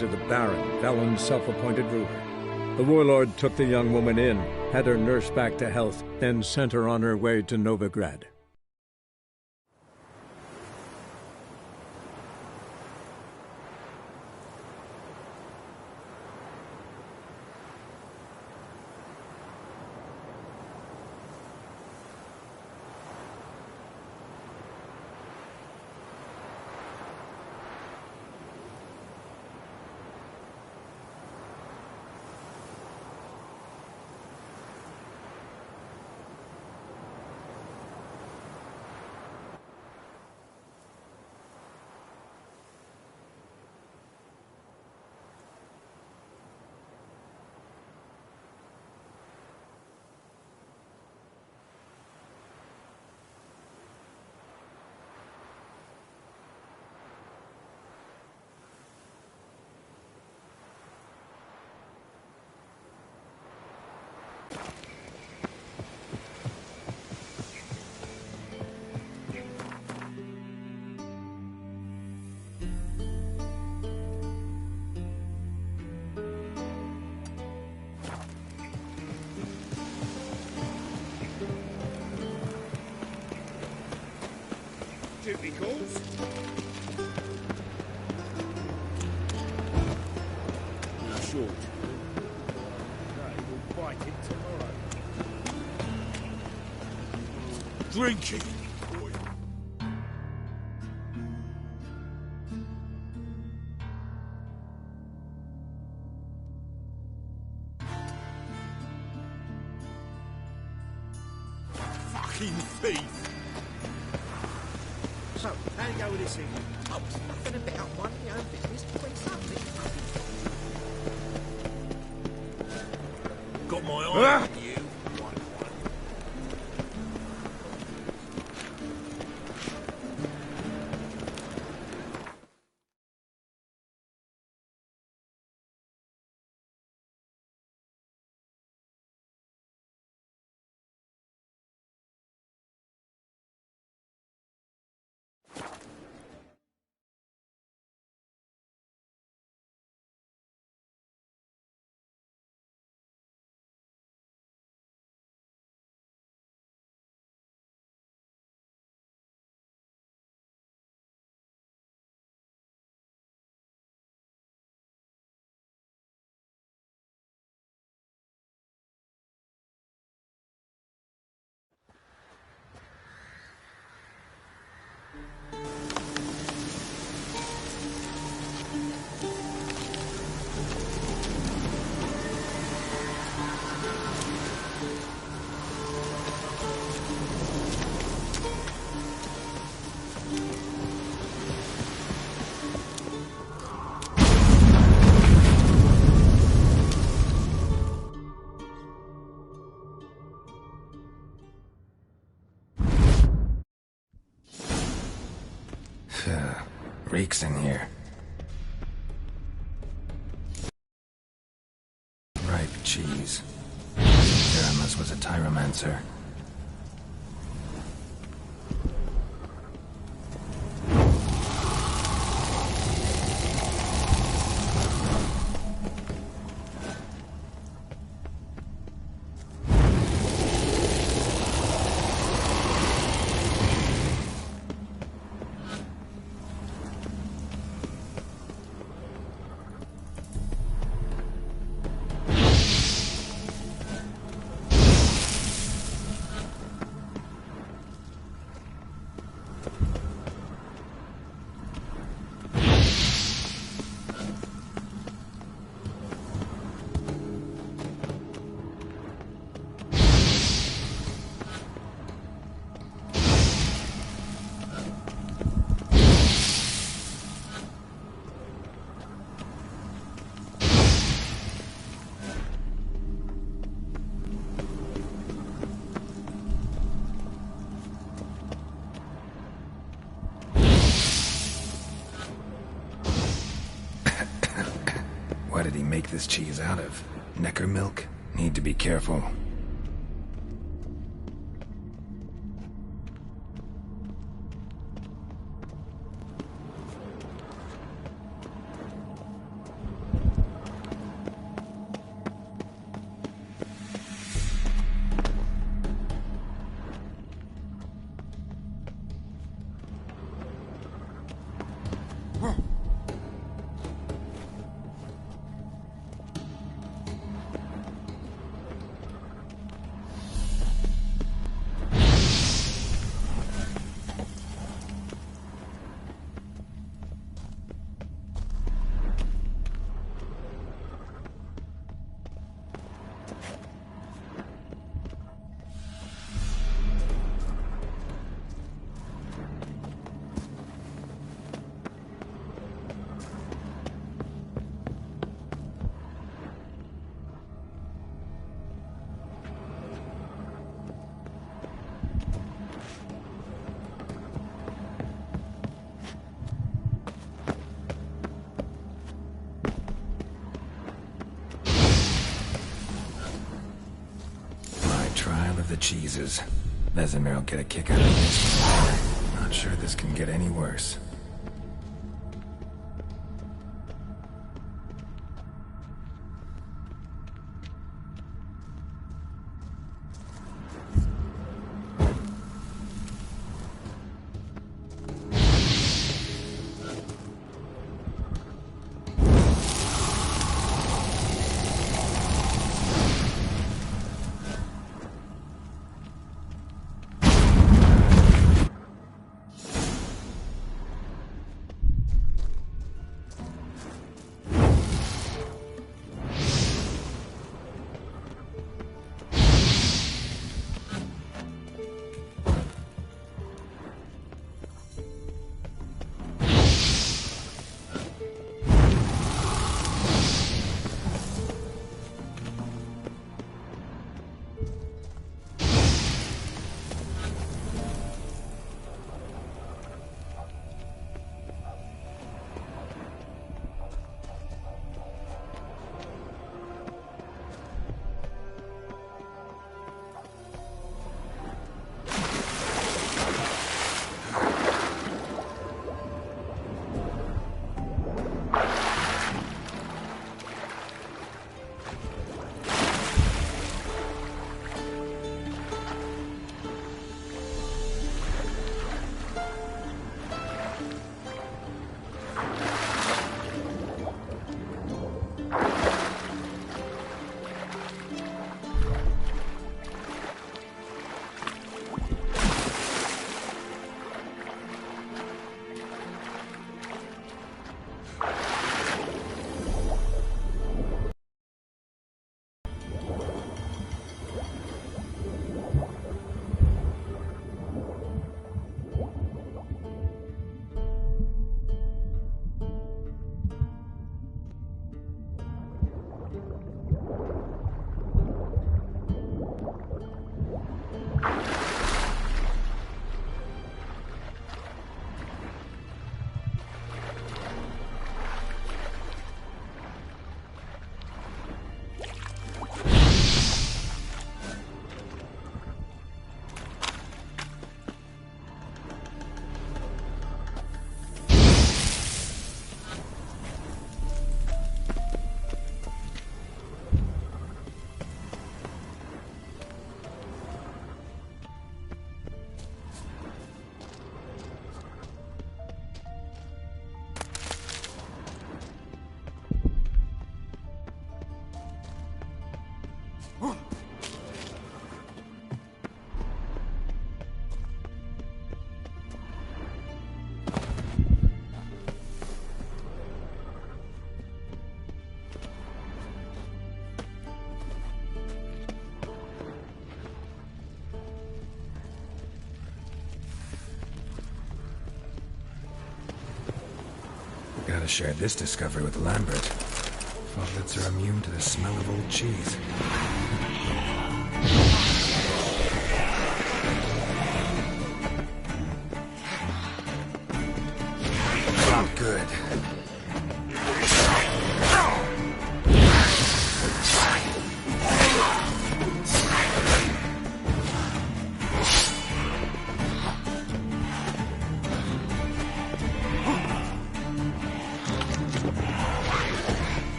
to the Baron, Valen's self-appointed ruler. The warlord took the young woman in, had her nursed back to health, then sent her on her way to Novigrad. Duty calls. You're short. No, we'll bite it tomorrow. Drinking, boy. Fucking thief! So, how do you go with this thing? Oh, it's nothing about minding your own business between something. Got my eye on you. Reeks in here. Ripe cheese. Aramis was a tyromancer. What did he make this cheese out of? Necker milk? Need to be careful. the cheeses. Vesemir will get a kick out of this. Not sure this can get any worse. Gotta share this discovery with Lambert. Froglets are immune to the smell of old cheese. Not good.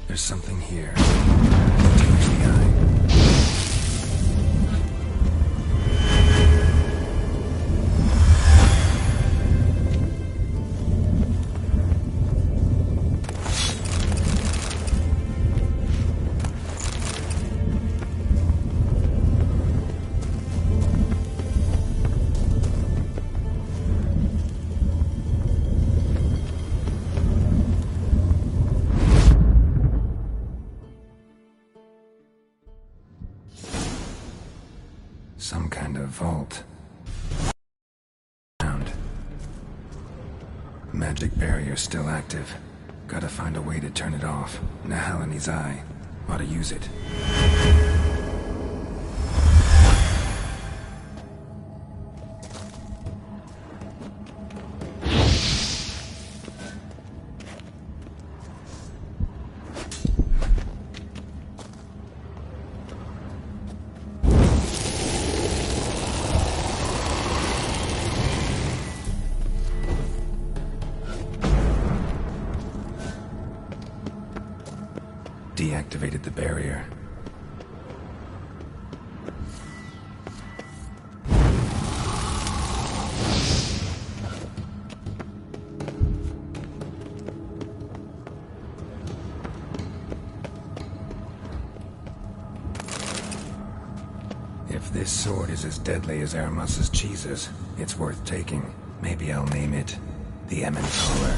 There's something here. Takes the eye. Some kind of vault. magic barrier's still active. Gotta find a way to turn it off. Nahalani's eye. Ought to use it. Deactivated the barrier. If this sword is as deadly as Aramus's cheeses, it's worth taking. Maybe I'll name it the Emmentaler.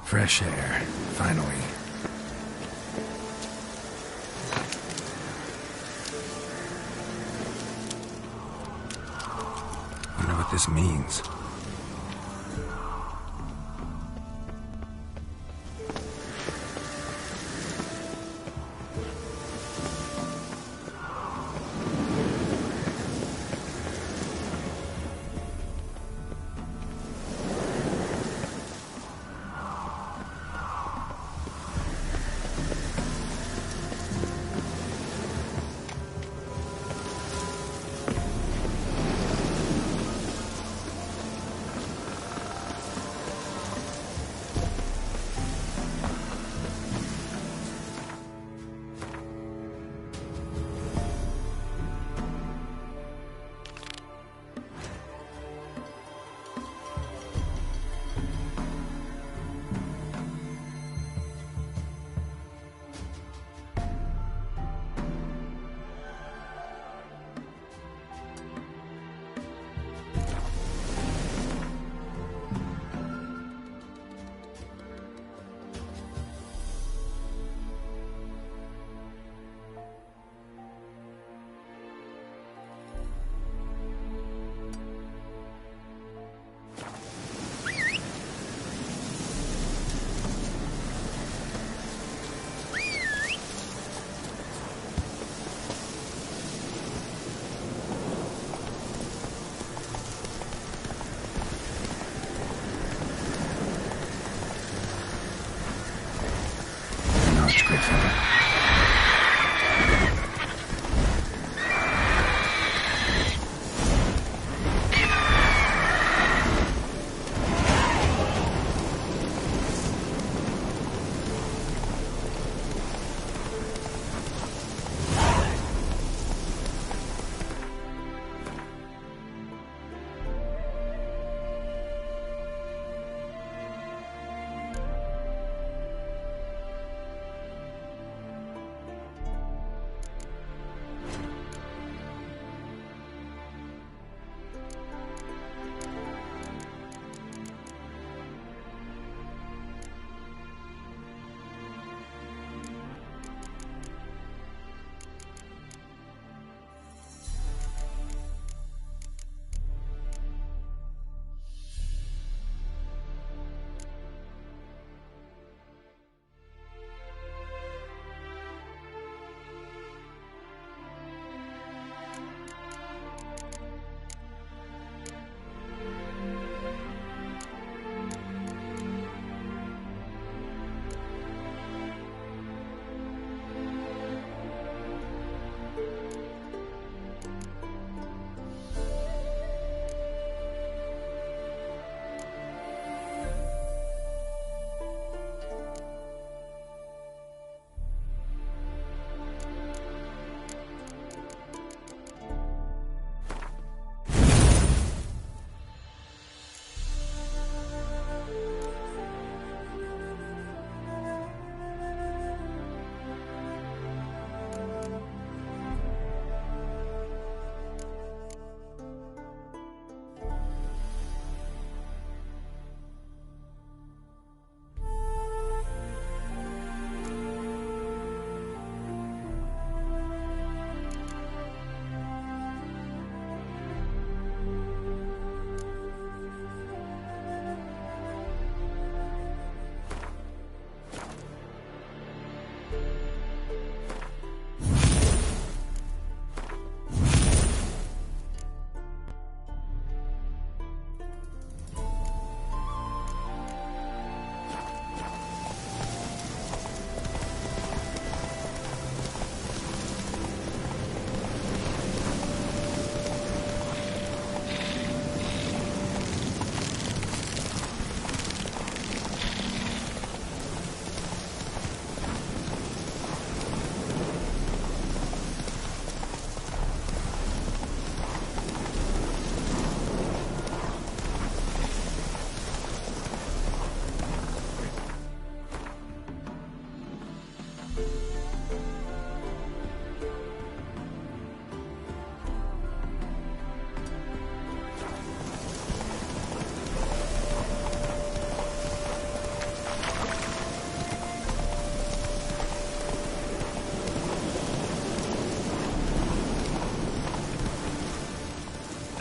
Fresh air, finally. Wonder what this means.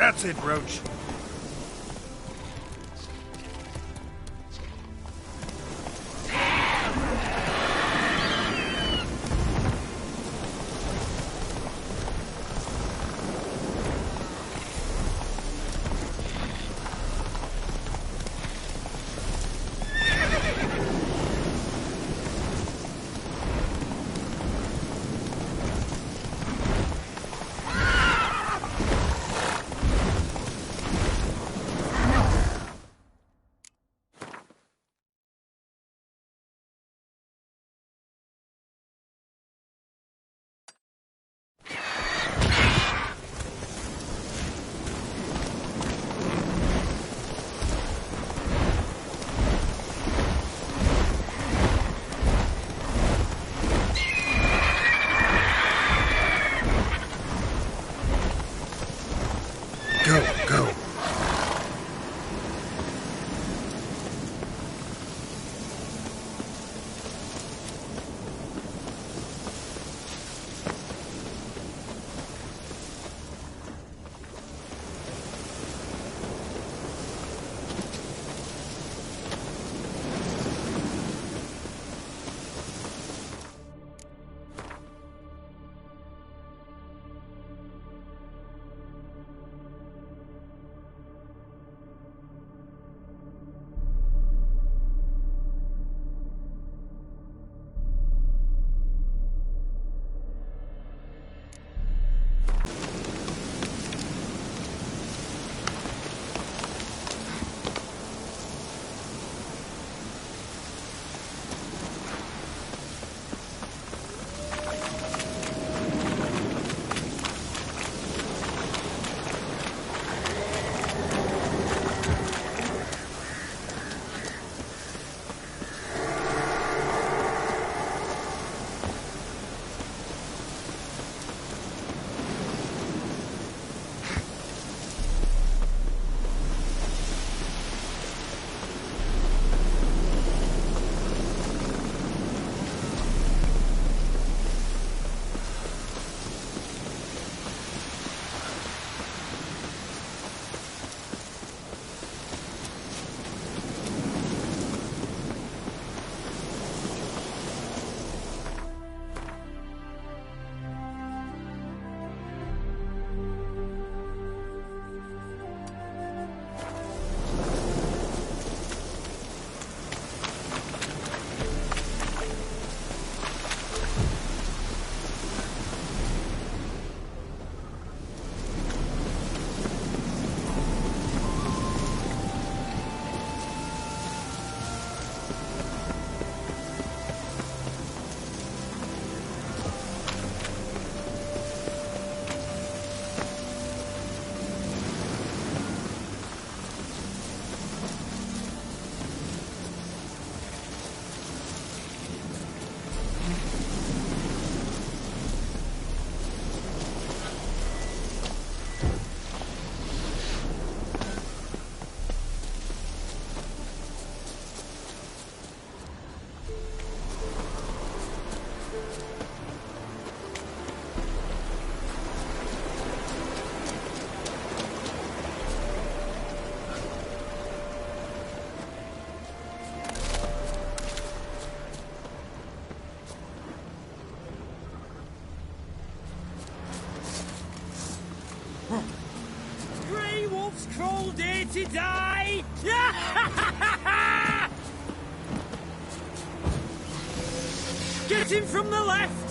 That's it, Roach. Go. Crawled here to die! Get him from the left!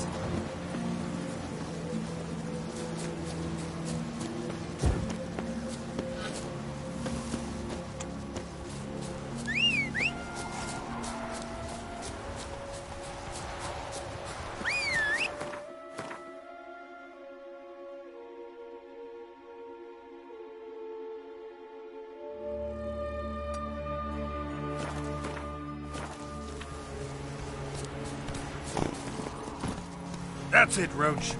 That's it, Roach.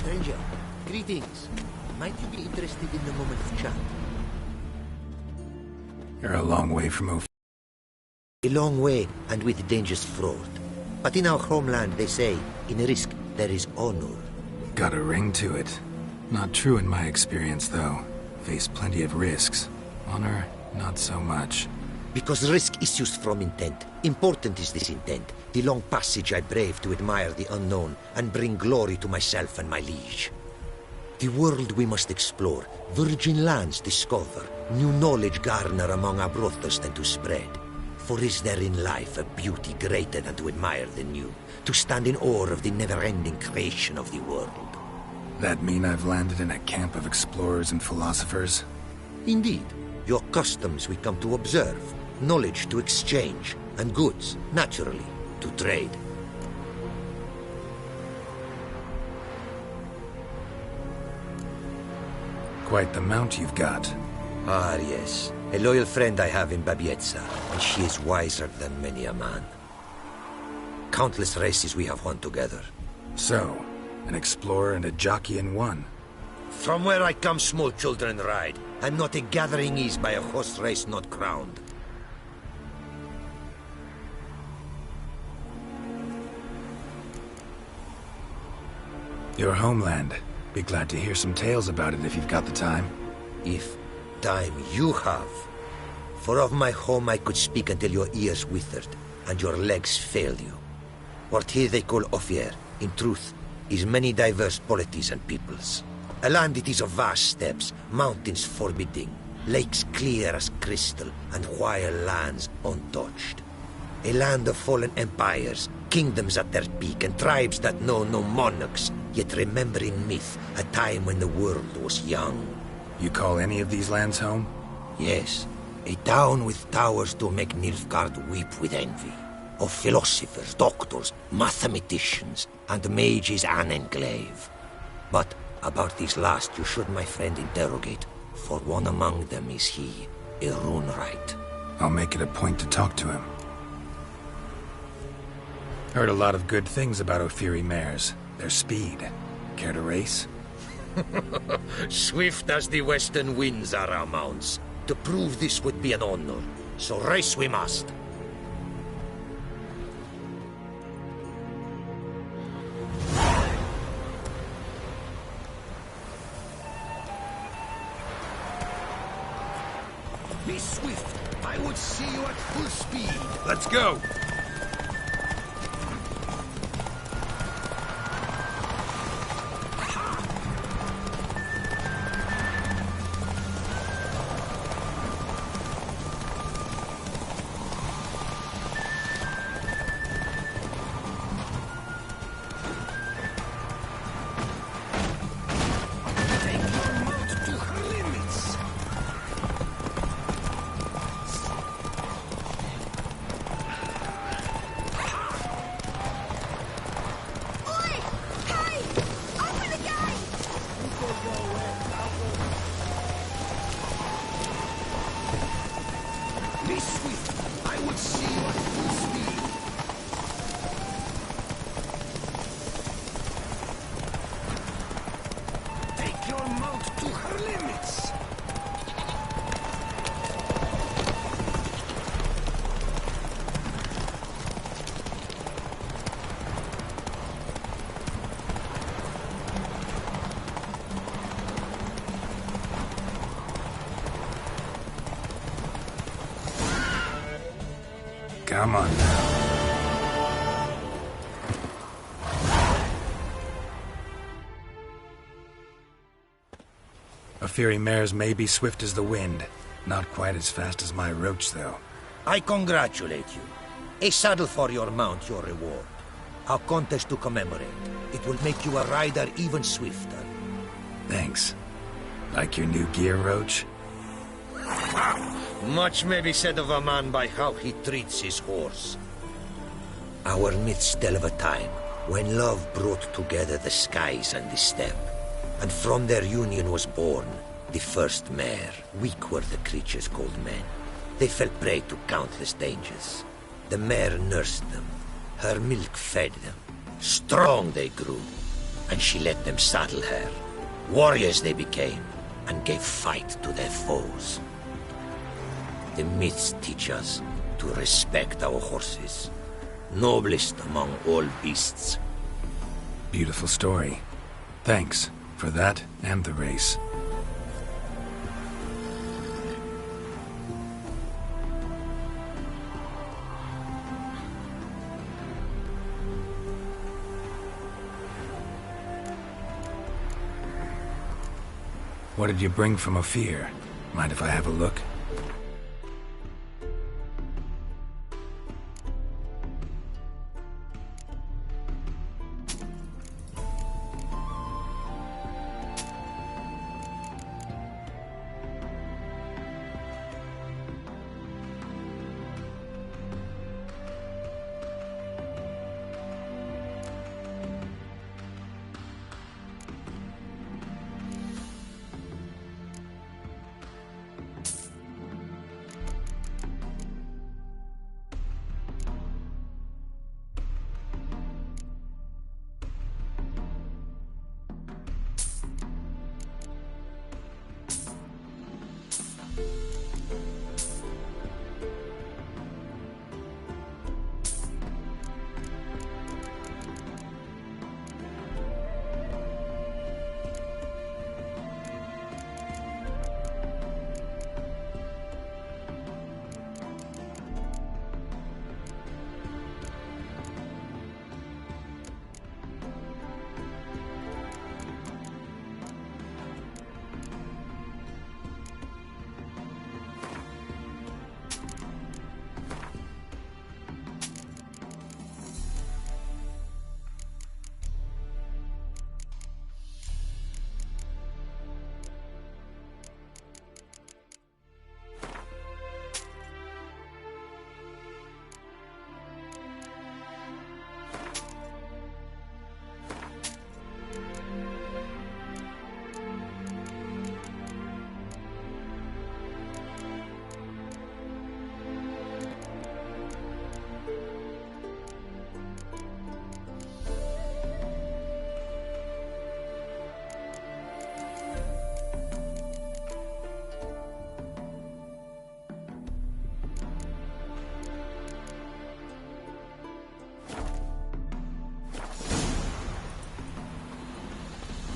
Stranger, greetings. Might you be interested in a moment of chat? You're a long way from A long way, and with dangers fraught. But in our homeland, they say, in risk, there is honor. Got a ring to it. Not true in my experience, though. Faced plenty of risks. Honor, not so much. Because risk issues from intent. Important is this intent. The long passage I brave to admire the unknown and bring glory to myself and my liege. The world we must explore, virgin lands discover, new knowledge garner among our brothers than to spread. For is there in life a beauty greater than to admire the new, to stand in awe of the never-ending creation of the world? That mean I've landed in a camp of explorers and philosophers? Indeed. Your customs we come to observe, knowledge to exchange, and goods, naturally, to trade. Quite the mount you've got. Ah, yes. A loyal friend I have in Babietza, and she is wiser than many a man. Countless races we have won together. So, an explorer and a jockey in one. From where I come, small children ride, and not a gathering is by a horse race not crowned. Your homeland. Be glad to hear some tales about it if you've got the time. If time you have. For of my home I could speak until your ears withered, and your legs failed you. What here they call Ophir, in truth, is many diverse polities and peoples. A land it is of vast steppes, mountains forbidding, lakes clear as crystal, and wild lands untouched. A land of fallen empires, kingdoms at their peak, and tribes that know no monarchs, yet remember in myth a time when the world was young. You call any of these lands home? Yes, a town with towers to make Nilfgaard weep with envy. Of philosophers, doctors, mathematicians, and mages an enclave. But about these last you should, my friend, interrogate, for one among them is he, a runewright. I'll make it a point to talk to him. Heard a lot of good things about Ophiri mares. Their speed. Care to race? Swift as the western winds are our mounts. To prove this would be an honor, so race we must. Be swift. I would see you at full speed. Let's go. Be swift. I would see you at full speed. Take your mount to her limits. Come on now. Ophiri mares may be swift as the wind. Not quite as fast as my roach, though. I congratulate you. A saddle for your mount, your reward. A contest to commemorate. It will make you a rider even swifter. Thanks. Like your new gear, Roach? Much may be said of a man by how he treats his horse. Our myths tell of a time when love brought together the skies and the steppe, and from their union was born the first mare. Weak were the creatures called men. They fell prey to countless dangers. The mare nursed them. Her milk fed them. Strong they grew. and she let them saddle her. Warriors they became, and gave fight to their foes. The myths teach us to respect our horses, noblest among all beasts. Beautiful story. Thanks for that and the race. What did you bring from Ophir? Mind if I have a look?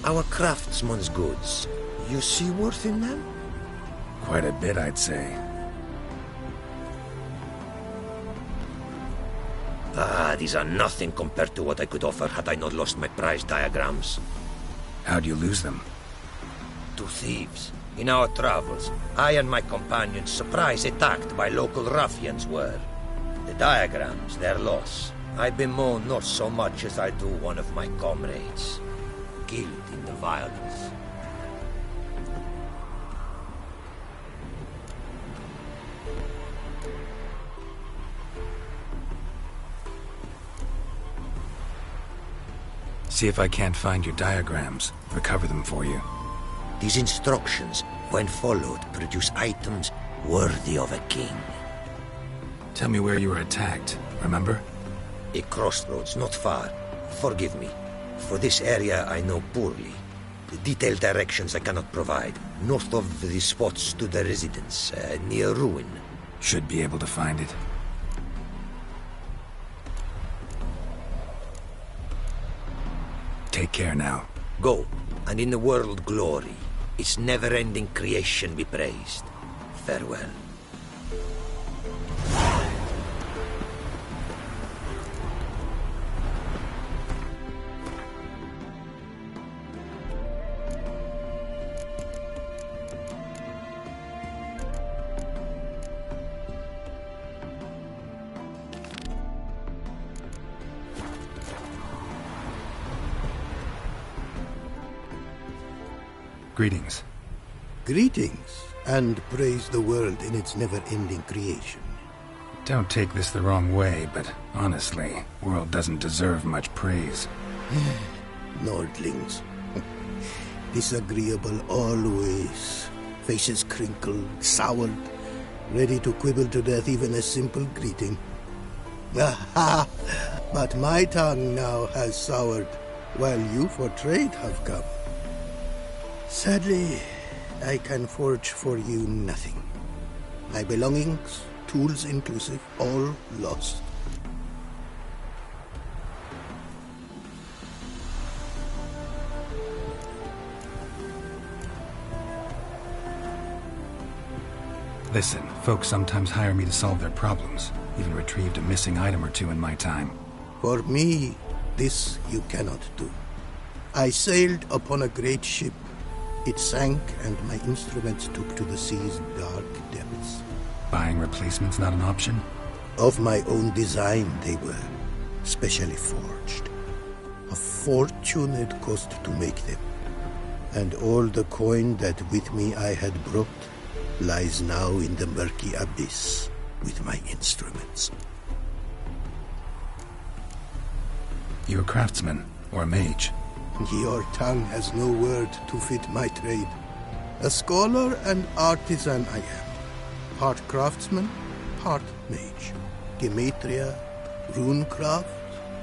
Our craftsman's goods, you see worth in them? Quite a bit, I'd say. Ah, these are nothing compared to what I could offer had I not lost my prize diagrams. How'd you lose them? To thieves. In our travels, I and my companions surprise attacked by local ruffians were. The diagrams, their loss. I bemoan not so much as I do one of my comrades. Killed in the violence. See if I can't find your diagrams. Recover them for you. These instructions, when followed, produce items worthy of a king. Tell me where you were attacked, remember? A crossroads not far. Forgive me. For this area I know poorly. The detailed directions I cannot provide. North of the spot stood a residence, near ruin. Should be able to find it. Take care now. Go, and in the world glory, its never-ending creation be praised. Farewell. Greetings. Greetings, and praise the world in its never-ending creation. Don't take this the wrong way, but honestly, world doesn't deserve much praise. Nordlings. Disagreeable always. Faces crinkled, soured, ready to quibble to death even a simple greeting. Aha! But my tongue now has soured. while you for trade have come. Sadly, I can forge for you nothing. My belongings, tools inclusive, all lost. Listen, folks sometimes hire me to solve their problems. Even retrieved a missing item or two in my time. For me, this you cannot do. I sailed upon a great ship. It sank, and my instruments took to the sea's dark depths. Buying replacements not an option? Of my own design they were, specially forged. A fortune it cost to make them. And all the coin that with me I had brought lies now in the murky abyss with my instruments. You a craftsman, or a mage? Your tongue has no word to fit my trade. A scholar and artisan I am. Part craftsman, part mage. Gematria, runecraft.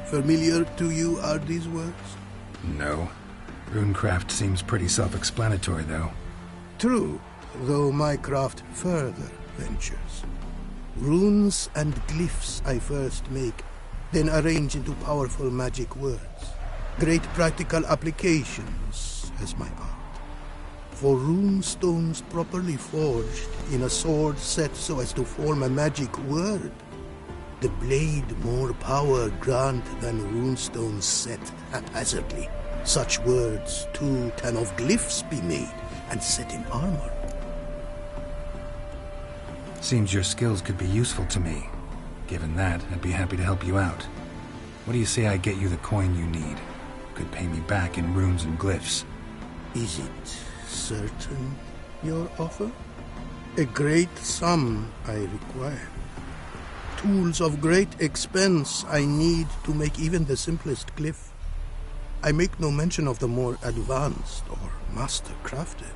Familiar to you are these words? No. Runecraft seems pretty self-explanatory, though. True, though my craft further ventures. Runes and glyphs I first make, then arrange into powerful magic words. Great practical applications as my art. For rune stones properly forged in a sword set so as to form a magic word, the blade more power grant than rune stones set haphazardly. Such words too can of glyphs be made and set in armor. Seems your skills could be useful to me. Given that, I'd be happy to help you out. What do you say I get you the coin you need? Could pay me back in runes and glyphs. Is it certain, your offer? A great sum I require. Tools of great expense I need to make even the simplest glyph. I make no mention of the more advanced or master-crafted.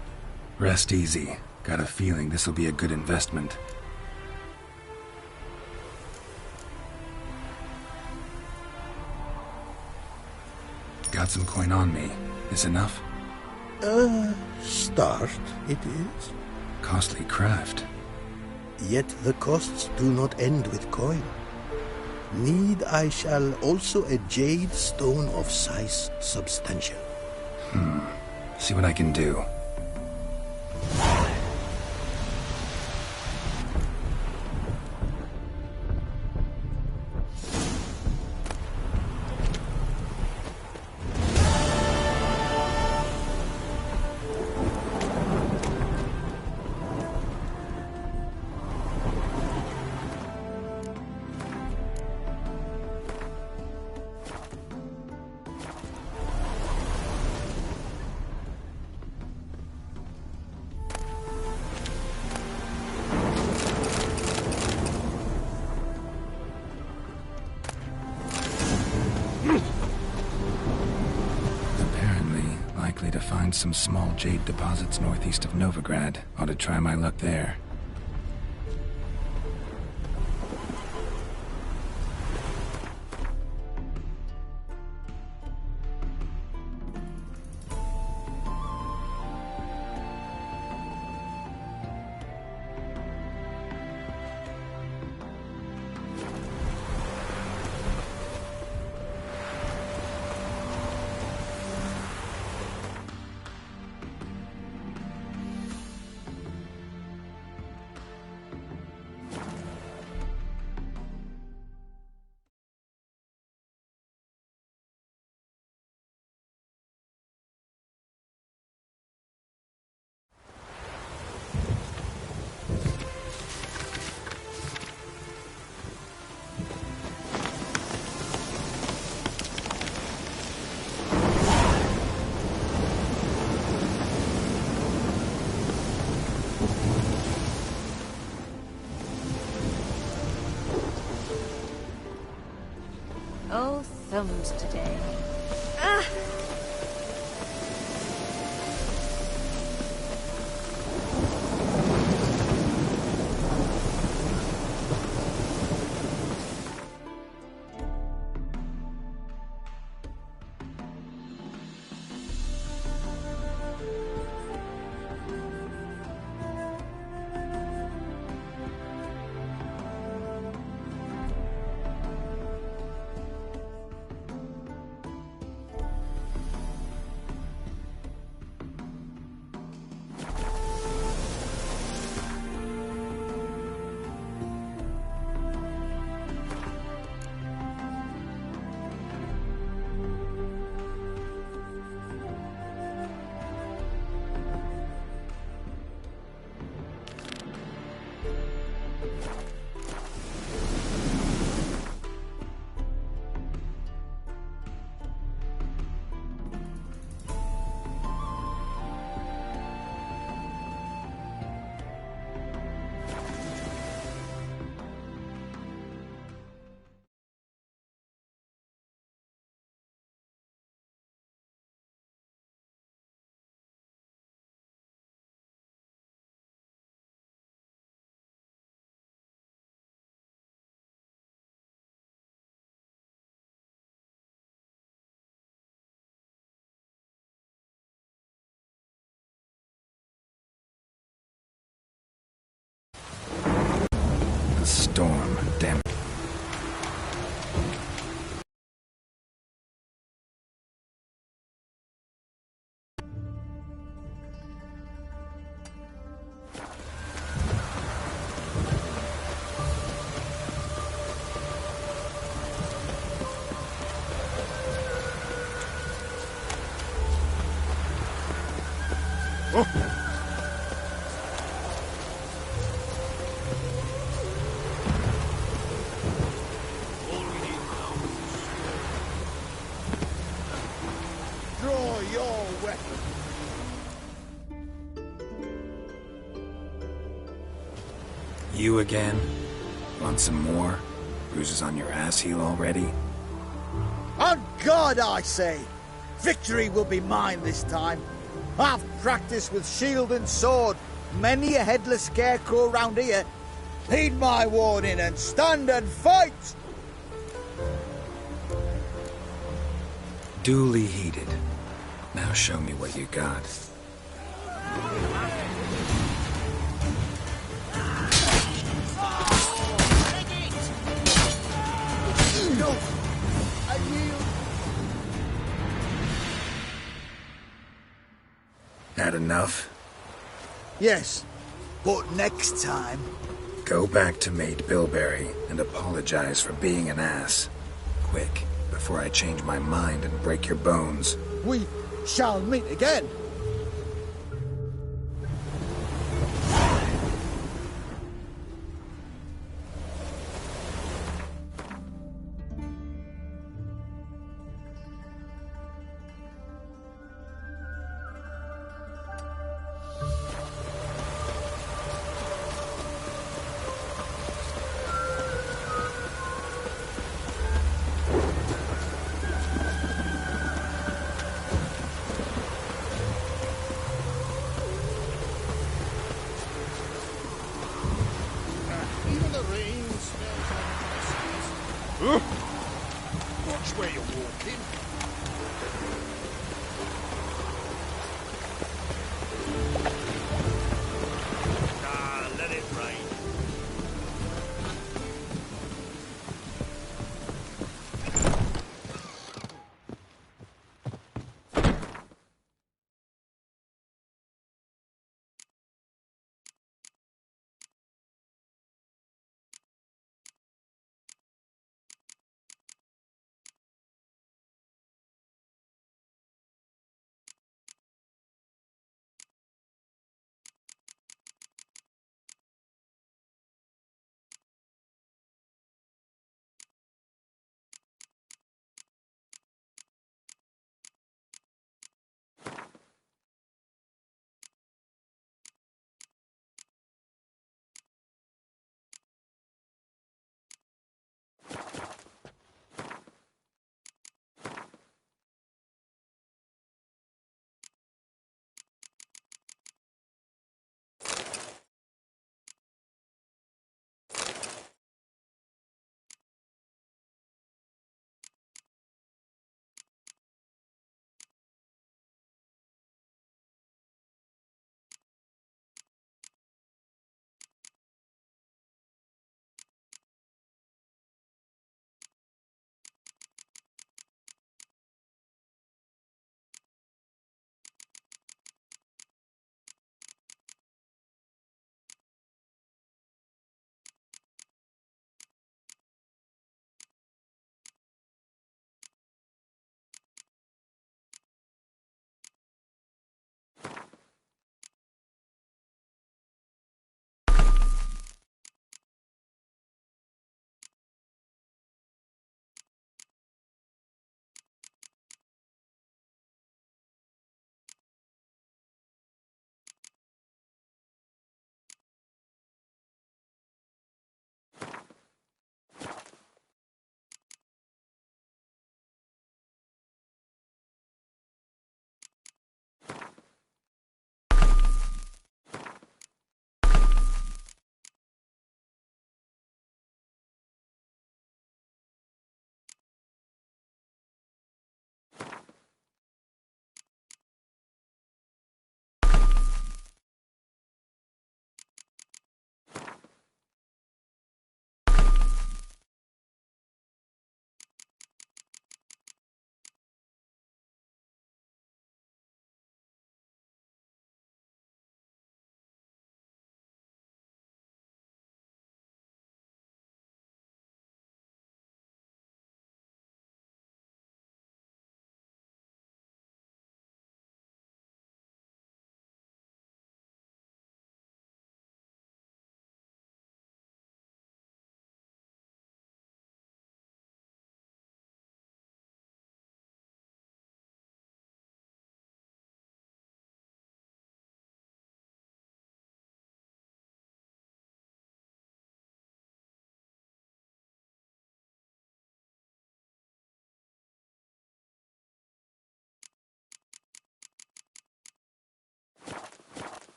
Rest easy. Got a feeling this'll be a good investment. Got some coin on me. This enough? Start it is. Costly craft. Yet the costs do not end with coin. Need I shall also a jade stone of size substantial. See what I can do. To find some small jade deposits northeast of Novigrad. Ought to try my luck there. Oh, thumbs today. Draw your weapon. You again? Want some more? Bruises on your ass heel already? On God, I say! Victory will be mine this time. I've practiced with shield and sword. Many a headless scarecrow round here. Heed my warning and stand and fight! Duly heeded. Now show me what you got. No! I yield. Had enough? Yes, but next time... Go back to Maid Bilberry and apologize for being an ass. Quick, before I change my mind and break your bones. we shall meet again.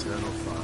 eternal fire.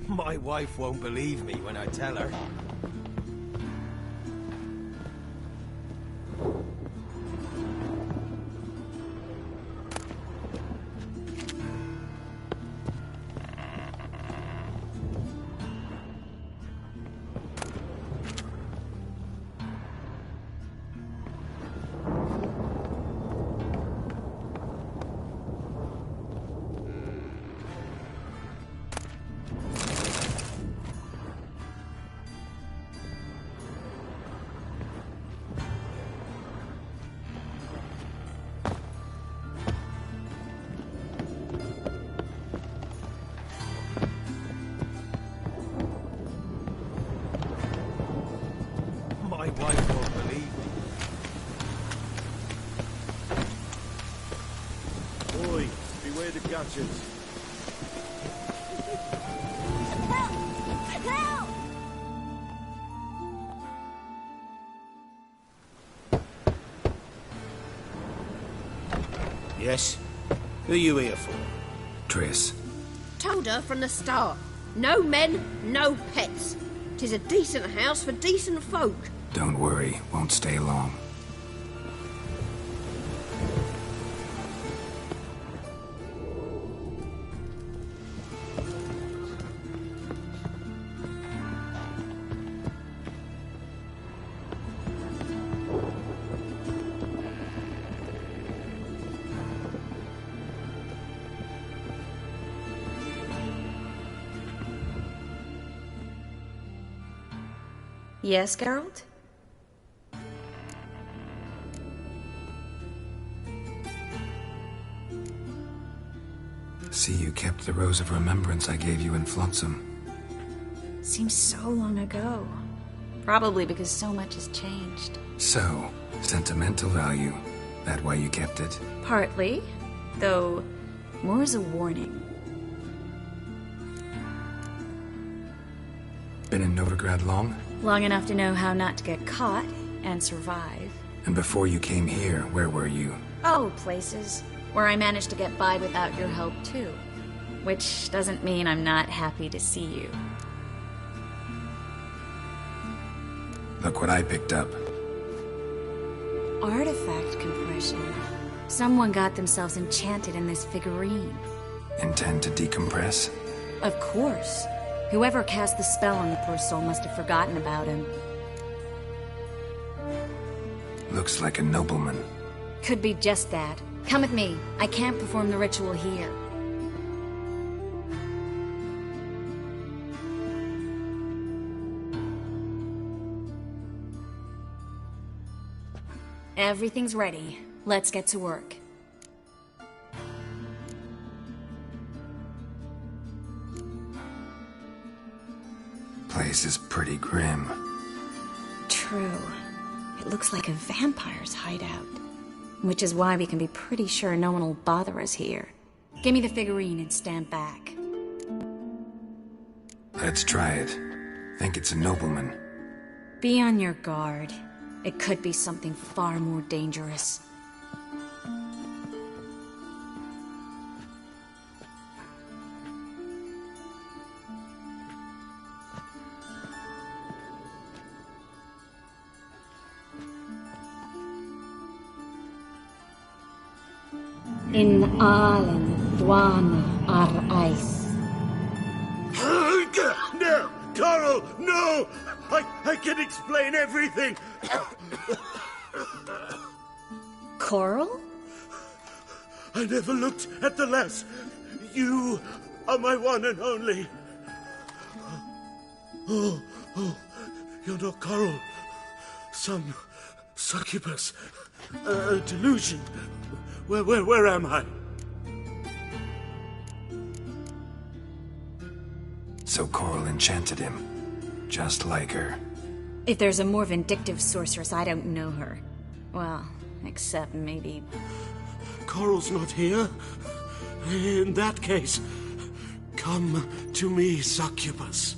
My wife won't believe me when I tell her. My wife won't believe me. Oi, beware the gadgets. Yes? Who you here for? Triss. Told her from the start. No men, no pets. 'Tis a decent house for decent folk. Don't worry, won't stay long. Yes, Geralt? See, you kept the Rose of Remembrance I gave you in Flotsam. Seems so long ago. Probably because so much has changed. So, sentimental value. That why you kept it? Partly, though more as a warning. Been in Novigrad long? Long enough to know how not to get caught and survive. And before you came here, where were you? Oh, places where I managed to get by without your help too. Which doesn't mean I'm not happy to see you. Look what I picked up. Artifact compression. Someone got themselves enchanted in this figurine. Intend to decompress? Of course. Whoever cast the spell on the poor soul must have forgotten about him. Looks like a nobleman. Could be just that. Come with me. I can't perform the ritual here. Everything's ready. Let's get to work. Place is pretty grim. True. It looks like a vampire's hideout. Which is why we can be pretty sure no one will bother us here. Give me the figurine and stand back. Let's try it. Think it's a nobleman. Be on your guard. It could be something far more dangerous. In Allen, Dwana, ar Ice. No! Coral, no! I can explain everything! Coral? I never looked at the lass. You are my one and only. Oh, you're not Coral. Some succubus. A delusion. Where am I? So Coral enchanted him. Just like her. If there's a more vindictive sorceress, I don't know her. Well, except maybe... Coral's not here. In that case, come to me, succubus.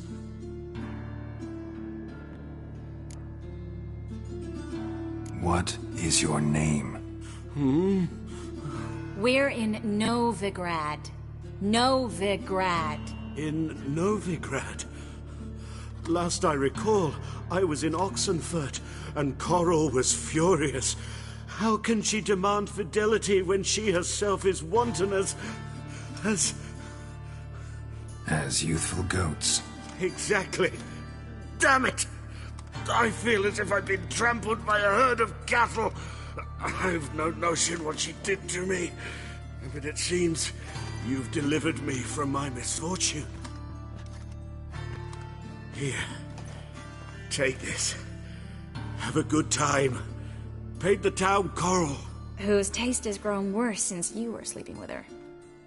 What is your name? We're in Novigrad. Novigrad. In Novigrad. Last I recall, I was in Oxenfurt, and Coral was furious. How can she demand fidelity when she herself is wanton as youthful goats. Exactly. Damn it! I feel as if I've been trampled by a herd of cattle. I've no notion what she did to me, but it seems you've delivered me from my misfortune. Here, take this. Have a good time. Paint the town Coral. Whose taste has grown worse since you were sleeping with her.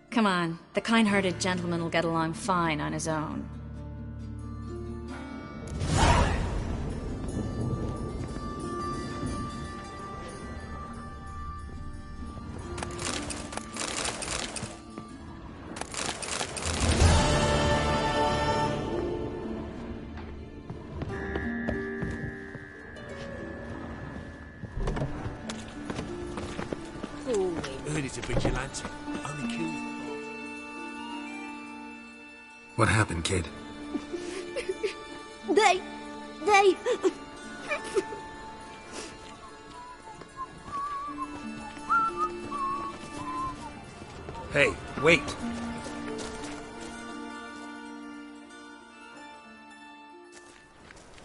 Come on, the kind-hearted gentleman will get along fine on his own. Heard he's a vigilante. Only kills the What happened, kid? They... Hey, wait!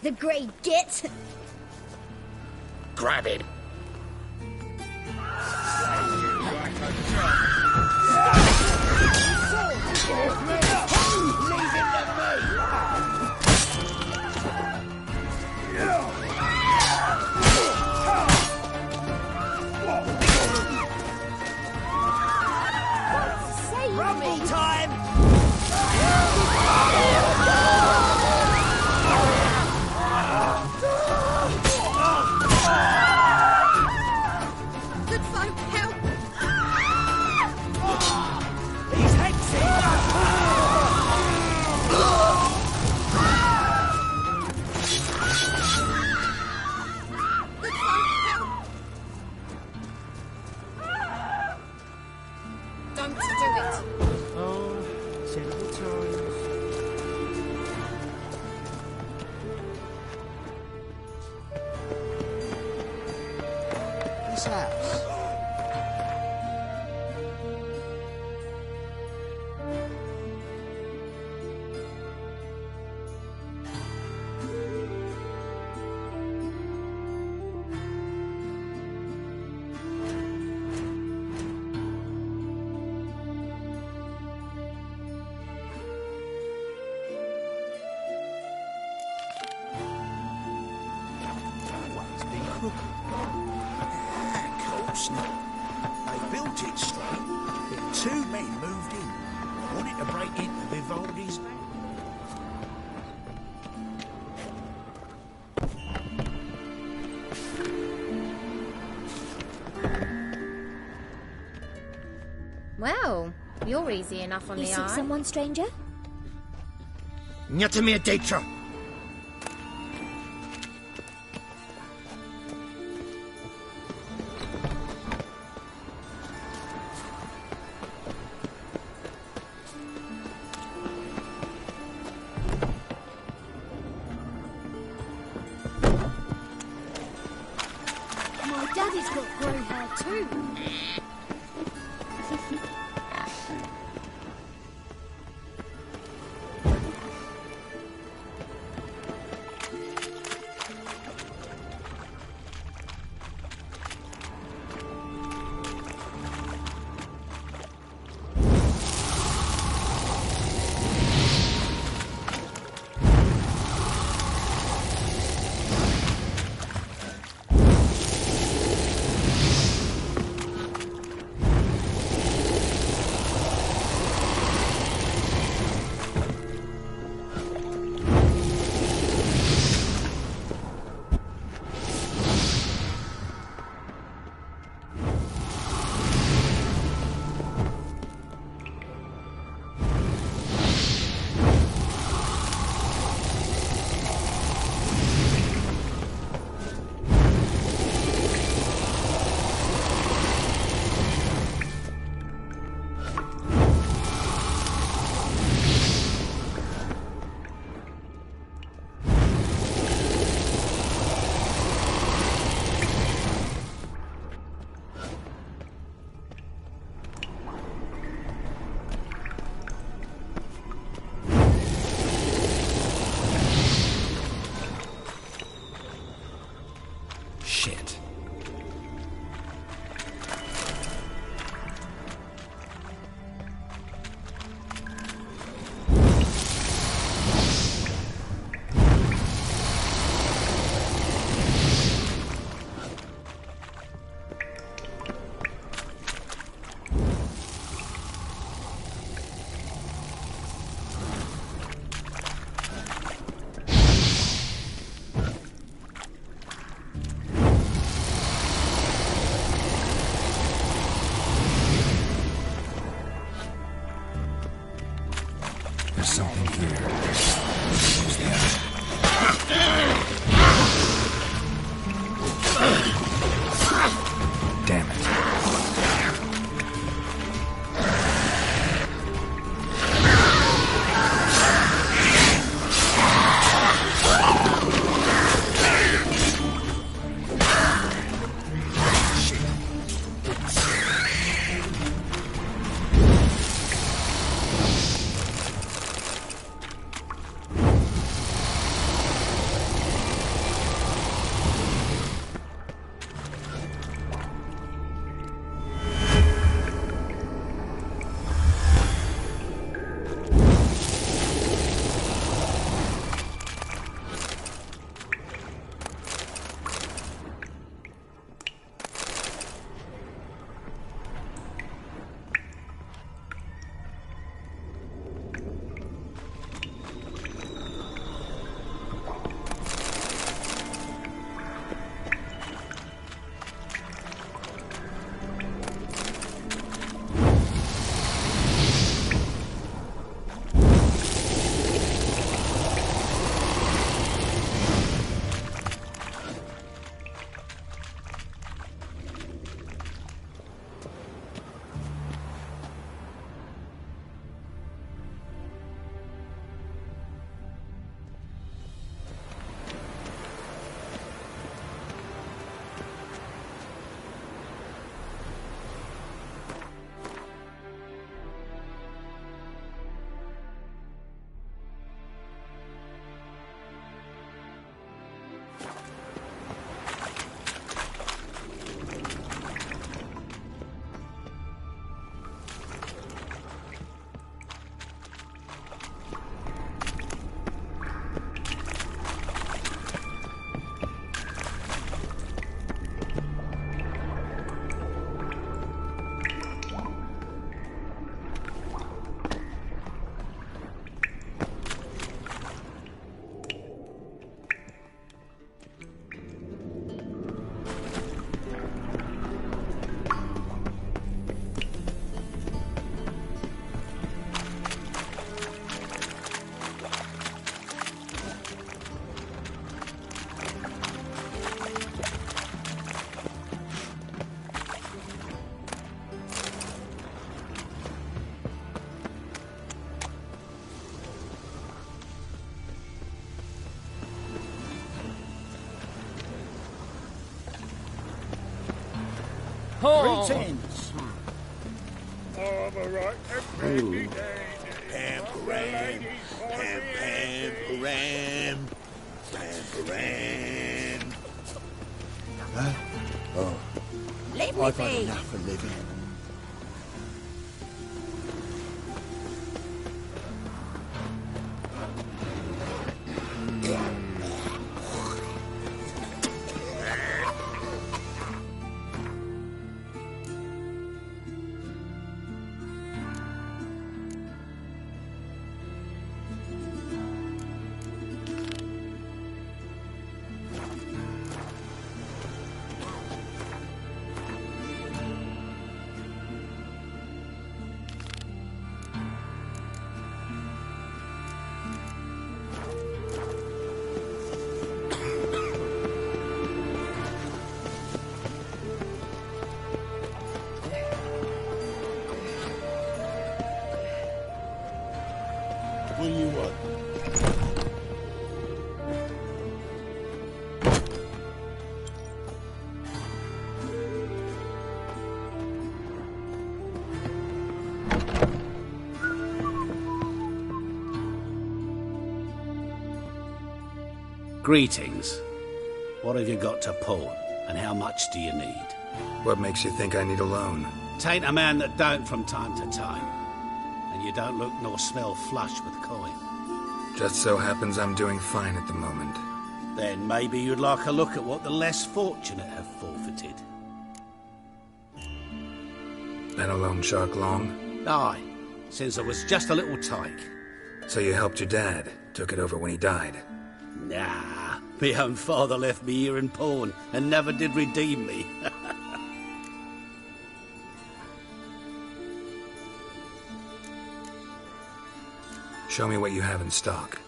The Grey Git. Grab it. Rumble time! Good folk, help! He's hexing! Good folk, help! Don't do it! Oh, terrible times. This house. One's been crooked. Of course not. They built it straight, then two men moved in, wanted to break into Vivaldi's land. Well, you're easy enough on You the see eye. someone, stranger? Not to me, Datra. My daddy's got grey hair too. There's something here. Where's the other? Damn it. Greetings. Pam-param, pam-pam-param, pam-param. Huh? Oh. I've had enough of living. What do you want? Greetings. What have you got to pawn, and how much do you need? What makes you think I need a loan? Tain't a man that don't from time to time. And you don't look nor smell flush with coin. Just so happens I'm doing fine at the moment. Then maybe you'd like a look at what the less fortunate have forfeited. Been a loan shark long? Aye, since I was just a little tyke. So you helped your dad, took it over when he died? Nah, my own father left me here in pawn and never did redeem me. Show me what you have in stock.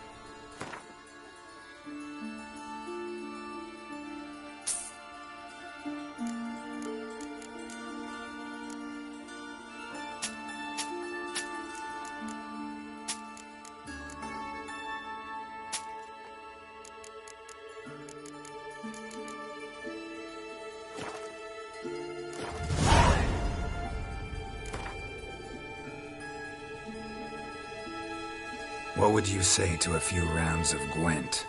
What would you say to a few rounds of Gwent?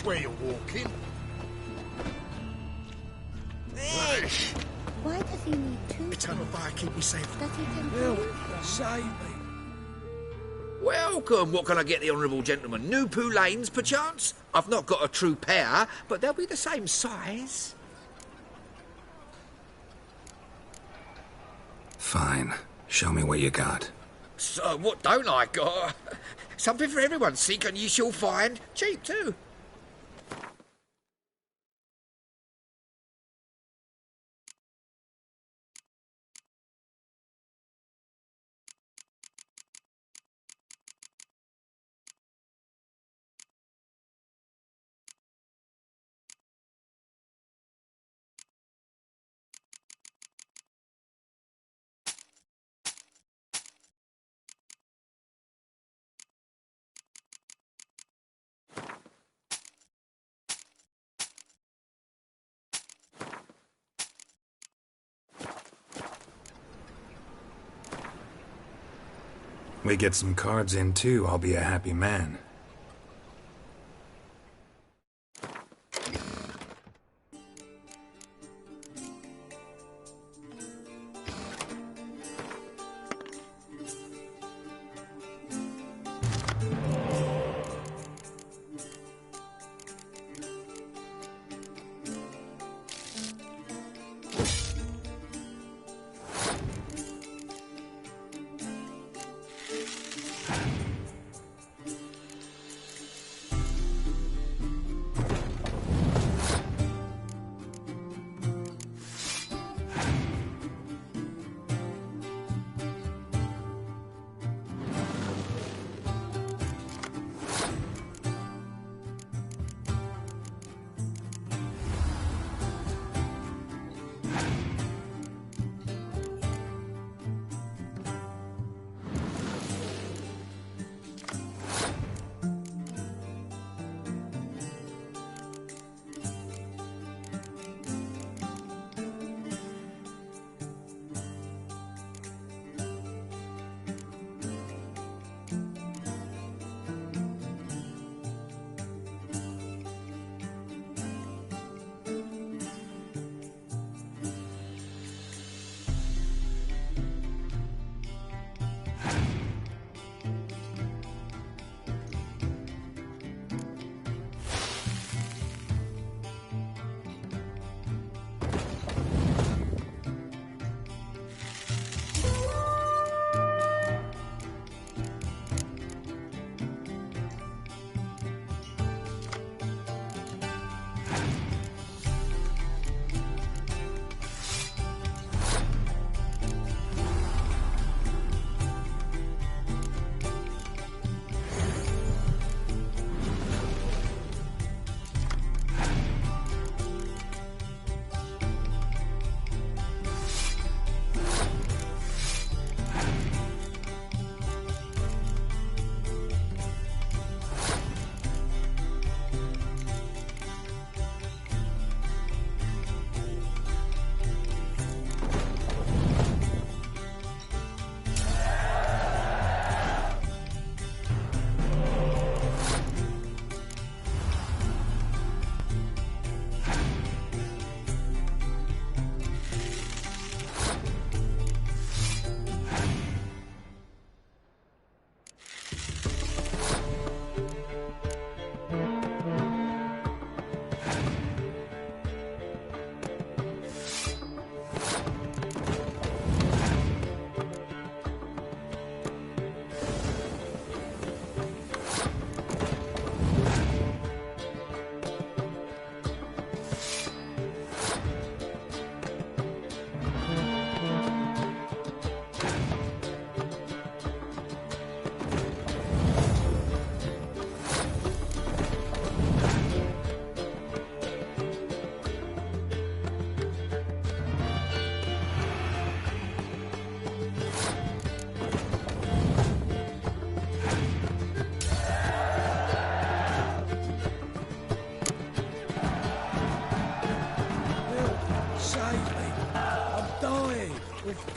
Watch where you're walking. Hey! Why does he need two? Eternal fire, keep me safe. Does he think Save me. Welcome. What can I get the honourable gentleman? New Poo Lanes, perchance? I've not got a true pair, but they'll be the same size. Fine. Show me what you got. So, what don't I got? Something for everyone. Seek and ye shall find. Cheap, too. We get some cards in too, I'll be a happy man.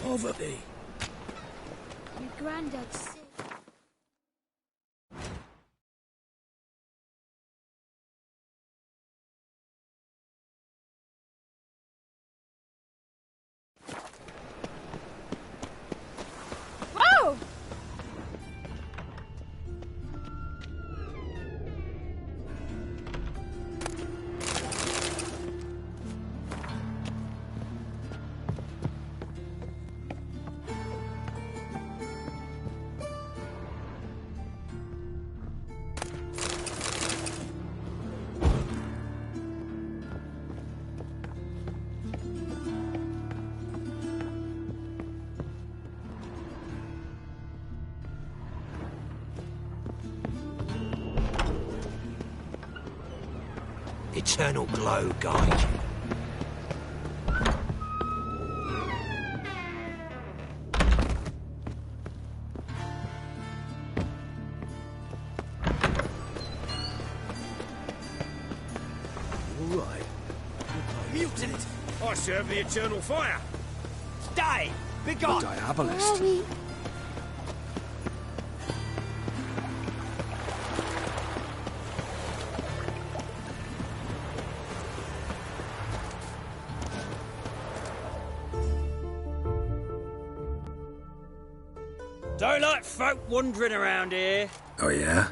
Poverty. your granddad's sick? eternal glow guide you. All right. Mutinate! I serve the eternal fire. Stay! Be gone! The Diabolist. Sorry. Don't like folk wandering around here. Oh yeah?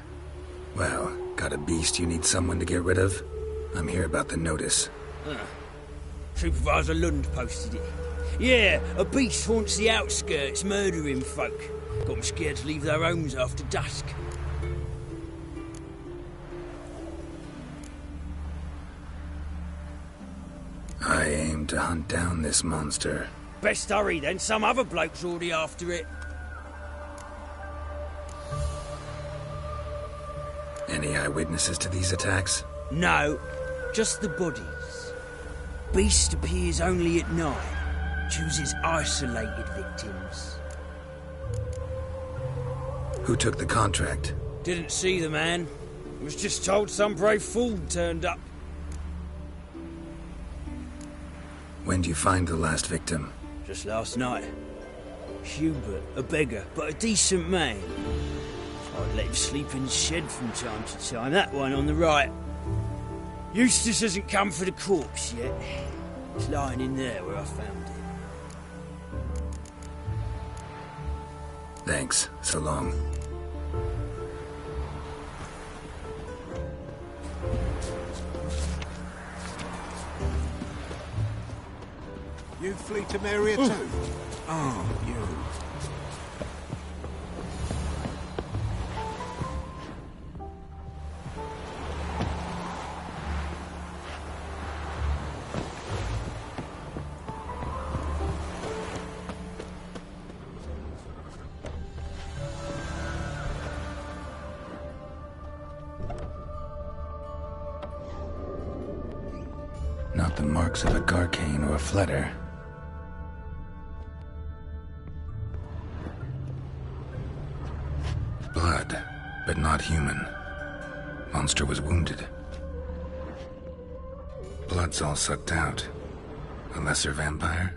Well, got a beast you need someone to get rid of? I'm here about the notice. Supervisor Lund posted it. Yeah, a beast haunts the outskirts, murdering folk. Got them scared to leave their homes after dusk. I aim to hunt down this monster. Best hurry then, some other bloke's already after it. Any eyewitnesses to these attacks? No, just the bodies. Beast appears only at night. Chooses isolated victims. Who took the contract? Didn't see the man. Was just told some brave fool turned up. When did you find the last victim? Just last night. Hubert, a beggar, but a decent man. I'd let him sleep in the shed from time to time. That one on the right. Eustace hasn't come for the corpse yet. It's lying in there where I found it. Thanks. So long. You flee to Maria too? Oh, you. Not the marks of a Garcane or a Fletter. Blood, but not human. Monster was wounded. Blood's all sucked out. A lesser vampire?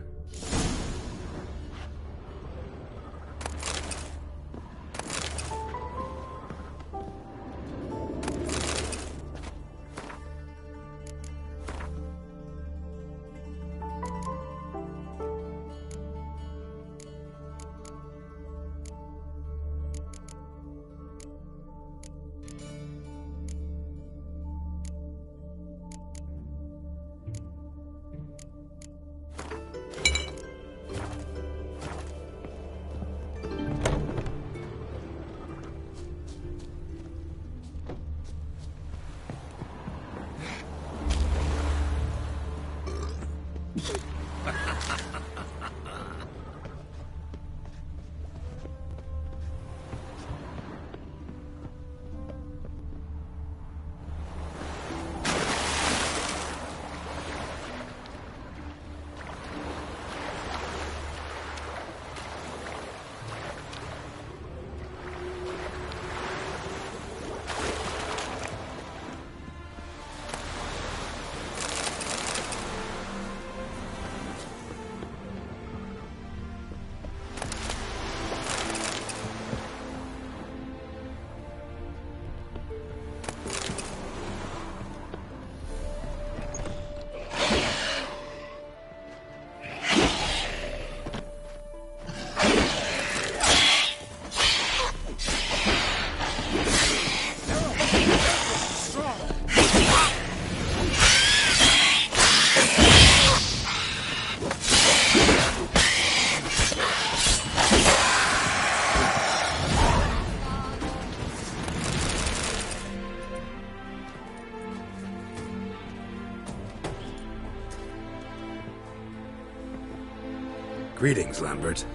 Greetings, Lambert.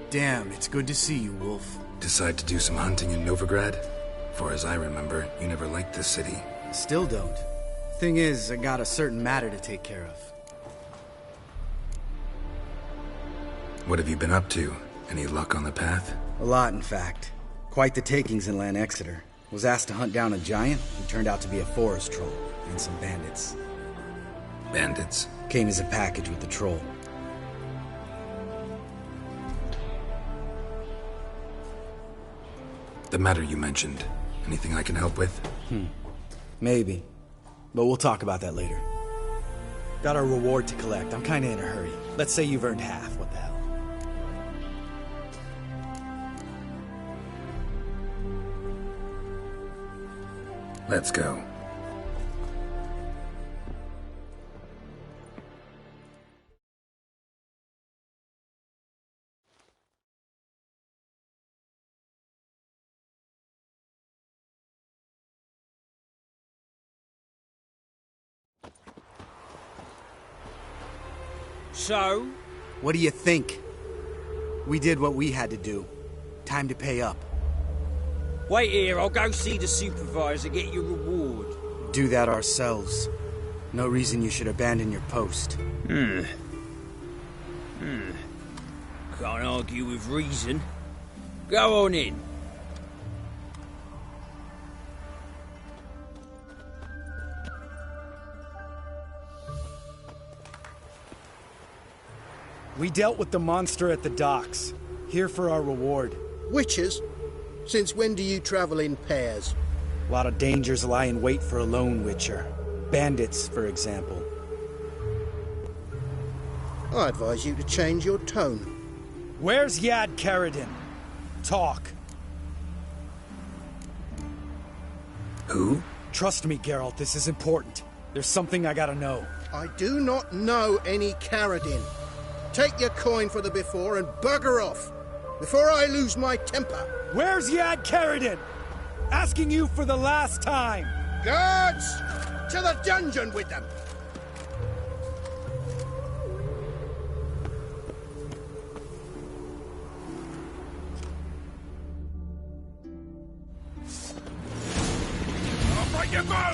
Damn, it's good to see you, Wolf. Decide to do some hunting in Novigrad? For as I remember, you never liked this city. Still don't. Thing is, I got a certain matter to take care of. What have you been up to? Any luck on the path? A lot, in fact. Quite the takings in Lan Exeter. Was asked to hunt down a giant, who turned out to be a forest troll, and some bandits. Bandits? Came as a package with the troll. The matter you mentioned. Anything I can help with? Maybe. But we'll talk about that later. Got our reward to collect. I'm kinda in a hurry. Let's say you've earned half. What the hell? Let's go. So? What do you think? We did what we had to do. Time to pay up. Wait here, I'll go see the supervisor, get your reward. Do that ourselves. No reason you should abandon your post. Can't argue with reason. Go on in. We dealt with the monster at the docks. Here for our reward. Witchers? Since when do you travel in pairs? A lot of dangers lie in wait for a lone Witcher. Bandits, for example. I advise you to change your tone. Where's Yad Karadin? Talk. Who? Trust me, Geralt, this is important. There's something I gotta know. I do not know any Karadin. Take your coin for the before and bugger off, before I lose my temper. Where's Yad Karadin? Asking you for the last time. Guards! To the dungeon with them! Off you go!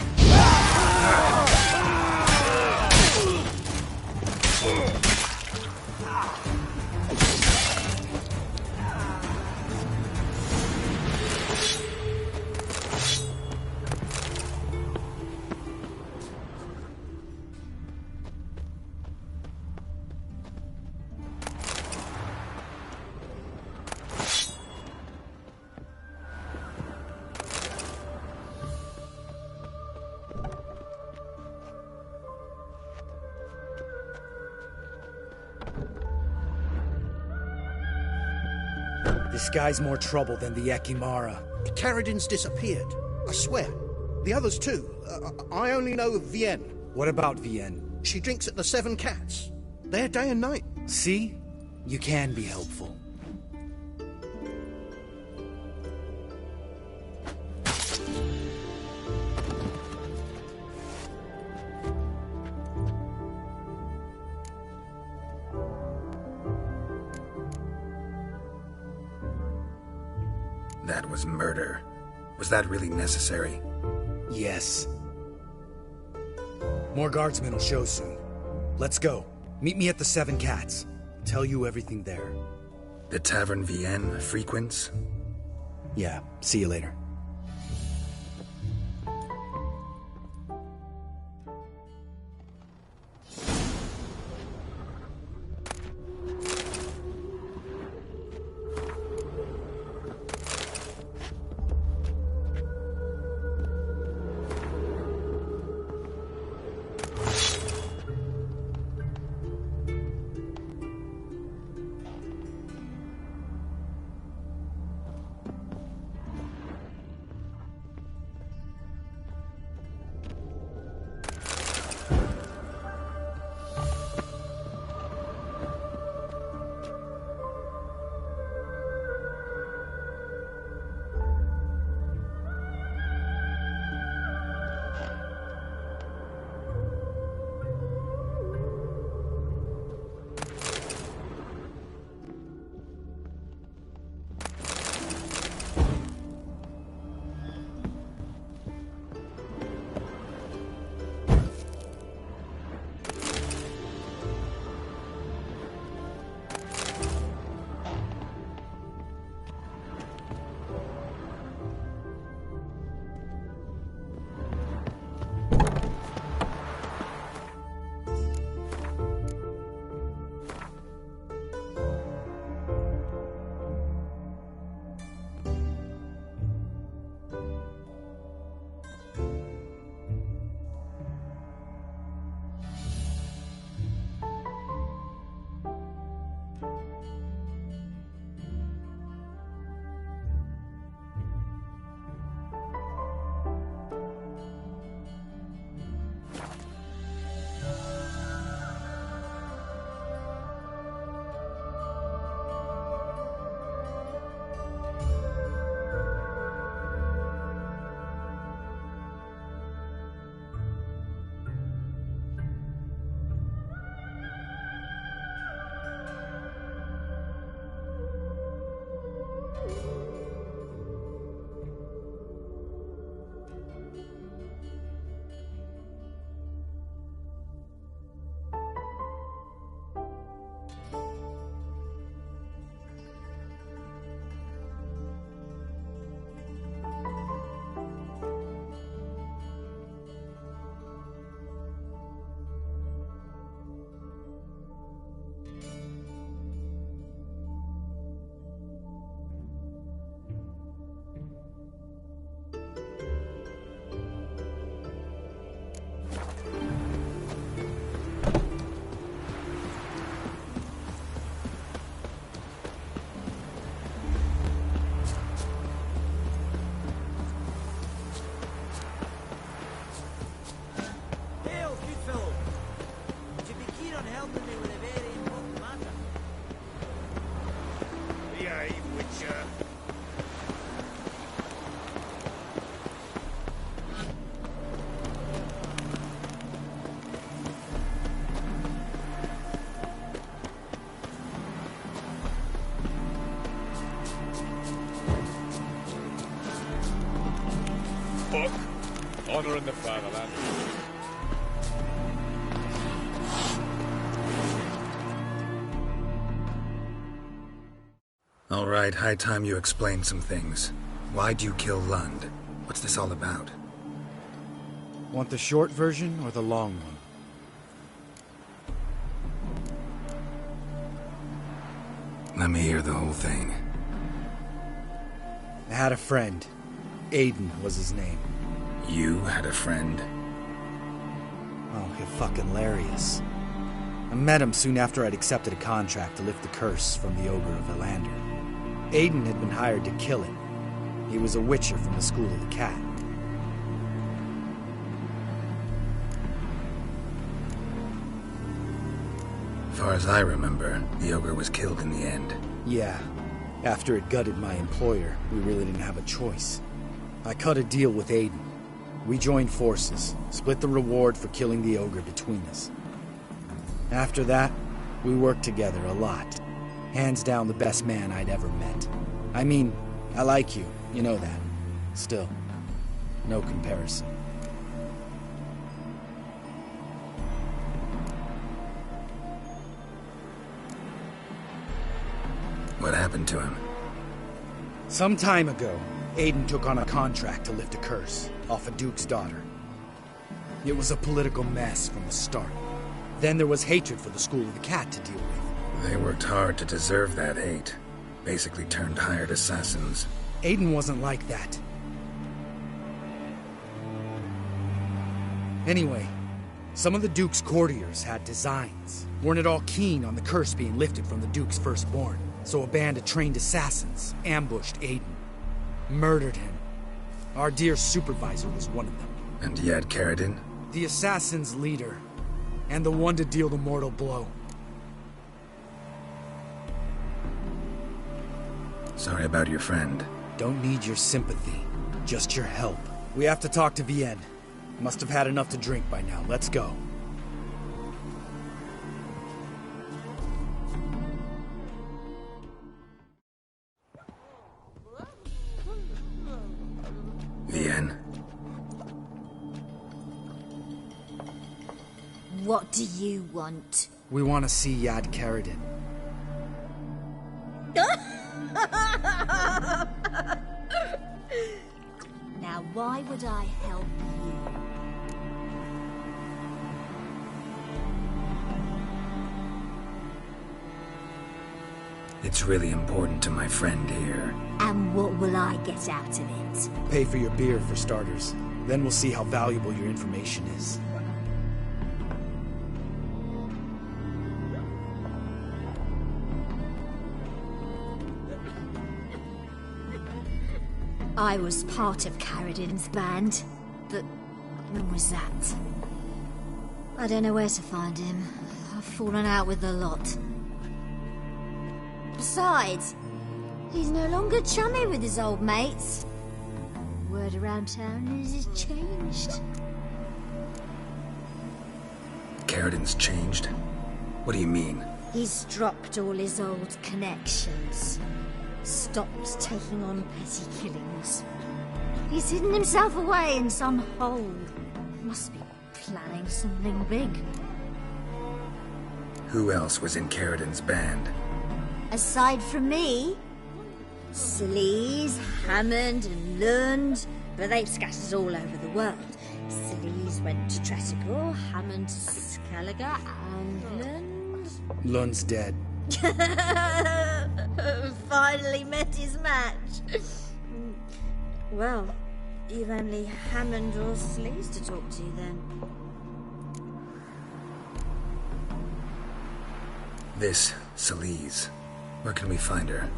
This guy's more trouble than the Ekimara. Karadin's disappeared, I swear. The others too. I only know Vienne. What about Vienne? She drinks at the Seven Cats. There day and night. See? You can be helpful. That was murder. Was that really necessary? Yes. More guardsmen will show soon. Let's go. Meet me at the Seven Cats. Tell you everything there. The Tavern Vienne frequents? Yeah, see you later. honour in the fatherland. All right, high time you explain some things. Why'd you kill Lund? What's this all about? Want the short version or the long one? Let me hear the whole thing. I had a friend. Aiden was his name. You had a friend? Oh, he's fucking hilarious. I met him soon after I'd accepted a contract to lift the curse from the Ogre of Elander. Aiden had been hired to kill it. He was a Witcher from the School of the Cat. As far as I remember, the Ogre was killed in the end. Yeah. After it gutted my employer, we really didn't have a choice. I cut a deal with Aiden. We joined forces, split the reward for killing the Ogre between us. After that, we worked together a lot. Hands down the best man I'd ever met. I mean, I like you, you know that. Still, no comparison. What happened to him? Some time ago, Aiden took on a contract to lift a curse off a duke's daughter. It was a political mess from the start. Then there was hatred for the School of the Cat to deal with. They worked hard to deserve that hate. Basically turned hired assassins. Aiden wasn't like that. Anyway, some of the Duke's courtiers had designs. Weren't at all keen on the curse being lifted from the Duke's firstborn. So a band of trained assassins ambushed Aiden. Murdered him. Our dear supervisor was one of them. And Yad Karadin? The assassin's leader. And the one to deal the mortal blow. Sorry about your friend. Don't need your sympathy. Just your help. We have to talk to Vienne. Must have had enough to drink by now. Let's go. Vienne. What do you want? We want to see Yad Karadin. Now, why would I help you? It's really important to my friend here. And what will I get out of it? Pay for your beer, for starters. Then we'll see how valuable your information is. I was part of Karadin's band, but when was that? I don't know where to find him. I've fallen out with a lot. Besides, he's no longer chummy with his old mates. Word around town is he's changed. Karadin's changed? What do you mean? He's dropped all his old connections. Stopped taking on petty killings. He's hidden himself away in some hole. Must be planning something big. Who else was in Karadin's band? Aside from me, Sleaze, Hammond and Lund, but they've scattered all over the world. Sleaze went to Tretogor, Hammond to Skellige, and Lund... Lund's dead. Finally met his match. Well, you've only Hammond or Sleaze to talk to then. This Sleaze. Where can we find her?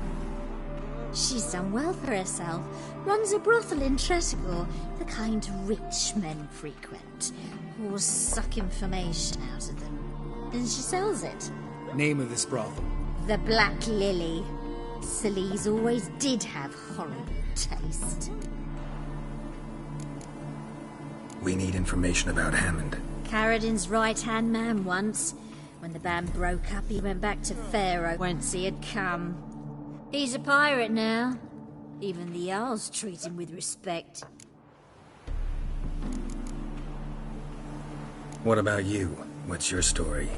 She's done well for herself. Runs a brothel in Tretogor, the kind rich men frequent. Or suck information out of them. And she sells it. Name of this brothel? The Black Lily. Sleaze always did have horrible taste. We need information about Hammond. Karadin's right-hand man once. When the band broke up, he went back to Pharaoh once he had come. He's a pirate now. Even the Jarls treat him with respect. What about you? What's your story?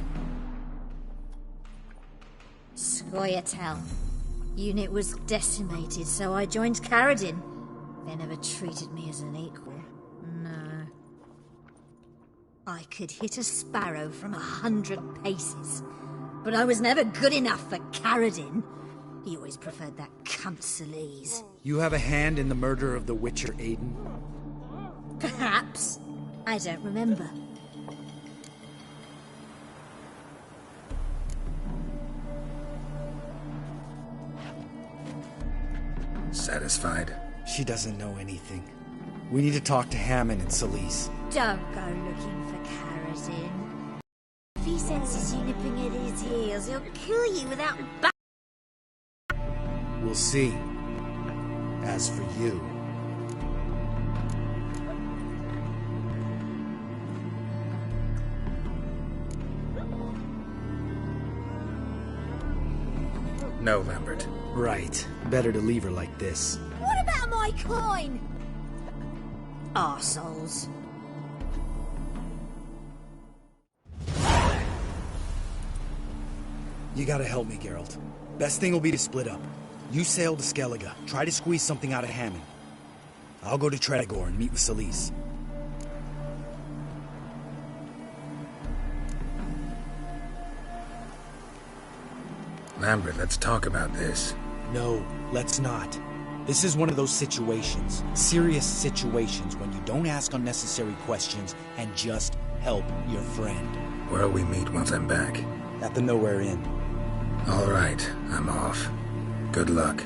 Scoia'tael. Unit was decimated, so I joined Caradin. They never treated me as an equal. No. I could hit a sparrow from 100 paces, but I was never good enough for Caradin. He always preferred that cunt Celise. You have a hand in the murder of the Witcher Aiden? Perhaps. I don't remember. Satisfied? She doesn't know anything. We need to talk to Hammond and Celise. Don't go looking for Caradin. If he senses you nipping at his heels, he'll kill you without We'll see. As for you... No, Lambert. Right. Better to leave her like this. What about my coin? Arseholes. You gotta help me, Geralt. Best thing will be to split up. You sail to Skellige. Try to squeeze something out of Hammond. I'll go to Tretogor and meet with Celise. Lambert, let's talk about this. No, let's not. This is one of those situations, serious situations, when you don't ask unnecessary questions and just help your friend. Where'll we meet once I'm back? At the Nowhere Inn. All right, I'm off. Good luck.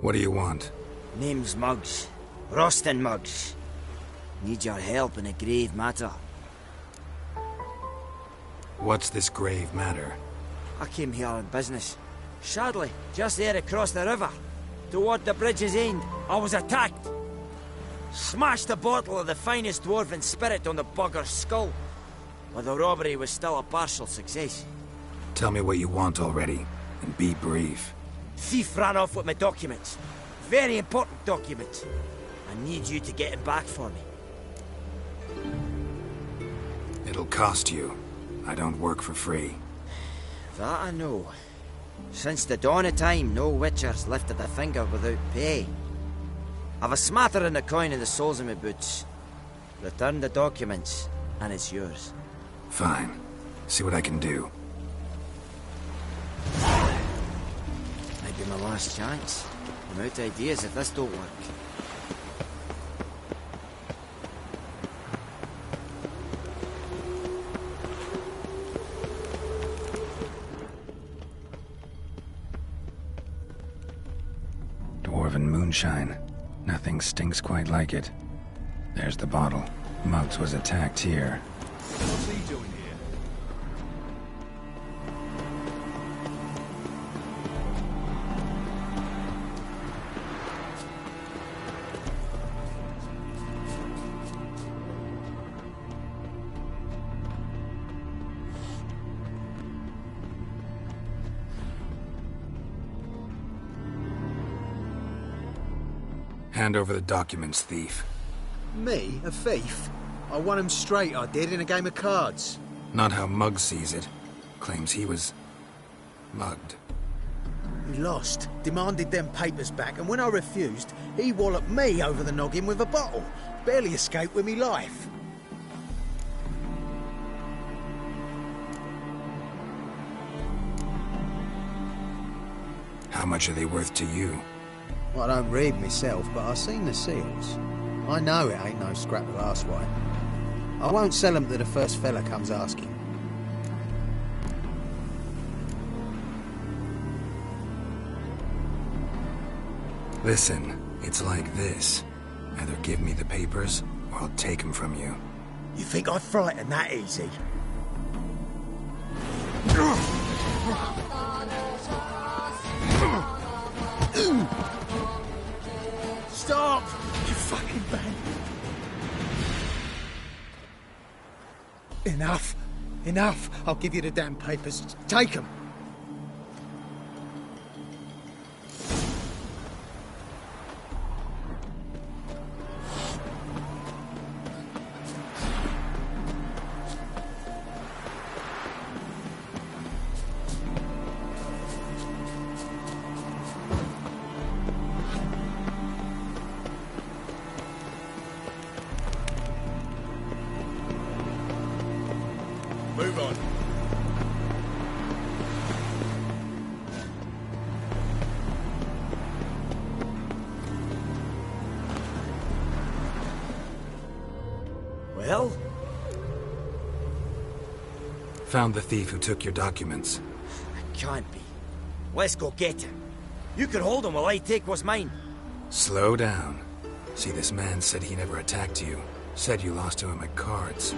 What do you want? Name's Muggs. Rostin Muggs. Need your help in a grave matter. What's this grave matter? I came here on business. Sadly, just there across the river, toward the bridge's end, I was attacked. Smashed a bottle of the finest dwarven spirit on the bugger's skull. But the robbery was still a partial success. Tell me what you want already, and be brief. Thief ran off with my documents. Very important documents. I need you to get him back for me. It'll cost you. I don't work for free. That I know. Since the dawn of time, no Witcher's lifted a finger without pay. I've a smattering of coin in the soles of my boots. Return the documents, and it's yours. Fine. See what I can do. Might be my last chance. I'm out of ideas if this don't work. Dwarven moonshine. Nothing stinks quite like it. There's the bottle. Muggs was attacked here. What's he doing here? Hand over the documents, thief. Me? A thief? I won him straight, I did, in a game of cards. Not how Muggs sees it. Claims he was... mugged. He lost, demanded them papers back, and when I refused, he walloped me over the noggin with a bottle. Barely escaped with me life. How much are they worth to you? Well, I don't read myself, but I've seen the seals. I know it ain't no scrap of arsewhite. I won't sell them to the first fella comes asking. Listen, it's like this. Either give me the papers, or I'll take them from you. You think I'd frighten that easy? Stop! You fucking bang! Enough! Enough! I'll give you the damn papers. Take them! Move on. Well? Found the thief who took your documents. It can't be. Let's go get him. You can hold him while I take what's mine. Slow down. See, this man said he never attacked you. Said you lost to him at cards.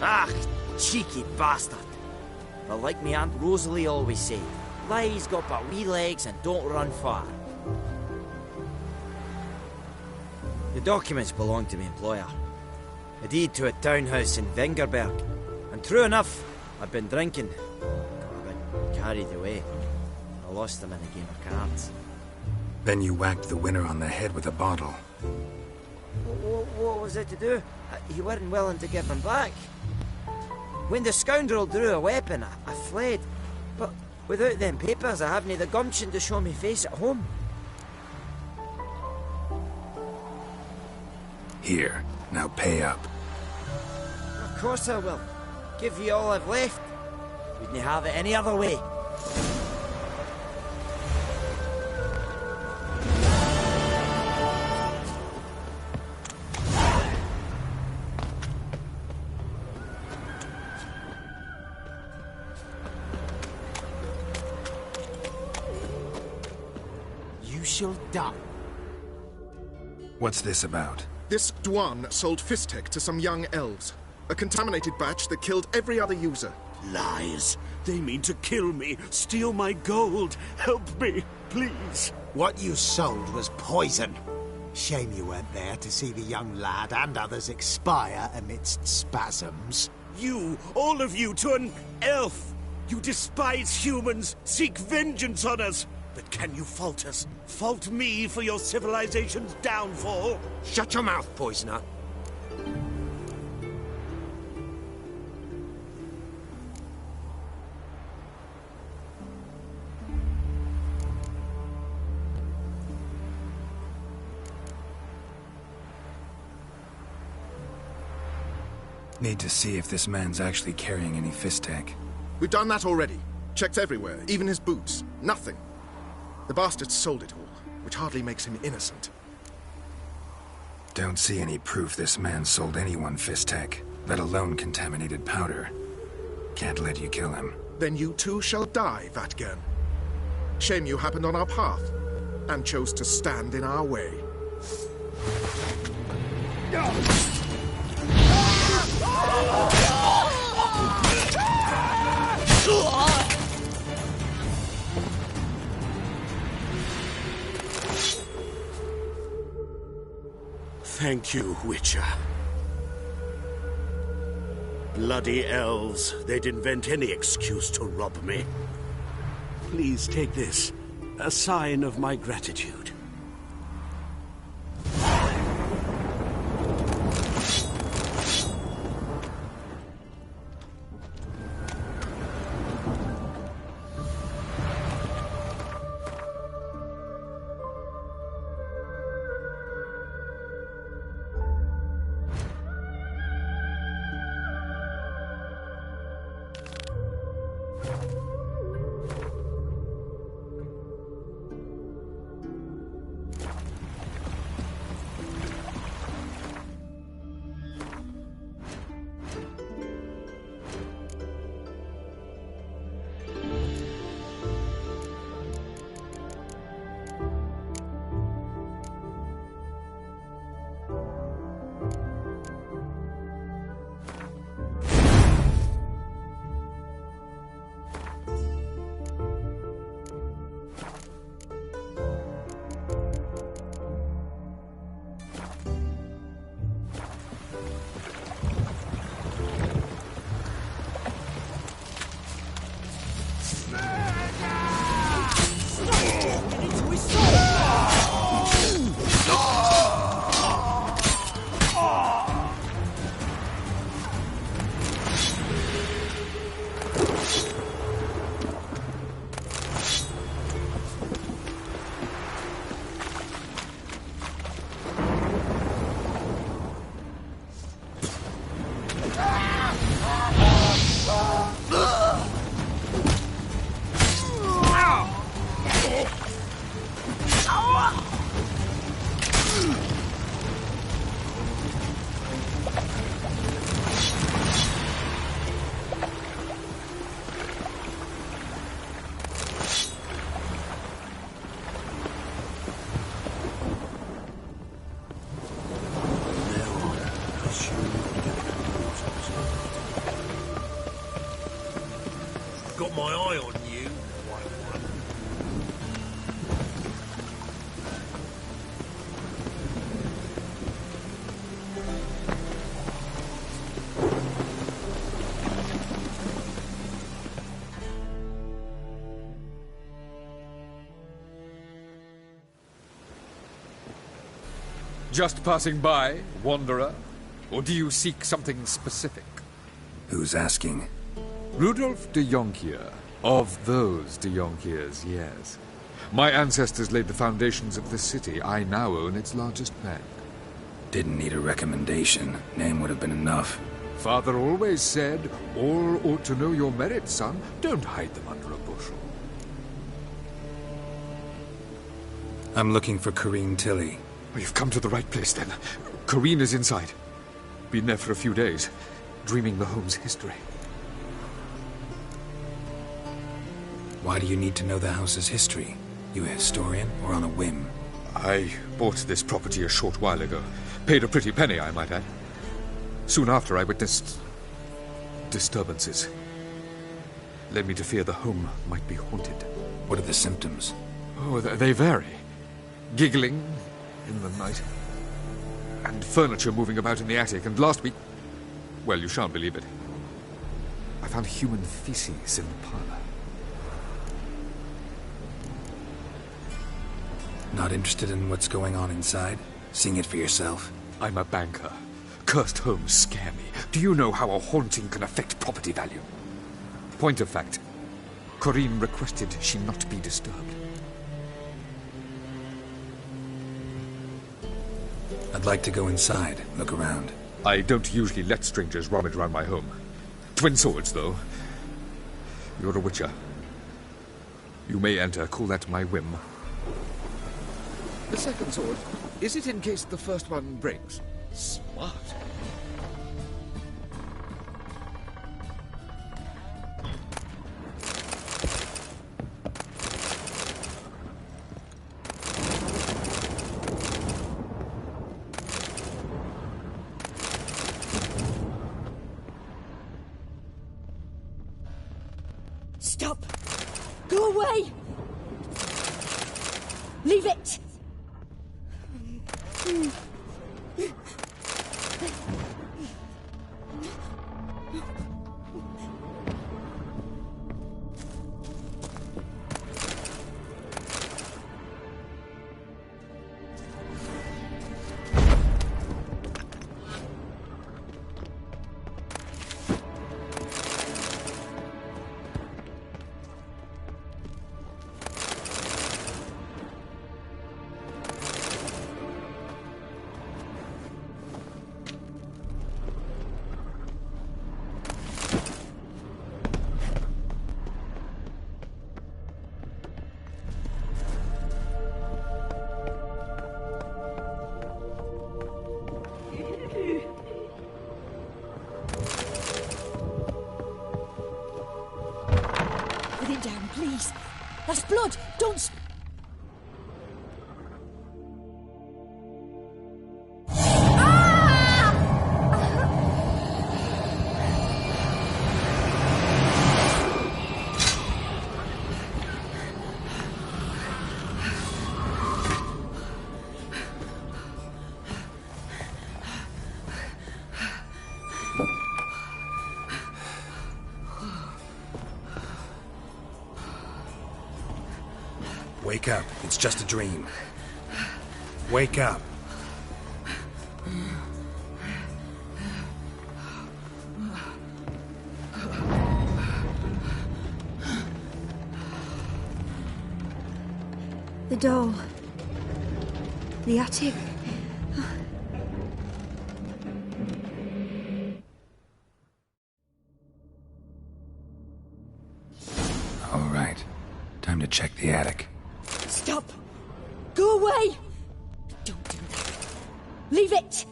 Ah, cheeky bastard. But like me Aunt Rosalie always said, lies got but wee legs and don't run far. The documents belong to my employer. A deed to a townhouse in Vengerberg. And true enough, I've been drinking. Got a bit carried away. I lost them in a game of cards. Then you whacked the winner on the head with a bottle. What was it to do? You weren't willing to give them back. When the scoundrel drew a weapon, I fled. But without them papers, I haven't the gumption to show me face at home. Here, now pay up. Of course I will. Give you all I've left. Wouldn't have it any other way. shall die. What's this about? This Dwan sold Fistek to some young elves. A contaminated batch that killed every other user. Lies. They mean to kill me, steal my gold. Help me, please. What you sold was poison. Shame you weren't there to see the young lad and others expire amidst spasms. You, all of you, to an elf. You despise humans, seek vengeance on us. But can you fault us? Fault me for your civilization's downfall? Shut your mouth, poisoner. Need to see if this man's actually carrying any Fistek. We've done that already. Checked everywhere, even his boots. Nothing. The bastard sold it all, which hardly makes him innocent. Don't see any proof this man sold anyone Fistek, let alone contaminated powder. Can't let you kill him. Then you too shall die, Vatgern. Shame you happened on our path, and chose to stand in our way. Thank you, Witcher. Bloody elves. They'd invent any excuse to rob me. Please take this. A sign of my gratitude. Got my eye on you. Just passing by, wanderer? Or do you seek something specific? Who's asking? Rudolf de Jonkier. Of those de Jonkiers, yes. My ancestors laid the foundations of this city. I now own its largest bank. Didn't need a recommendation. Name would have been enough. Father always said, all ought to know your merits, son. Don't hide them under a bushel. I'm looking for Corrine Tilly. Well, you've come to the right place, then. Corrine is inside. Been there for a few days, dreaming the home's history. Why do you need to know the house's history? You a historian, or on a whim? I bought this property a short while ago. Paid a pretty penny, I might add. Soon after, I witnessed disturbances. Led me to fear the home might be haunted. What are the symptoms? Oh, they vary. Giggling in the night. And furniture moving about in the attic. And last week... well, you shan't believe it. I found human feces in the parlor. Not interested in what's going on inside? Seeing it for yourself? I'm a banker. Cursed homes scare me. Do you know how a haunting can affect property value? Point of fact, Corinne requested she not be disturbed. I'd like to go inside, look around. I don't usually let strangers rummage around my home. Twin swords, though. You're a witcher. You may enter, call that my whim. The second sword, is it in case the first one breaks? Smart. Stop! Go away! Leave it! Put it down, please. That's blood. Don't... Wake up. It's just a dream. Wake up. The doll. The attic. All right. Time to check the attic. Stop! Go away! Don't do that. Leave it!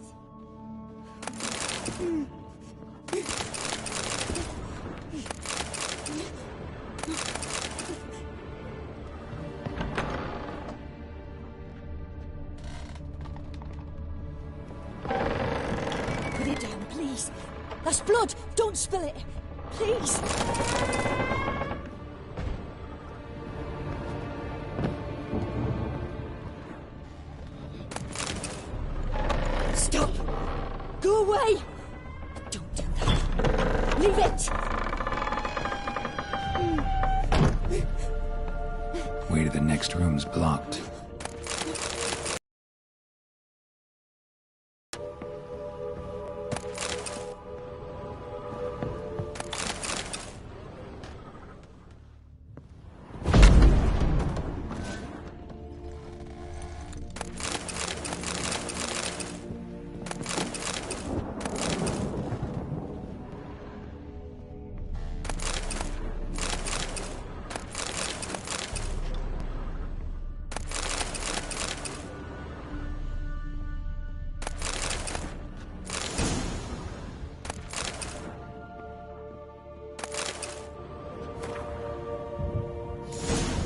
Put it down, please. That's blood. Don't spill it. Please. Stop! Go away! Don't do that. Leave it! Way to the next room's blocked.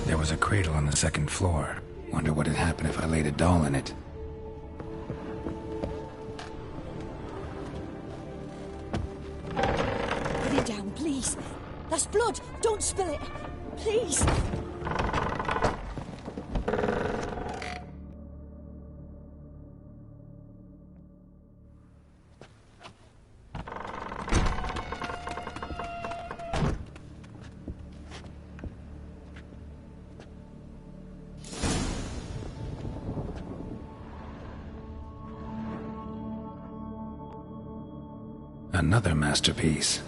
There was a cradle on the second floor. Wonder what had happened if I laid a doll in it. Put it down, please. That's blood. Don't spill it. Please. Another masterpiece.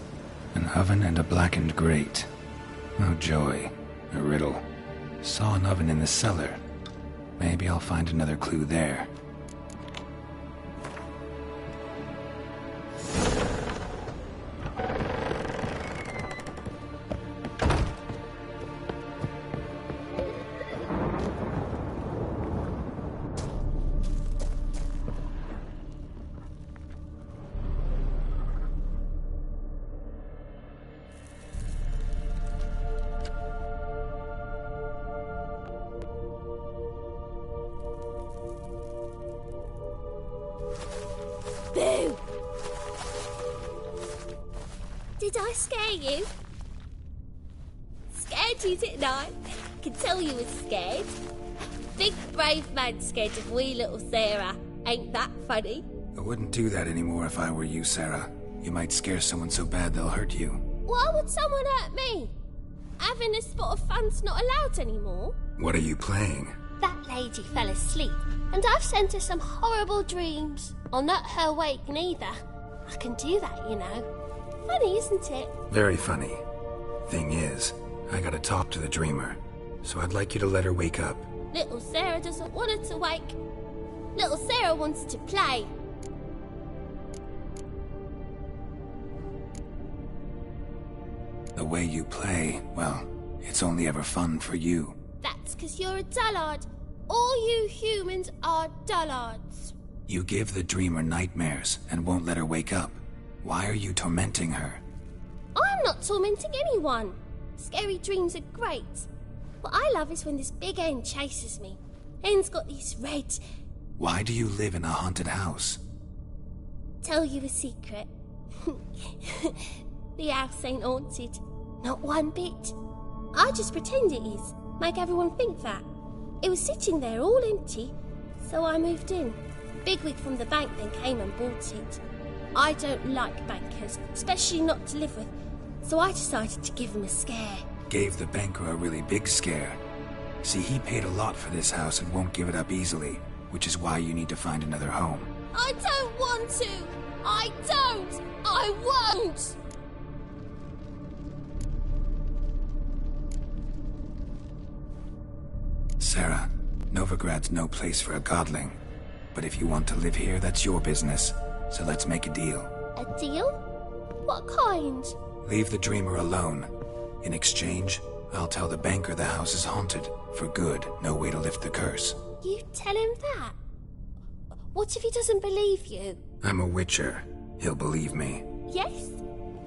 An oven and a blackened grate. Oh joy. A riddle. Saw an oven in the cellar. Maybe I'll find another clue there. Boo! Did I scare you? Scared you, didn't I? I can tell you was scared. Big brave man scared of wee little Sarah. Ain't that funny? I wouldn't do that anymore if I were you, Sarah. You might scare someone so bad they'll hurt you. Why would someone hurt me? Having a spot of fun's not allowed anymore. What are you playing? That lady fell asleep, and I've sent her some horrible dreams. I'll not her wake neither. I can do that, you know. Funny, isn't it? Very funny. Thing is, I gotta talk to the dreamer, so I'd like you to let her wake up. Little Sarah doesn't want her to wake. Little Sarah wants to play. The way you play, well, it's only ever fun for you. That's 'cause you're a dullard. All you humans are dullards. You give the dreamer nightmares and won't let her wake up. Why are you tormenting her? I'm not tormenting anyone. Scary dreams are great. What I love is when this big hen chases me. Hen's got these red... Why do you live in a haunted house? Tell you a secret. The house ain't haunted. Not one bit. I just pretend it is. Make everyone think that. It was sitting there all empty, so I moved in. Bigwig from the bank then came and bought it. I don't like bankers, especially not to live with, so I decided to give him a scare. Gave the banker a really big scare. See, he paid a lot for this house and won't give it up easily, which is why you need to find another home. I don't want to! I don't! I won't! Sarah, Novigrad's no place for a godling. But if you want to live here, that's your business. So let's make a deal. A deal? What kind? Leave the dreamer alone. In exchange, I'll tell the banker the house is haunted. For good, no way to lift the curse. You tell him that? What if he doesn't believe you? I'm a Witcher. He'll believe me. Yes?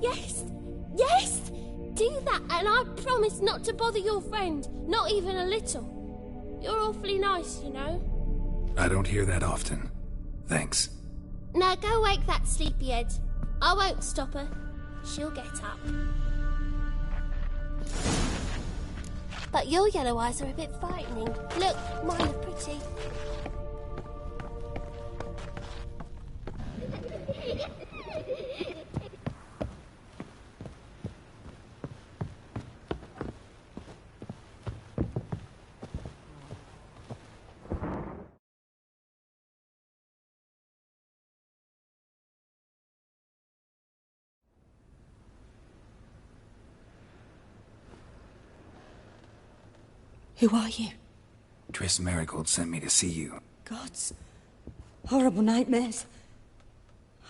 Yes? Yes! Do that and I promise not to bother your friend. Not even a little. You're awfully nice, you know. I don't hear that often. Thanks. Now go wake that sleepyhead. I won't stop her. She'll get up. But your yellow eyes are a bit frightening. Look, mine are pretty. Who are you? Triss Marigold sent me to see you. Gods. Horrible nightmares.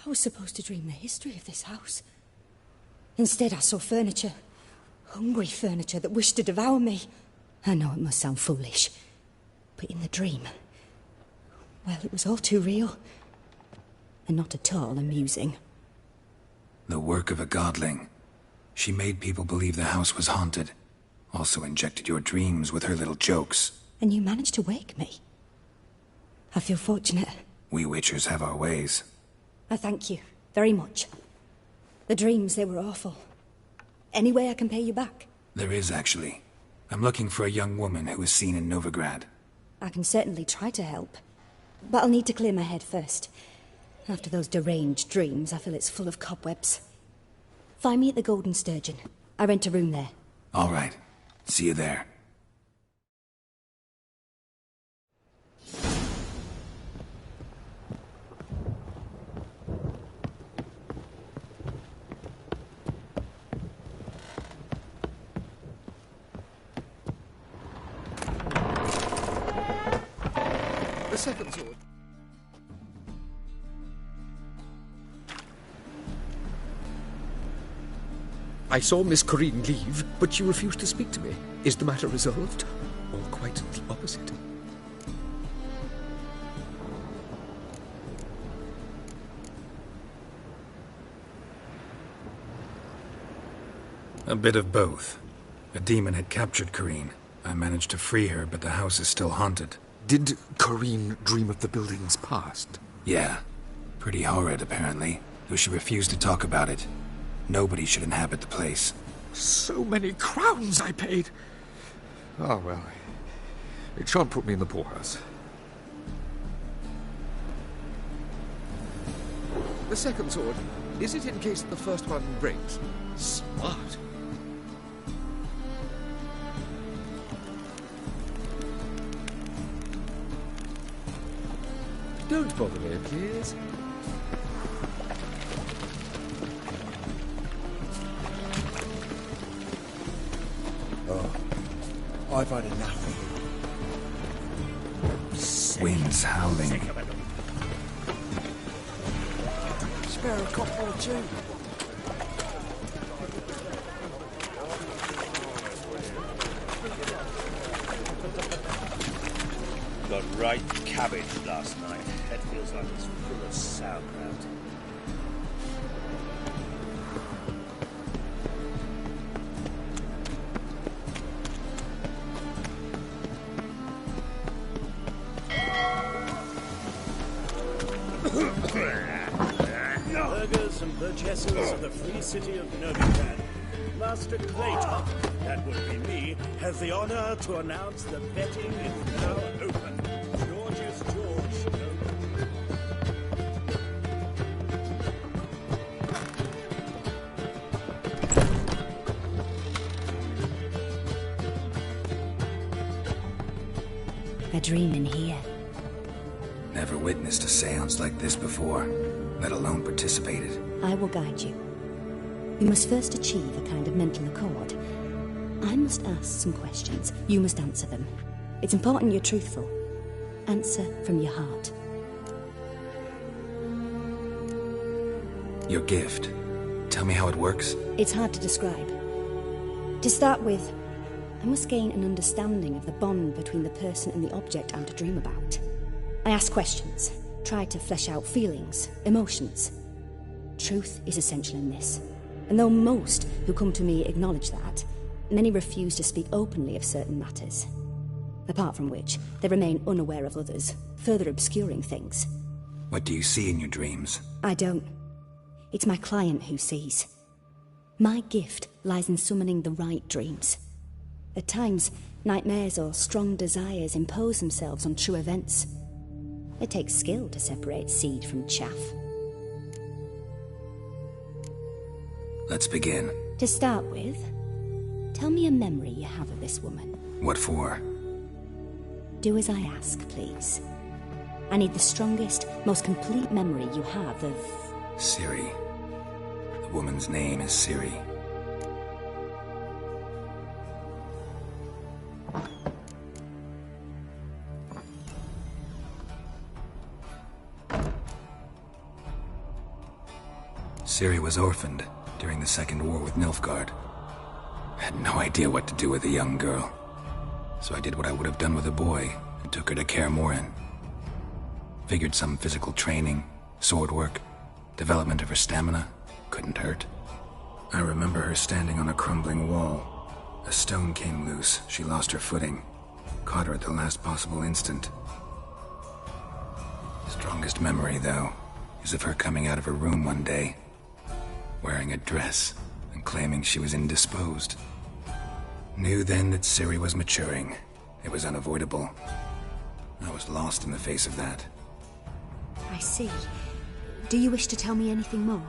I was supposed to dream the history of this house. Instead, I saw furniture. Hungry furniture that wished to devour me. I know it must sound foolish, but in the dream, well, it was all too real. And not at all amusing. The work of a godling. She made people believe the house was haunted. Also injected your dreams with her little jokes. And you managed to wake me. I feel fortunate. We Witchers have our ways. I thank you very much. The dreams, they were awful. Any way I can pay you back? There is, actually. I'm looking for a young woman who was seen in Novigrad. I can certainly try to help. But I'll need to clear my head first. After those deranged dreams, I feel it's full of cobwebs. Find me at the Golden Sturgeon. I rent a room there. All right. See you there. The second sword. I saw Miss Corinne leave, but she refused to speak to me. Is the matter resolved? Or quite the opposite? A bit of both. A demon had captured Corinne. I managed to free her, but the house is still haunted. Did Corinne dream of the building's past? Yeah. Pretty horrid, apparently, though she refused to talk about it. Nobody should inhabit the place. So many crowns I paid! Oh, well. It shan't put me in the poorhouse. The second sword. Is it in case the first one breaks? Smart. Don't bother me, please. Oh, I've had enough of it. Winds howling. Spare a couple or two. Got right cabbage last night. Head feels like it's full of sauerkraut. Burghers and burgesses of the free city of Novigrad. Master Clayton, that would be me, has the honor to announce the betting is now open. George is George. A dream in here. Never witnessed a seance like this before, let alone participated. I will guide you. You must first achieve a kind of mental accord. I must ask some questions. You must answer them. It's important you're truthful. Answer from your heart. Your gift. Tell me how it works. It's hard to describe. To start with, I must gain an understanding of the bond between the person and the object I'm to dream about. I ask questions, try to flesh out feelings, emotions. Truth is essential in this. And though most who come to me acknowledge that, many refuse to speak openly of certain matters. Apart from which, they remain unaware of others, further obscuring things. What do you see in your dreams? I don't. It's my client who sees. My gift lies in summoning the right dreams. At times, nightmares or strong desires impose themselves on true events. It takes skill to separate seed from chaff. Let's begin. To start with, tell me a memory you have of this woman. What for? Do as I ask, please. I need the strongest, most complete memory you have of... Ciri. The woman's name is Ciri. Ciri was orphaned during the Second War with Nilfgaard. Had no idea what to do with a young girl. So I did what I would have done with a boy and took her to Kaer Morhen. Figured some physical training, sword work, development of her stamina couldn't hurt. I remember her standing on a crumbling wall, a stone came loose. She lost her footing. Caught her at the last possible instant. Strongest memory, though, is of her coming out of her room one day, wearing a dress and claiming she was indisposed. Knew then that Ciri was maturing. It was unavoidable. I was lost in the face of that. I see. Do you wish to tell me anything more?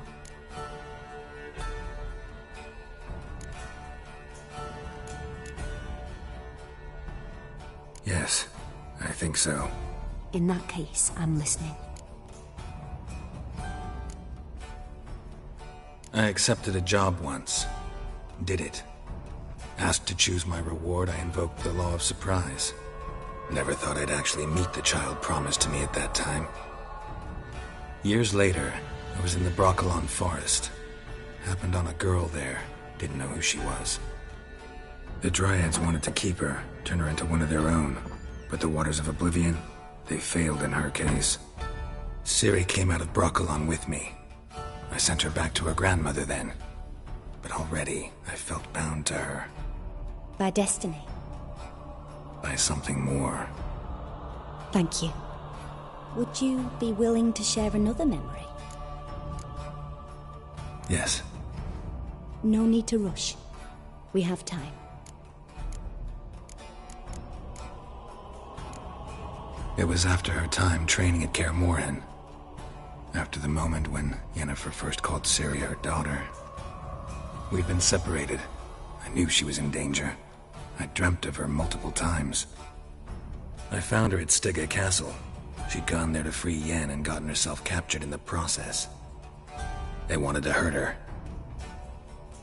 Yes, I think so. In that case, I'm listening. I accepted a job once. Did it. Asked to choose my reward, I invoked the law of surprise. Never thought I'd actually meet the child promised to me at that time. Years later, I was in the Broccolon forest. Happened on a girl there. Didn't know who she was. The Dryads wanted to keep her, turn her into one of their own. But the Waters of Oblivion, they failed in her case. Ciri came out of Broccolon with me. I sent her back to her grandmother then. But already, I felt bound to her. By destiny. By something more. Thank you. Would you be willing to share another memory? Yes. No need to rush. We have time. It was after her time training at Kaer Morhen. After the moment when Yennefer first called Ciri her daughter. We'd been separated. I knew she was in danger. I dreamt of her multiple times. I found her at Stygga Castle. She'd gone there to free Yen and gotten herself captured in the process. They wanted to hurt her.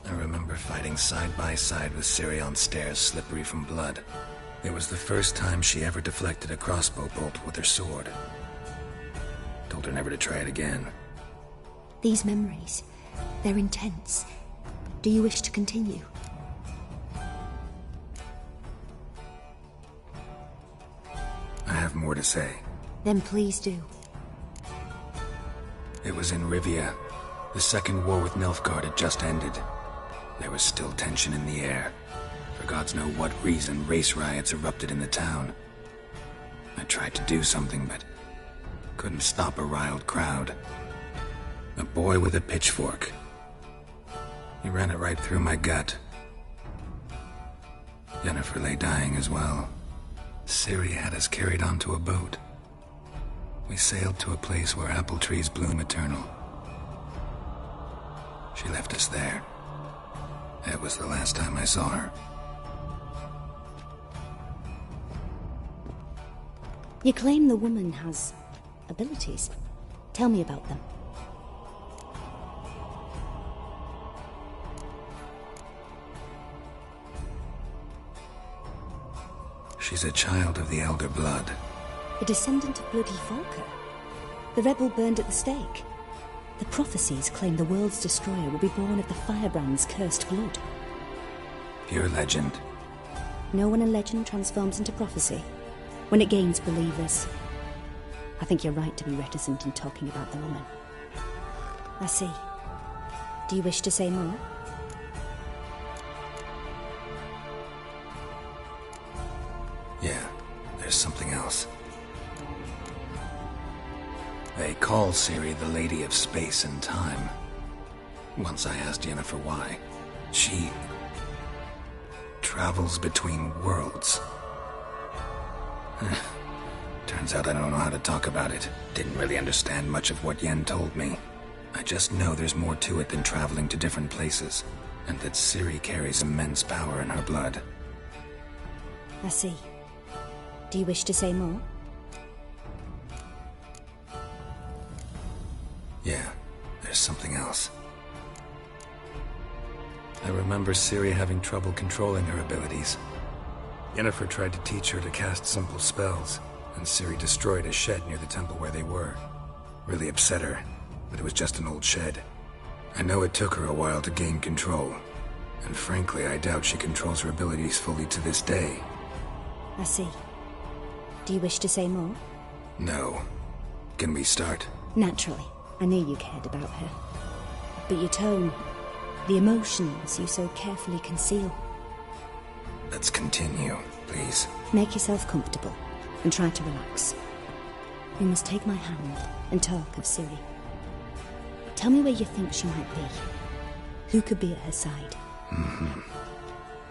I remember fighting side by side with Ciri on stairs slippery from blood. It was the first time she ever deflected a crossbow bolt with her sword. Told her never to try it again. These memories, they're intense. Do you wish to continue? I have more to say. Then please do. It was in Rivia. The second war with Nilfgaard had just ended. There was still tension in the air. For gods know what reason, race riots erupted in the town. I tried to do something, but couldn't stop a riled crowd. A boy with a pitchfork. He ran it right through my gut. Yennefer lay dying as well. Ciri had us carried onto a boat. We sailed to a place where apple trees bloom eternal. She left us there. That was the last time I saw her. You claim the woman has abilities. Tell me about them. She's a child of the Elder Blood. A descendant of bloody Volker. The rebel burned at the stake. The prophecies claim the world's destroyer will be born of the firebrand's cursed blood. Pure legend. Know when a legend transforms into prophecy? When it gains believers. I think you're right to be reticent in talking about the woman. I see. Do you wish to say more? Yeah, there's something else. They call Ciri the Lady of Space and Time. Once I asked Yennefer why. She travels between worlds. Turns out I don't know how to talk about it. Didn't really understand much of what Yen told me. I just know there's more to it than traveling to different places, and that Ciri carries immense power in her blood. I see. Do you wish to say more? Yeah, there's something else. I remember Ciri having trouble controlling her abilities. Yennefer tried to teach her to cast simple spells, and Ciri destroyed a shed near the temple where they were. Really upset her, but it was just an old shed. I know it took her a while to gain control, and frankly, I doubt she controls her abilities fully to this day. I see. Do you wish to say more? No. Can we start? Naturally. I knew you cared about her. But your tone, the emotions you so carefully conceal. Let's continue, please. Make yourself comfortable and try to relax. You must take my hand and talk of Ciri. Tell me where you think she might be. Who could be at her side?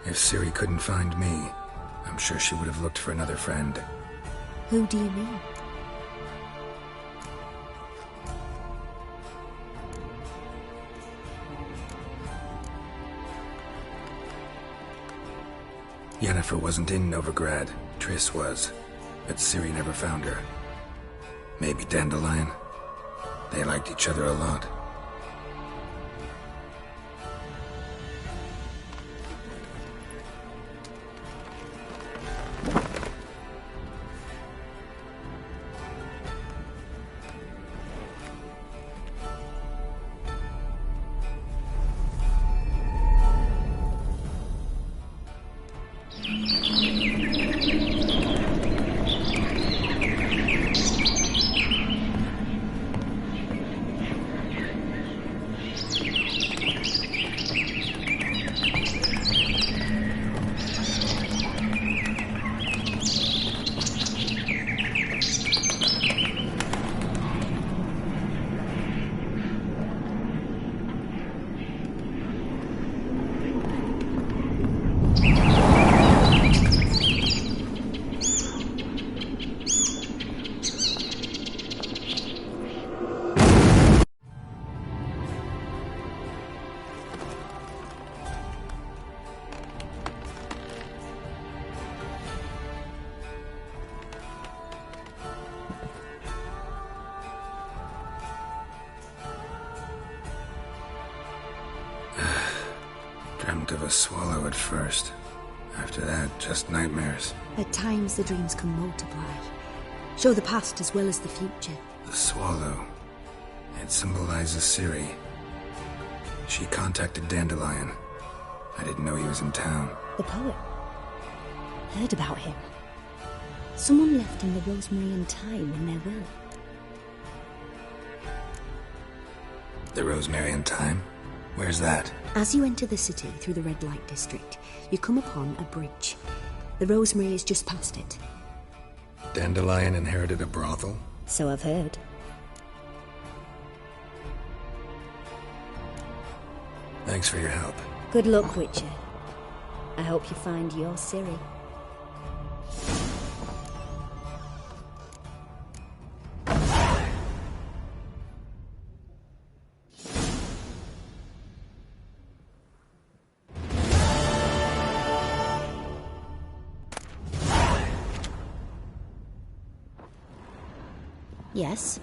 If Ciri couldn't find me, I'm sure she would have looked for another friend. Who do you mean? Yennefer wasn't in Novigrad. Triss was. But Ciri never found her. Maybe Dandelion? They liked each other a lot. Dreamt of a swallow at first. After that, just nightmares. At times the dreams can multiply. Show the past as well as the future. The swallow. It symbolizes Ciri. She contacted Dandelion. I didn't know he was in town. The poet. Heard about him. Someone left him the rosemary and thyme in their will. The rosemary and thyme? Where's that? As you enter the city through the red light district, you come upon a bridge. The rosemary is just past it. Dandelion inherited a brothel? So I've heard. Thanks for your help. Good luck, Witcher. I hope you find your Ciri. Yes?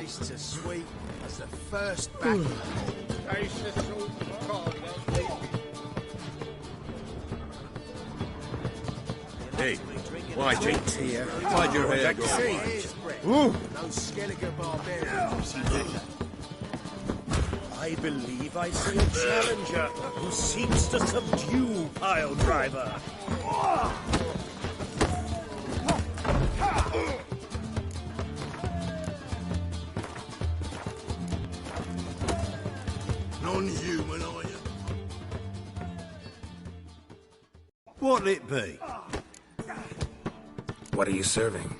Tastes as sweet as the first battle. Hey, why drink here? Hide your hair, Ooh. No Skellige barbarians. I believe I see a challenger who seeks to subdue Pile Driver. Non-human, are you? What'll it be? What are you serving?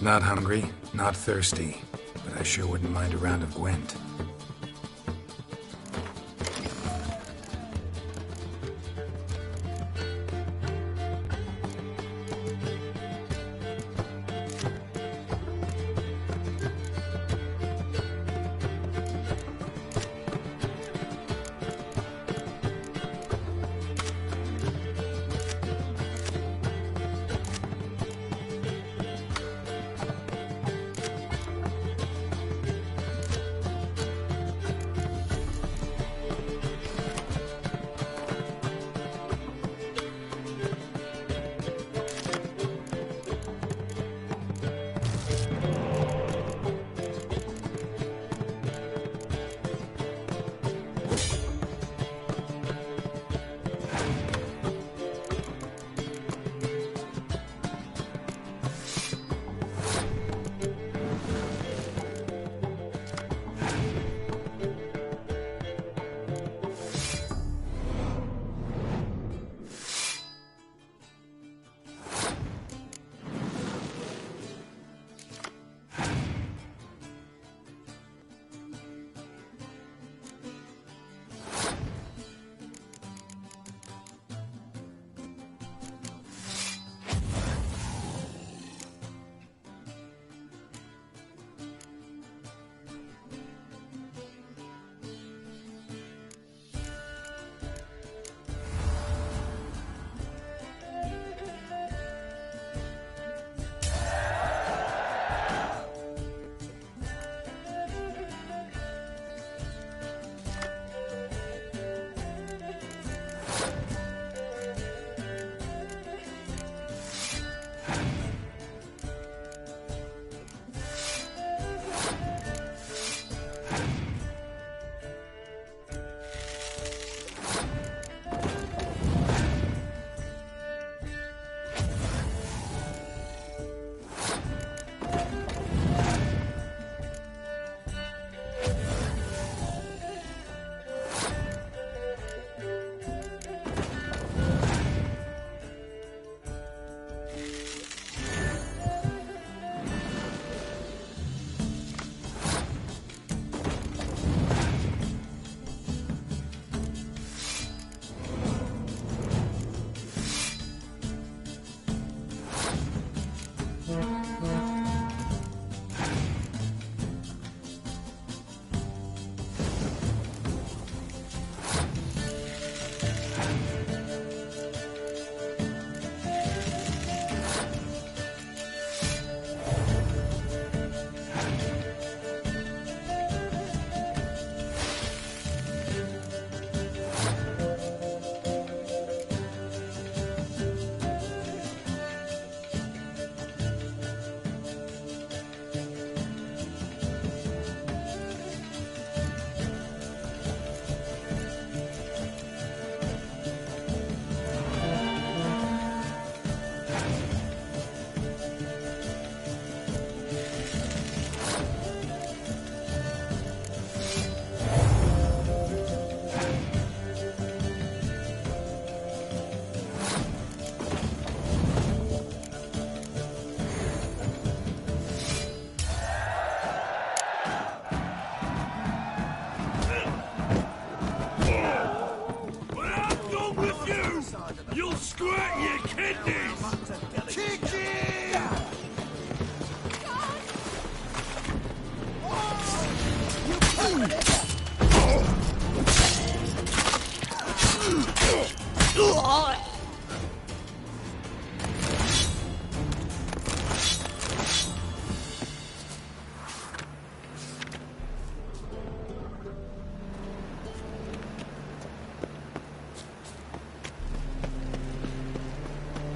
Not hungry, not thirsty, but I sure wouldn't mind a round of Gwent.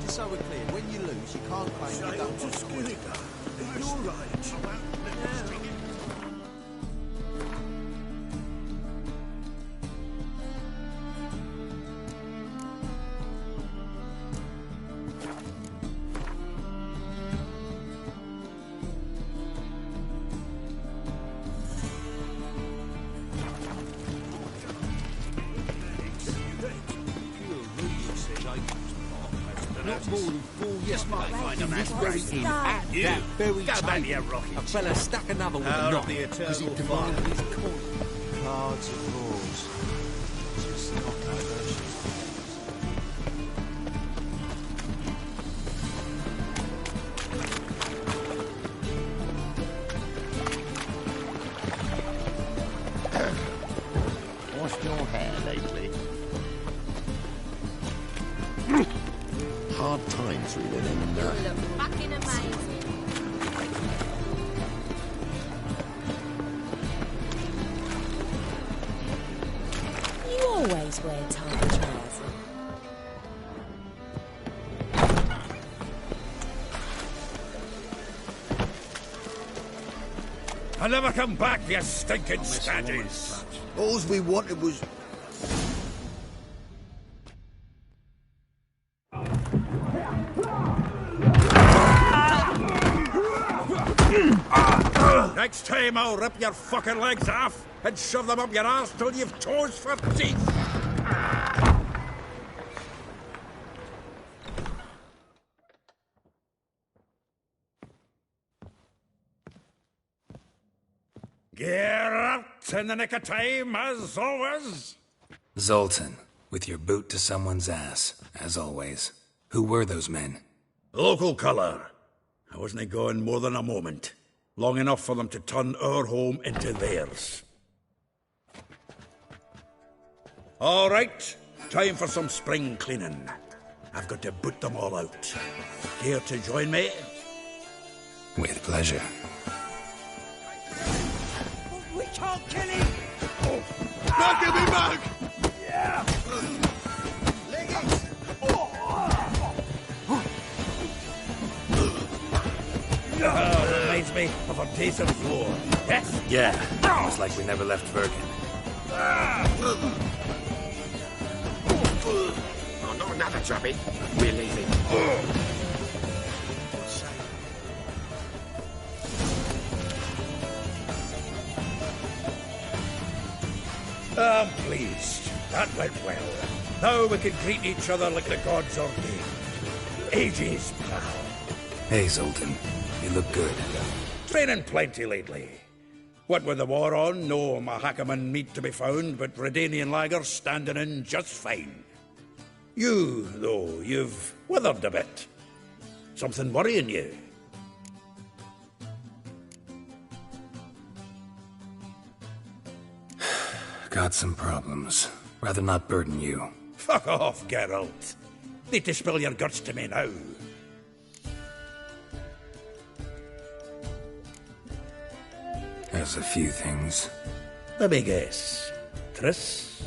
So we're clear, when you lose, you can't claim you don't to Skinniger. You're right. not more than 4 years might find a man's brain in Stop. at that very Go table. back to your rocket. A fella stuck another with a Out of knot the because he eternal demanded fire. his coin. Cards and rules. Just not no version. Washed your hair lately? Hard times reading in You look fucking amazing. You always wear tight trousers. I never come back, you stinking staggies. All we wanted was... Next time I'll rip your fucking legs off and shove them up your arse till you've toes for teeth. Get out in the nick of time, as always. Zoltan, with your boot to someone's ass, as always. Who were those men? Local colour. I wasn't gone more than a moment. Long enough for them to turn our home into theirs. All right, time for some spring cleaning. I've got to boot them all out. Care to join me? With pleasure. We can't kill him! Not give me back! Yeah! Reminds me of a decent floor. Yes? Yeah, almost like we never left Virgin. Oh, not another chubby. We're leaving. I'm pleased. That went well. Now we can greet each other like the gods ordained. Ages, pal. Hey, Zoltan. You look good. Training plenty lately. What with the war on, no Mahakaman meat to be found, but Redanian lagers standing in just fine. You, though, you've withered a bit. Something worrying you? Got some problems. Rather not burden you. Fuck off, Geralt. Need to spill your guts to me now. There's a few things. Let me guess. Triss?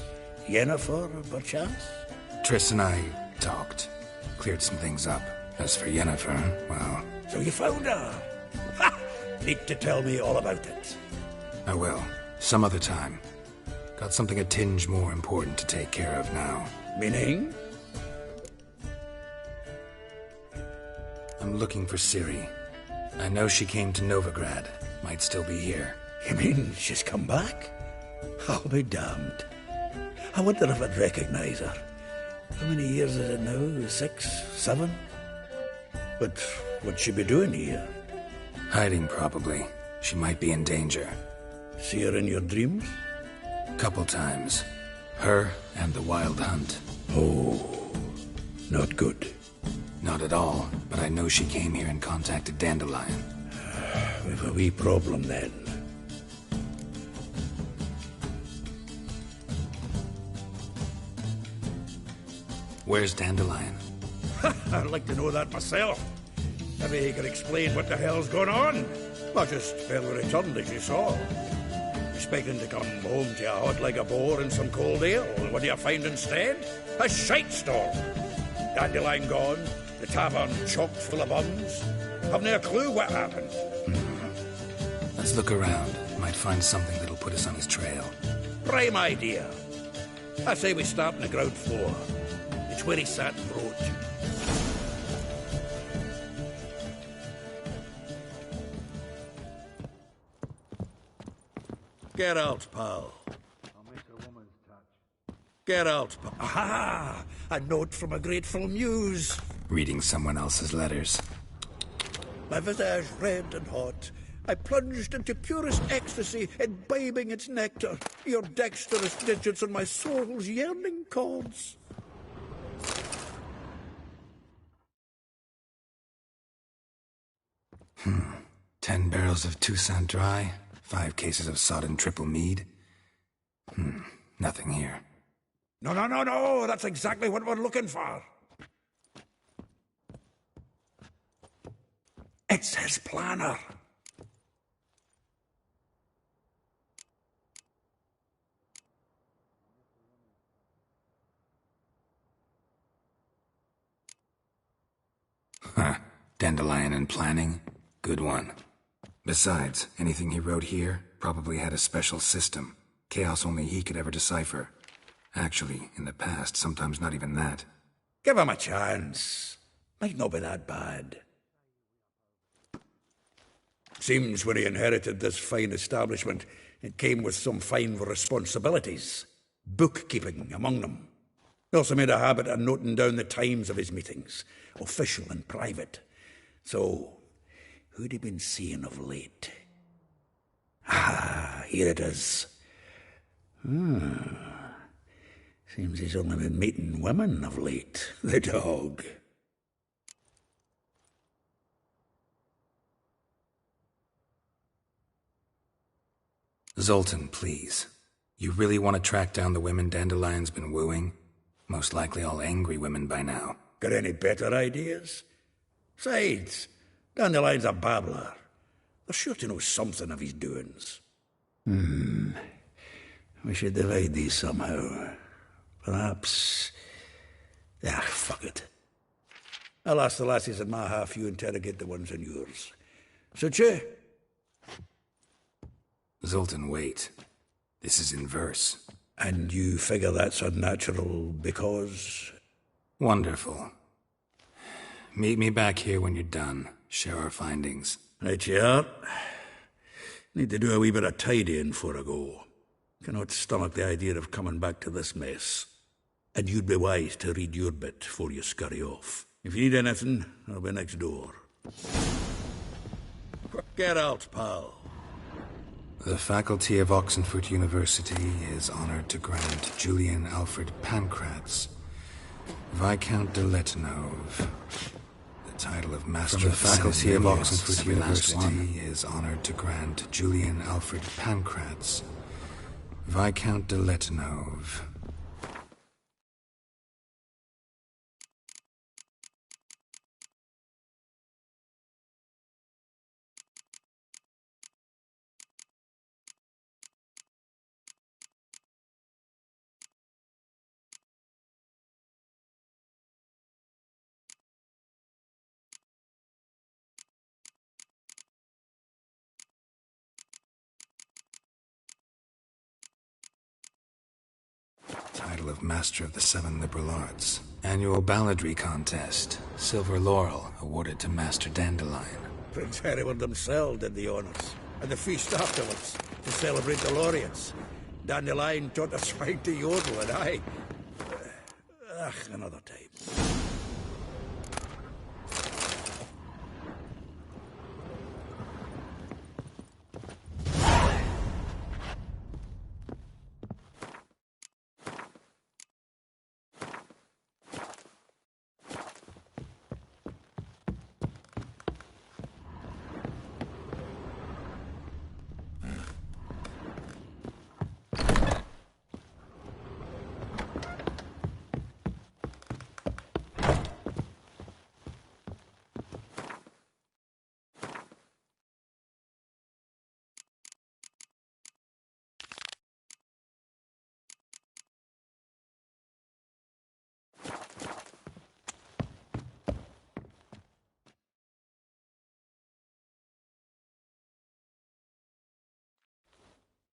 Yennefer, perchance? Triss and I talked. Cleared some things up. As for Yennefer, well... So you found her? Ha! Need to tell me all about it. I will. Some other time. Got something a tinge more important to take care of now. Meaning? I'm looking for Ciri. I know she came to Novigrad. Might still be here. You mean she's come back? I'll be damned. I wonder if I'd recognize her. How many years is it now? 6? 7? But what'd she be doing here? Hiding, probably. She might be in danger. See her in your dreams? Couple times. Her and the Wild Hunt. Oh, not good. Not at all, but I know she came here and contacted Dandelion. We've a wee problem then. Where's Dandelion? I'd like to know that myself. Maybe he could explain what the hell's going on. I just barely returned, as you saw. Expecting to come home to you hot like a boar and some cold ale. What do you find instead? A shite storm. Dandelion gone, the tavern chock full of bums. Haven't a clue what happened. Let's look around. Might find something that'll put us on his trail. Prime idea. I say we start on the ground floor. It's where he sat and wrote. Get out, pal. I'll miss a woman's touch. Get out, pal. Aha! A note from a grateful muse. reading someone else's letters. My visage red and hot, I plunged into purest ecstasy, imbibing its nectar, your dexterous digits on my soul's yearning chords. Hmm. 10 barrels of Toussaint Dry, 5 cases of sodden triple mead. Nothing here. No, that's exactly what we're looking for. It's his planner. Huh. Dandelion and planning? Good one. Besides, anything he wrote here probably had a special system. Chaos only he could ever decipher. Actually, in the past, sometimes not even that. Give him a chance. Might not be that bad. Seems when he inherited this fine establishment, it came with some fine responsibilities. Bookkeeping among them. He also made a habit of noting down the times of his meetings, official and private. So, who'd he been seeing of late? Ah, here it is. Seems he's only been meeting women of late, the dog. Zoltan, please. You really want to track down the women Dandelion's been wooing? Most likely all angry women by now. Got any better ideas? Besides, Dandelion's a babbler. They're sure to know something of his doings. We should divide these somehow. Perhaps... fuck it. I'll ask the lassies in my half, you interrogate the ones in yours. Suit you? Zoltan, wait. This is in verse. And you figure that's unnatural because... Wonderful. Meet me back here when you're done. Share our findings. Right you are. Need to do a wee bit of tidying before I go. Cannot stomach the idea of coming back to this mess. And you'd be wise to read your bit before you scurry off. If you need anything, I'll be next door. Get out, pal. The faculty of Oxenford University is honored to grant Julian Alfred Pancratz, Viscount de Letenove, the title of Master of the faculty of Oxenford University is honored to grant Julian Alfred Pancratz, Viscount de Letenove. Title of Master of the Seven Liberal Arts. Annual balladry contest. Silver laurel awarded to Master Dandelion. Prince Hereward himself did the honours. And the feast afterwards, to celebrate the laureates. Dandelion taught us how to yodel, and I... another time.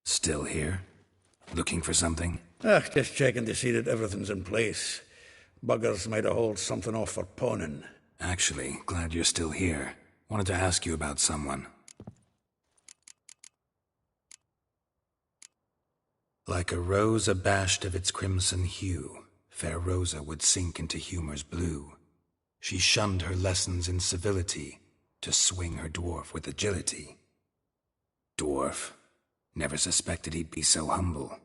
Still here? Looking for something? Just checking to see that everything's in place. Buggers might have hauled something off for pawning. Actually, glad you're still here. Wanted to ask you about someone. Like a rose abashed of its crimson hue, fair Rosa would sink into humor's blue. She shunned her lessons in civility to swing her dwarf with agility. Dwarf. Never suspected he'd be so humble.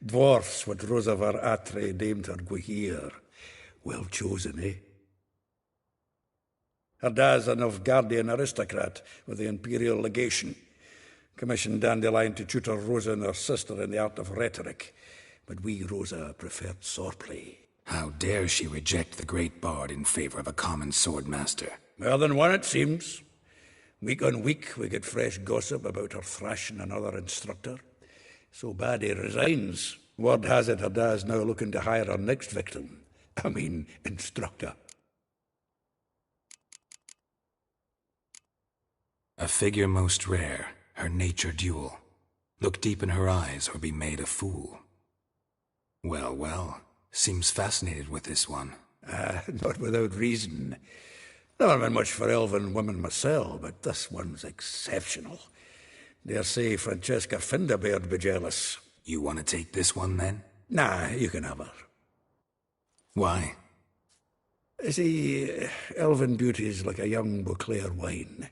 Dwarfs what Rosavar Atre named her Gwahir. Well chosen, eh? Her dad's a Novgardian aristocrat with the Imperial Legation. Commissioned Dandelion to tutor Rosa and her sister in the art of rhetoric. But we, Rosa, preferred swordplay. How dare she reject the great bard in favor of a common swordmaster? More than one, it seems. Week on week, we get fresh gossip about her thrashing another instructor. So bad he resigns. Word has it her dad's now looking to hire her next victim. I mean, instructor. A figure most rare, her nature dual. Look deep in her eyes or be made a fool. Well, well, seems fascinated with this one. Not without reason. Never been much for elven women myself, but this one's exceptional. Dare say Francesca Finderbeard be jealous. You want to take this one, then? Nah, you can have her. Why? See, elven beauty's like a young Beauclair wine,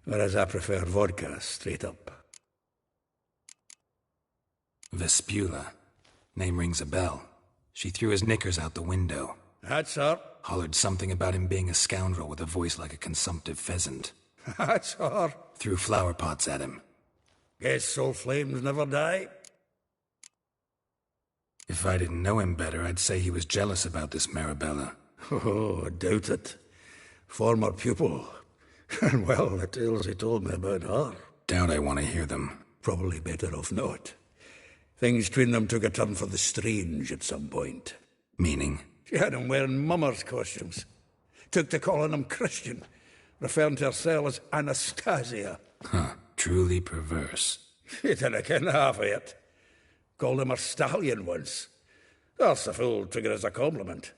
whereas I prefer vodka straight up. Vespula. Name rings a bell. She threw his knickers out the window. That's her. Hollered something about him being a scoundrel with a voice like a consumptive pheasant. That's her. Threw flower pots at him. Guess soul flames never die. If I didn't know him better, I'd say he was jealous about this Marabella. Oh, I doubt it. Former pupil. And well, the tales he told me about her. Doubt I want to hear them. Probably better off not. Things between them took a turn for the strange at some point. Meaning? She had him wearing mummers' costumes. Took to calling him Christian, referring to herself as Anastasia. Huh, truly perverse. She didn't ken half of it. Called him a stallion once. That's the fool took it as a compliment,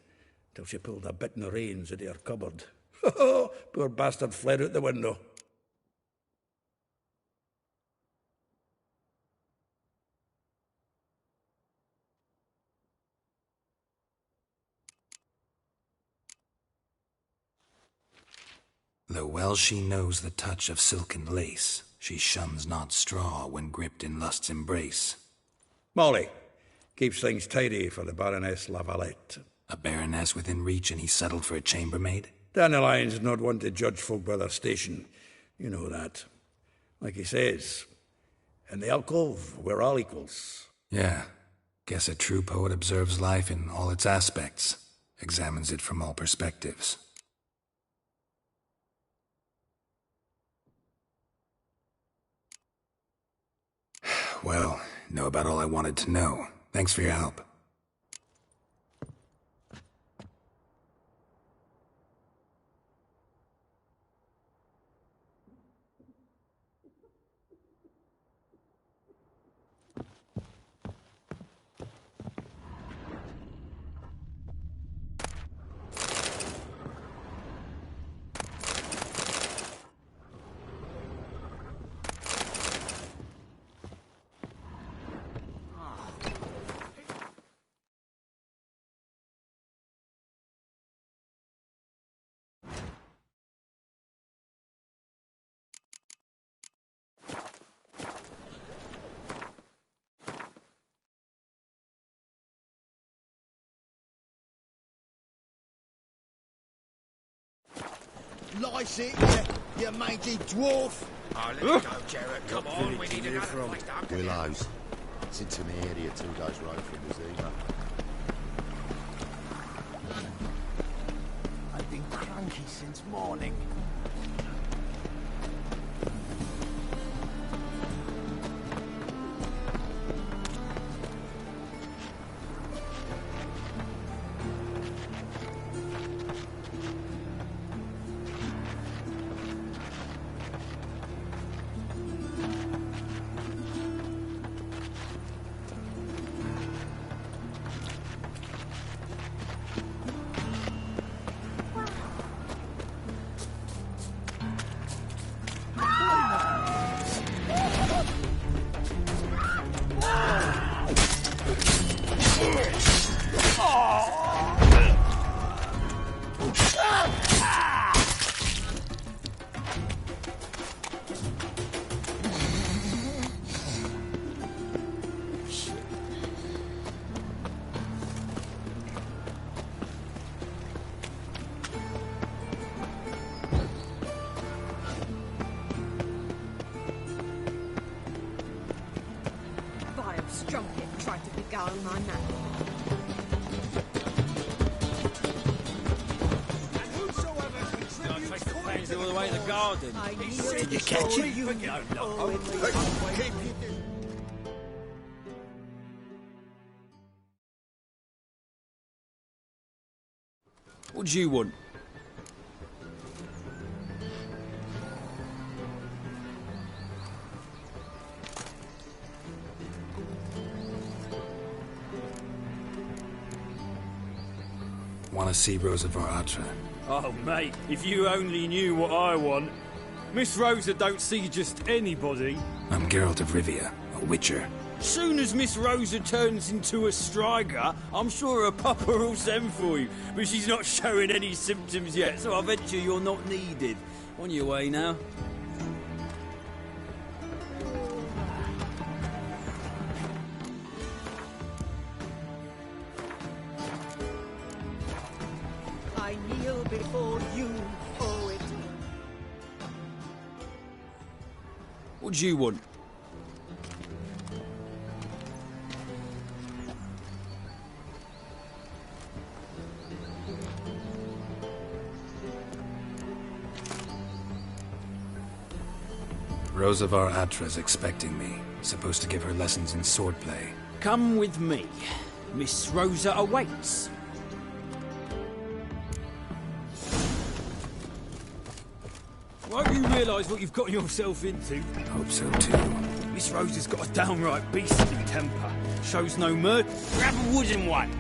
till she pulled a bit in the reins into her cupboard. Oh, poor bastard fled out the window. Though well she knows the touch of silken lace, she shuns not straw when gripped in lust's embrace. Molly keeps things tidy for the Baroness Lavalette. A baroness within reach, and he settled for a chambermaid? Dandelion's not one to judge folk by their station. You know that. Like he says, in the alcove, we're all equals. Yeah. Guess a true poet observes life in all its aspects, examines it from all perspectives. Well, know about all I wanted to know. Thanks for your help. Lice it, you mangy dwarf! Oh, let's go, Jarrett. Come on, we need another place to hunker down. Willows. It's into the area 2 days' road from Bazima. I've been cranky since morning. go on my map. All the way to the garden. Did you catch it? No. What do you want? Want to see Rosa Atra? Oh, mate, if you only knew what I want. Miss Rosa don't see just anybody. I'm Geralt of Rivia, a Witcher. Soon as Miss Rosa turns into a striker, I'm sure her papa will send for you. But she's not showing any symptoms yet, so I venture you're not needed. On your way now. I kneel before you, poet. What do you want? Rosa Atra's expecting me. Supposed to give her lessons in swordplay. Come with me. Miss Rosa awaits. Won't you realise what you've got yourself into? Hope so too. Miss Rosa's got a downright beastly temper. Shows no mercy. Grab a wooden one.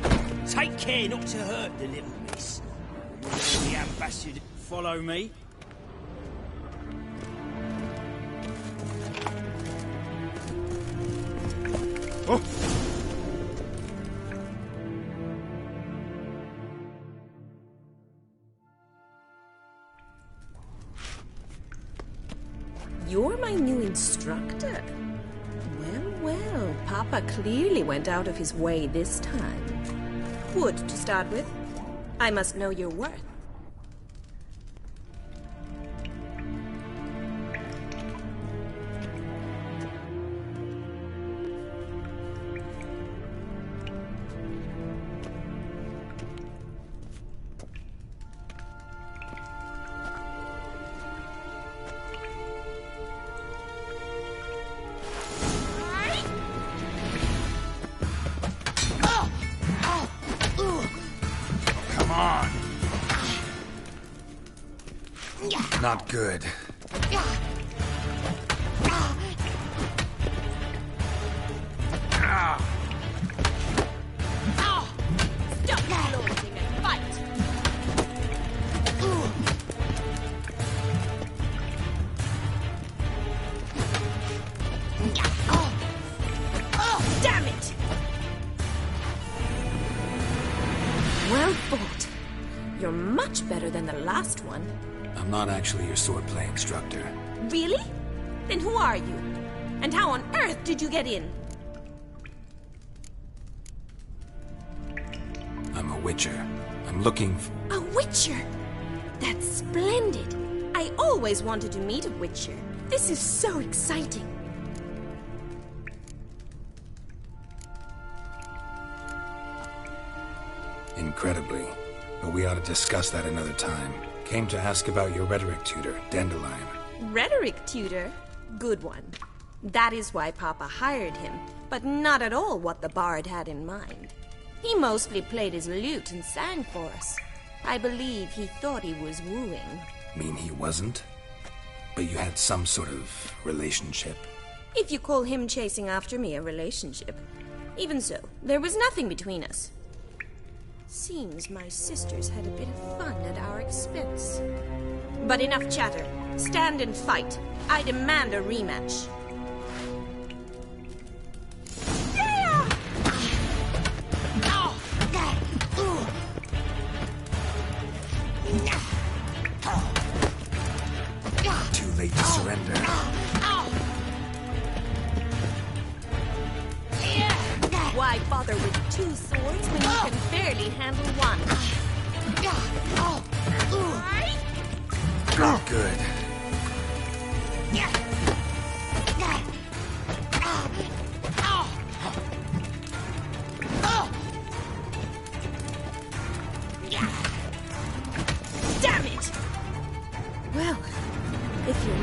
Take care not to hurt the little miss. The ambassador. Follow me. Oh! You're my new instructor? Well, Papa clearly went out of his way this time. Wood, to start with. I must know your worth. Not good. Stop launching and fight! Damn it! Well fought. You're much better than the last one. I'm not actually your swordplay instructor. Really? Then who are you? And how on earth did you get in? I'm a Witcher. I'm looking for... A Witcher? That's splendid. I always wanted to meet a Witcher. This is so exciting. Incredibly. But we ought to discuss that another time. Came to ask about your rhetoric tutor, Dandelion. Rhetoric tutor? Good one. That is why Papa hired him, but not at all what the bard had in mind. He mostly played his lute and sang for us. I believe he thought he was wooing. Mean he wasn't? But you had some sort of relationship? If you call him chasing after me a relationship. Even so, there was nothing between us. Seems my sisters had a bit of fun at our expense. But enough chatter. Stand and fight. I demand a rematch. Too late to surrender. Why bother with two swords when you can barely handle one? Good.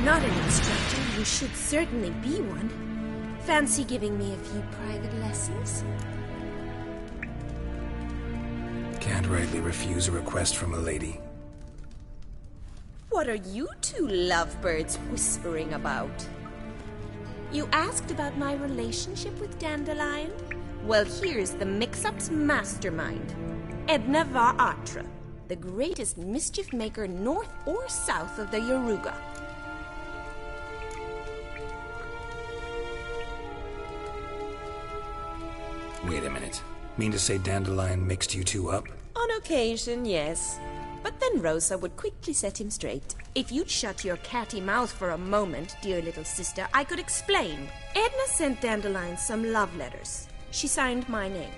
not an instructor, you should certainly be one. Fancy giving me a few private lessons? Can't rightly refuse a request from a lady. What are you two lovebirds whispering about? You asked about my relationship with Dandelion? Well, here's the mix-up's mastermind. Edna var Atra, the greatest mischief maker north or south of the Yaruga. Wait a minute. Mean to say Dandelion mixed you two up? On occasion, yes. But then Rosa would quickly set him straight. If you'd shut your catty mouth for a moment, dear little sister, I could explain. Edna sent Dandelion some love letters. She signed my name.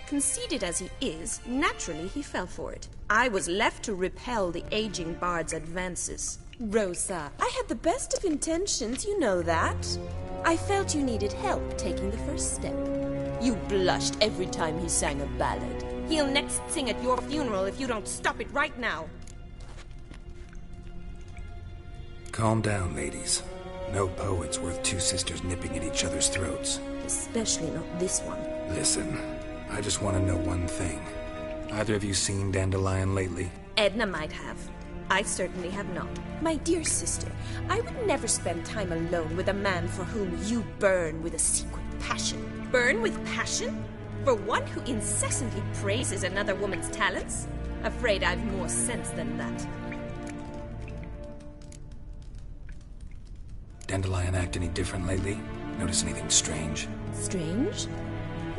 Conceited as he is, naturally he fell for it. I was left to repel the aging bard's advances. Rosa, I had the best of intentions, you know that. I felt you needed help taking the first step. You blushed every time he sang a ballad. He'll next sing at your funeral if you don't stop it right now. Calm down, ladies. No poet's worth two sisters nipping at each other's throats. Especially not this one. Listen, I just want to know one thing. Either of you seen Dandelion lately? Edna might have. I certainly have not. My dear sister, I would never spend time alone with a man for whom you burn with a secret passion. Burn with passion? For one who incessantly praises another woman's talents? Afraid I've more sense than that. Dandelion act any different lately? Notice anything strange? Strange?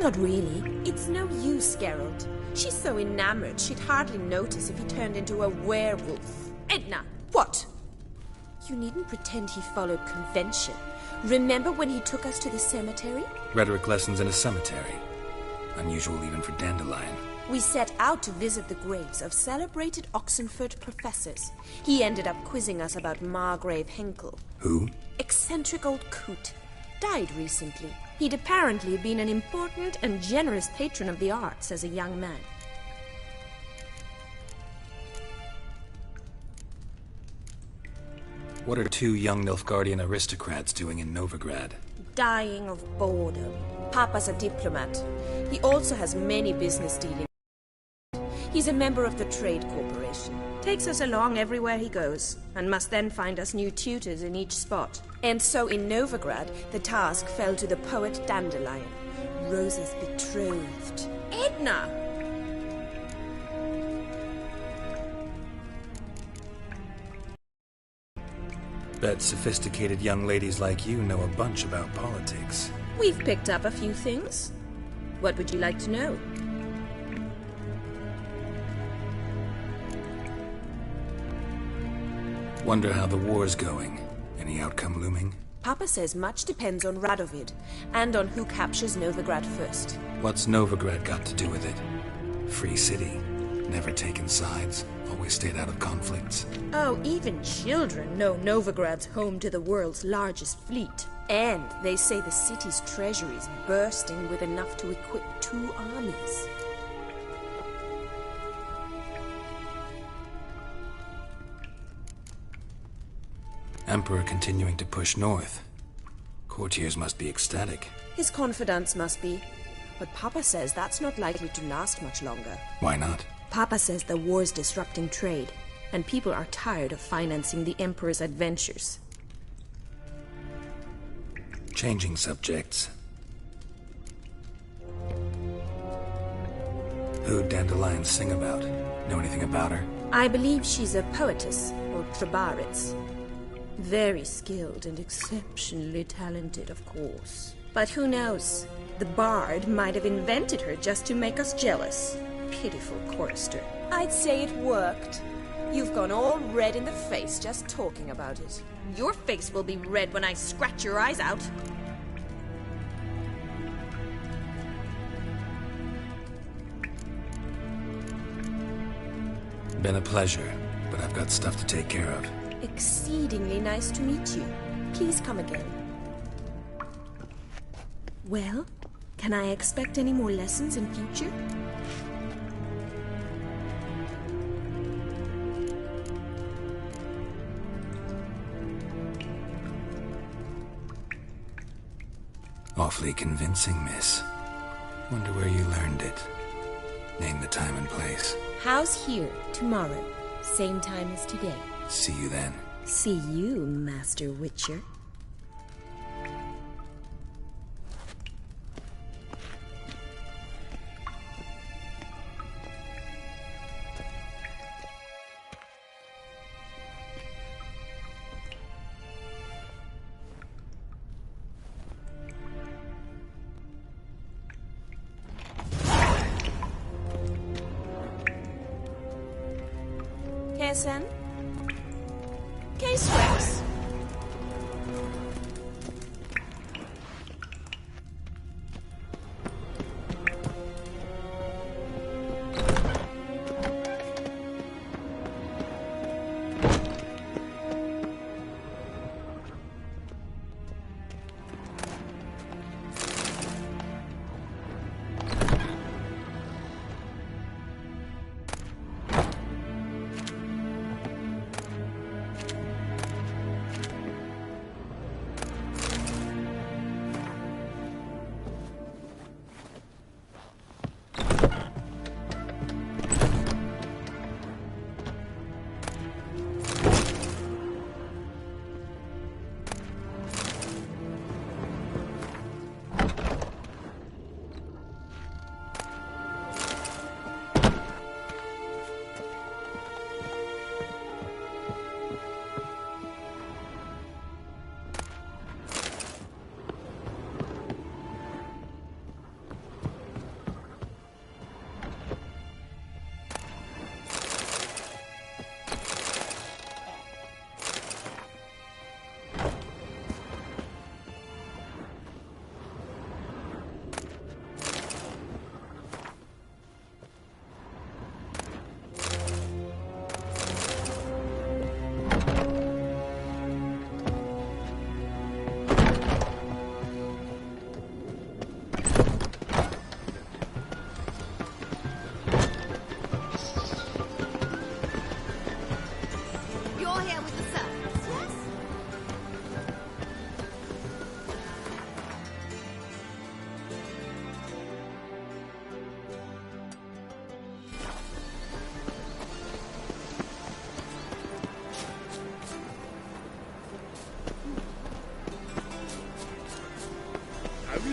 Not really. It's no use, Geralt. She's so enamored she'd hardly notice if he turned into a werewolf. Edna! What? You needn't pretend he followed convention. Remember when he took us to the cemetery? Rhetoric lessons in a cemetery. Unusual even for Dandelion. We set out to visit the graves of celebrated Oxenford professors. He ended up quizzing us about Margrave Henkel. Who? Eccentric old coot. Died recently. He'd apparently been an important and generous patron of the arts as a young man. What are two young Nilfgaardian aristocrats doing in Novigrad? Dying of boredom. Papa's a diplomat. He also has many business dealings. He's a member of the Trade Corporation. Takes us along everywhere he goes, and must then find us new tutors in each spot. And so in Novigrad, the task fell to the poet Dandelion, Rosa's betrothed. Edna! Bet sophisticated young ladies like you know a bunch about politics. We've picked up a few things. What would you like to know? Wonder how the war's going. Any outcome looming? Papa says much depends on Radovid, and on who captures Novigrad first. What's Novigrad got to do with it? Free city. Never taken sides. Always stayed out of conflicts. Oh, even children know Novigrad's home to the world's largest fleet. And they say the city's treasury's bursting with enough to equip 2 armies. Emperor continuing to push north. Courtiers must be ecstatic. His confidants must be. But Papa says that's not likely to last much longer. Why not? Papa says the war's disrupting trade, and people are tired of financing the Emperor's adventures. Changing subjects. Who'd Dandelion sing about? Know anything about her? I believe she's a poetess, or Trebaritz. Very skilled and exceptionally talented, of course. But who knows? The bard might have invented her just to make us jealous. Pitiful chorister. I'd say it worked. You've gone all red in the face just talking about it. Your face will be red when I scratch your eyes out. Been a pleasure, but I've got stuff to take care of. Exceedingly nice to meet you. Please come again. Well, can I expect any more lessons in future? awfully convincing, miss. Wonder where you learned it. Name the time and place. House here, tomorrow. Same time as today. See you then. See you, Master Witcher. KSM? K-Swex?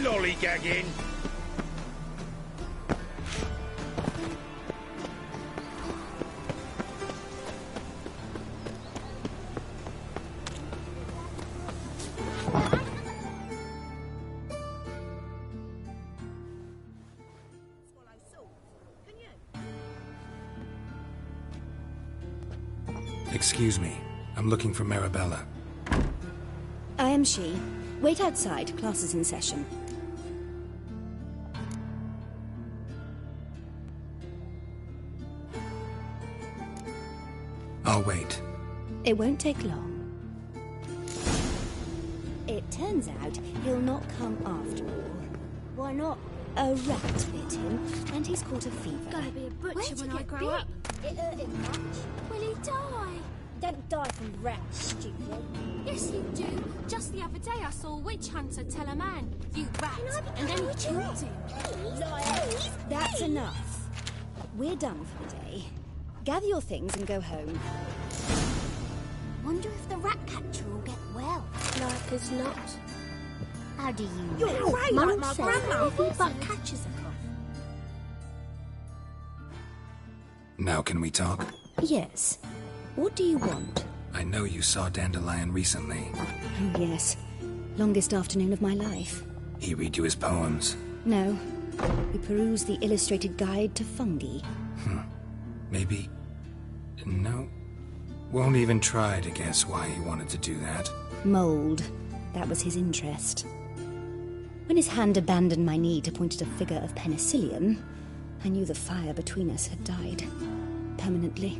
Lollygagging. Excuse me. I'm looking for Marabella. I am she. Wait outside. Class is in session. I'll wait. It won't take long. It turns out he'll not come after all. Why not? A rat bit him, and he's caught a fever. Gonna be a butcher Where'd you when I get grow bit? up. It hurt him much. Will he die? Don't die from rats, stupid. Yes, you do. Just the other day I saw a witch hunter tell a man, "You rat," and then he killed him. Please. That's enough. We're done for the day. Gather your things and go home. Wonder if the rat catcher will get well. Like as not. How do you know? You're right, Mum like my said grandma. if he But catches a cough. Now can we talk? Yes. What do you want? I know you saw Dandelion recently. Oh, yes. Longest afternoon of my life. He read you his poems. No. We perused the illustrated guide to fungi. Maybe... No. Won't even try to guess why he wanted to do that. Mold. That was his interest. When his hand abandoned my knee to point at a figure of penicillium, I knew the fire between us had died. Permanently.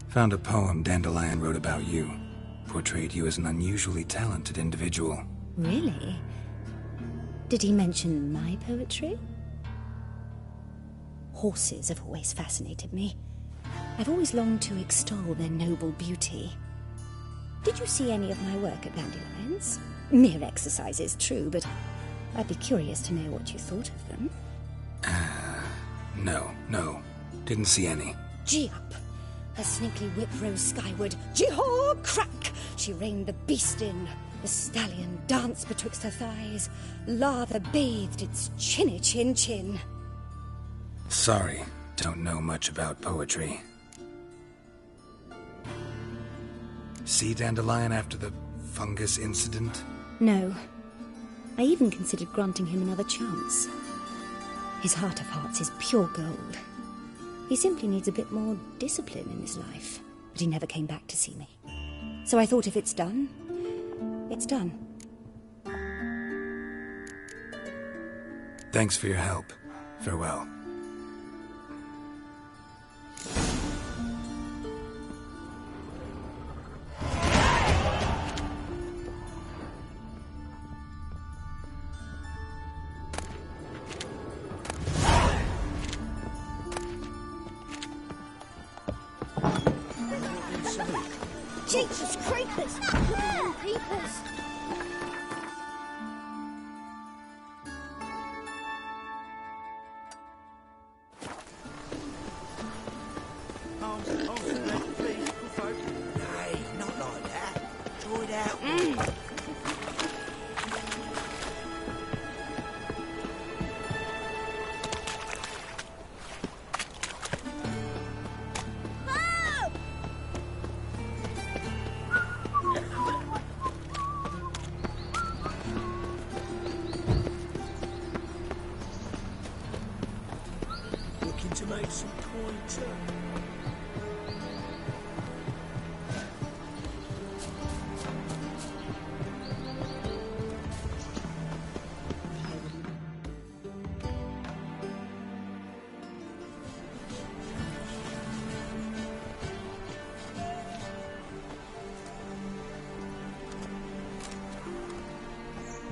Found a poem Dandelion wrote about you. Portrayed you as an unusually talented individual. Really? Did he mention my poetry? Horses have always fascinated me. I've always longed to extol their noble beauty. Did you see any of my work at Dandelions? Mere exercises, true, but I'd be curious to know what you thought of them. No. Didn't see any. Gee up! Her snaky whip rose skyward. Gee-haw! Crack! She reined the beast in. The stallion danced betwixt her thighs. Lather bathed its chinny chin. Sorry, don't know much about poetry. See Dandelion after the fungus incident? No. I even considered granting him another chance. His heart of hearts is pure gold. He simply needs a bit more discipline in his life. But he never came back to see me. So I thought if it's done, it's done. Thanks for your help. Farewell. Jesus creepers! Look at them peepers! Nay, not like that. Draw it out. Looking to make some coin too.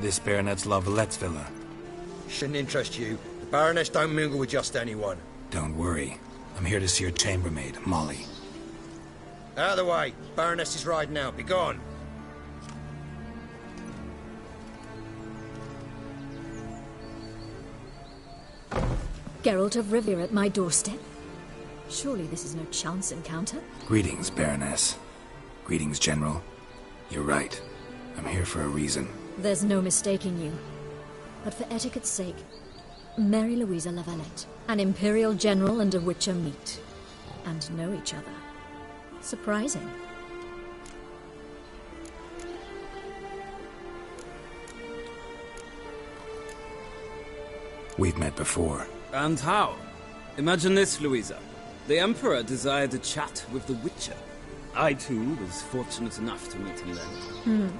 This Baronet's Lavalettes villa. Shouldn't interest you. The Baroness don't mingle with just anyone. Don't worry. I'm here to see your chambermaid, Molly. Out of the way. Baroness is riding out. Be gone. Geralt of Rivia at my doorstep? Surely this is no chance encounter? Greetings, Baroness. Greetings, General. You're right. I'm here for a reason. There's no mistaking you. But for etiquette's sake, Mary Louisa Lavalette, an Imperial General and a Witcher meet, and know each other. Surprising. We've met before. And how? Imagine this, Louisa. The Emperor desired a chat with the Witcher. I, too, was fortunate enough to meet him then.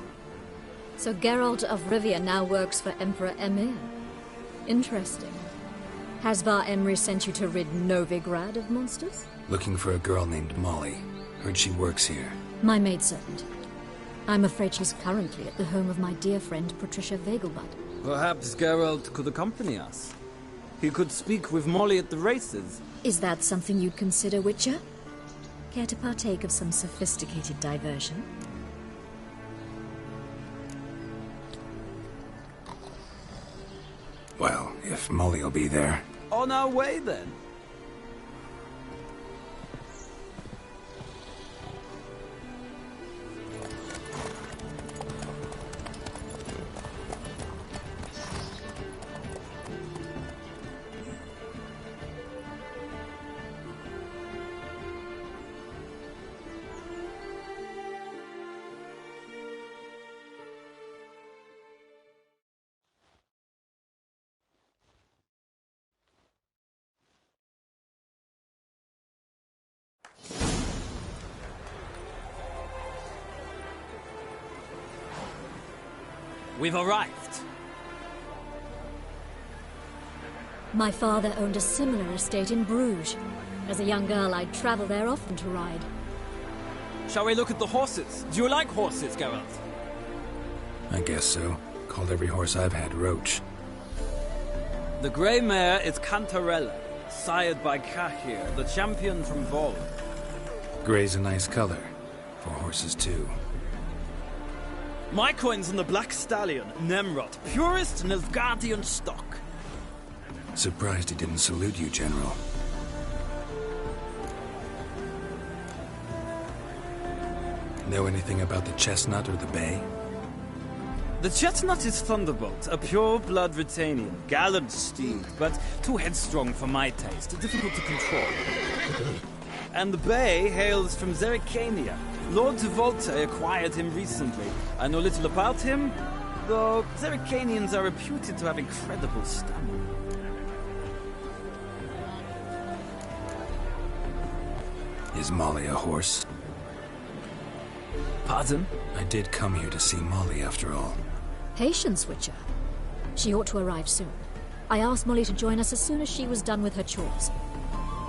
So Geralt of Rivia now works for Emperor Emir. Interesting. Has Var Emry sent you to rid Novigrad of monsters? Looking for a girl named Molly. Heard she works here. My maidservant. I'm afraid she's currently at the home of my dear friend Patricia Vegelbud. Perhaps Geralt could accompany us. He could speak with Molly at the races. Is that something you'd consider, Witcher? Care to partake of some sophisticated diversion? Well, if Molly will be there. On our way, then. We've arrived. My father owned a similar estate in Bruges. As a young girl, I'd travel there often to ride. Shall we look at the horses? Do you like horses, Geralt? I guess so. Called every horse I've had Roach. The grey mare is Cantarella, sired by Cahir, the champion from Vol. Grey's a nice color. For horses, too. My coin's on the Black Stallion, Nemrod, purest Nilfgaardian stock. Surprised he didn't salute you, General. Know anything about the Chestnut or the Bay? The Chestnut is Thunderbolt, a pure-blood Britannian, gallant steed, but too headstrong for my taste, difficult to control. And the Bay hails from Zerrikania. Lord Tuvolte acquired him recently. I know little about him, though Zerrikanians are reputed to have incredible stamina. Is Molly a horse? Pardon? I did come here to see Molly, after all. Patience, Witcher. She ought to arrive soon. I asked Molly to join us as soon as she was done with her chores.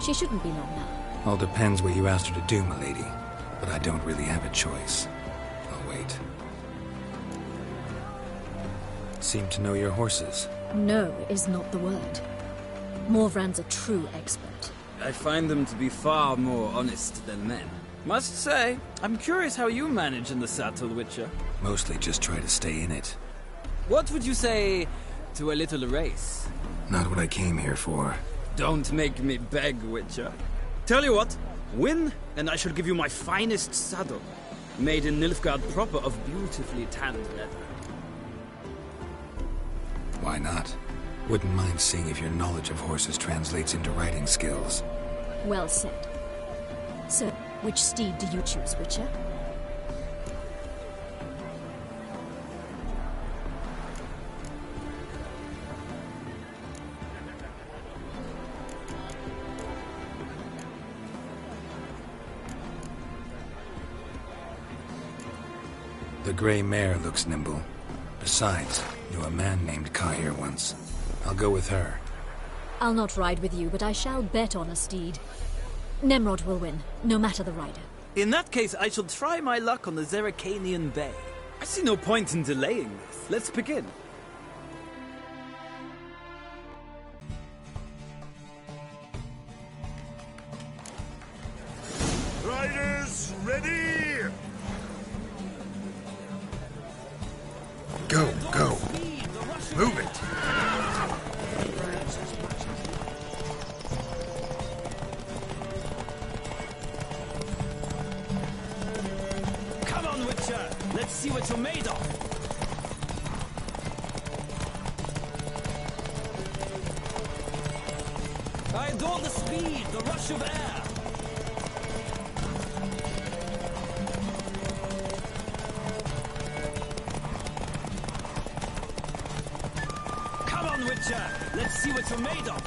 She shouldn't be long now. All depends what you asked her to do, milady. But I don't really have a choice. I'll wait. Seem to know your horses. No is not the word. Morvran's a true expert. I find them to be far more honest than men. Must say, I'm curious how you manage in the saddle, Witcher. Mostly just try to stay in it. What would you say to a little race? Not what I came here for. Don't make me beg, Witcher. Tell you what, win, and I shall give you my finest saddle. Made in Nilfgaard proper of beautifully tanned leather. Why not? Wouldn't mind seeing if your knowledge of horses translates into riding skills. Well said. So, which steed do you choose, Witcher? The gray mare looks nimble. Besides, knew a man named Kai here once. I'll go with her. I'll not ride with you, but I shall bet on a steed. Nemrod will win, no matter the rider. In that case, I shall try my luck on the Zerrikanian Bay. I see no point in delaying this. Let's begin. Riders, ready! Go, go. Move it. Come on, Witcher! Let's see what you're made of! I adore the speed, the rush of air! Come on, Witcher! Let's see what you're made of!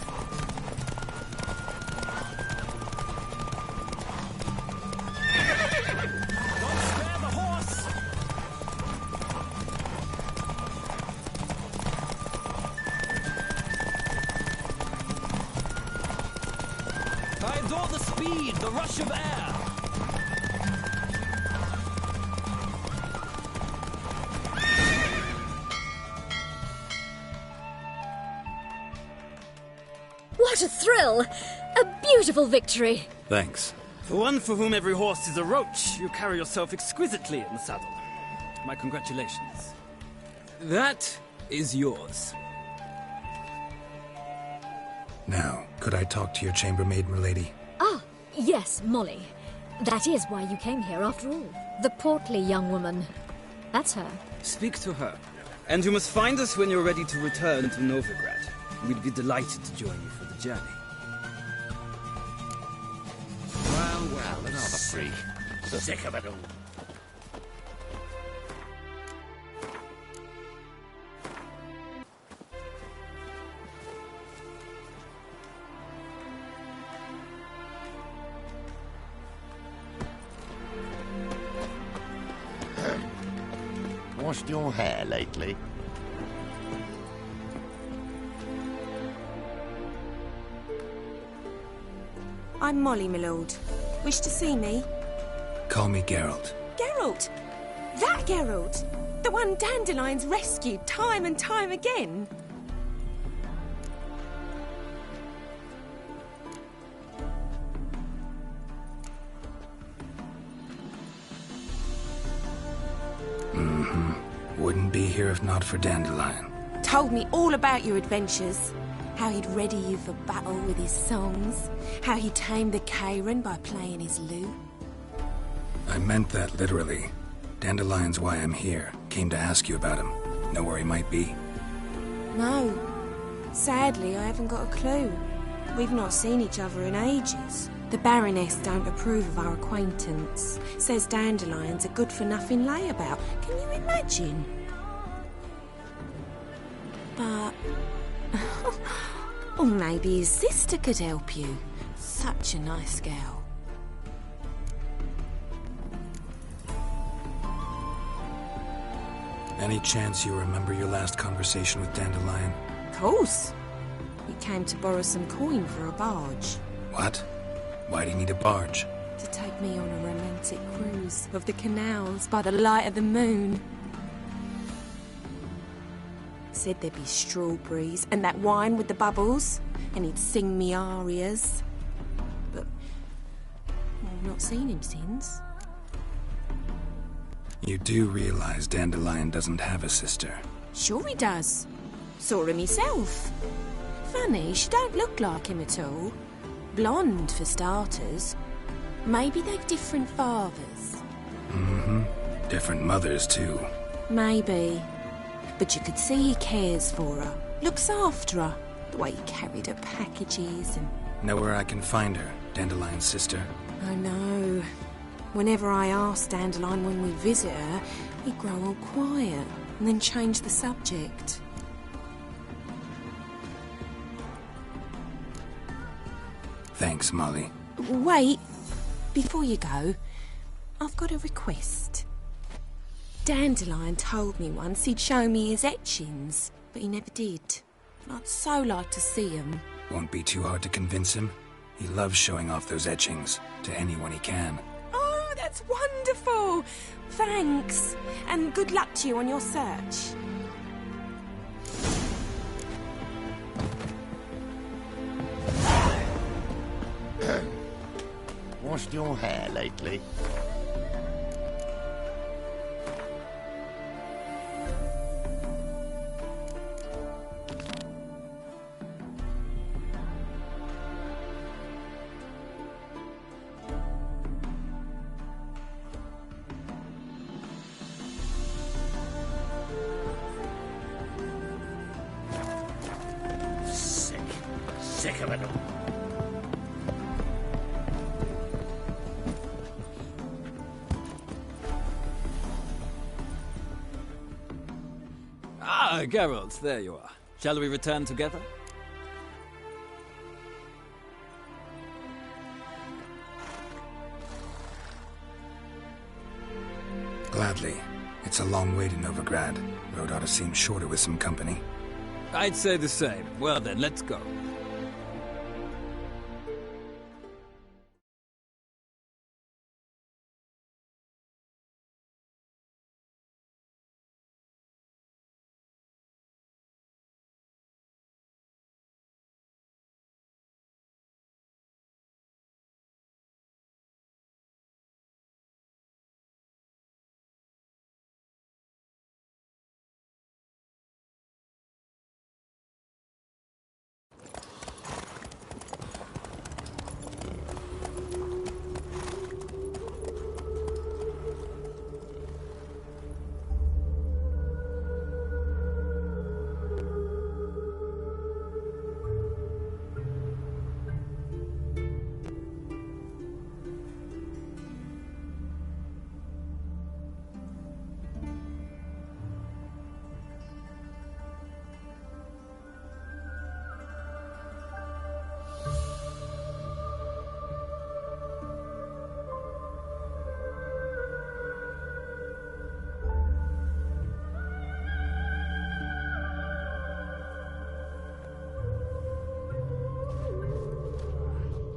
I adore the speed, the rush of air! What a thrill! A beautiful victory! Thanks. For one for whom every horse is a roach, you carry yourself exquisitely in the saddle. My congratulations. That is yours. Now, could I talk to your chambermaid, milady? Ah, yes, Molly. That is why you came here after all. The portly young woman. That's her. Speak to her. And you must find us when you're ready to return to Novigrad. We'd be delighted to join you for the journey. Well, another freak. Sick of it all. Washed your hair lately? I'm Molly, my lord. Wish to see me? Call me Geralt. Geralt! That Geralt! The one Dandelion's rescued time and time again! Mm-hmm. if not for Dandelion. Told me all about your adventures. How he'd ready you for battle with his songs. How he tamed the Karen by playing his lute. I meant that literally. Dandelion's why I'm here. Came to ask you about him. Know where he might be? No. Sadly, I haven't got a clue. We've not seen each other in ages. The Baroness don't approve of our acquaintance. Says Dandelion's a good-for-nothing layabout. Can you imagine? But... or maybe his sister could help you. Such a nice girl. Any chance you remember your last conversation with Dandelion? Of course. He came to borrow some coin for a barge. What? Why do you need a barge? To take me on a romantic cruise of the canals by the light of the moon. Said there'd be strawberries and that wine with the bubbles, and he'd sing me arias. But I've not seen him since. You do realize Dandelion doesn't have a sister? Sure he does. Saw him himself. Funny, she don't look like him at all. Blonde, for starters. Maybe they've different fathers. Mm-hmm. Different mothers, too. Maybe. But you could see he cares for her. Looks after her. The way he carried her packages and... Know where I can find her, Dandelion's sister? I know. Whenever I ask Dandelion when we visit her, he'd grow all quiet and then change the subject. Thanks, Molly. Wait. Before you go, I've got a request. Dandelion told me once he'd show me his etchings, but he never did. I'd so like to see them. Won't be too hard to convince him. He loves showing off those etchings to anyone he can. Oh, that's wonderful! Thanks, and good luck to you on your search. Washed your hair lately? Sick of it all. Ah, Geralt, there you are. Shall we return together? Gladly. It's a long way to Novigrad. Road ought to seem shorter with some company. I'd say the same. Well then, let's go.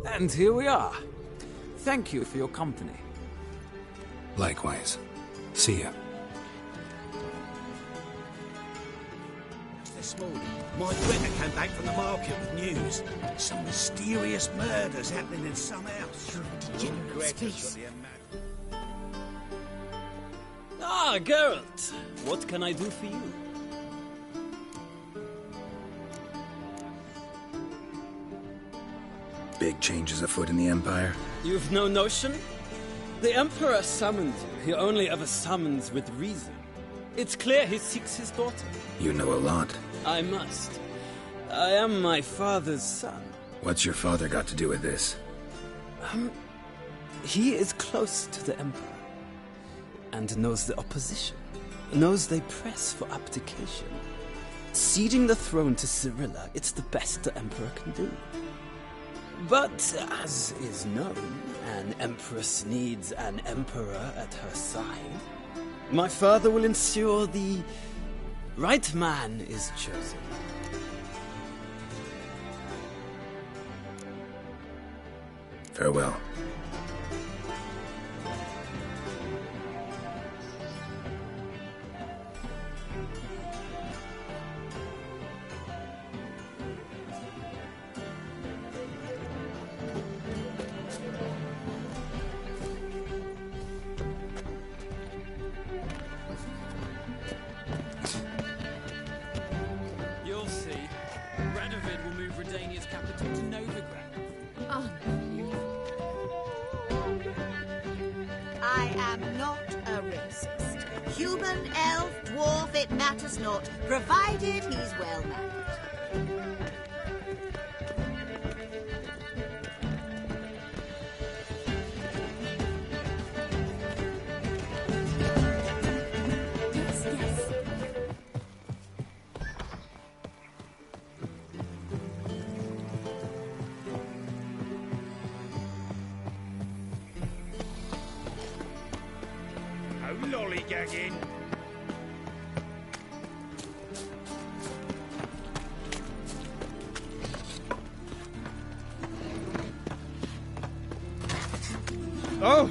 And here we are. Thank you for your company. Likewise. See ya. This morning, my Twitter came back from the market with news. Some mysterious murders happening in some house. Ah, Geralt. What can I do for you? big changes afoot in the Empire? You've no notion? The Emperor summoned you. He only ever summons with reason. It's clear he seeks his daughter. You know a lot. I must. I am my father's son. What's your father got to do with this? He is close to the Emperor. And knows the opposition. Knows they press for abdication. Ceding the throne to Cyrilla, it's the best the Emperor can do. But, as is known, an Empress needs an Emperor at her side. My father will ensure the right man is chosen. Farewell. I am not a racist. Human, elf, dwarf, it matters not, provided he's well mannered. Lollygagging. Oh!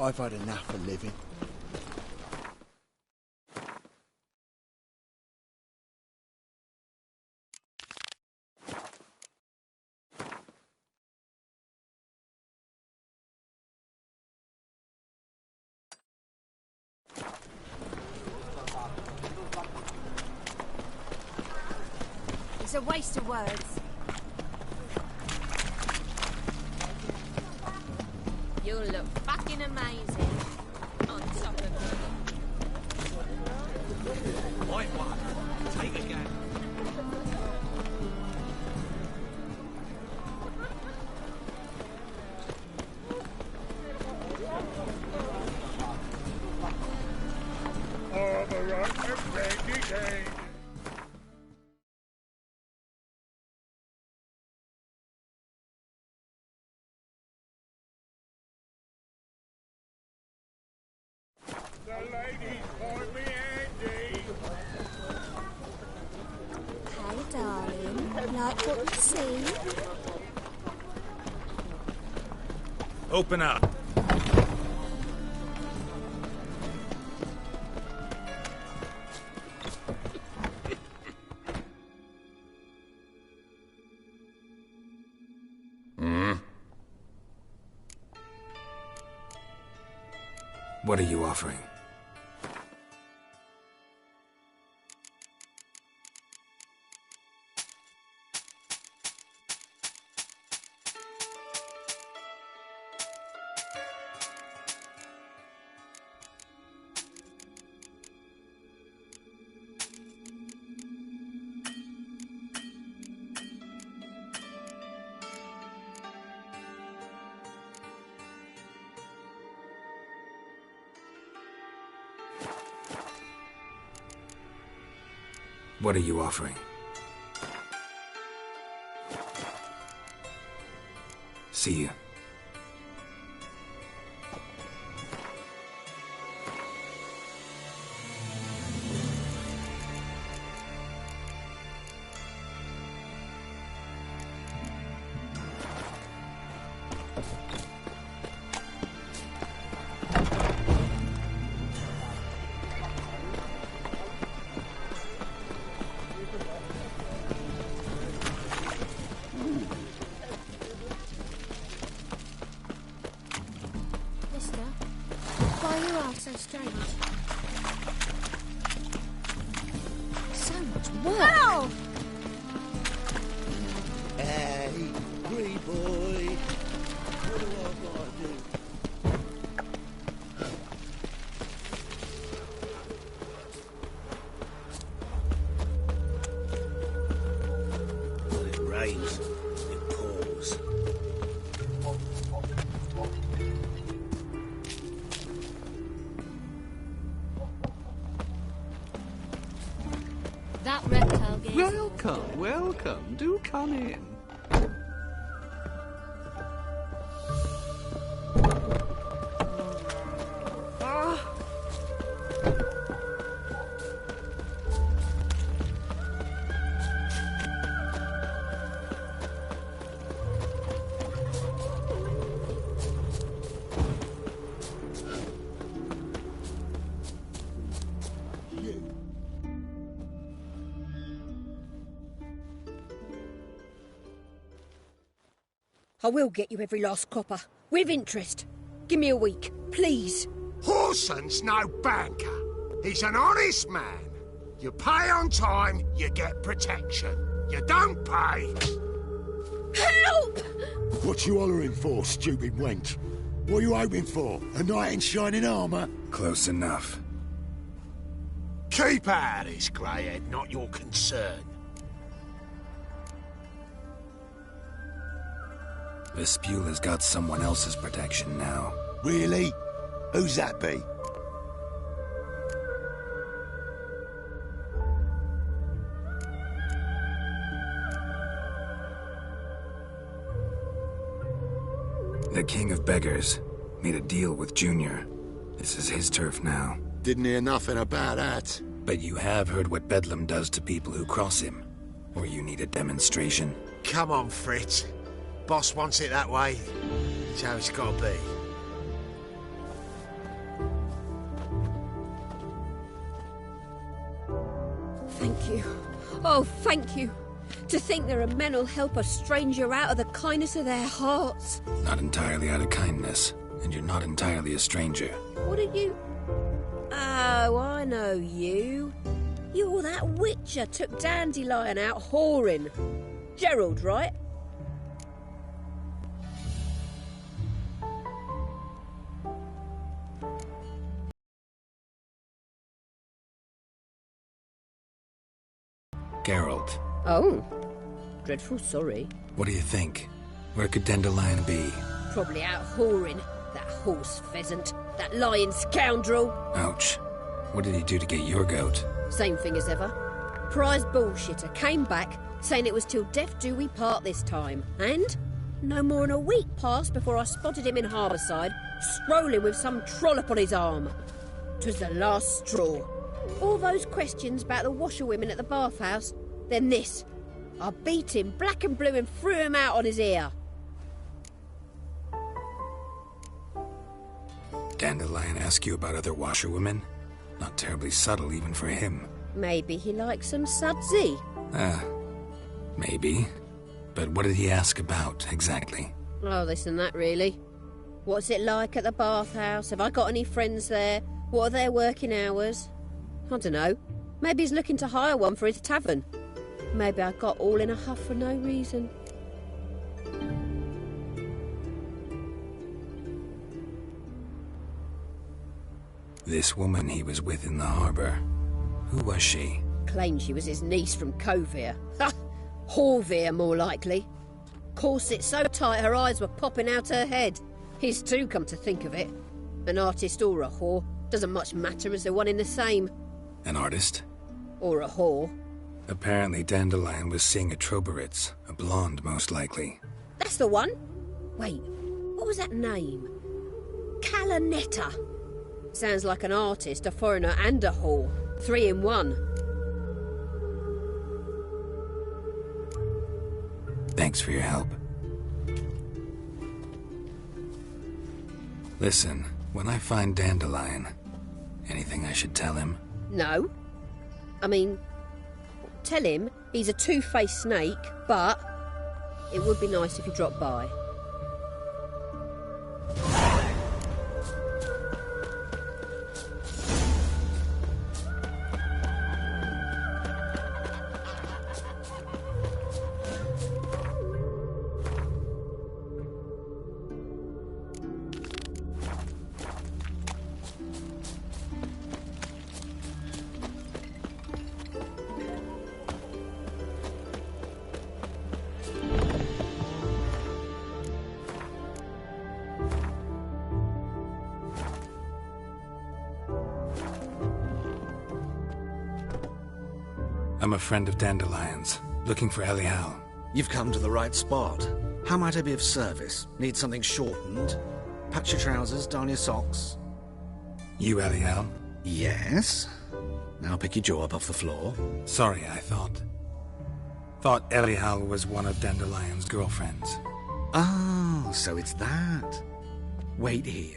I've had enough of living. It's a waste of words. You'll look fucking amazing on top of me. White one, take again. The ladies call me Andy. Hey, darling. Like what you see? Open up. What are you offering? What are you offering? See you. So strange. So much work. Ow! Hey, wee boy. What do I gotta do? When it rains, it pours. That reptile gave... Welcome, welcome. Do come in. I will get you every last copper, with interest. Give me a week, please. Horson's no banker. He's an honest man. You pay on time, you get protection. You don't pay... Help! What you hollering for, stupid wench? What are you hoping for? A knight in shining armour? Close enough. Keep out of this, greyhead, not your concern. Vespula's got someone else's protection now. Really? Who's that be? The King of Beggars made a deal with Junior. This is his turf now. Didn't hear nothing about that. But you have heard what Bedlam does to people who cross him. Or you need a demonstration. Come on, Fritz. Boss wants it that way. It's how it's gotta be. Thank you. Oh, thank you. To think there are men who'll help a stranger out of the kindness of their hearts. Not entirely out of kindness, and you're not entirely a stranger. What are you... Oh, I know you. You're that Witcher took Dandelion out whoring. Gerald, right? Geralt. Oh. Dreadful sorry. What do you think? Where could Dandelion be? Probably out whoring. That horse pheasant. That lying scoundrel. Ouch. What did he do to get your goat? Same thing as ever. Prize bullshitter came back, saying it was till death do we part this time. And no more than a week passed before I spotted him in Harbourside, strolling with some trollop on his arm. 'Twas the last straw. All those questions about the washerwomen at the bathhouse, then this. I beat him black and blue and threw him out on his ear. Dandelion ask you about other washerwomen? Not terribly subtle even for him. Maybe he likes some sudsy. Maybe. But what did he ask about, exactly? Oh, this and that, really. What's it like at the bathhouse? Have I got any friends there? What are their working hours? I don't know. Maybe he's looking to hire one for his tavern. Maybe I got all in a huff for no reason. This woman he was with in the harbor. Who was she? Claimed she was his niece from Kovir. Ha! Horvir, more likely. Corset so tight her eyes were popping out her head. His too, come to think of it. An artist or a whore. Doesn't much matter as they're one in the same. An artist? Or a whore. Apparently Dandelion was seeing a Troberitz, a blonde most likely. That's the one. Wait, what was that name? Calanetta. Sounds like an artist, a foreigner and a whore. 3 in 1. Thanks for your help. Listen, when I find Dandelion, anything I should tell him? No. I mean, tell him he's a two-faced snake, but it would be nice if he dropped by. I'm a friend of Dandelion's, looking for Elial. You've come to the right spot. How might I be of service? Need something shortened? Patch your trousers, darn your socks. You Elial? Yes. Now pick your jaw up off the floor. Sorry, I thought Elial was one of Dandelion's girlfriends. Oh, so it's that. Wait here.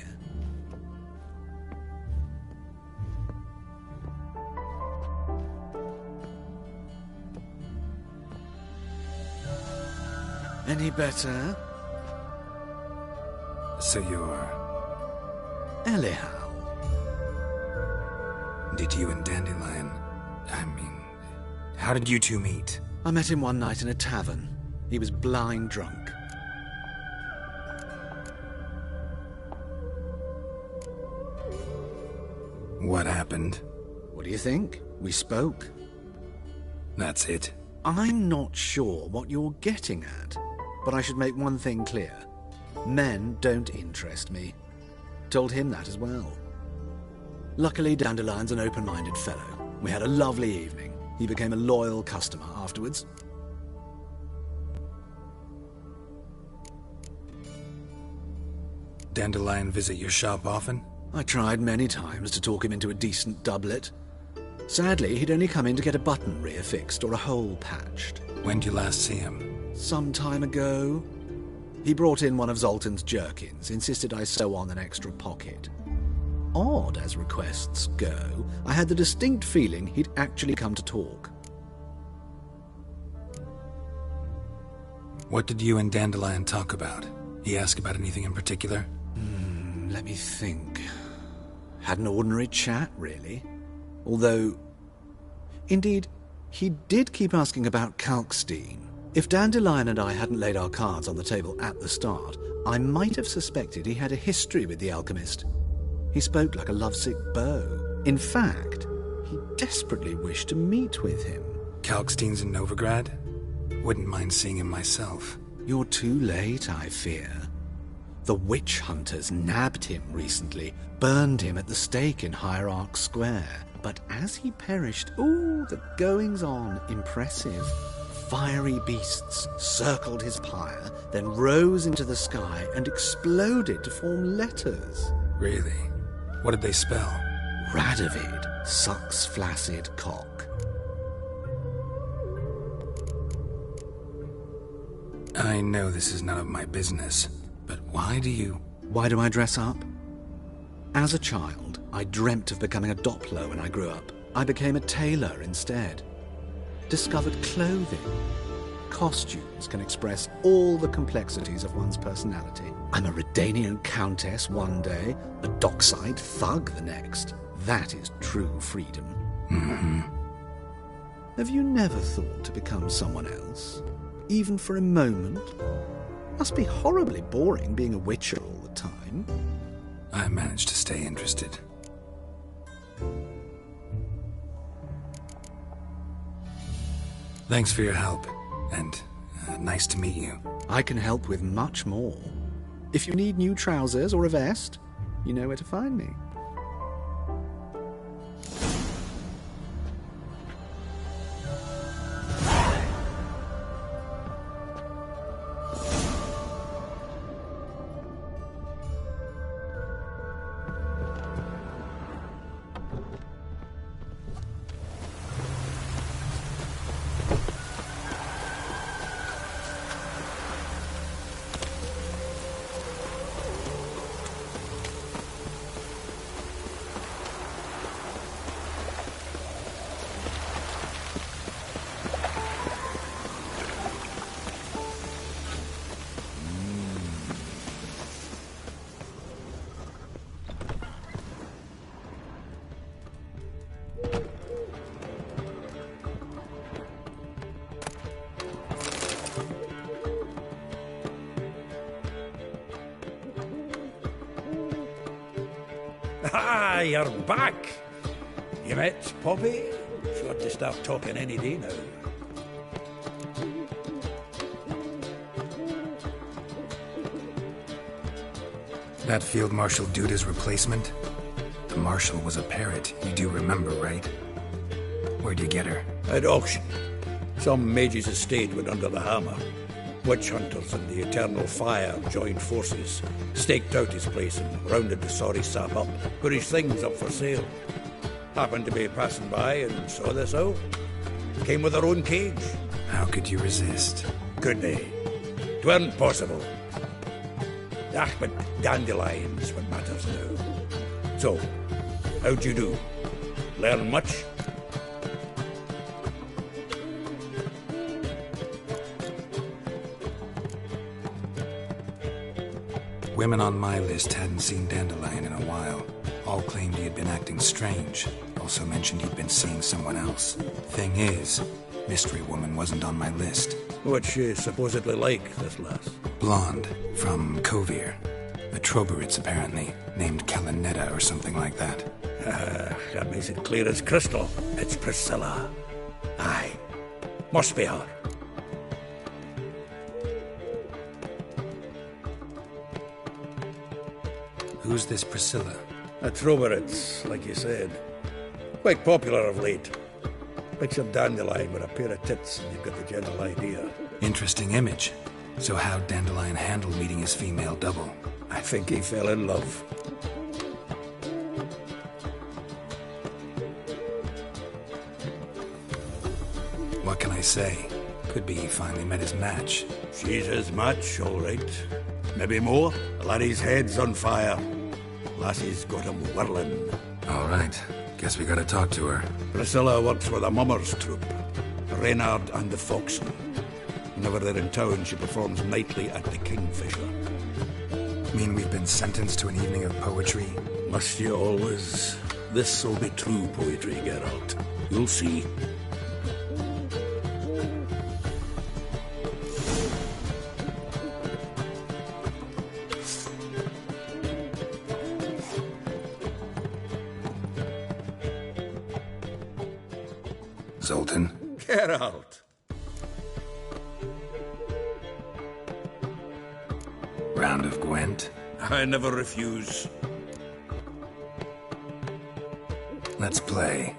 Any better? So you're... Elial. Did you and Dandelion... how did you two meet? I met him one night in a tavern. He was blind drunk. What happened? What do you think? We spoke. That's it? I'm not sure what you're getting at, but I should make one thing clear. Men don't interest me. Told him that as well. Luckily, Dandelion's an open-minded fellow. We had a lovely evening. He became a loyal customer afterwards. Dandelion visit your shop often? I tried many times to talk him into a decent doublet. Sadly, he'd only come in to get a button rear fixed or a hole patched. When did you last see him? Some time ago. He brought in one of Zoltan's jerkins, insisted I sew on an extra pocket. Odd as requests go, I had the distinct feeling he'd actually come to talk. What did you and Dandelion talk about? He asked about anything in particular? Let me think. Had an ordinary chat, really. Although, indeed, he did keep asking about Kalkstein. If Dandelion and I hadn't laid our cards on the table at the start, I might have suspected he had a history with the alchemist. He spoke like a lovesick beau. In fact, he desperately wished to meet with him. Kalkstein's in Novigrad? Wouldn't mind seeing him myself. You're too late, I fear. The witch hunters nabbed him recently, burned him at the stake in Hierarch Square. But as he perished, ooh, the goings-on, impressive. Fiery beasts circled his pyre, then rose into the sky and exploded to form letters. Really? What did they spell? Radovid, sucks flaccid cock. I know this is none of my business, but why do you... Why do I dress up? As a child, I dreamt of becoming a Doppler when I grew up. I became a tailor instead. Discovered clothing. Costumes can express all the complexities of one's personality. I'm a Redanian countess one day, a dockside thug the next. That is true freedom. Mm-hmm. Have you never thought to become someone else? Even for a moment? Must be horribly boring being a witcher all the time. I managed to stay interested. Thanks for your help, and nice to meet you. I can help with much more. If you need new trousers or a vest, you know where to find me. Ah, you're back. You met Poppy? Sure to start talking any day now. That Field Marshal Duda's replacement? The Marshal was a parrot, you do remember, right? Where'd you get her? At auction. Some mage's estate went under the hammer. Witch hunters and the Eternal Fire joined forces, staked out his place and rounded the sorry sap up, put his things up for sale. Happened to be passing by and saw this out. Came with her own cage. How could you resist? Couldn't they? 'Tweren't possible. Ah, but dandelions what matters now. So, how'd you do? Learn much? Women on my list hadn't seen Dandelion in a while. All claimed he had been acting strange. Also mentioned he'd been seeing someone else. Thing is, Mystery Woman wasn't on my list. What's she supposedly like, this lass? Blonde, from Kovir. A Troberitz, apparently, named Kalanetta or something like that. That makes it clear as crystal. It's Priscilla. Aye. Must be her. Who's this Priscilla? A Troberitz, like you said. Quite popular of late. Picture Dandelion with a pair of tits and you've got the general idea. Interesting image. So how'd Dandelion handle meeting his female double? I think he fell in love. What can I say? Could be he finally met his match. She's his match, all right. Maybe more. The laddie's head's on fire. Lassie's got him whirling. All right. Guess we gotta talk to her. Priscilla works with a mummers troupe. Reynard and the Foxen. Whenever they're in town, she performs nightly at the Kingfisher. Mean we've been sentenced to an evening of poetry? Must you always? This'll be true poetry, Geralt. You'll see. Zoltan? Geralt. Round of Gwent? I never refuse. Let's play.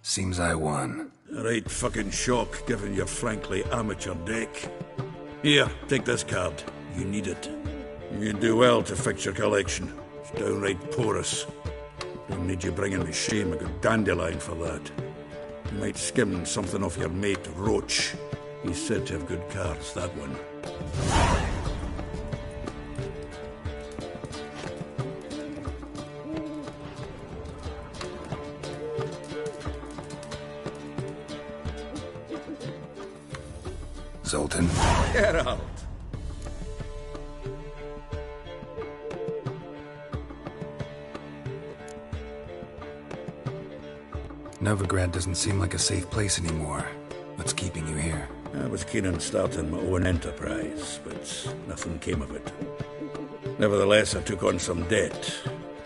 Seems I won. A right fucking shock, given your frankly amateur deck. Here, take this card. You need it. You'd do well to fix your collection. It's downright porous. Don't need you bringing me shame a good dandelion for that. You might skim something off your mate, Roach. He's said to have good cards, that one. Zoltan? Get out! Novigrad doesn't seem like a safe place anymore. What's keeping you here? I was keen on starting my own enterprise, but nothing came of it. Nevertheless, I took on some debt.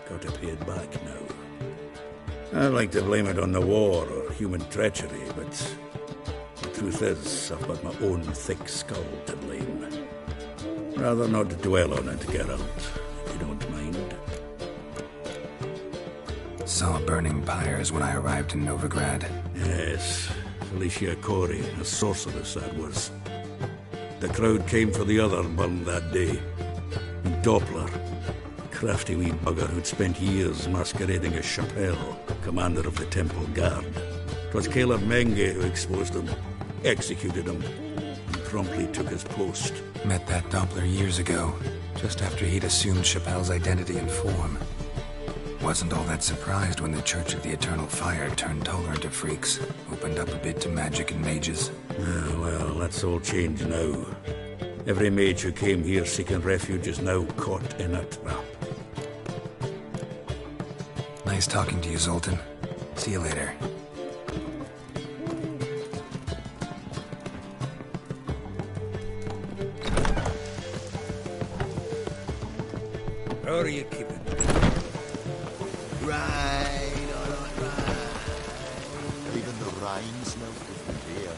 Got to pay it back now. I'd like to blame it on the war or human treachery, but the truth is, I've got my own thick skull to blame. Rather not dwell on it, Geralt, if you don't mind. Saw burning pyres when I arrived in Novigrad. Yes, Felicia Corey, a sorceress that was. The crowd came for the other burned that day. And Doppler, a crafty wee bugger who'd spent years masquerading as Chappelle, commander of the Temple Guard. 'Twas Caleb Menge who exposed him, executed him, and promptly took his post. Met that Doppler years ago, just after he'd assumed Chappelle's identity and form. Wasn't all that surprised when the Church of the Eternal Fire turned Toller into freaks, opened up a bit to magic and mages. Well, that's all changed now. Every mage who came here seeking refuge is now caught in a trap. Nice talking to you, Zoltan. See you later. How are you keeping? Right. Even the rain smells different here.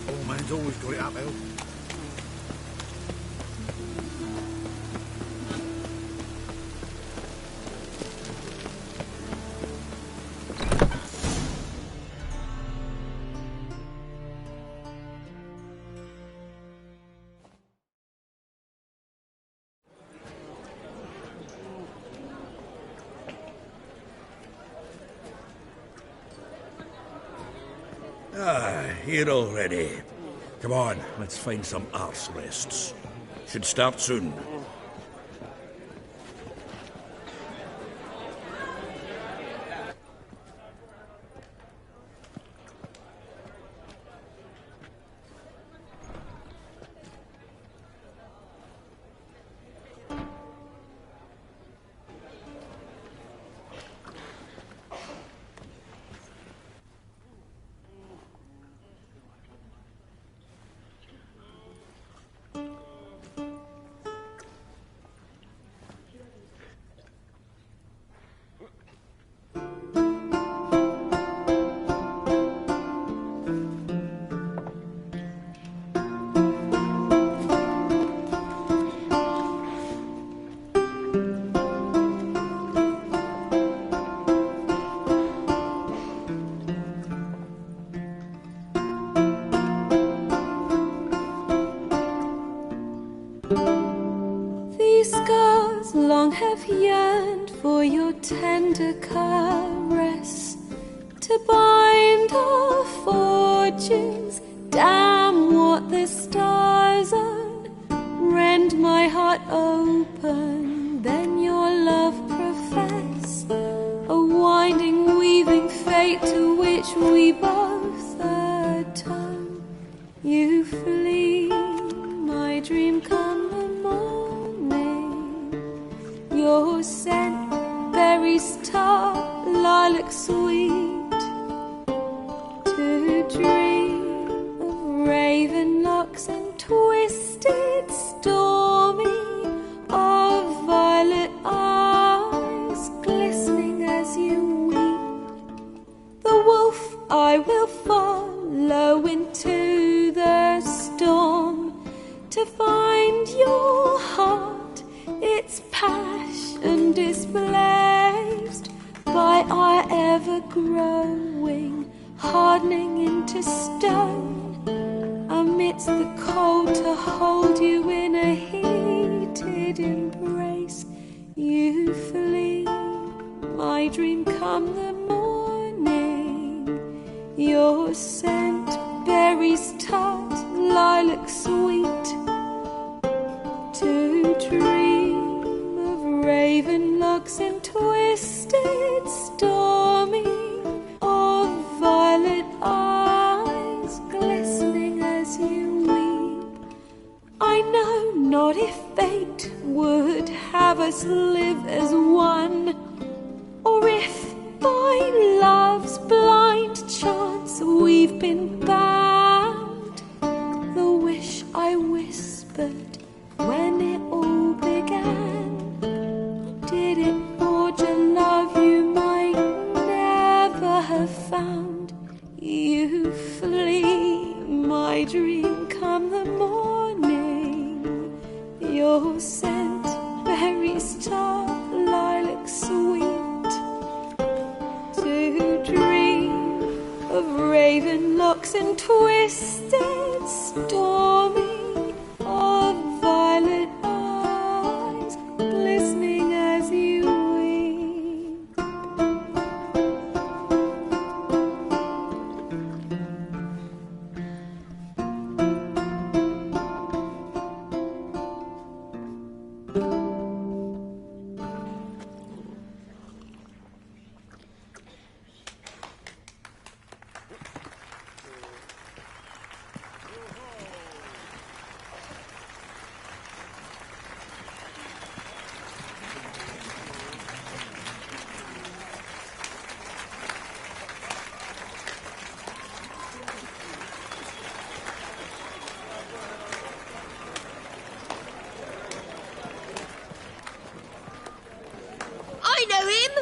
Old man's always got it uphill. Here already. Come on, let's find some arse rests. Should start soon. These scars long have yearned for your tender caress, to bind our fortunes. Damn what the stars own. Rend my heart open, then your love profess, a winding, weaving fate to which we both atone. You flee, my dream come the morning. Your scent, berries tart, lilac sweet, to dream of raven locks and twisted stormy, of violet eyes glistening as ever growing, hardening into stone, amidst the cold to hold you in a heated embrace. You flee, my dream come the morning, your scent berries tart, lilac sweet, to dream of raven locks and twisted stormy, of violet eyes glistening as you weep. I know not if fate would have us live as one, or if by love's blind chance we've been bound. The wish I whispered when it all began, did it forge a love you might never have found? You flee, my dream come the morning, your scent berries tart, lilac sweet, to dream of raven locks and twisted stormy, of violet eyes glistening as you weep. I know him!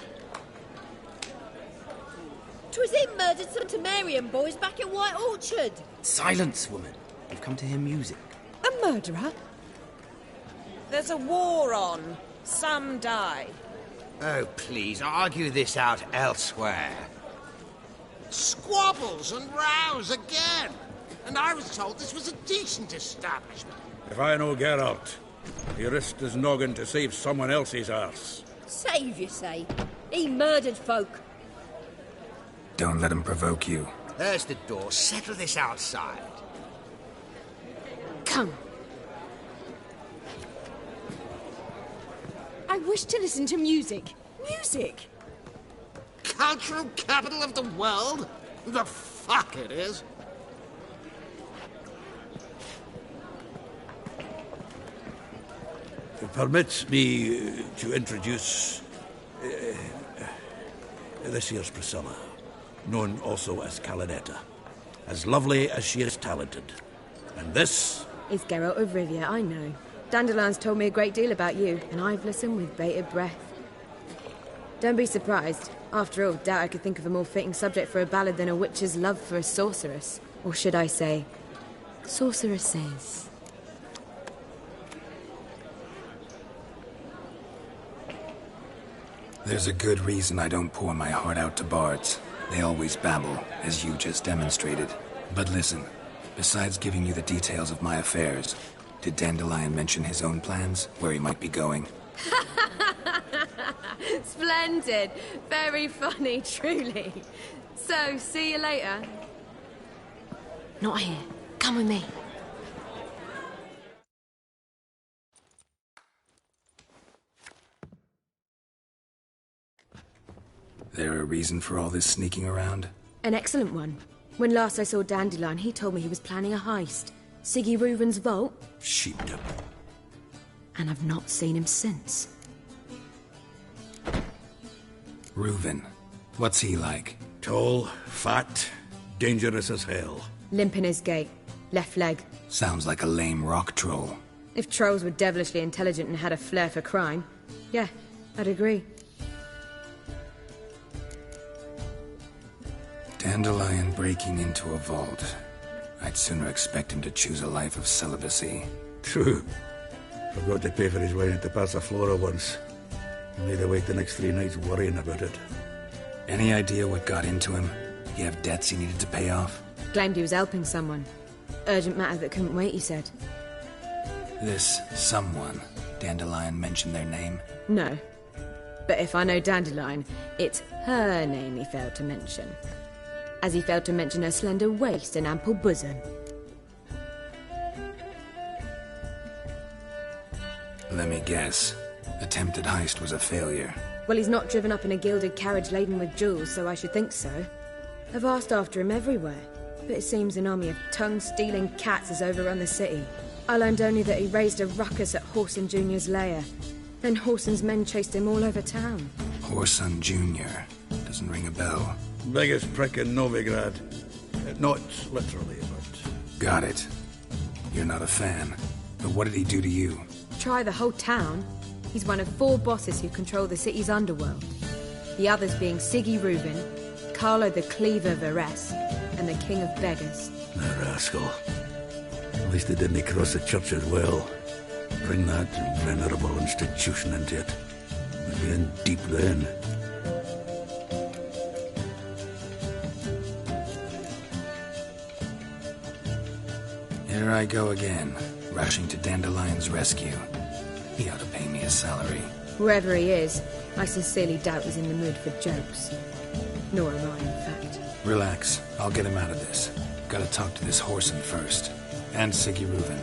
'Twas him murdered some Temerian boys back at White Orchard. Silence, woman. We've come to hear music. A murderer? There's a war on. Some die. Oh, please, argue this out elsewhere. Squabbles and rows again. And I was told this was a decent establishment. If I know Geralt, he risked his noggin to save someone else's arse. Save, you say? He murdered folk. Don't let him provoke you. There's the door. Settle this outside. Come. I wish to listen to music. Music! Cultural capital of the world? The fuck it is. Permit me to introduce this year's Priscilla, known also as Calinetta. As lovely as she is talented. And this is Geralt of Rivia, I know. Dandelion's told me a great deal about you, and I've listened with bated breath. Don't be surprised. After all, doubt I could think of a more fitting subject for a ballad than a witch's love for a sorceress. Or should I say, sorceresses. There's a good reason I don't pour my heart out to bards. They always babble, as you just demonstrated. But listen, besides giving you the details of my affairs, did Dandelion mention his own plans, where he might be going? Splendid. Very funny, truly. So, see you later. Not here. Come with me. There a reason for all this sneaking around? An excellent one. When last I saw Dandelion, he told me he was planning a heist. Siggy Reuven's vault. Sheepdom. And I've not seen him since. Reuven. What's he like? Tall, fat, dangerous as hell. Limp in his gait. Left leg. Sounds like a lame rock troll. If trolls were devilishly intelligent and had a flair for crime, yeah, I'd agree. Dandelion breaking into a vault. I'd sooner expect him to choose a life of celibacy. True. Forgot to pay for his way into Passaflora once. Made her wait the next 3 nights worrying about it. Any idea what got into him? You have debts he needed to pay off? Claimed he was helping someone. Urgent matter that couldn't wait, he said. This someone, Dandelion mentioned their name? No. But if I know Dandelion, it's her name he failed to mention. As he failed to mention her slender waist and ample bosom. Let me guess. Attempted heist was a failure. Well, he's not driven up in a gilded carriage laden with jewels, so I should think so. I've asked after him everywhere, but it seems an army of tongue-stealing cats has overrun the city. I learned only that he raised a ruckus at Horson Jr.'s lair. Then Horson's men chased him all over town. Horson Jr. Doesn't ring a bell. Biggest prick in Novigrad. Not literally, but... Got it. You're not a fan. But what did he do to you? Try the whole town. He's one of 4 bosses who control the city's underworld. The others being Siggy Reuben, Carlo the Cleaver Varese, and the King of Beggars. The rascal. At least they didn't cross the church as well. Bring that venerable institution into it. We'd be in deep then. Here I go again, rushing to Dandelion's rescue. He ought to pay me a salary. Whoever he is, I sincerely doubt he's in the mood for jokes. Nor am I, in fact. Relax. I'll get him out of this. Gotta talk to this Horson first. And Siggy Reuben.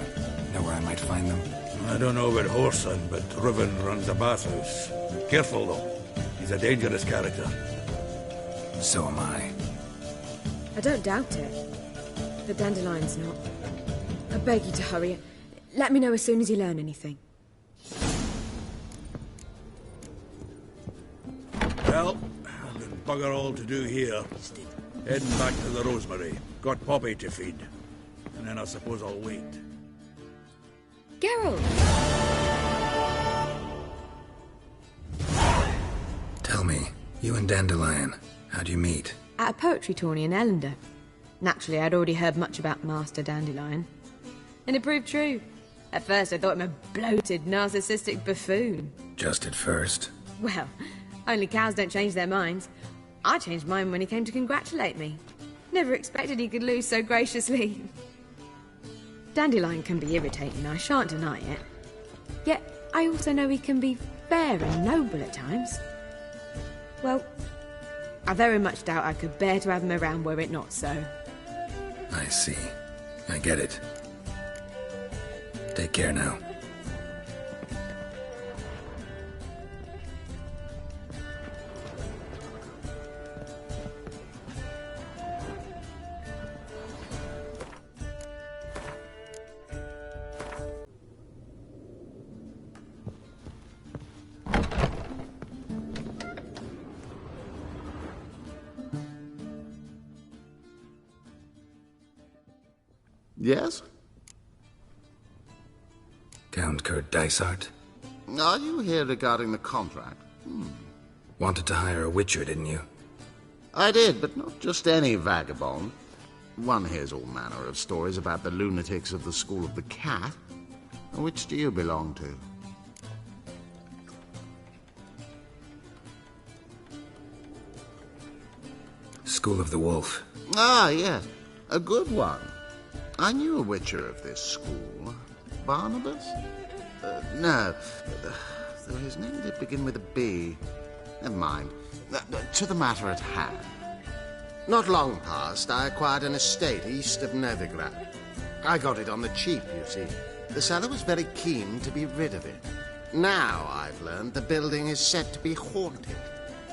Know where I might find them? I don't know about Horson, but Reuben runs a bathhouse. Careful, though. He's a dangerous character. So am I. I don't doubt it. But Dandelion's not. I beg you to hurry. Let me know as soon as you learn anything. Well, there's bugger all to do here. Heading back to the Rosemary. Got Poppy to feed. And then I suppose I'll wait. Geralt! Tell me, you and Dandelion, how'd you meet? At a poetry tourney in Ellender. Naturally, I'd already heard much about Master Dandelion. And it proved true. At first, I thought him a bloated, narcissistic buffoon. Just at first. Well, only cows don't change their minds. I changed mine when he came to congratulate me. Never expected he could lose so graciously. Dandelion can be irritating, I shan't deny it. Yet, I also know he can be fair and noble at times. Well, I very much doubt I could bear to have him around were it not so. I see. I get it. Take care now. Yes? Count Kurt Dysart? Are you here regarding the contract? Wanted to hire a Witcher, didn't you? I did, but not just any vagabond. One hears all manner of stories about the lunatics of the School of the Cat. Which do you belong to? School of the Wolf. Ah, yes. A good one. I knew a Witcher of this school. Barnabas? No. Though his name did begin with a B. Never mind. To the matter at hand. Not long past, I acquired an estate east of Novigrad. I got it on the cheap, you see. The seller was very keen to be rid of it. Now, I've learned the building is said to be haunted.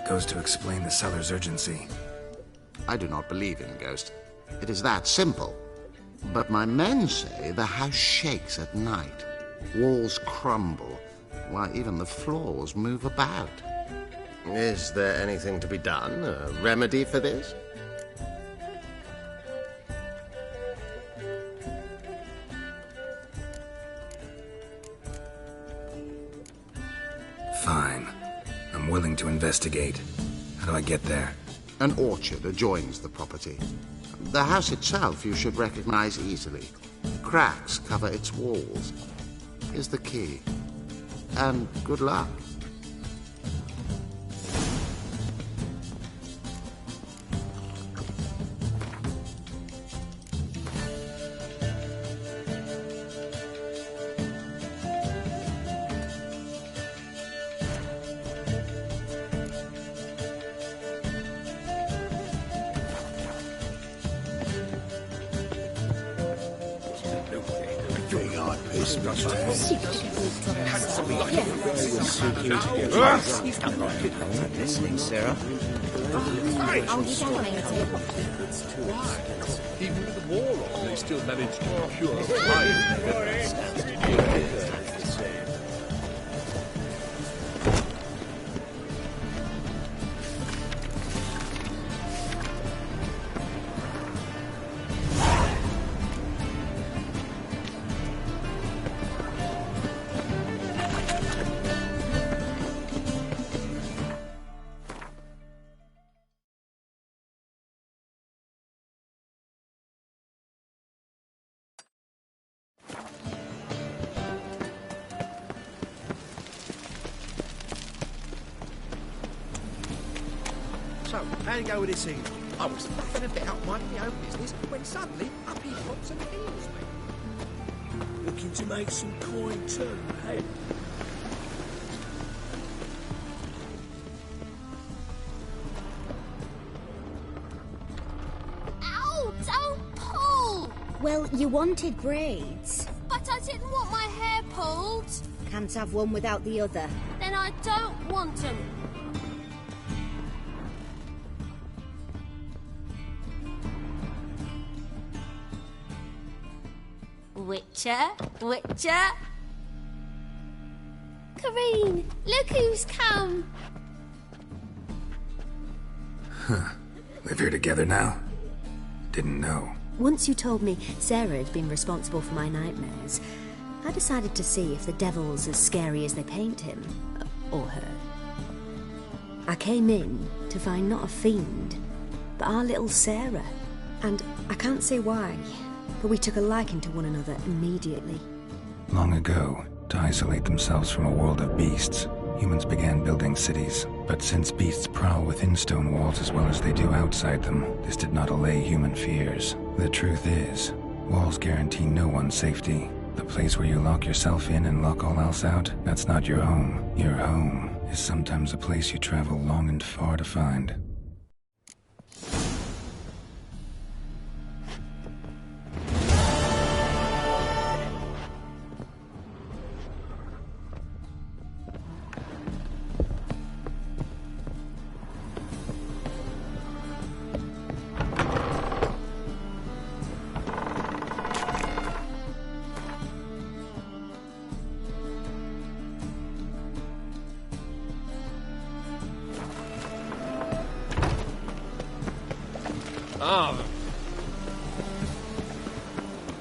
Goes to explain the seller's urgency. I do not believe in ghosts. It is that simple. But my men say the house shakes at night. Walls crumble, while even the floors move about. Is there anything to be done? A remedy for this? Fine. I'm willing to investigate. How do I get there? An orchard adjoins the property. The house itself you should recognize easily. Cracks cover its walls. Here's the key. And good luck. piece of advice. You've done right at listening, Sarah. Even with the war on, they still managed to cure So, how you go with this evening? I was faffing about minding my own business when suddenly up he pops and heals me. Looking to make some coin too, eh? Ow! Don't pull! Well, you wanted braids. But I didn't want my hair pulled. Can't have one without the other. Then I don't want them. Witcher? Kareen, look who's come. Huh. Live here together now? Didn't know. Once you told me Sarah had been responsible for my nightmares, I decided to see if the devil's as scary as they paint him. Or her. I came in to find not a fiend, but our little Sarah. And I can't say why, but we took a liking to one another immediately. Long ago, to isolate themselves from a world of beasts, humans began building cities. But since beasts prowl within stone walls as well as they do outside them, this did not allay human fears. The truth is, walls guarantee no one's safety. The place where you lock yourself in and lock all else out, that's not your home. Your home is sometimes a place you travel long and far to find.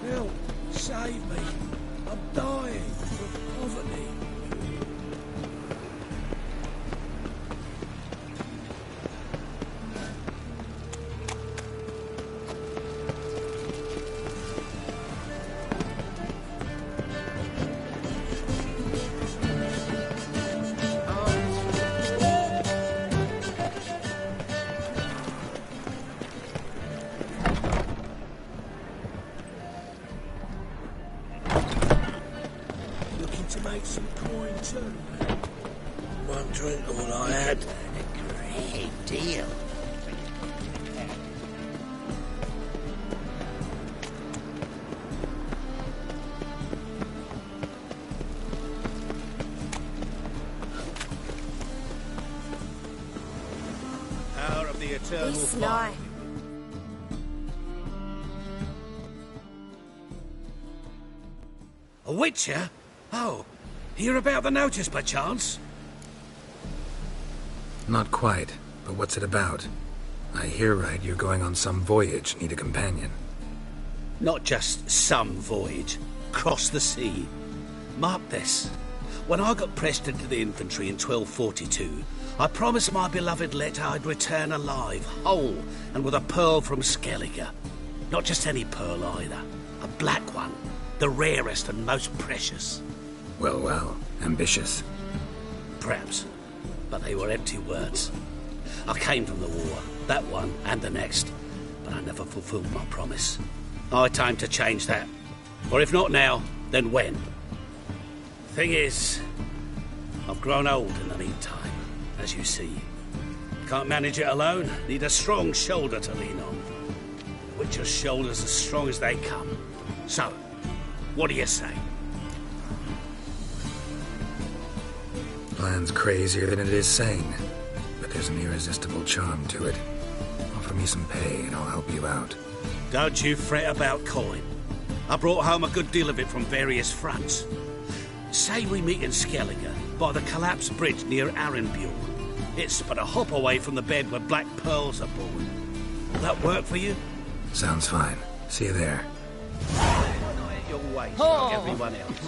Help! Save me! I'm dying of poverty. To make some coin too. One drink all I had. A great deal. Power of the eternal This fire. night. A Witcher? Oh, hear about the notice, perchance? Not quite, but what's it about? I hear right you're going on some voyage, need a companion. Not just some voyage. Cross the sea. Mark this. When I got pressed into the infantry in 1242, I promised my beloved Let I'd return alive, whole, and with a pearl from Skellige. Not just any pearl either. A black one. The rarest and most precious. Well, ambitious. Perhaps. But they were empty words. I came from the war, that one and the next, but I never fulfilled my promise. High time to change that. Or if not now, then when? Thing is, I've grown old in the meantime, as you see. Can't manage it alone, need a strong shoulder to lean on. Witcher's shoulders as strong as they come. So, what do you say? plan's crazier than it is sane, but there's an irresistible charm to it. Offer me some pay and I'll help you out. Don't you fret about coin. I brought home a good deal of it from various fronts. Say we meet in Skellige, by the collapsed bridge near Arenbjorn. It's but a hop away from the bed where black pearls are born. Will that work for you? Sounds fine. See you there. Your way, like everyone else.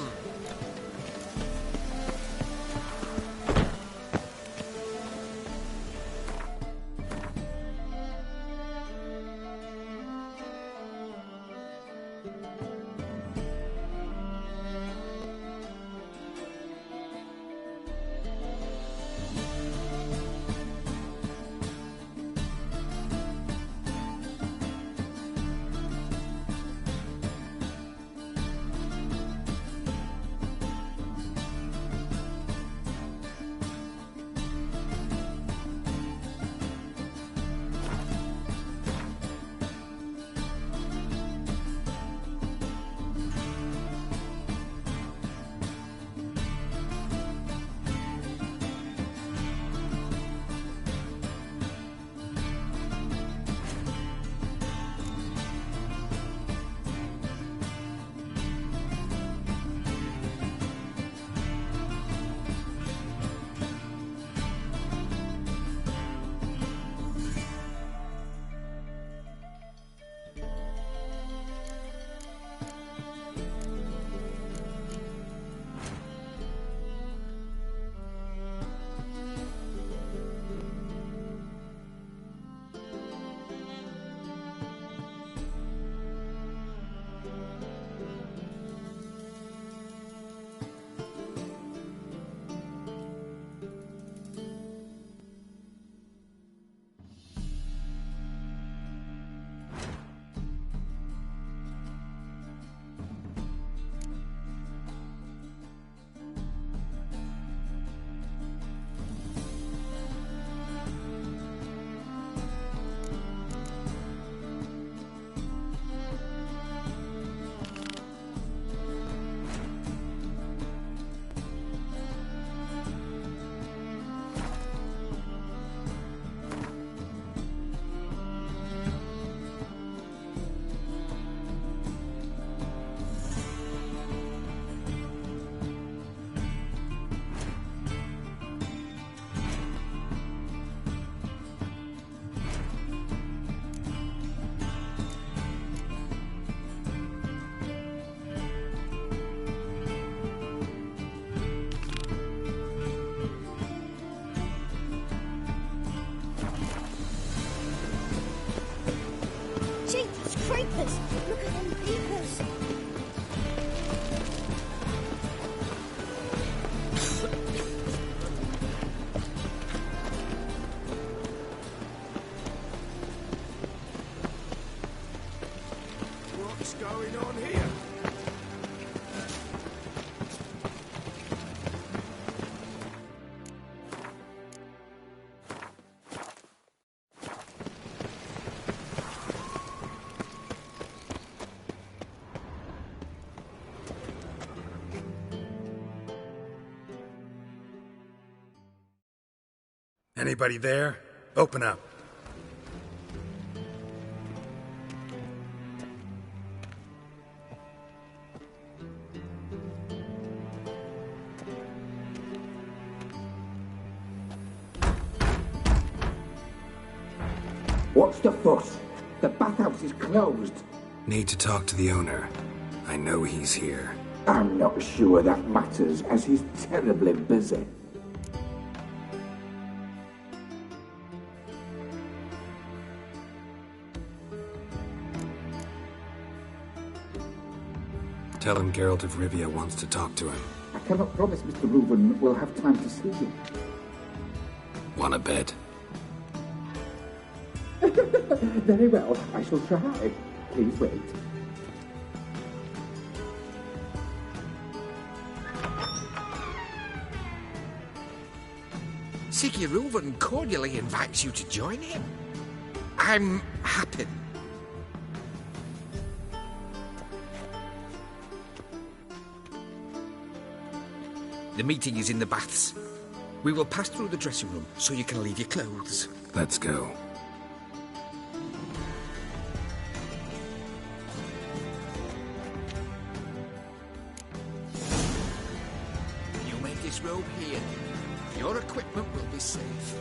Creepers! Look at them peepers! What's going on here? Anybody there? Open up. What's the fuss? The bathhouse is closed. Need to talk to the owner. I know he's here. I'm not sure that matters, as he's terribly busy. Tell him Geralt of Rivia wants to talk to him. I cannot promise Mr. Reuven will have time to see him. Wanna bet? Very well, I shall try. Please wait. Siggy Reuven cordially invites you to join him. I'm happy. The meeting is in the baths. We will pass through the dressing room so you can leave your clothes. Let's go. You make this robe here. Your equipment will be safe.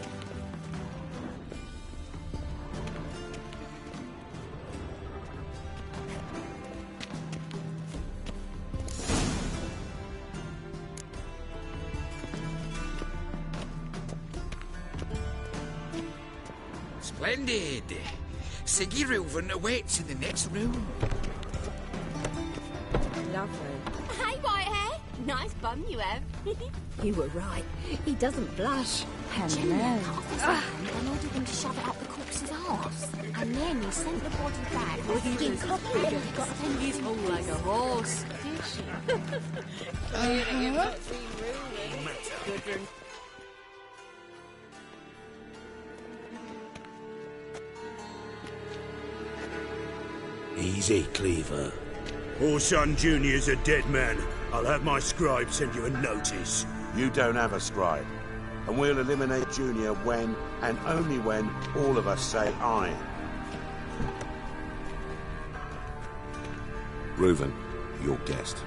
Splendid. Siggy Reuven awaits in the next room. Lovely. Hey, Whitehair. Nice bum you have. You were right. He doesn't blush. Junior cut off his hand and ordered him to shove it up the corpse's arse. And then he sent the body back with skin covered and got his hole like a horse. Did she? Easy, Cleaver. Orson Jr.'s a dead man. I'll have my scribe send you a notice. You don't have a scribe. And we'll eliminate Junior when, and only when, all of us say aye. Reuven, your guest.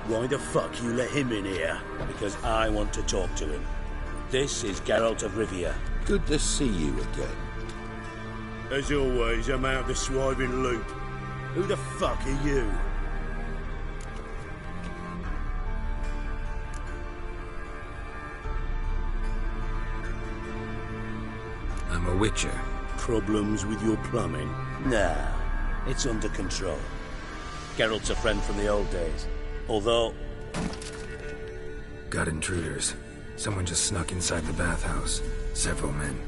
Why the fuck you let him in here? Because I want to talk to him. This is Geralt of Rivia. Good to see you again. As always, I'm out the swiving loop. Who the fuck are you? I'm a Witcher. Problems with your plumbing? Nah, it's under control. Geralt's a friend from the old days. Although... Got intruders. Someone just snuck inside the bathhouse. Several men.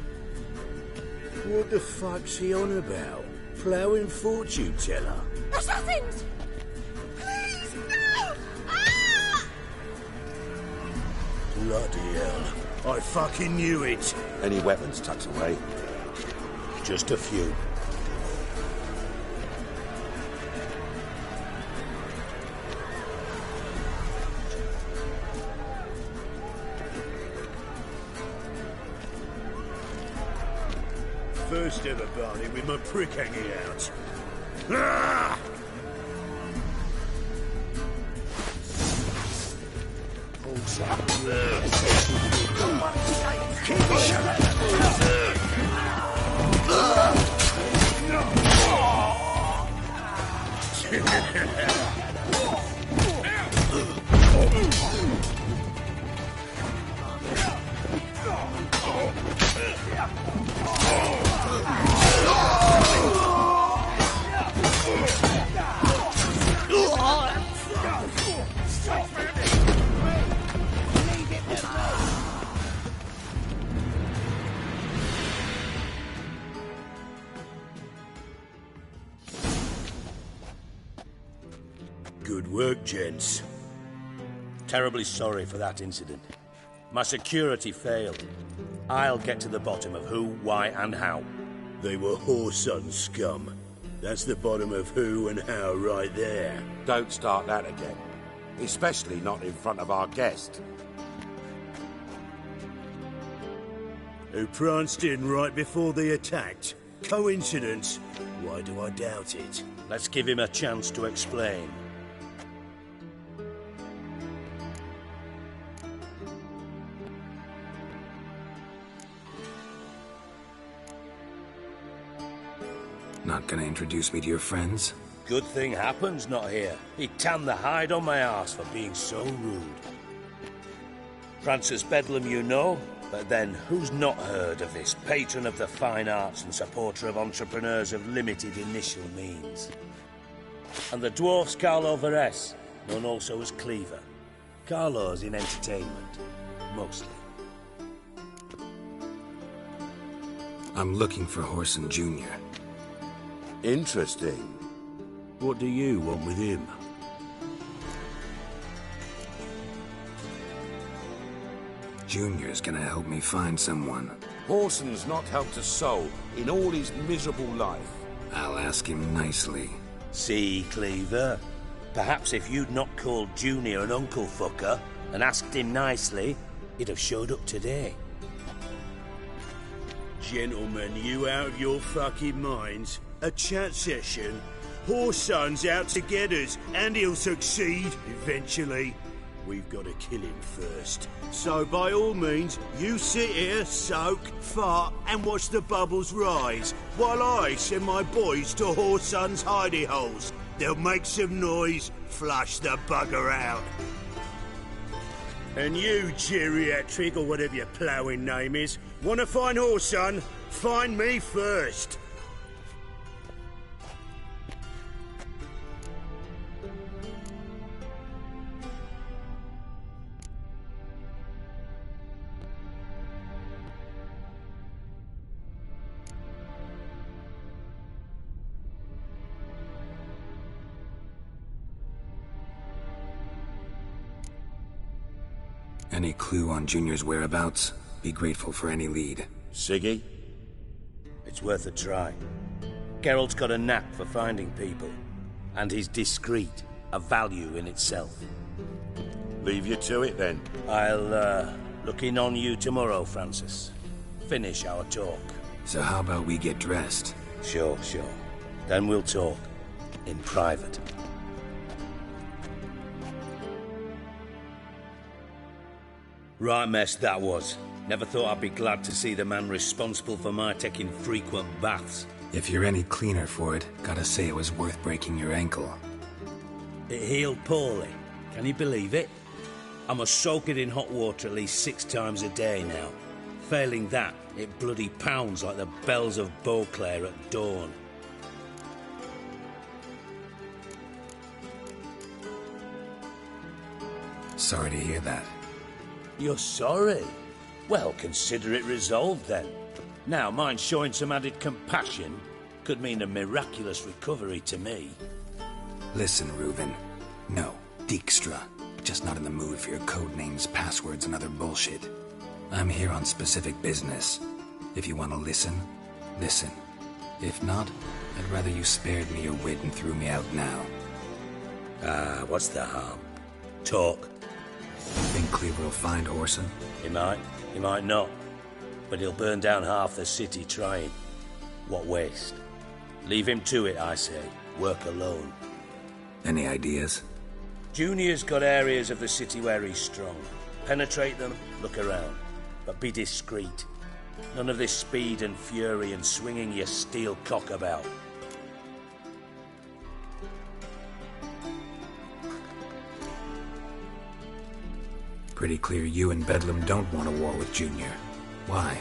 What the fuck's he on about? Ploughing fortune teller? Assassins! Please, no! Ah! Bloody hell. I fucking knew it. Any weapons tucked away? Just a few. First ever Barney with my prick hanging out. Ah! Good work, gents. Terribly sorry for that incident. My security failed. I'll get to the bottom of who, why, and how. They were whoreson scum. That's the bottom of who and how right there. Don't start that again. Especially not in front of our guest. Who pranced in right before they attacked. Coincidence? Why do I doubt it? Let's give him a chance to explain. Not gonna introduce me to your friends? Good thing happens not here. He tanned the hide on my arse for being so rude. Francis Bedlam you know, but then who's not heard of this patron of the fine arts and supporter of entrepreneurs of limited initial means? And the dwarf's Carlo Veres, known also as Cleaver. Carlo's in entertainment, mostly. I'm looking for Whoreson Jr. Interesting. What do you want with him? Junior's gonna help me find someone. Whoreson's not helped a soul in all his miserable life. I'll ask him nicely. See, Cleaver? Perhaps if you'd not called Junior an uncle fucker and asked him nicely, he'd have showed up today. Gentlemen, you out of your fucking minds? A chat session? Whoreson's out to get us, and he'll succeed eventually. We've got to kill him first. So by all means, you sit here, soak, fart, and watch the bubbles rise, while I send my boys to Whoreson's hidey holes. They'll make some noise, flush the bugger out. And you, geriatric, or whatever your ploughing name is, want to find Whoreson? Find me first. Any clue on Junior's whereabouts? Be grateful for any lead. Siggy? It's worth a try. Geralt's got a knack for finding people, and he's discreet, a value in itself. Leave you to it, then. I'll, look in on you tomorrow, Francis. Finish our talk. So how about we get dressed? Sure. Then we'll talk. In private. Right mess that was. Never thought I'd be glad to see the man responsible for my taking frequent baths. If you're any cleaner for it, gotta say it was worth breaking your ankle. It healed poorly. Can you believe it? I must soak it in hot water at least 6 times a day now. Failing that, it bloody pounds like the bells of Beauclair at dawn. Sorry to hear that. You're sorry? Well, consider it resolved then. Now, mind showing some added compassion could mean a miraculous recovery to me. Listen, Reuben. No, Dijkstra. Just not in the mood for your code names, passwords, and other bullshit. I'm here on specific business. If you want to listen, listen. If not, I'd rather you spared me your wit and threw me out now. What's the harm? Talk. Think Cleaver will find Whoreson? He might not. But he'll burn down half the city trying. What waste? Leave him to it, I say. Work alone. Any ideas? Junior's got areas of the city where he's strong. Penetrate them, look around. But be discreet. None of this speed and fury and swinging your steel cock about. Pretty clear you and Bedlam don't want a war with Junior. Why?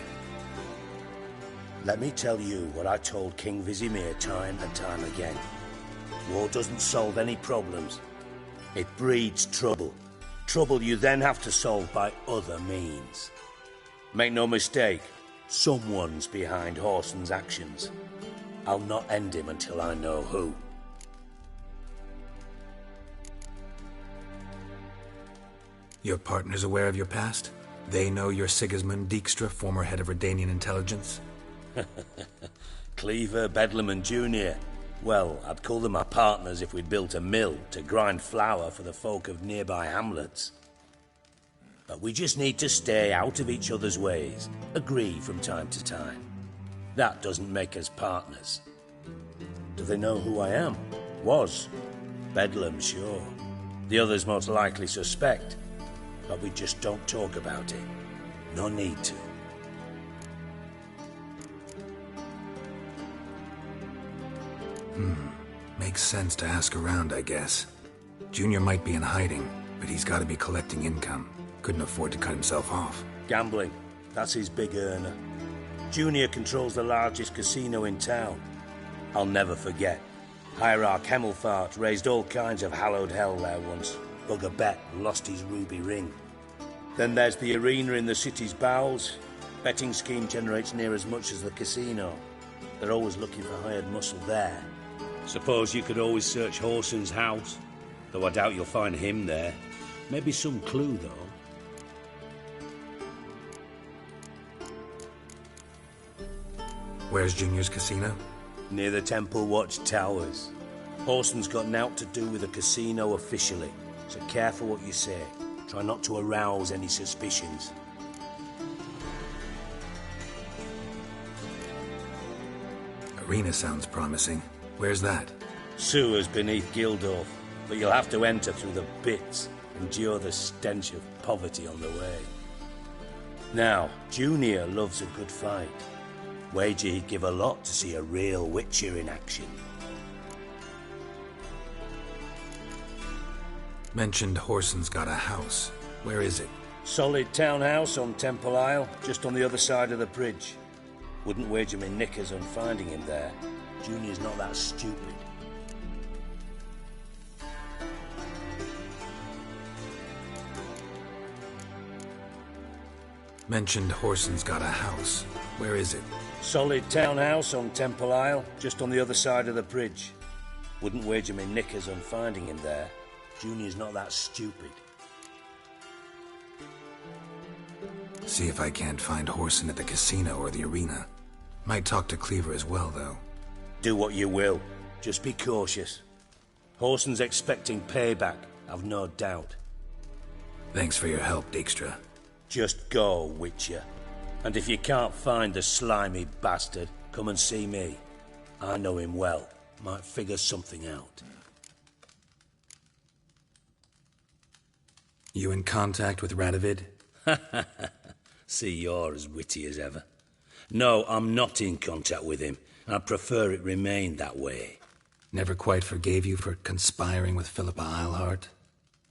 Let me tell you what I told King Vizimir time and time again. War doesn't solve any problems. It breeds trouble. Trouble you then have to solve by other means. Make no mistake, someone's behind Whoreson's actions. I'll not end him until I know who. Your partner's aware of your past? They know you're Sigismund Dijkstra, former head of Redanian intelligence? Cleaver, Bedlam and Junior. Well, I'd call them my partners if we'd built a mill to grind flour for the folk of nearby hamlets. But we just need to stay out of each other's ways, agree from time to time. That doesn't make us partners. Do they know who I am? Was. Bedlam, sure. The others most likely suspect. But we just don't talk about it. No need to. Makes sense to ask around, I guess. Junior might be in hiding, but he's got to be collecting income. Couldn't afford to cut himself off. Gambling. That's his big earner. Junior controls the largest casino in town. I'll never forget. Hierarch Hemmelfart raised all kinds of hallowed hell there once. Bugger bet lost his ruby ring. Then there's the arena in the city's bowels. Betting scheme generates near as much as the casino. They're always looking for hired muscle there. Suppose you could always search Whoreson's house. Though I doubt you'll find him there. Maybe some clue, though. Where's Junior's casino? Near the Temple Watch Towers. Horson's got naught to do with the casino officially, so careful what you say. Try not to arouse any suspicions. Arena sounds promising. Where's that? Sewers beneath Gildorf, but you'll have to enter through the bits, endure the stench of poverty on the way. Now, Junior loves a good fight. Wager he'd give a lot to see a real Witcher in action. Mentioned Horson's got a house. Where is it? Solid townhouse on Temple Isle, just on the other side of the bridge. Wouldn't wager me knickers on finding him there. Junior's not that stupid. Mentioned Horson's got a house. Where is it? Solid townhouse on Temple Isle, just on the other side of the bridge. Wouldn't wager me knickers on finding him there. Junior's not that stupid. See if I can't find Horson at the casino or the arena. Might talk to Cleaver as well, though. Do what you will. Just be cautious. Horson's expecting payback, I've no doubt. Thanks for your help, Dijkstra. Just go, Witcher. And if you can't find the slimy bastard, come and see me. I know him well. Might figure something out. You in contact with Radovid? See, you're as witty as ever. No, I'm not in contact with him. I'd prefer it remained that way. Never quite forgave you for conspiring with Philippa Eilhart?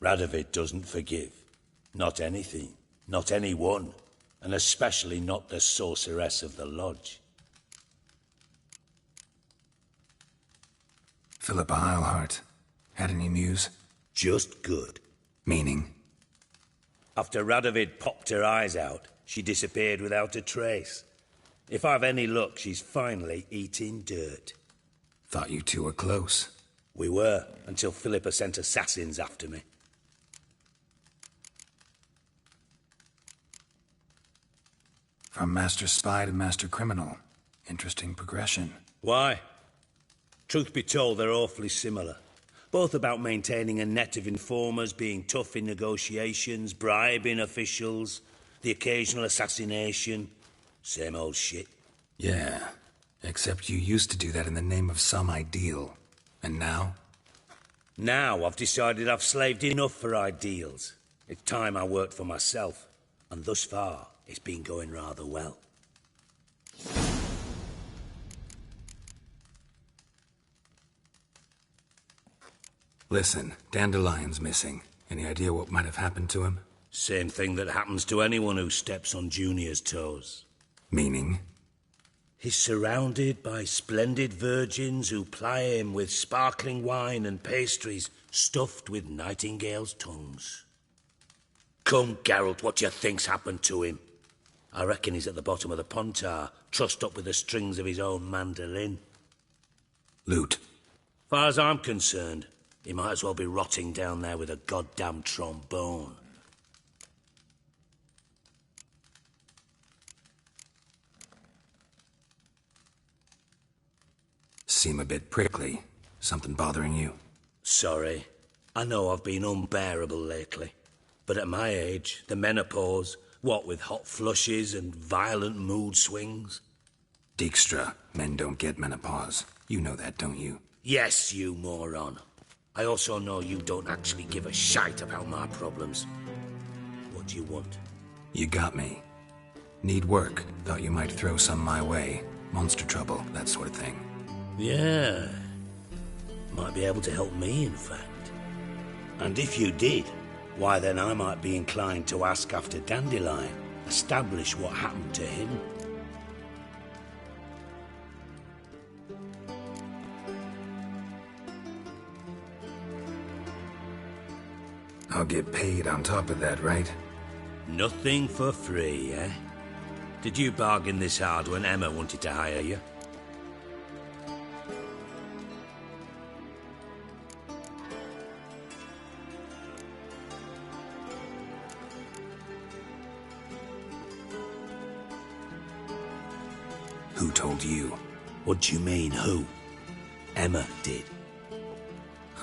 Radovid doesn't forgive. Not anything. Not anyone. And especially not the sorceress of the lodge. Philippa Eilhart. Had any news? Just good. Meaning? After Radovid popped her eyes out, she disappeared without a trace. If I've any luck, she's finally eating dirt. Thought you two were close. We were, until Philippa sent assassins after me. From Master Spy to Master Criminal. Interesting progression. Why? Truth be told, they're awfully similar. Both about maintaining a net of informers, being tough in negotiations, bribing officials, the occasional assassination. Same old shit. Yeah, except you used to do that in the name of some ideal. And now? Now I've decided I've slaved enough for ideals. It's time I worked for myself. And thus far, it's been going rather well. Listen, Dandelion's missing. Any idea what might have happened to him? Same thing that happens to anyone who steps on Junior's toes. Meaning? He's surrounded by splendid virgins who ply him with sparkling wine and pastries stuffed with nightingales' tongues. Come, Geralt, what do you think's happened to him? I reckon he's at the bottom of the Pontar, trussed up with the strings of his own mandolin. Loot. Far as I'm concerned, he might as well be rotting down there with a goddamn trombone. Seem a bit prickly. Something bothering you? Sorry. I know I've been unbearable lately. But at my age, the menopause, what with hot flushes and violent mood swings? Dijkstra, men don't get menopause. You know that, don't you? Yes, you moron. I also know you don't actually give a shite about my problems. What do you want? You got me. Need work. Thought you might throw some my way. Monster trouble, that sort of thing. Yeah. Might be able to help me, in fact. And if you did, why then I might be inclined to ask after Dandelion, establish what happened to him. I'll get paid on top of that, right? Nothing for free, eh? Did you bargain this hard when Emma wanted to hire you? Who told you? What do you mean, who? Emma did.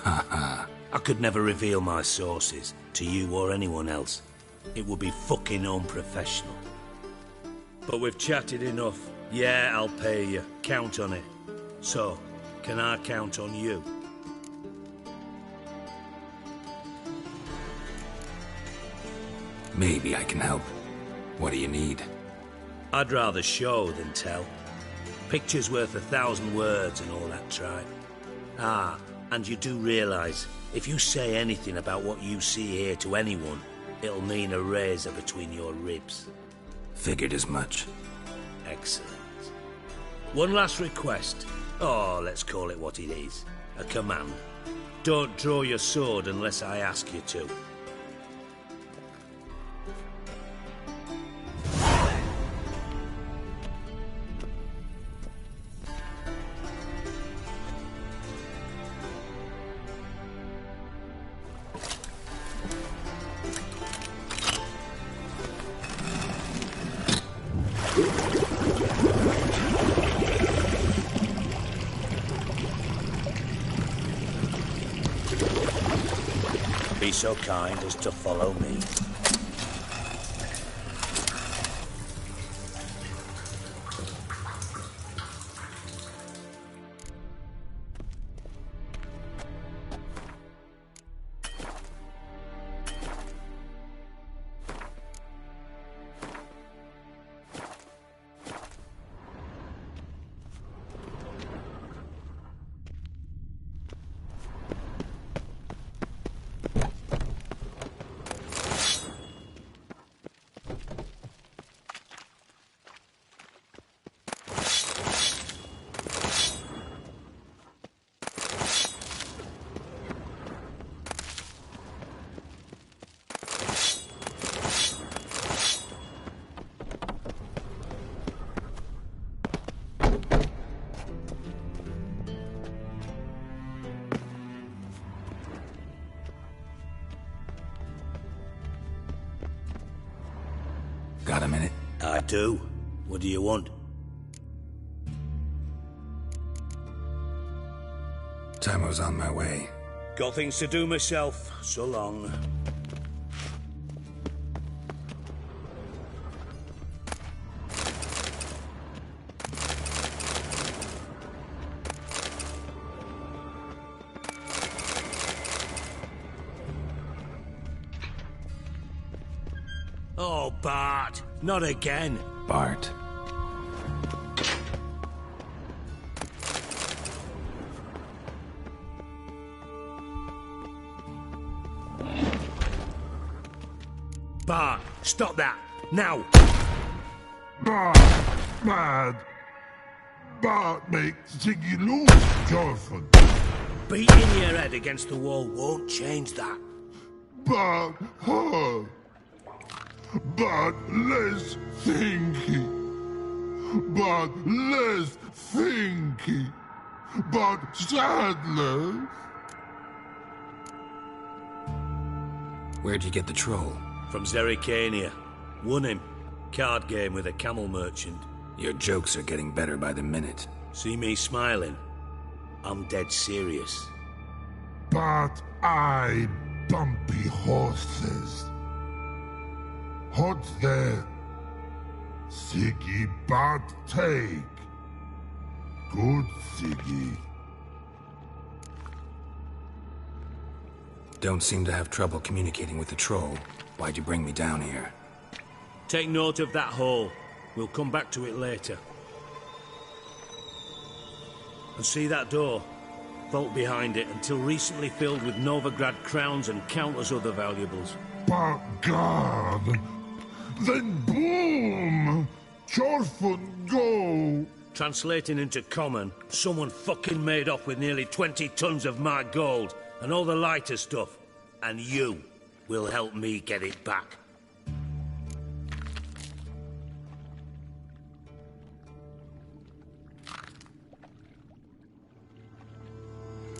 I could never reveal my sources to you or anyone else. It would be fucking unprofessional. But we've chatted enough. Yeah, I'll pay you. Count on it. So, can I count on you? Maybe I can help. What do you need? I'd rather show than tell. Picture's worth 1,000 words and all that tripe. Ah, and you do realise, if you say anything about what you see here to anyone, it'll mean a razor between your ribs. Figured as much. Excellent. One last request. Oh, let's call it what it is. A command. Don't draw your sword unless I ask you to. Be so kind as to follow me. Got a minute? I do. What do you want? Time I was on my way. Got things to do myself. So long. Oh, Bart. Not again. Bart. Bart, stop that. Now. Bart, mad. Bart makes Ziggy lose, Jonathan. Beating your head against the wall won't change that. Bart, hurt. But less thinky. But less thinky. But sadless. Where'd you get the troll? From Zerrikania. Won him. Card game with a camel merchant. Your jokes are getting better by the minute. See me smiling? I'm dead serious. But I bumpy horses. What's there? Siggy but take. Good Siggy. Don't seem to have trouble communicating with the troll. Why'd you bring me down here? Take note of that hole. We'll come back to it later. And see that door? Vault behind it, until recently filled with Novigrad crowns and countless other valuables. But God! Then boom! Chorfun go! Translating into common, someone fucking made off with nearly 20 tons of my gold, and all the lighter stuff. And you will help me get it back.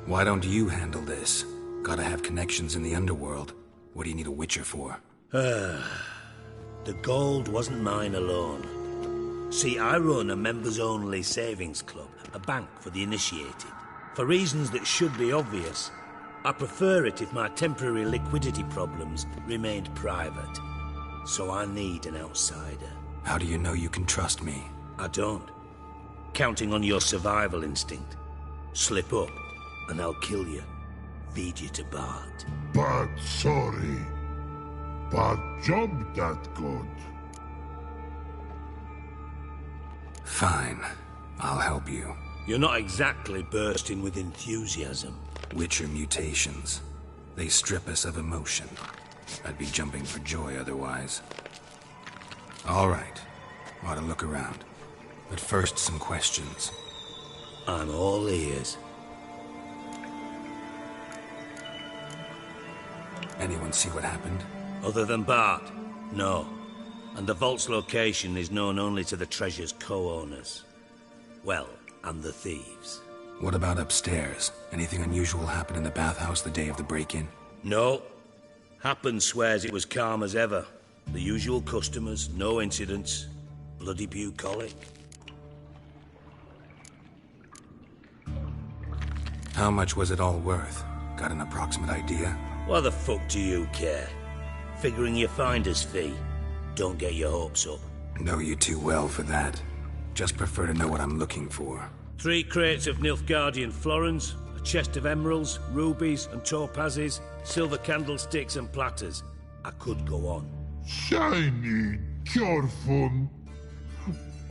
Why don't you handle this? Gotta have connections in the underworld. What do you need a Witcher for? The gold wasn't mine alone. See, I run a members-only savings club, a bank for the initiated. For reasons that should be obvious, I prefer it if my temporary liquidity problems remained private. So I need an outsider. How do you know you can trust me? I don't. Counting on your survival instinct. Slip up, and I'll kill you. Feed you to Bart. But sorry. But job that good. Fine. I'll help you. You're not exactly bursting with enthusiasm. Witcher mutations. They strip us of emotion. I'd be jumping for joy otherwise. All right. Ought to look around. But first, some questions. I'm all ears. Anyone see what happened? Other than Bart? No. And the vault's location is known only to the treasure's co-owners. Well, and the thieves. What about upstairs? Anything unusual happen in the bathhouse the day of the break-in? No. Happen swears it was calm as ever. The usual customers, no incidents. Bloody bucolic. How much was it all worth? Got an approximate idea? Why the fuck do you care? Figuring your finder's fee. Don't get your hopes up. Know you too well for that. Just prefer to know what I'm looking for. 3 crates of Nilfgaardian florins, a chest of emeralds, rubies and topazes, silver candlesticks and platters. I could go on. Shiny, careful.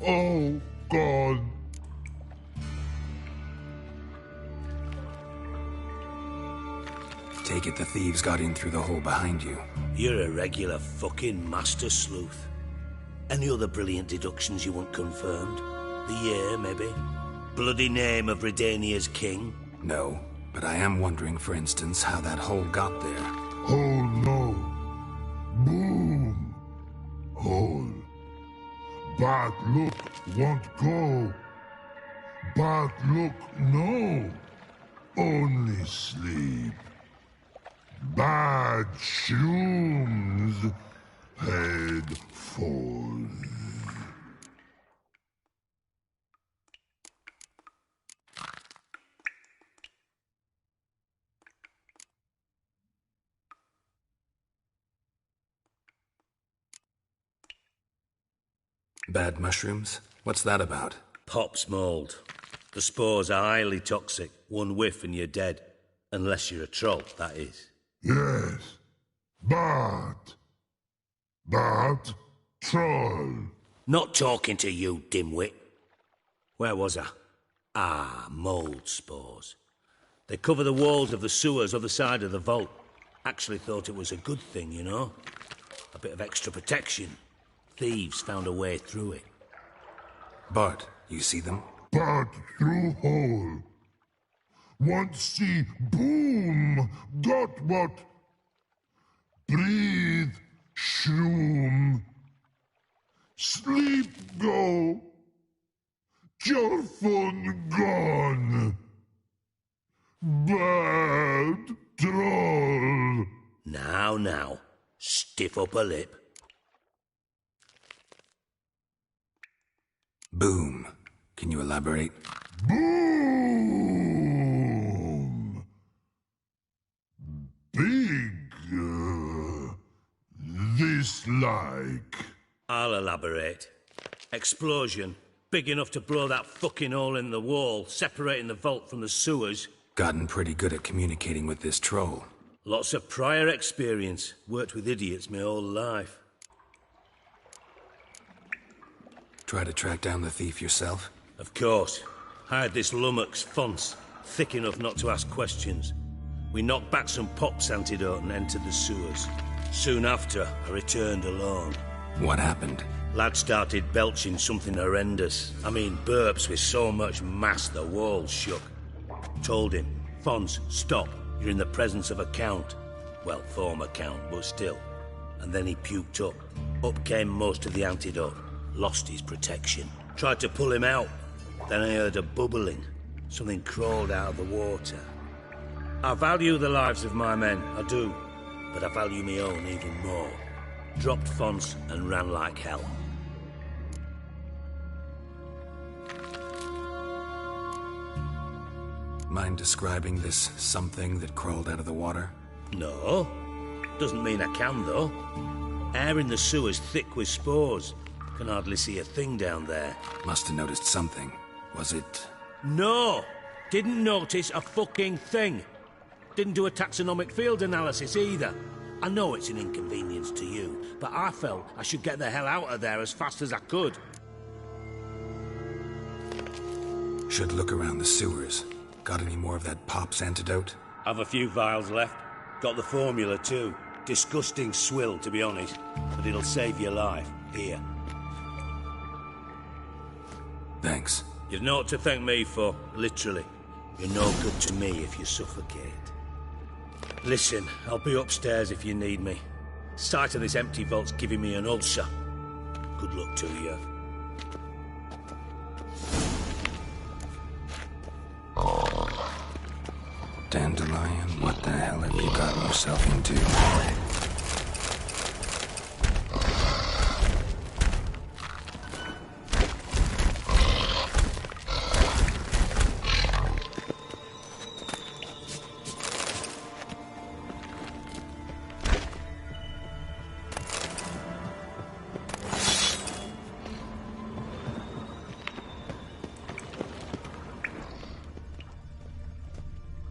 Oh, God. Take it the thieves got in through the hole behind you. You're a regular fucking master sleuth. Any other brilliant deductions you want confirmed? The year, maybe? Bloody name of Redania's king? No, but I am wondering, for instance, how that hole got there. Oh, no. Boom. Hole. Bad look won't go. Bad look, no. Only sleep. Bad shrooms. Head falls. Bad mushrooms? What's that about? Pop's mold. The spores are highly toxic. One whiff and you're dead. Unless you're a troll, that is. Yes. But troll. Not talking to you, dimwit. Where was I? Ah, mold spores. They cover the walls of the sewers other side of the vault. Actually thought it was a good thing, you know? A bit of extra protection. Thieves found a way through it. Bart, you see them? But through hole. Want see boom. Got what? Breathe. Shroom. Sleep go. Your phone gone. Bad troll. Now. Stiff up a lip. Boom. Can you elaborate? Boom. Big. This like. I'll elaborate. Explosion. Big enough to blow that fucking hole in the wall, separating the vault from the sewers. Gotten pretty good at communicating with this troll. Lots of prior experience. Worked with idiots my whole life. Try to track down the thief yourself? Of course. Hired this lummox, Fons, thick enough not to ask questions. We knocked back some Pop's antidote and entered the sewers. Soon after, I returned alone. What happened? Lad started belching something horrendous. I mean, burps with so much mass the walls shook. Told him, Fons, stop. You're in the presence of a count. Well, former count, but still. And then he puked up. Up came most of the antidote. Lost his protection. Tried to pull him out. Then I heard a bubbling. Something crawled out of the water. I value the lives of my men, I do. But I value my own even more. Dropped Fons and ran like hell. Mind describing this something that crawled out of the water? No. Doesn't mean I can, though. Air in the sewer's thick with spores. Can hardly see a thing down there. Must have noticed something. Was it... No! Didn't notice a fucking thing. Didn't do a taxonomic field analysis either. I know it's an inconvenience to you, but I felt I should get the hell out of there as fast as I could. Should look around the sewers. Got any more of that Pop's antidote? Have a few vials left. Got the formula too. Disgusting swill, to be honest. But it'll save your life. Here. Thanks. You've naught to thank me for, literally. You're no good to me if you suffocate. Listen, I'll be upstairs if you need me. Sight of this empty vault's giving me an ulcer. Good luck to you. Dandelion, what the hell have you gotten yourself into?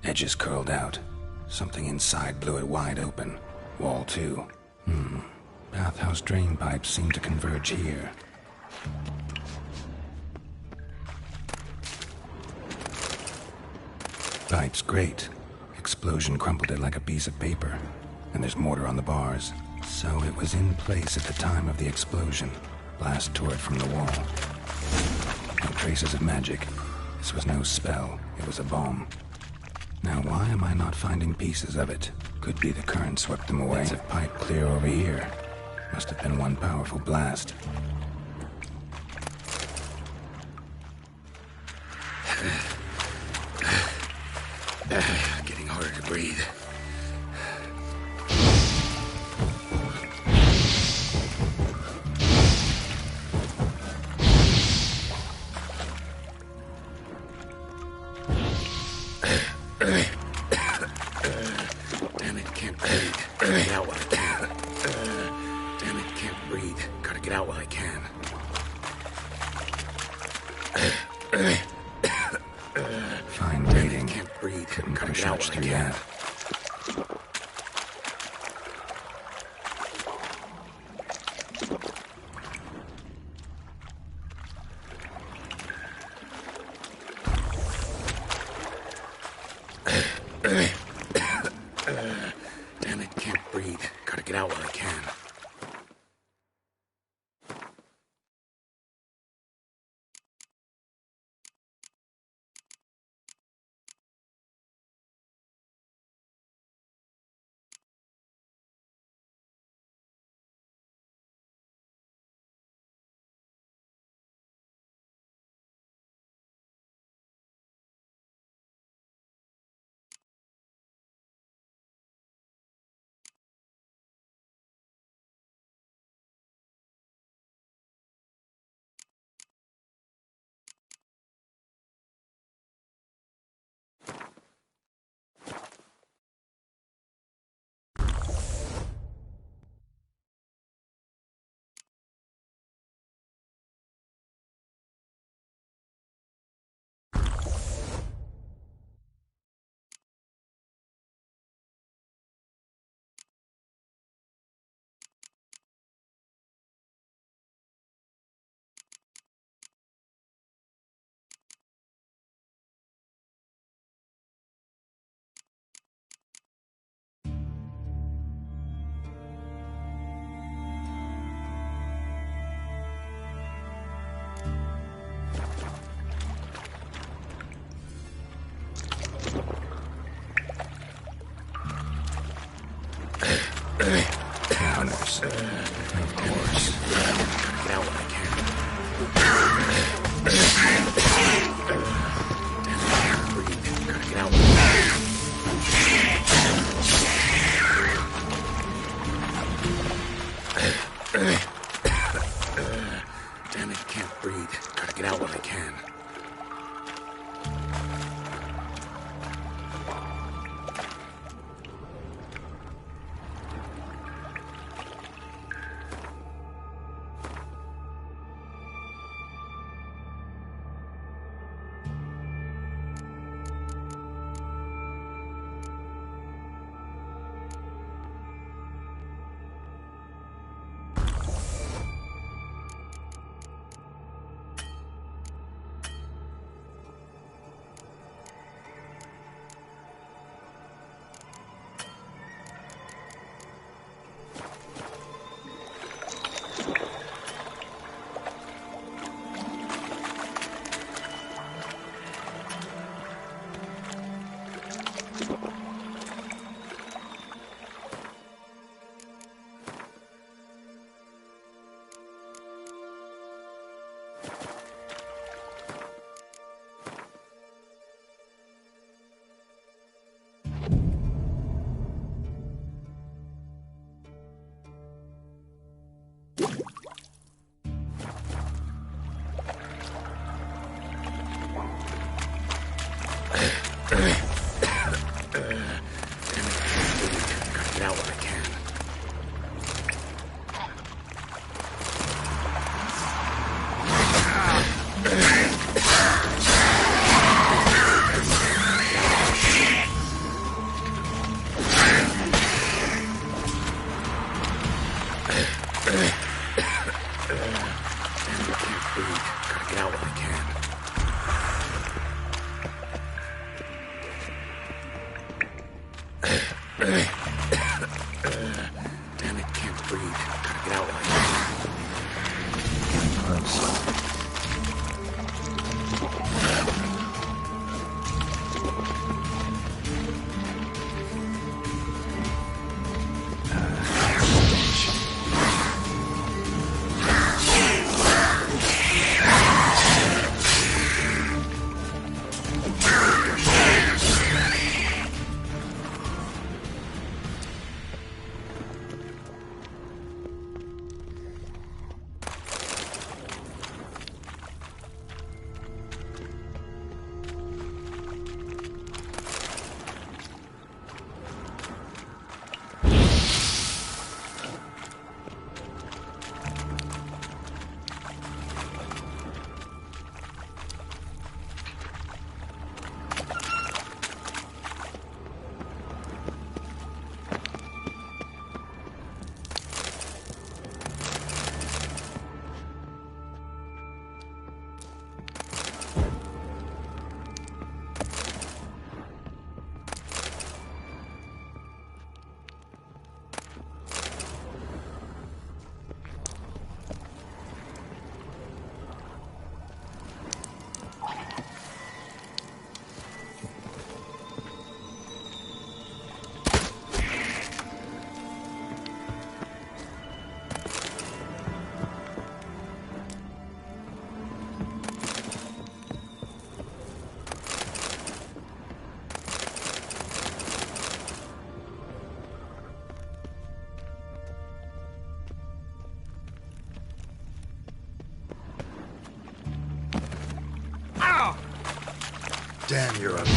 Edges curled out. Something inside blew it wide open. Wall too. Bathhouse drain pipes seem to converge here. Pipe's great. Explosion crumpled it like a piece of paper. And there's mortar on the bars. So it was in place at the time of the explosion. Blast tore it from the wall. No traces of magic. This was no spell. It was a bomb. Now, why am I not finding pieces of it? Could be the current swept them away. Bits of pipe clear over here. Must have been one powerful blast. Getting harder to breathe. Damn it, can't breathe. Gotta get out while I can. Damn it, can't breathe. Gotta get out while I can. Fine breathing. Can't breathe. Couldn't push much through that. Damn it, can't breathe. Gotta get out while I can. Counters. Of course. Get out when I can. Damn it, breathe. Gotta get out when I can. Damn it, can't breathe. Gotta get out when I can. Gotta get out when I can. Damn, you're up.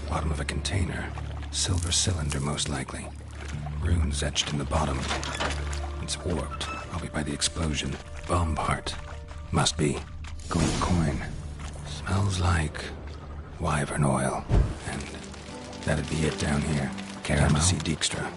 Bottom of a container. Silver cylinder, most likely. Runes etched in the bottom. It's warped, probably by the explosion. Bomb part. Must be. Gold coin. Smells like wyvern oil. And that'd be it down here. Time to see Dijkstra.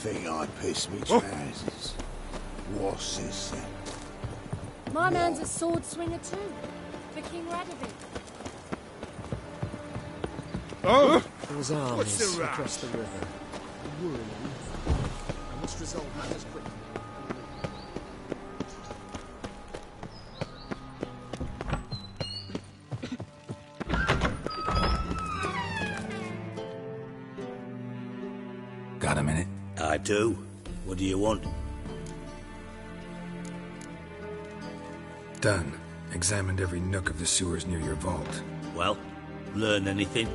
Think I'd piss me trousers. What's this then? My man's a sword swinger too, for King Radovid. Oh! There's armies across the river. I must resolve matters quickly. Got a minute? I do. What do you want? Done. Examined every nook of the sewers near your vault. Well, learn anything?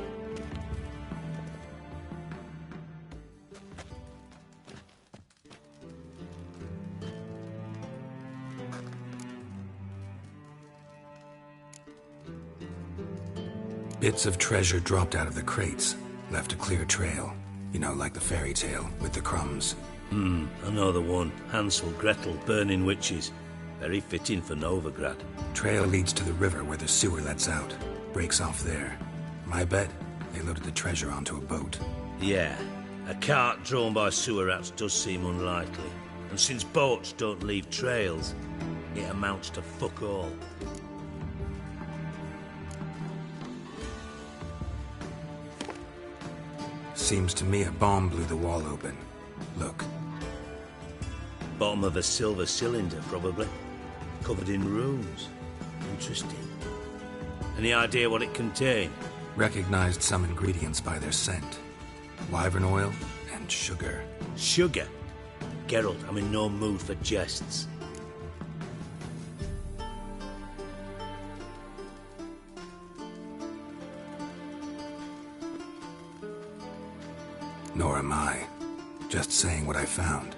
Bits of treasure dropped out of the crates. Left a clear trail. You know, like the fairy tale, with the crumbs. I know the one. Hansel, Gretel, burning witches. Very fitting for Novigrad. Trail leads to the river where the sewer lets out. Breaks off there. My bet, they loaded the treasure onto a boat. Yeah, a cart drawn by sewer rats does seem unlikely. And since boats don't leave trails, it amounts to fuck all. Seems to me a bomb blew the wall open. Look. Bottom of a silver cylinder, probably. Covered in runes. Interesting. Any idea what it contained? Recognized some ingredients by their scent. Wyvern oil and sugar. Sugar? Geralt, I'm in no mood for jests. Nor am I. Just saying what I found.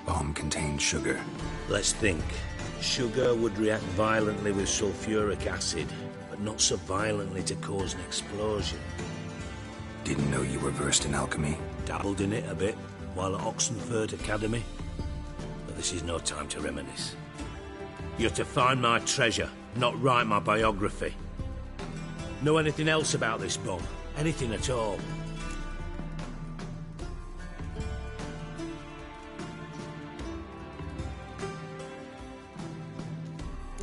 Bomb contained sugar. Let's think. Sugar would react violently with sulfuric acid, but not so violently to cause an explosion. Didn't know you were versed in alchemy. Dabbled in it a bit while at Oxenford Academy. But this is no time to reminisce. You're to find my treasure, not write my biography. Know anything else about this bomb? Anything at all?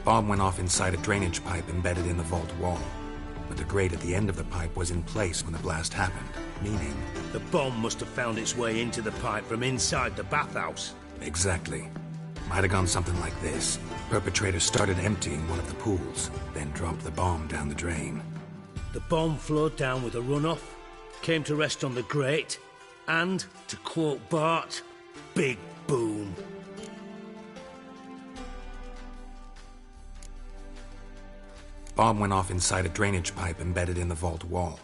Bomb went off inside a drainage pipe embedded in the vault wall. But the grate at the end of the pipe was in place when the blast happened, meaning... The bomb must have found its way into the pipe from inside the bathhouse. Exactly. Might have gone something like this. Perpetrator started emptying one of the pools, then dropped the bomb down the drain. The bomb flowed down with a runoff, came to rest on the grate, and, to quote Bart, big boom. Bomb went off inside a drainage pipe embedded in the vault wall.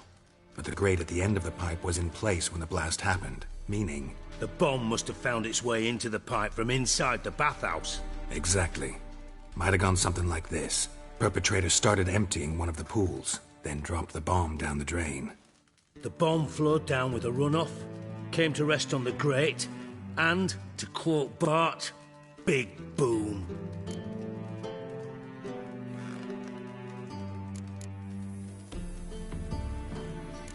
But the grate at the end of the pipe was in place when the blast happened, meaning... The bomb must have found its way into the pipe from inside the bathhouse. Exactly. Might have gone something like this. Perpetrator started emptying one of the pools, then dropped the bomb down the drain. The bomb flowed down with a runoff, came to rest on the grate, and, to quote Bart, big boom.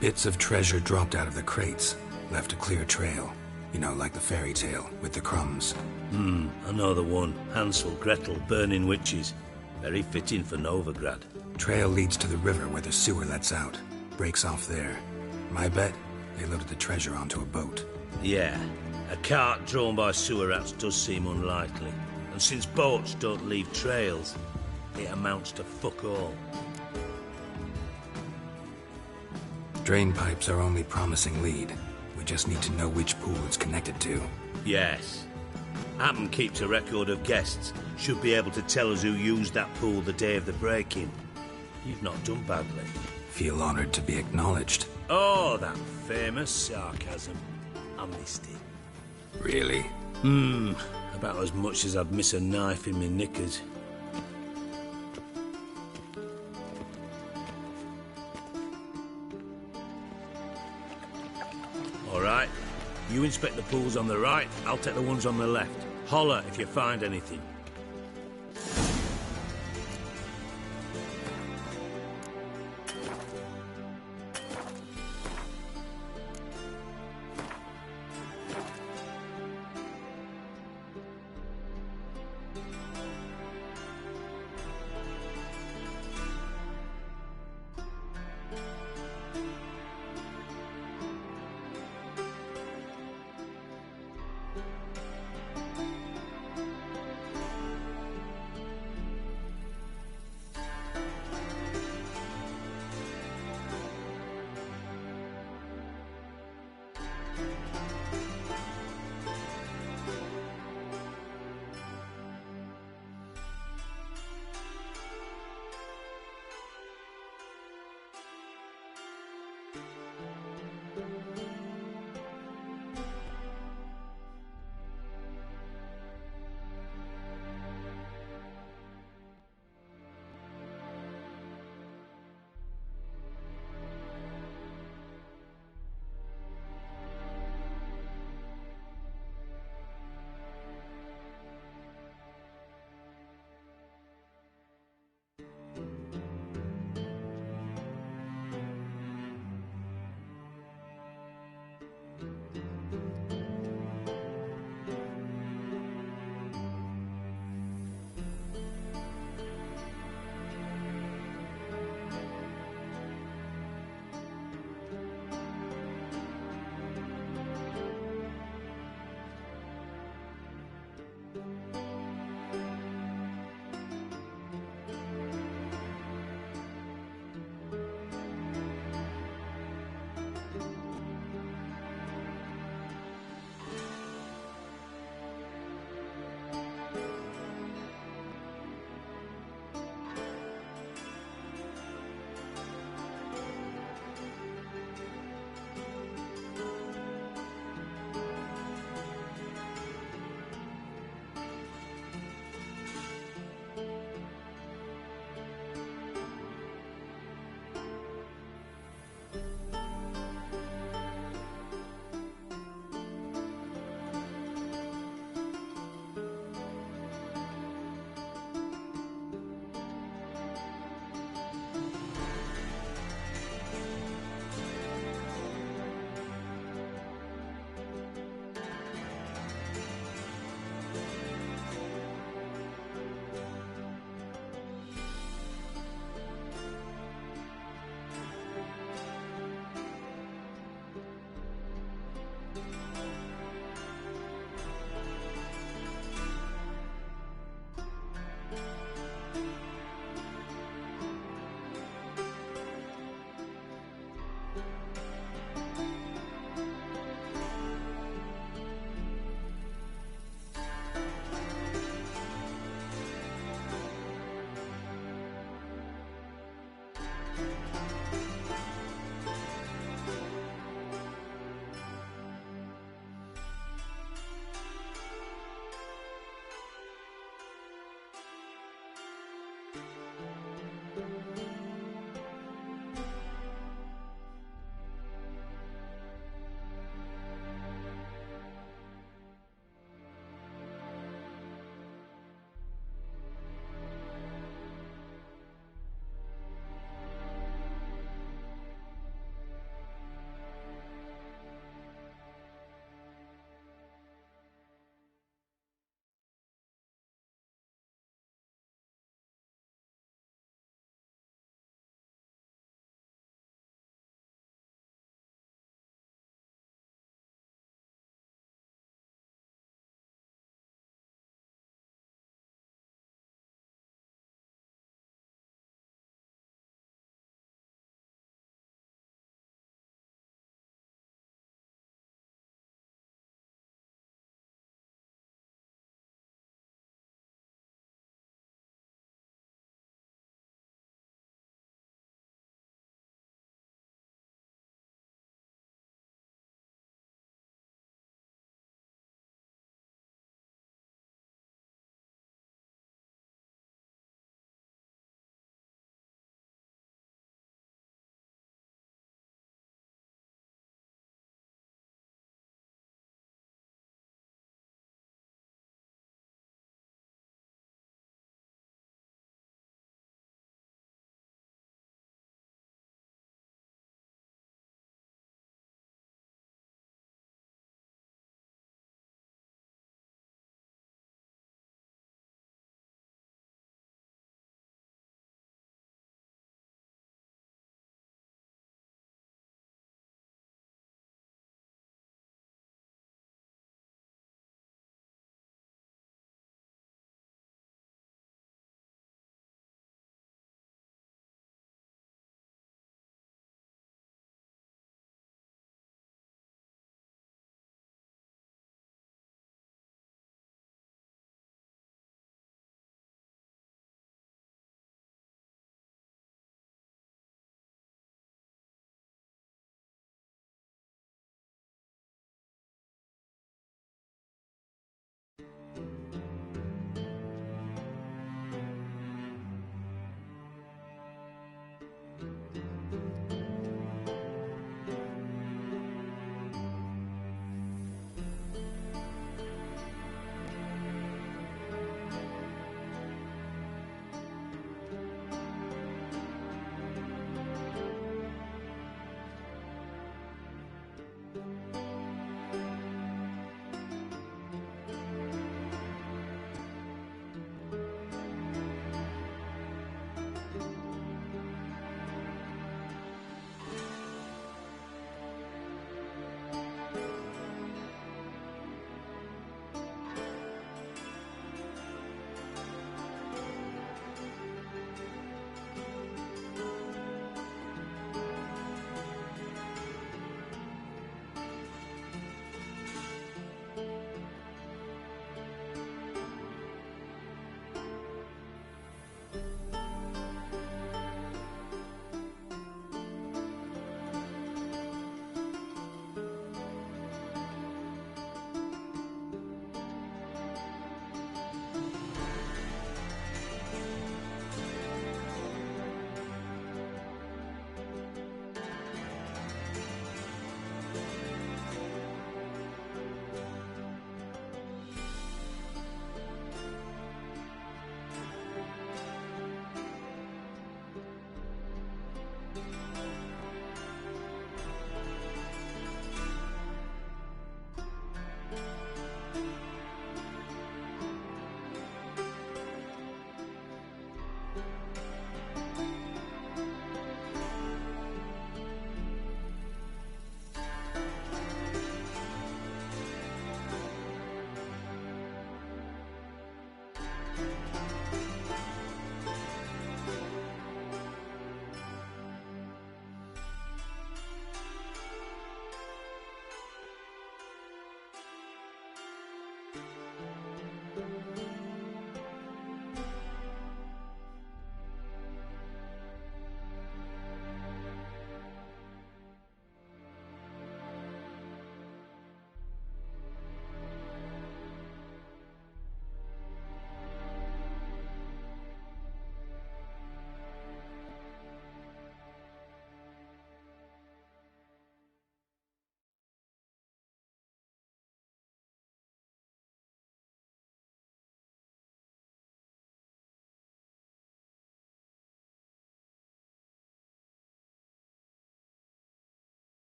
Bits of treasure dropped out of the crates, left a clear trail. You know, like the fairy tale, with the crumbs. I know the one. Hansel, Gretel, burning witches. Very fitting for Novigrad. Trail leads to the river where the sewer lets out. Breaks off there. My bet, they loaded the treasure onto a boat. Yeah. A cart drawn by sewer rats does seem unlikely. And since boats don't leave trails, it amounts to fuck all. Drain pipes are only promising lead. We just need to know which pool it's connected to. Yes. Hammond keeps a record of guests. Should be able to tell us who used that pool the day of the break-in. You've not done badly. Feel honored to be acknowledged. Oh, that famous sarcasm. I missed it. Really? About as much as I'd miss a knife in my knickers. Alright, you inspect the pools on the right, I'll take the ones on the left. Holler if you find anything.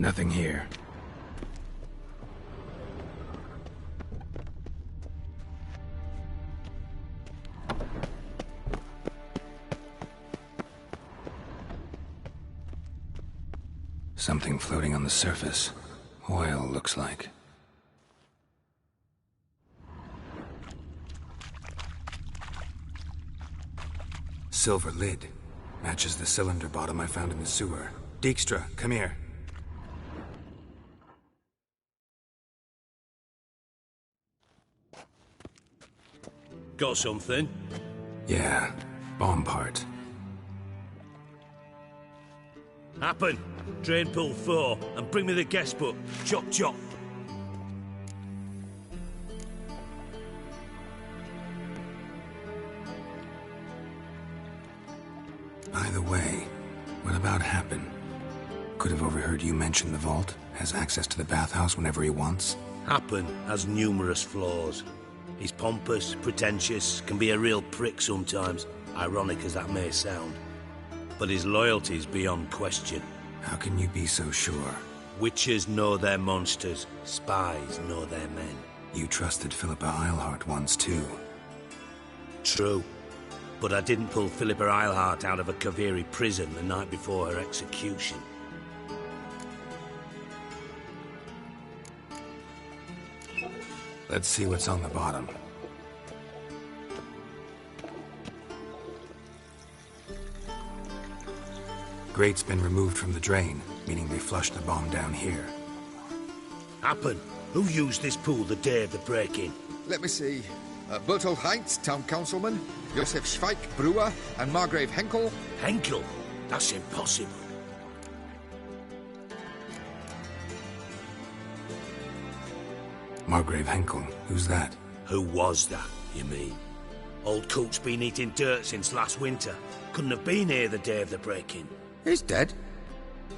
Nothing here. Something floating on the surface. Oil, looks like. Silver lid. Matches the cylinder bottom I found in the sewer. Dijkstra, come here. Got something? Yeah, bomb part. Happen. Drain pool 4, and bring me the guest book. Chop chop. By the way, what about Happen? Could have overheard you mention the vault. Has access to the bathhouse whenever he wants. Happen has numerous flaws. He's pompous, pretentious, can be a real prick sometimes, ironic as that may sound. But his loyalty's beyond question. How can you be so sure? Witchers know their monsters, spies know their men. You trusted Philippa Eilhart once too. True. But I didn't pull Philippa Eilhart out of a Kaviri prison the night before her execution. Let's see what's on the bottom. Grate's been removed from the drain, meaning they flushed the bomb down here. Happen. Who used this pool the day of the break-in? Let me see. Bertolt Heinz, town councilman, Josef Schweik, brewer, and Margrave Henkel. Henkel? That's impossible. Margrave Henkel, who's that? Who was that, you mean? Old Coot's been eating dirt since last winter. Couldn't have been here the day of the break-in. He's dead?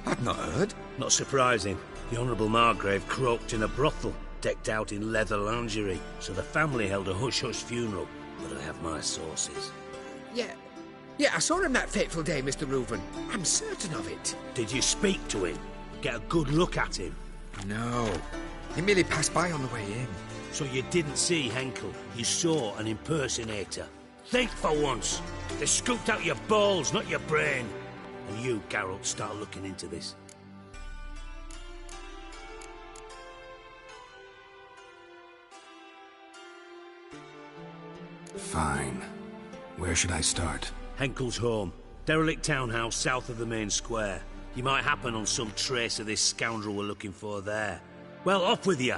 I've not heard. Not surprising. The Honourable Margrave croaked in a brothel, decked out in leather lingerie, so the family held a hush-hush funeral. But I have my sources. Yeah, I saw him that fateful day, Mr. Reuven. I'm certain of it. Did you speak to him? Get a good look at him? No. He merely passed by on the way in. So you didn't see Henkel. You saw an impersonator. Think for once. They scooped out your balls, not your brain. And you, Geralt, start looking into this. Fine. Where should I start? Henkel's home. Derelict townhouse south of the main square. You might happen on some trace of this scoundrel we're looking for there. Well, off with you!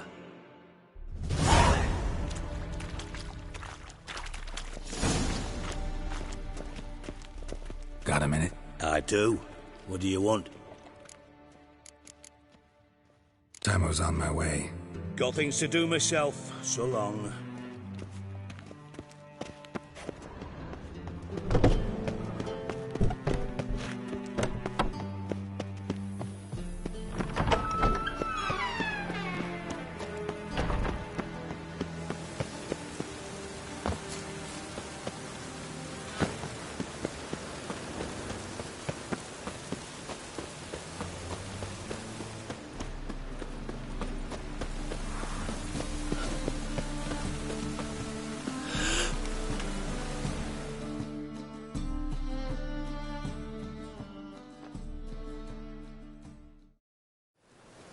Got a minute? I do. What do you want? Tamo's on my way. Got things to do myself. So long.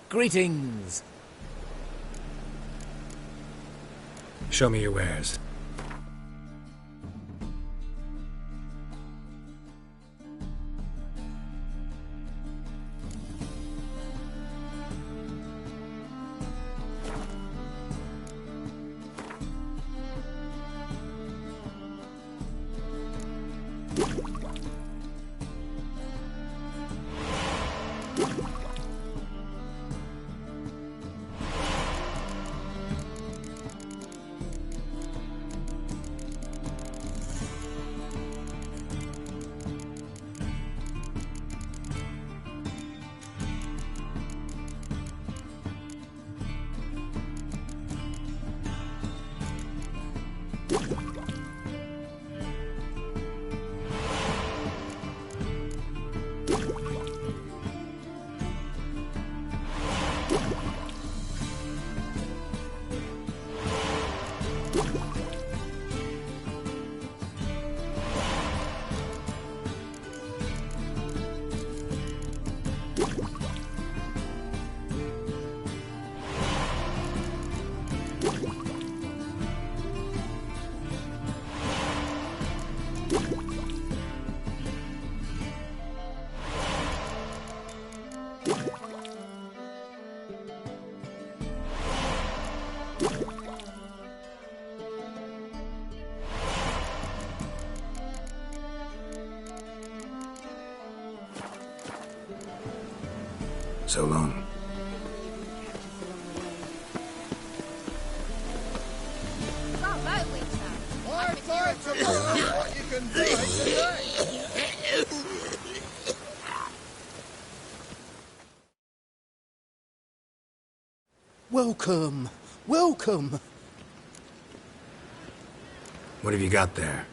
Greetings! Show me your wares. So long. Bravo, Witcher. High five tomorrow what you can do today. Welcome, welcome. What have you got there?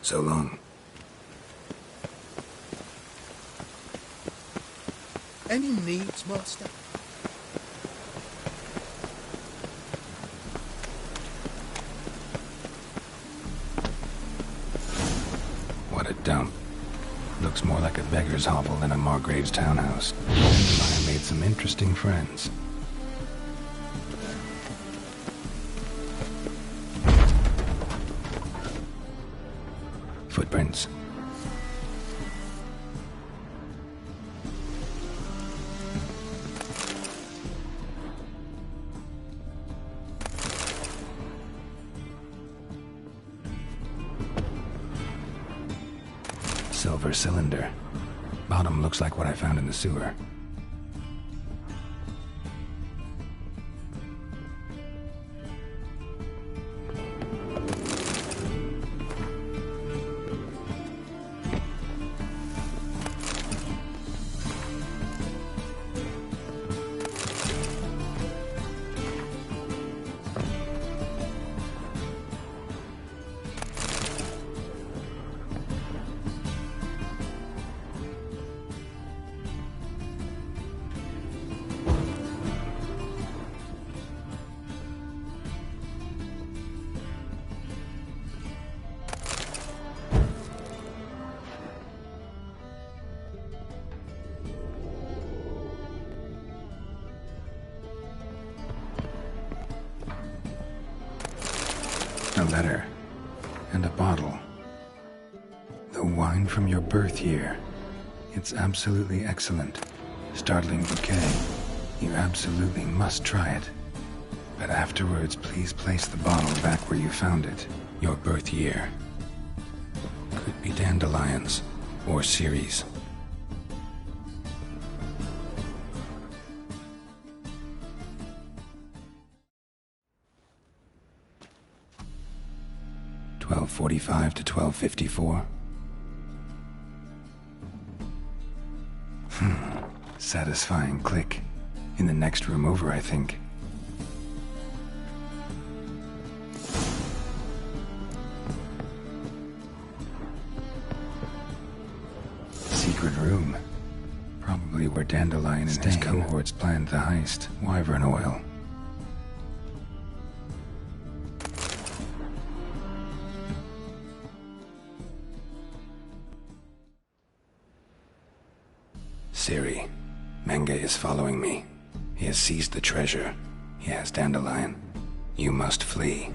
So long. Any needs, Master? looks more like a beggar's hovel than a Margrave's townhouse. Dandelion made some interesting friends. Footprints. Silver cylinder. Bottom looks like what I found in the sewer. A letter. And a bottle. The wine from your birth year. It's absolutely excellent. Startling bouquet. You absolutely must try it. But afterwards, please place the bottle back where you found it. Your birth year. Could be dandelions. Or Ceres. .45 to 12:54. Satisfying click. In the next room over, I think. Secret room. Probably where Dandelion and his cohorts planned the heist. Wyvern oil. Ciri, Menge is following me. He has seized the treasure. He has Dandelion. You must flee.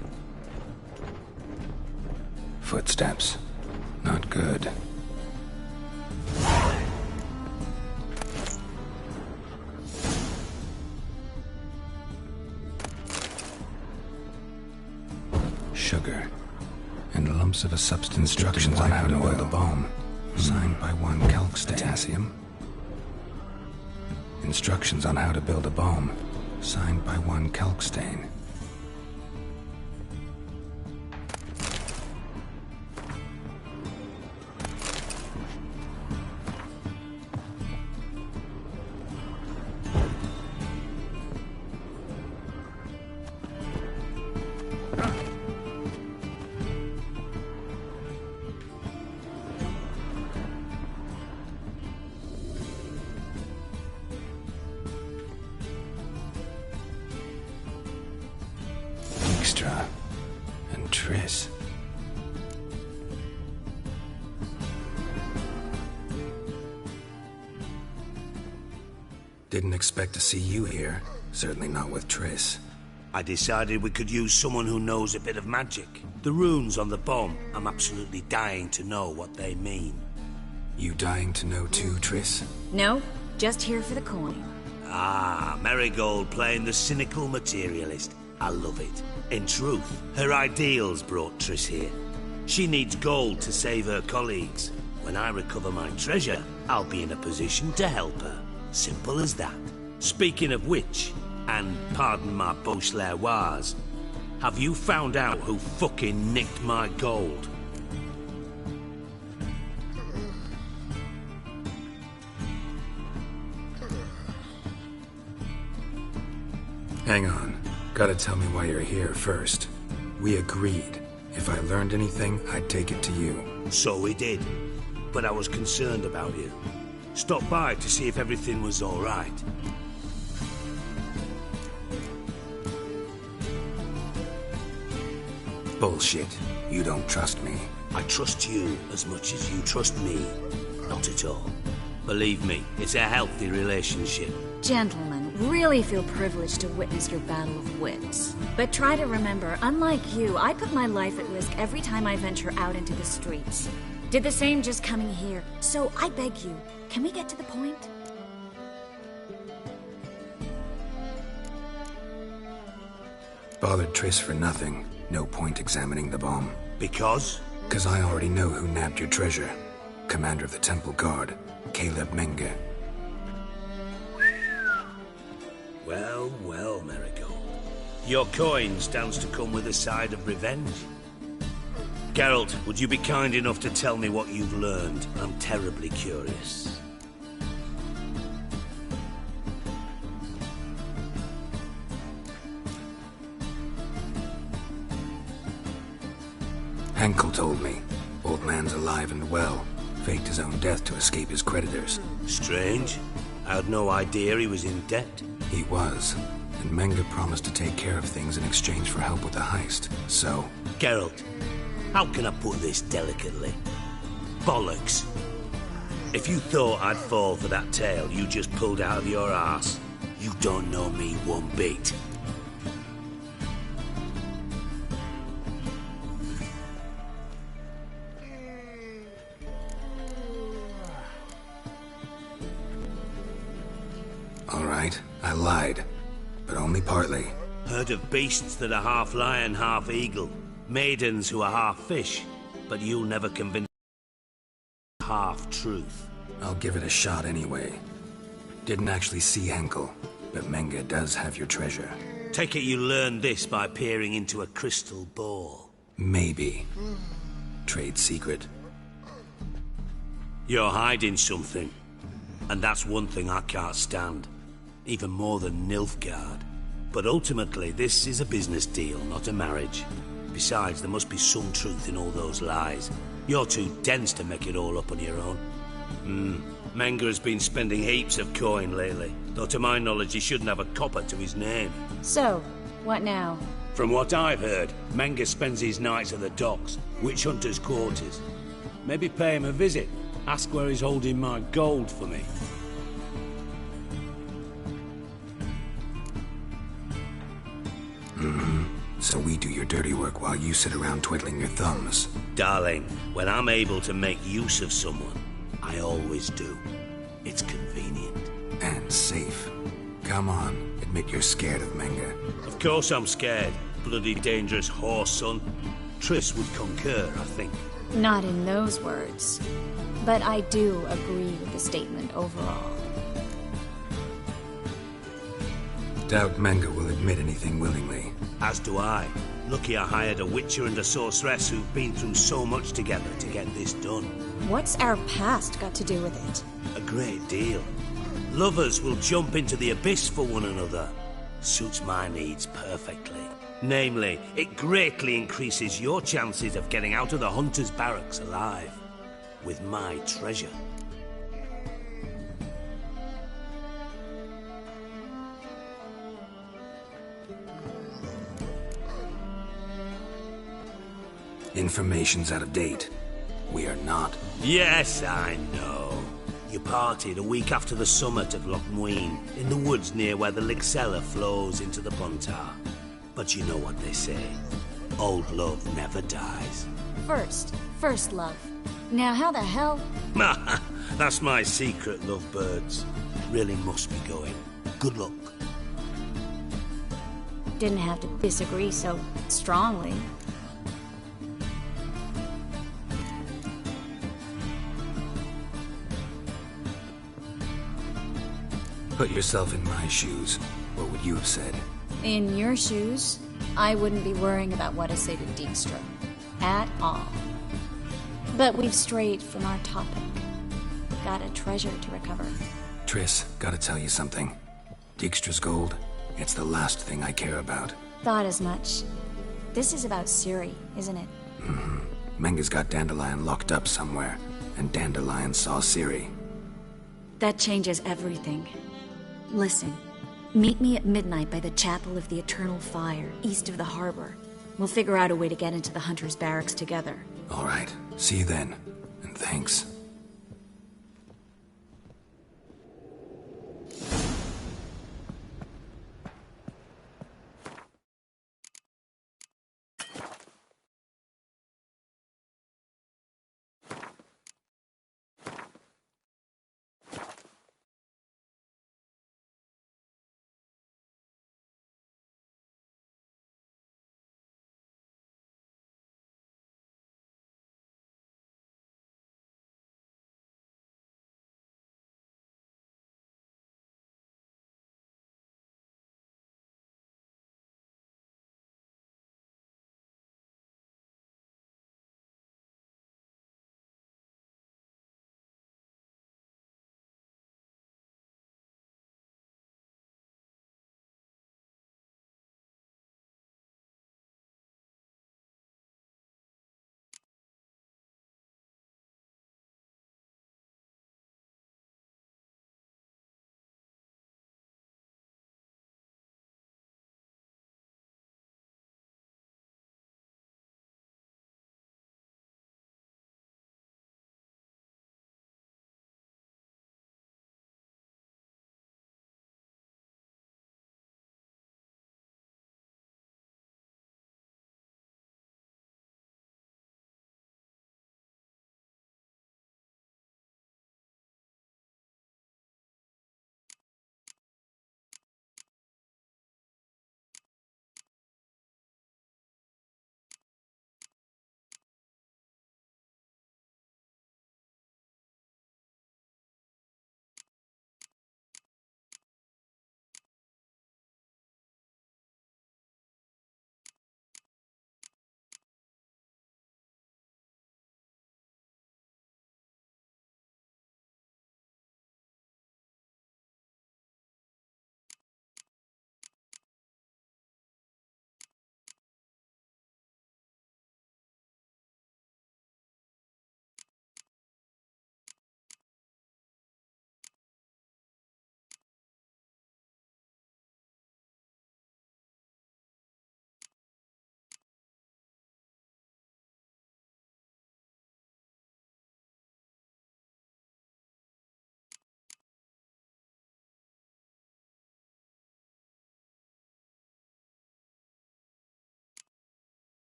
Footsteps. Not good. Sugar. And lumps of a substance. Instructions on how to build a bomb. Signed by one Calxstain. Potassium. Instructions on how to build a bomb. Signed by one Calxstain. Dijkstra and Triss. Didn't expect to see you here. Certainly not with Triss. I decided we could use someone who knows a bit of magic. The runes on the bomb, I'm absolutely dying to know what they mean. You dying to know too, Triss? No, just here for the coin. Ah, Marigold playing the cynical materialist. I love it. In truth, her ideals brought Triss here. She needs gold to save her colleagues. When I recover my treasure, I'll be in a position to help her. Simple as that. Speaking of which, and pardon my Beauclervoise, have you found out who fucking nicked my gold? Hang on. Gotta tell me why you're here first. We agreed. If I learned anything, I'd take it to you. So we did. But I was concerned about you. Stopped by to see if everything was all right. Bullshit. You don't trust me. I trust you as much as you trust me. Not at all. Believe me, it's a healthy relationship. Gentlemen, really feel privileged to witness your battle of wits. But try to remember, unlike you, I put my life at risk every time I venture out into the streets. Did the same just coming here. So I beg you, can we get to the point? Bothered Triss for nothing. No point examining the bomb. Because? Because I already know who nabbed your treasure. Commander of the Temple Guard, Caleb Menge. Well, well, Marigold. Your coin stands to come with a side of revenge. Geralt, would you be kind enough to tell me what you've learned? I'm terribly curious. Henkel told me. Old man's alive and well. Faked his own death to escape his creditors. Strange. I had no idea he was in debt. He was. And Menge promised to take care of things in exchange for help with the heist. So... Geralt, how can I put this delicately? Bollocks. If you thought I'd fall for that tale you just pulled out of your arse, you don't know me one bit. All right, I lied. But only partly. Heard of beasts that are half lion, half eagle. Maidens who are half fish. But you'll never convince half-truth. I'll give it a shot anyway. Didn't actually see Henkel, but Menge does have your treasure. Take it you learned this by peering into a crystal ball. Maybe. Trade secret. You're hiding something. And that's one thing I can't stand. Even more than Nilfgaard. But ultimately, this is a business deal, not a marriage. Besides, there must be some truth in all those lies. You're too dense to make it all up on your own. Menge has been spending heaps of coin lately, though to my knowledge he shouldn't have a copper to his name. So, what now? From what I've heard, Menge spends his nights at the docks, witch hunters' quarters. Maybe pay him a visit. Ask where he's holding my gold for me. So we do your dirty work while you sit around twiddling your thumbs. Darling, when I'm able to make use of someone, I always do. It's convenient. And safe. Come on, admit you're scared of Menge. Of course I'm scared. Bloody dangerous horse, son. Triss would concur, I think. Not in those words. But I do agree with the statement overall. Doubt Menge will admit anything willingly. As do I. Lucky I hired a witcher and a sorceress who've been through so much together to get this done. What's our past got to do with it? A great deal. Lovers will jump into the abyss for one another. Suits my needs perfectly. Namely, it greatly increases your chances of getting out of the hunter's barracks alive. With my treasure. Information's out of date. We are not. Yes, I know. You partied a week after the summit of Loch Muin, in the woods near where the Lixella flows into the Pontar. But you know what they say. Old love never dies. First love. Now how the hell? That's my secret, lovebirds. Really must be going. Good luck. Didn't have to disagree so strongly. Put yourself in my shoes. What would you have said? In your shoes, I wouldn't be worrying about what I say to Dijkstra. At all. But we've strayed from our topic. Got a treasure to recover. Triss, gotta tell you something. Dijkstra's gold, it's the last thing I care about. Thought as much. This is about Ciri, isn't it? Menge's got Dandelion locked up somewhere, and Dandelion saw Ciri. That changes everything. Listen, meet me at midnight by the Chapel of the Eternal Fire, east of the harbor. We'll figure out a way to get into the Hunter's barracks together. All right, see you then, and thanks.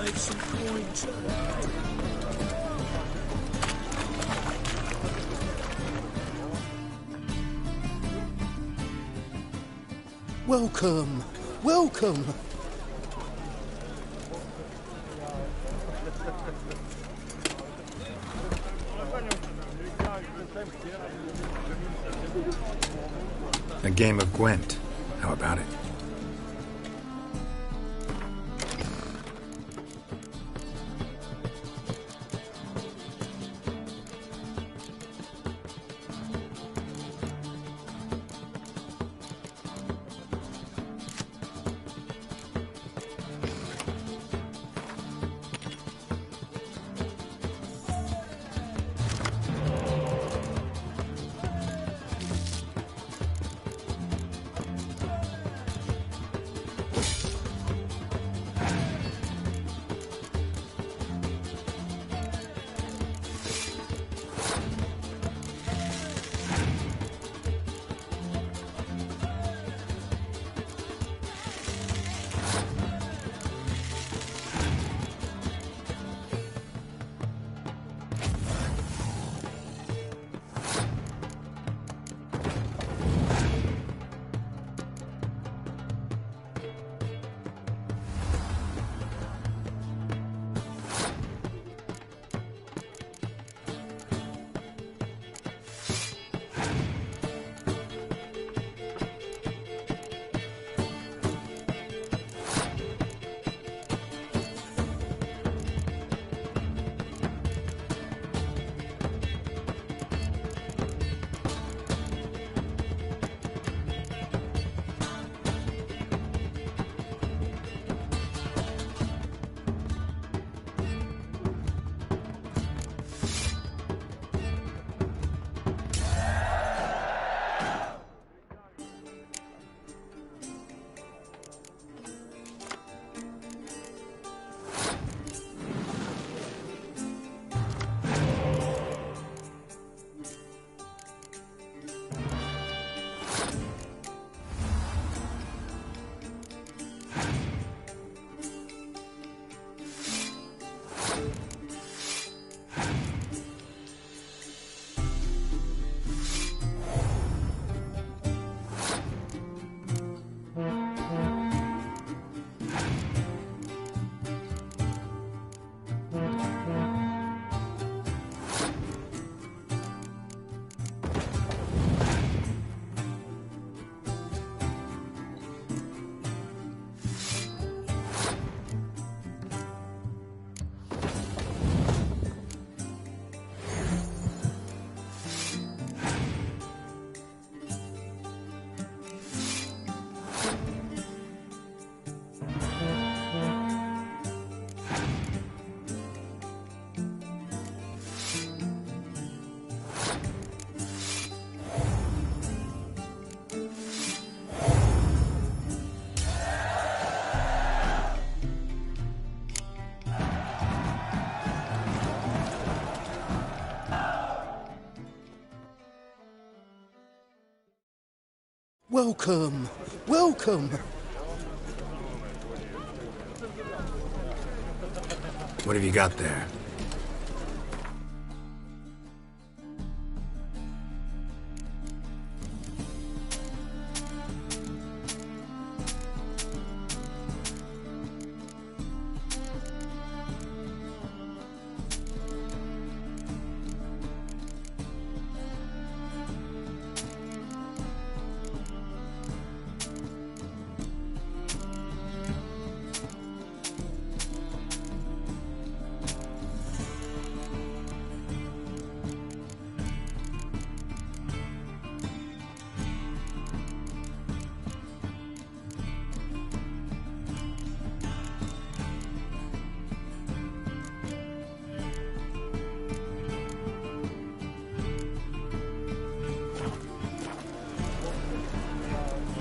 make some coin too. Welcome, welcome. A game of Gwent. How about it? Welcome, welcome. What have you got there?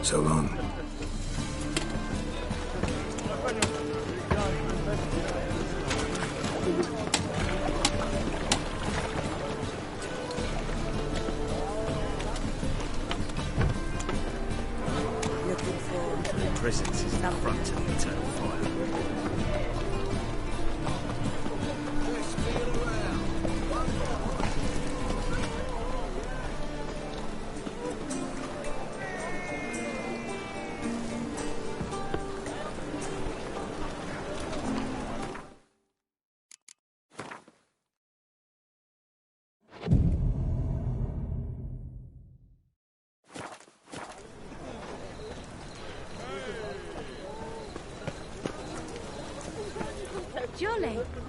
So long. Looking for presence is the front of the eternal fire. Lovely.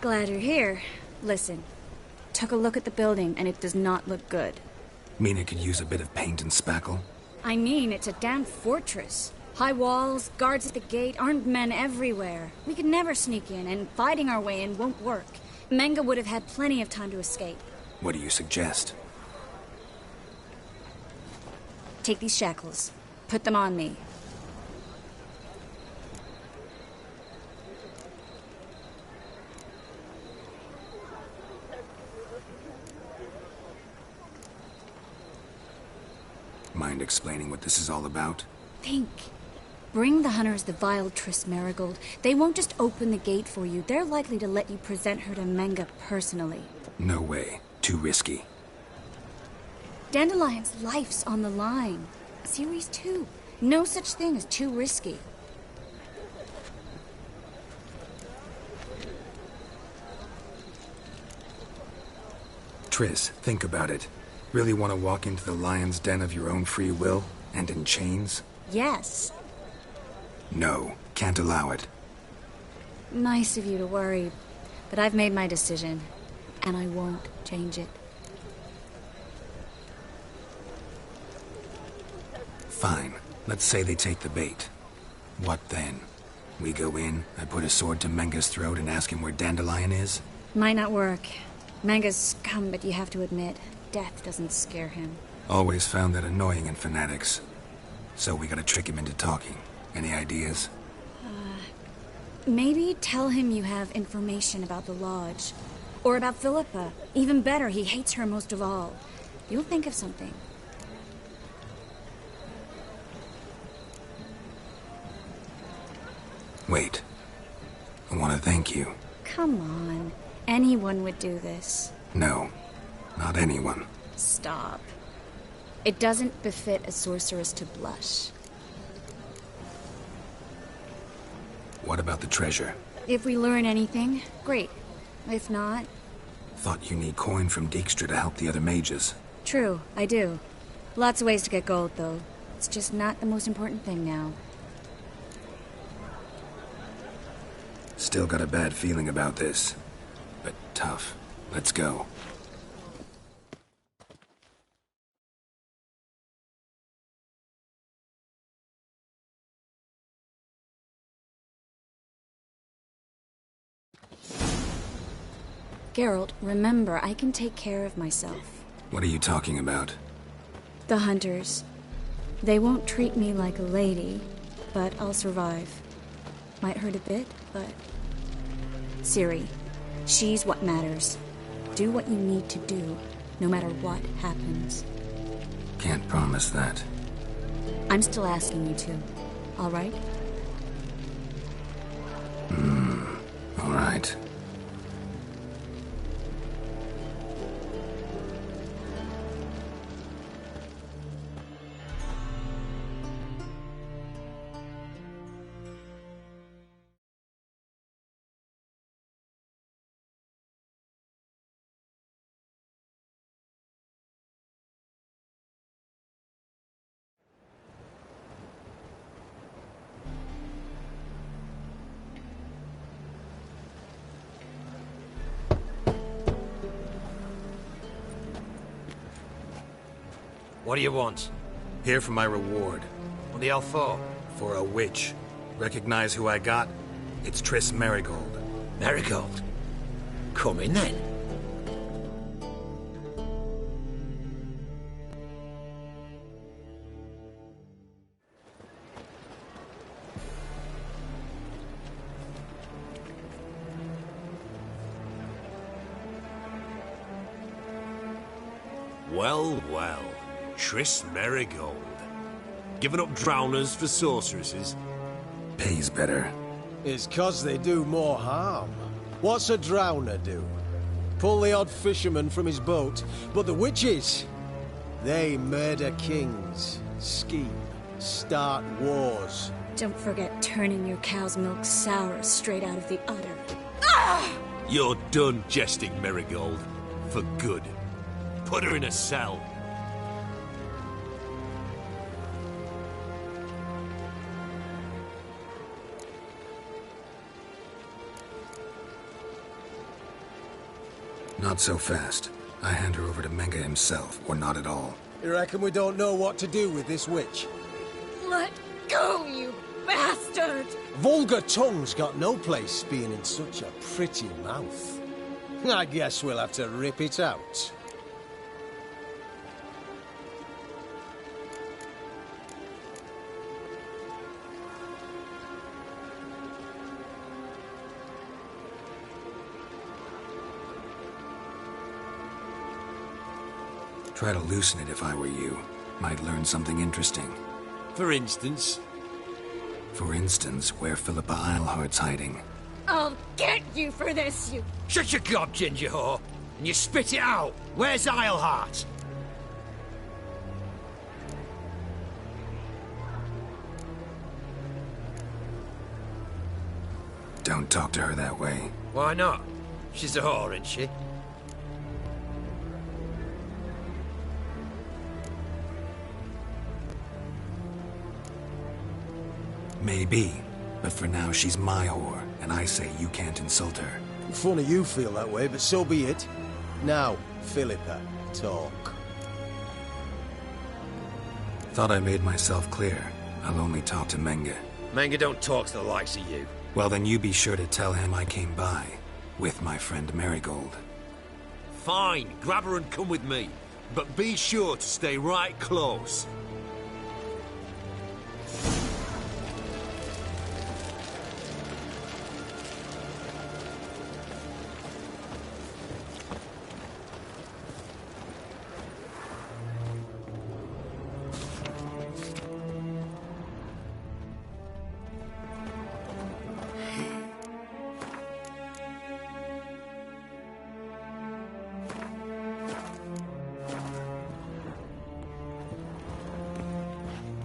Glad you're here. Listen, took a look at the building and it does not look good. Mean it could use a bit of paint and spackle? I mean, it's a damn fortress. High walls, guards at the gate, armed men everywhere. We could never sneak in, and fighting our way in won't work. Menga would have had plenty of time to escape. What do you suggest? Take these shackles. Put them on me. Mind explaining what this is all about? Think. Bring the hunters the vile Triss Marigold. They won't just open the gate for you. They're likely to let you present her to Menga personally. No way. Too risky. Dandelion's life's on the line. Series 2. No such thing as too risky. Triss, think about it. Really want to walk into the lion's den of your own free will, and in chains? Yes. No, can't allow it. Nice of you to worry, but I've made my decision, and I won't change it. Fine. Let's say they take the bait. What then? We go in, I put a sword to Menga's throat and ask him where Dandelion is? Might not work. Menga's scum, but you have to admit, death doesn't scare him. Always found that annoying in fanatics. So we gotta trick him into talking. Any ideas? Maybe tell him you have information about the Lodge. Or about Philippa. Even better, he hates her most of all. You'll think of something. Wait. I want to thank you. Come on. Anyone would do this. No. Not anyone. Stop. It doesn't befit a sorceress to blush. What about the treasure? If we learn anything, great. If not... Thought you need coin from Dijkstra to help the other mages. True, I do. Lots of ways to get gold, though. It's just not the most important thing now. Still got a bad feeling about this. But tough. Let's go. Geralt, remember, I can take care of myself. What are you talking about? The hunters. They won't treat me like a lady, but I'll survive. Might hurt a bit, but... Ciri, she's what matters. Do what you need to do, no matter what happens. Can't promise that. I'm still asking you to, all right? All right. What do you want? Here for my reward. What the hell for? For a witch. Recognize who I got? It's Triss Marigold. Marigold. Come in then. Well, well. Triss Merigold. Giving up drowners for sorceresses? Pays better. It's 'cause they do more harm. What's a drowner do? Pull the odd fisherman from his boat. But the witches, they murder kings, scheme, start wars. Don't forget turning your cow's milk sour straight out of the udder. You're done jesting, Merigold. For good. Put her in a cell. Not so fast. I hand her over to Menga himself, or not at all. You reckon we don't know what to do with this witch? Let go, you bastard! Vulgar tongue's got no place being in such a pretty mouth. I guess we'll have to rip it out. Try to loosen it if I were you. Might learn something interesting. For instance? For instance, where Philippa Eilhart's hiding. I'll get you for this, you... Shut your gob, ginger whore, and you spit it out. Where's Eilhart? Don't talk to her that way. Why not? She's a whore, isn't she? Maybe, but for now she's my whore, and I say you can't insult her. Funny you feel that way, but so be it. Now, Philippa, talk. Thought I made myself clear. I'll only talk to Menga. Menga don't talk to the likes of you. Well, then you be sure to tell him I came by, with my friend Marigold. Fine, grab her and come with me. But be sure to stay right close.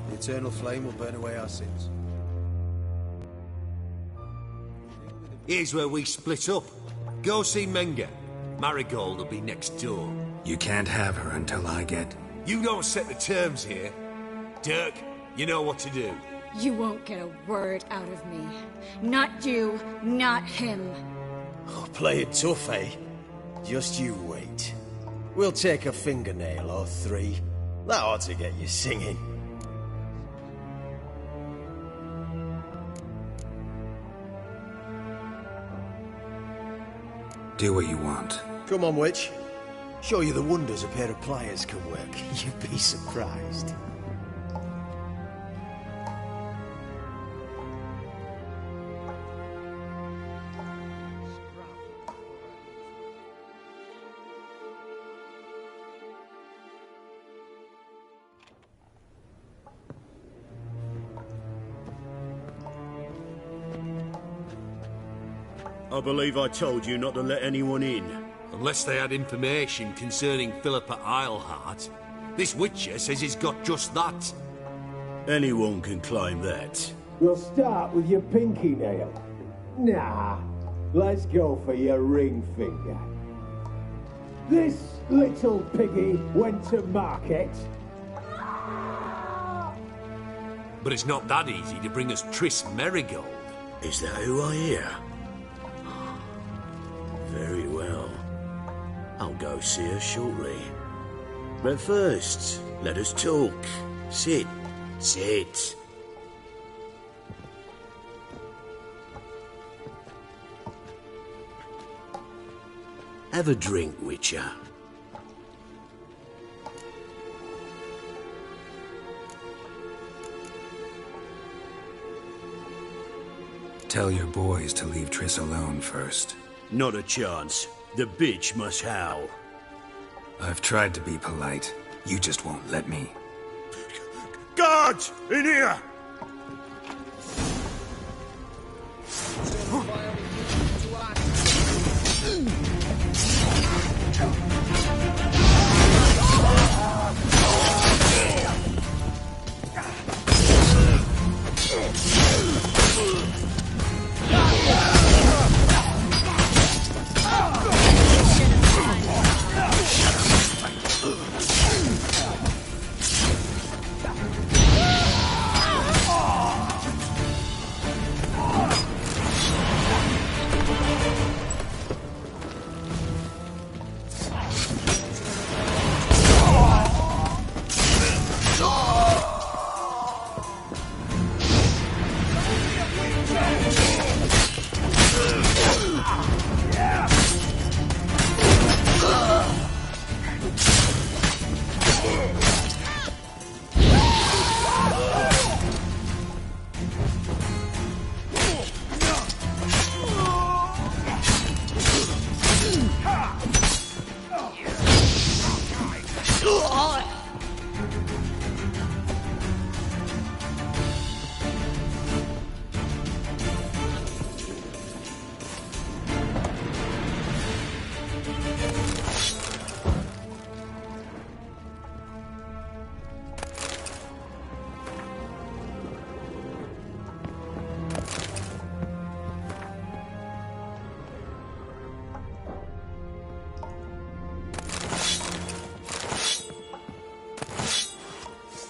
The eternal flame will burn away our sins. Here's where we split up. Go see Menga. Marigold will be next door. You can't have her until I get... You don't set the terms here. Dirk, you know what to do. You won't get a word out of me. Not you, not him. Oh, play it tough, eh? Just you wait. We'll take a fingernail or three. That ought to get you singing. Do what you want. Come on, witch. Show you the wonders a pair of pliers can work. You'd be surprised. I believe I told you not to let anyone in. Unless they had information concerning Philippa Eilhart. This Witcher says he's got just that. Anyone can claim that. We'll start with your pinky nail. Nah, let's go for your ring finger. This little piggy went to market. But it's not that easy to bring us Triss Merigold. Is that who I hear? Very well. I'll go see her shortly. But first, let us talk. Sit. Sit. Have a drink, Witcher. Tell your boys to leave Triss alone first. Not a chance. The bitch must howl. I've tried to be polite. You just won't let me. Guards! In here!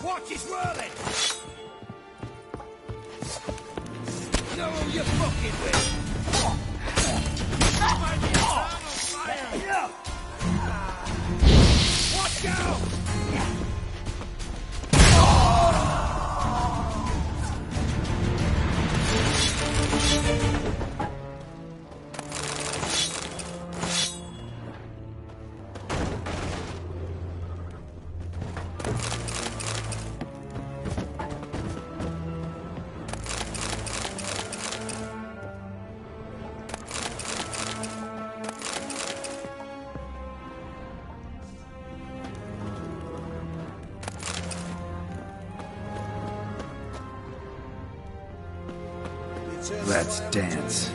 Watch his whirling! Know who you're fucking with! Watch out! Let's dance.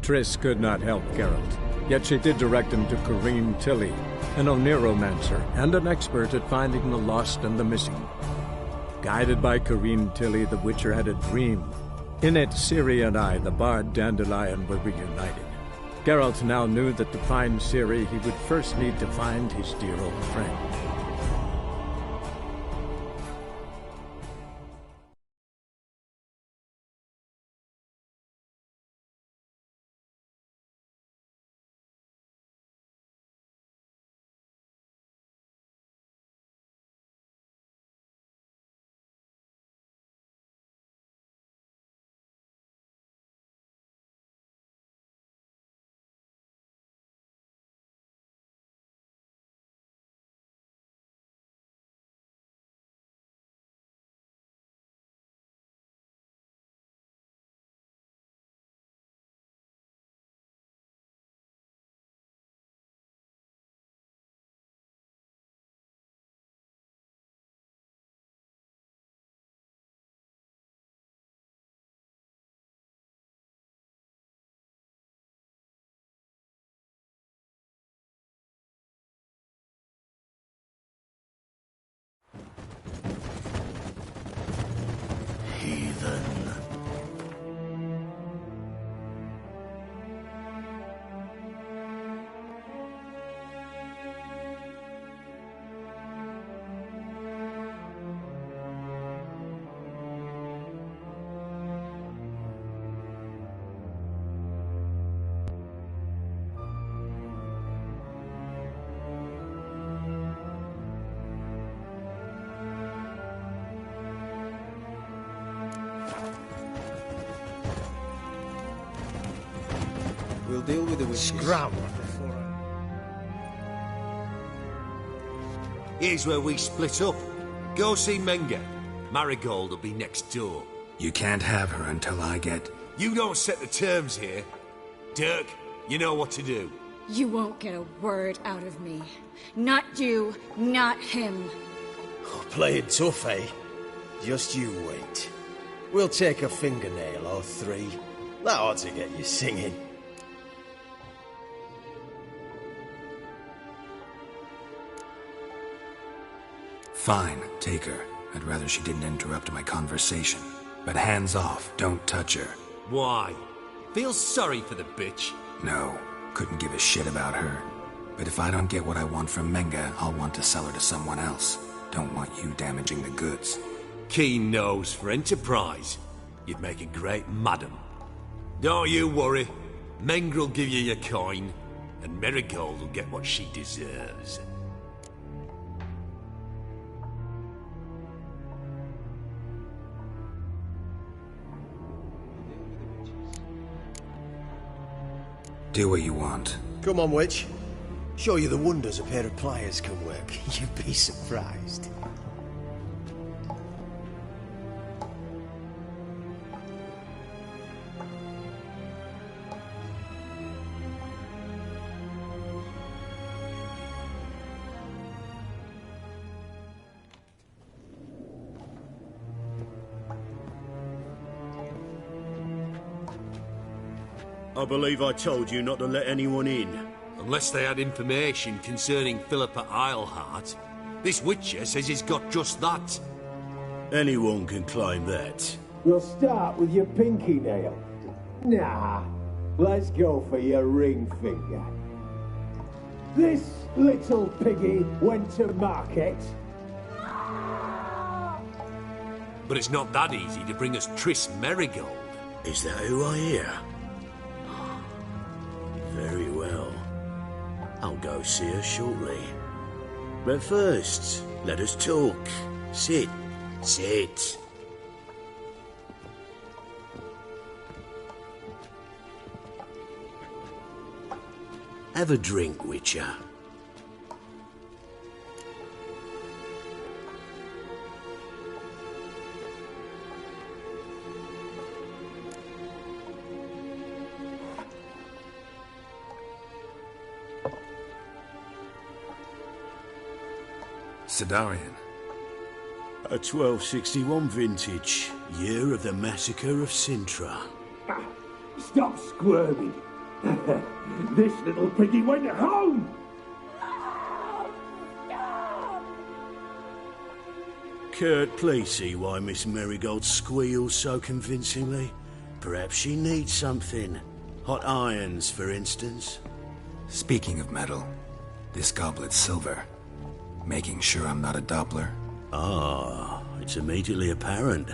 Triss could not help Geralt, yet she did direct him to Corrine Tilly, an Oneromancer and an expert at finding the lost and the missing. Guided by Corrine Tilly, the Witcher had a dream. In it, Ciri and I, the bard Dandelion, were reunited. Geralt now knew that to find Ciri, he would first need to find his dear old friend. We'll deal with the witches. Scrum. Here's where we split up. Go see Menga. Marigold will be next door. You can't have her until I get... You don't set the terms here. Dirk, you know what to do. You won't get a word out of me. Not you, not him. Playing tough, eh? Just you wait. We'll take a fingernail or three. That ought to get you singing. Fine, take her. I'd rather she didn't interrupt my conversation. But hands off, don't touch her. Why? Feel sorry for the bitch? No, couldn't give a shit about her. But if I don't get what I want from Menga, I'll want to sell her to someone else. Don't want you damaging the goods. Keen nose for enterprise. You'd make a great madam. Don't you worry. Mengrel will give you your coin, and Marigold will get what she deserves. Do what you want. Come on, witch. Show you the wonders a pair of pliers can work. You'd be surprised. I believe I told you not to let anyone in. Unless they had information concerning Philippa Eilhart. This Witcher says he's got just that. Anyone can claim that. We'll start with your pinky nail. Nah, let's go for your ring finger. This little piggy went to market. But it's not that easy to bring us Triss Marigold. Is that who I hear? Very well. I'll go see her shortly. But first, let us talk. Sit. Sit. Have a drink, Witcher. Sidarian. A 1261 vintage, year of the massacre of Sintra. Stop squirming. This little piggy went home! Kurt, please see why Miss Marigold squeals so convincingly. Perhaps she needs something. Hot irons, for instance. Speaking of metal, this goblet's silver. Making sure I'm not a Doppler. Ah, it's immediately apparent.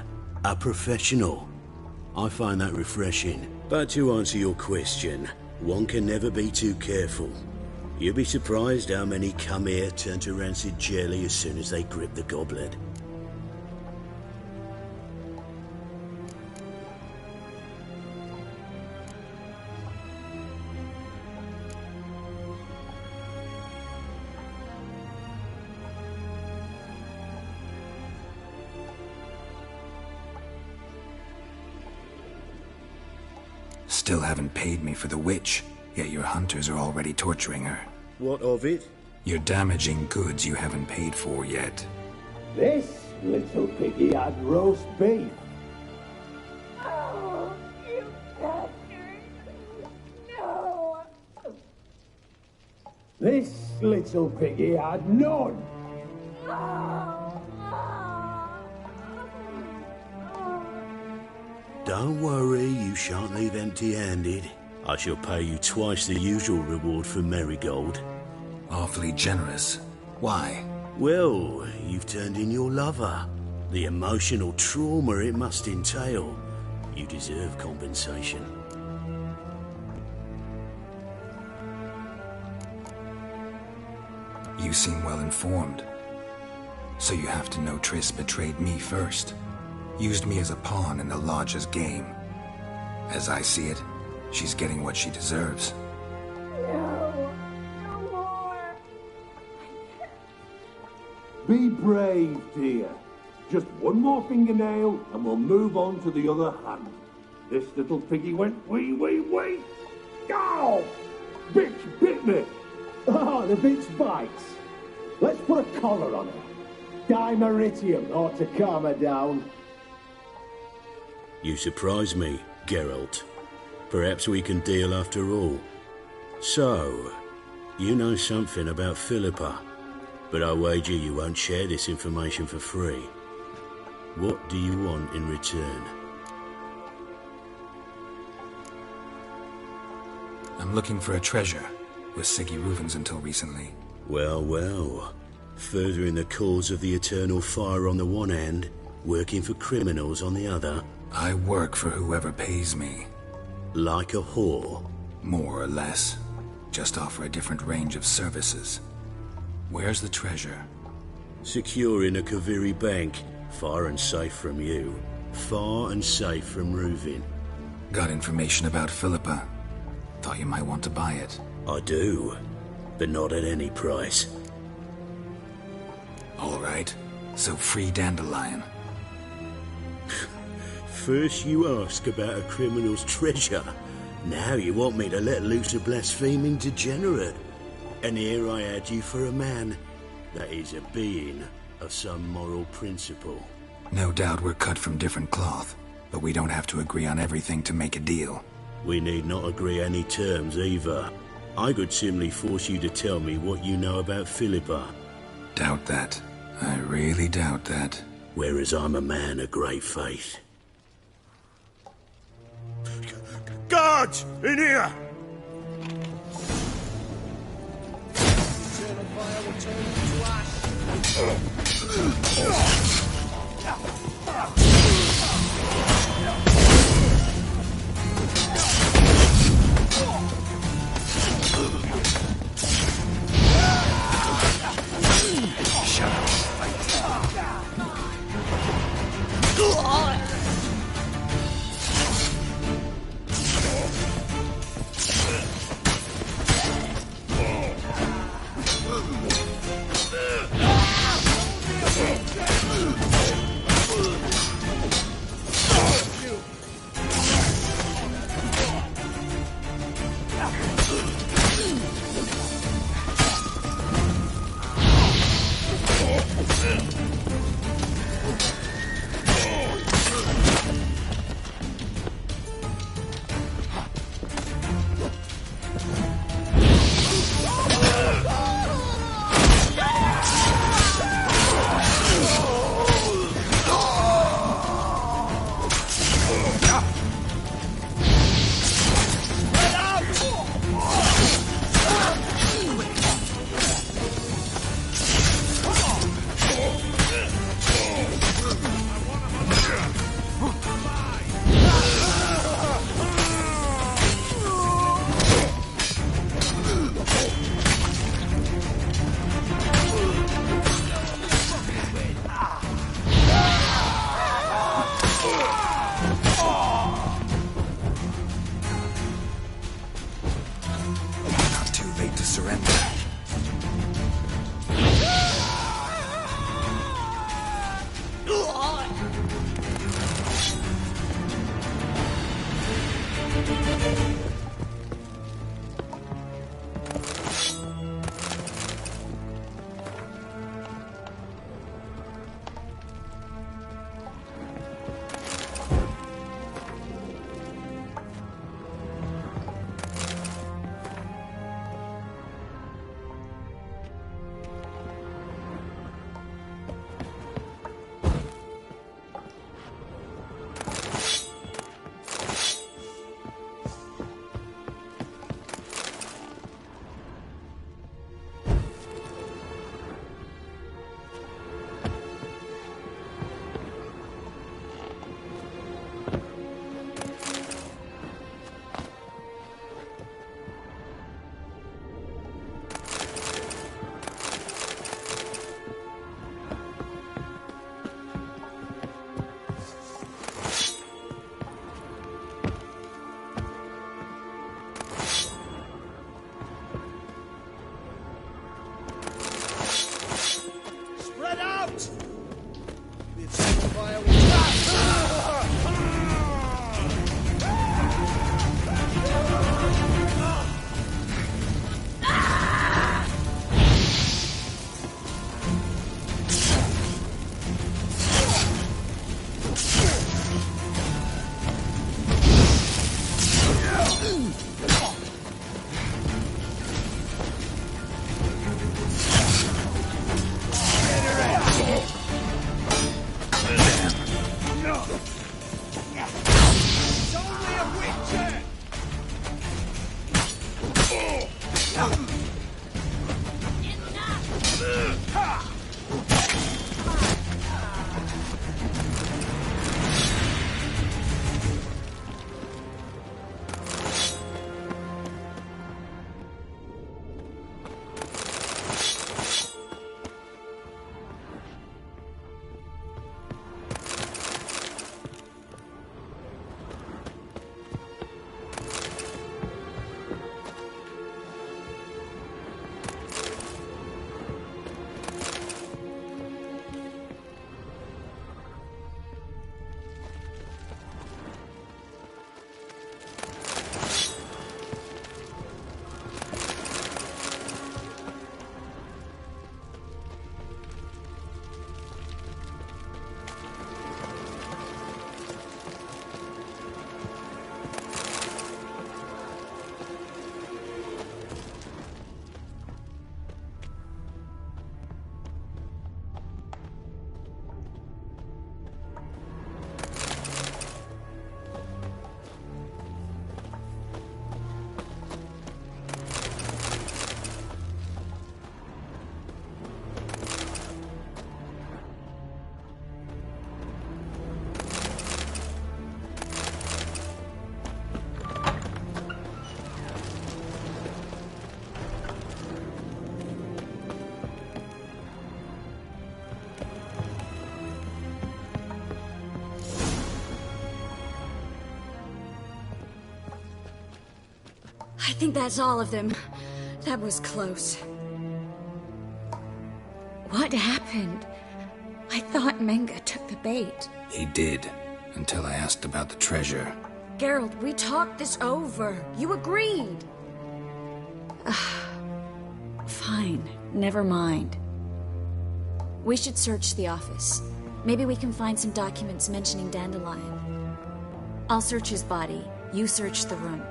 A professional. I find that refreshing. But to answer your question, one can never be too careful. You'll be surprised how many come here turn to rancid jelly as soon as they grip the goblet. Still haven't paid me for the witch, yet your hunters are already torturing her. What of it? You're damaging goods you haven't paid for yet. This little piggy had roast beef. Oh, you bastard! No! This little piggy had none. Don't worry, you shan't leave empty-handed. I shall pay you twice the usual reward for Marigold. Awfully generous. Why? Well, you've turned in your lover. The emotional trauma it must entail. You deserve compensation. You seem well informed. So you have to know Triss betrayed me first. Used me as a pawn in the Lodge's game. As I see it, she's getting what she deserves. No. No more. Be brave, dear. Just one more fingernail and we'll move on to the other hand. This little piggy went wee. Ow! Bitch bit me! Oh, the bitch bites. Let's put a collar on her. Dimeritium ought to calm her down. You surprise me, Geralt. Perhaps we can deal after all. So, you know something about Philippa, but I wager you won't share this information for free. What do you want in return? I'm looking for a treasure. Was Siggy Reuven's until recently. Well. Furthering the cause of the eternal fire on the one hand, working for criminals on the other. I work for whoever pays me. Like a whore? More or less. Just offer a different range of services. Where's the treasure? Secure in a Kaviri bank. Far and safe from you. Far and safe from Reuven. Got information about Philippa. Thought you might want to buy it. I do. But not at any price. All right. So free Dandelion. First you ask about a criminal's treasure. Now you want me to let loose a blaspheming degenerate. And here I had you for a man. That is a being of some moral principle. No doubt we're cut from different cloth, but we don't have to agree on everything to make a deal. We need not agree any terms either. I could simply force you to tell me what you know about Philippa. Doubt that. I really doubt that. Whereas I'm a man of great faith. Guards! In here! Shut up. I think that's all of them. That was close. What happened? I thought Menga took the bait. He did, until I asked about the treasure. Geralt, we talked this over. You agreed. Fine, never mind. We should search the office. Maybe we can find some documents mentioning Dandelion. I'll search his body. You search the room.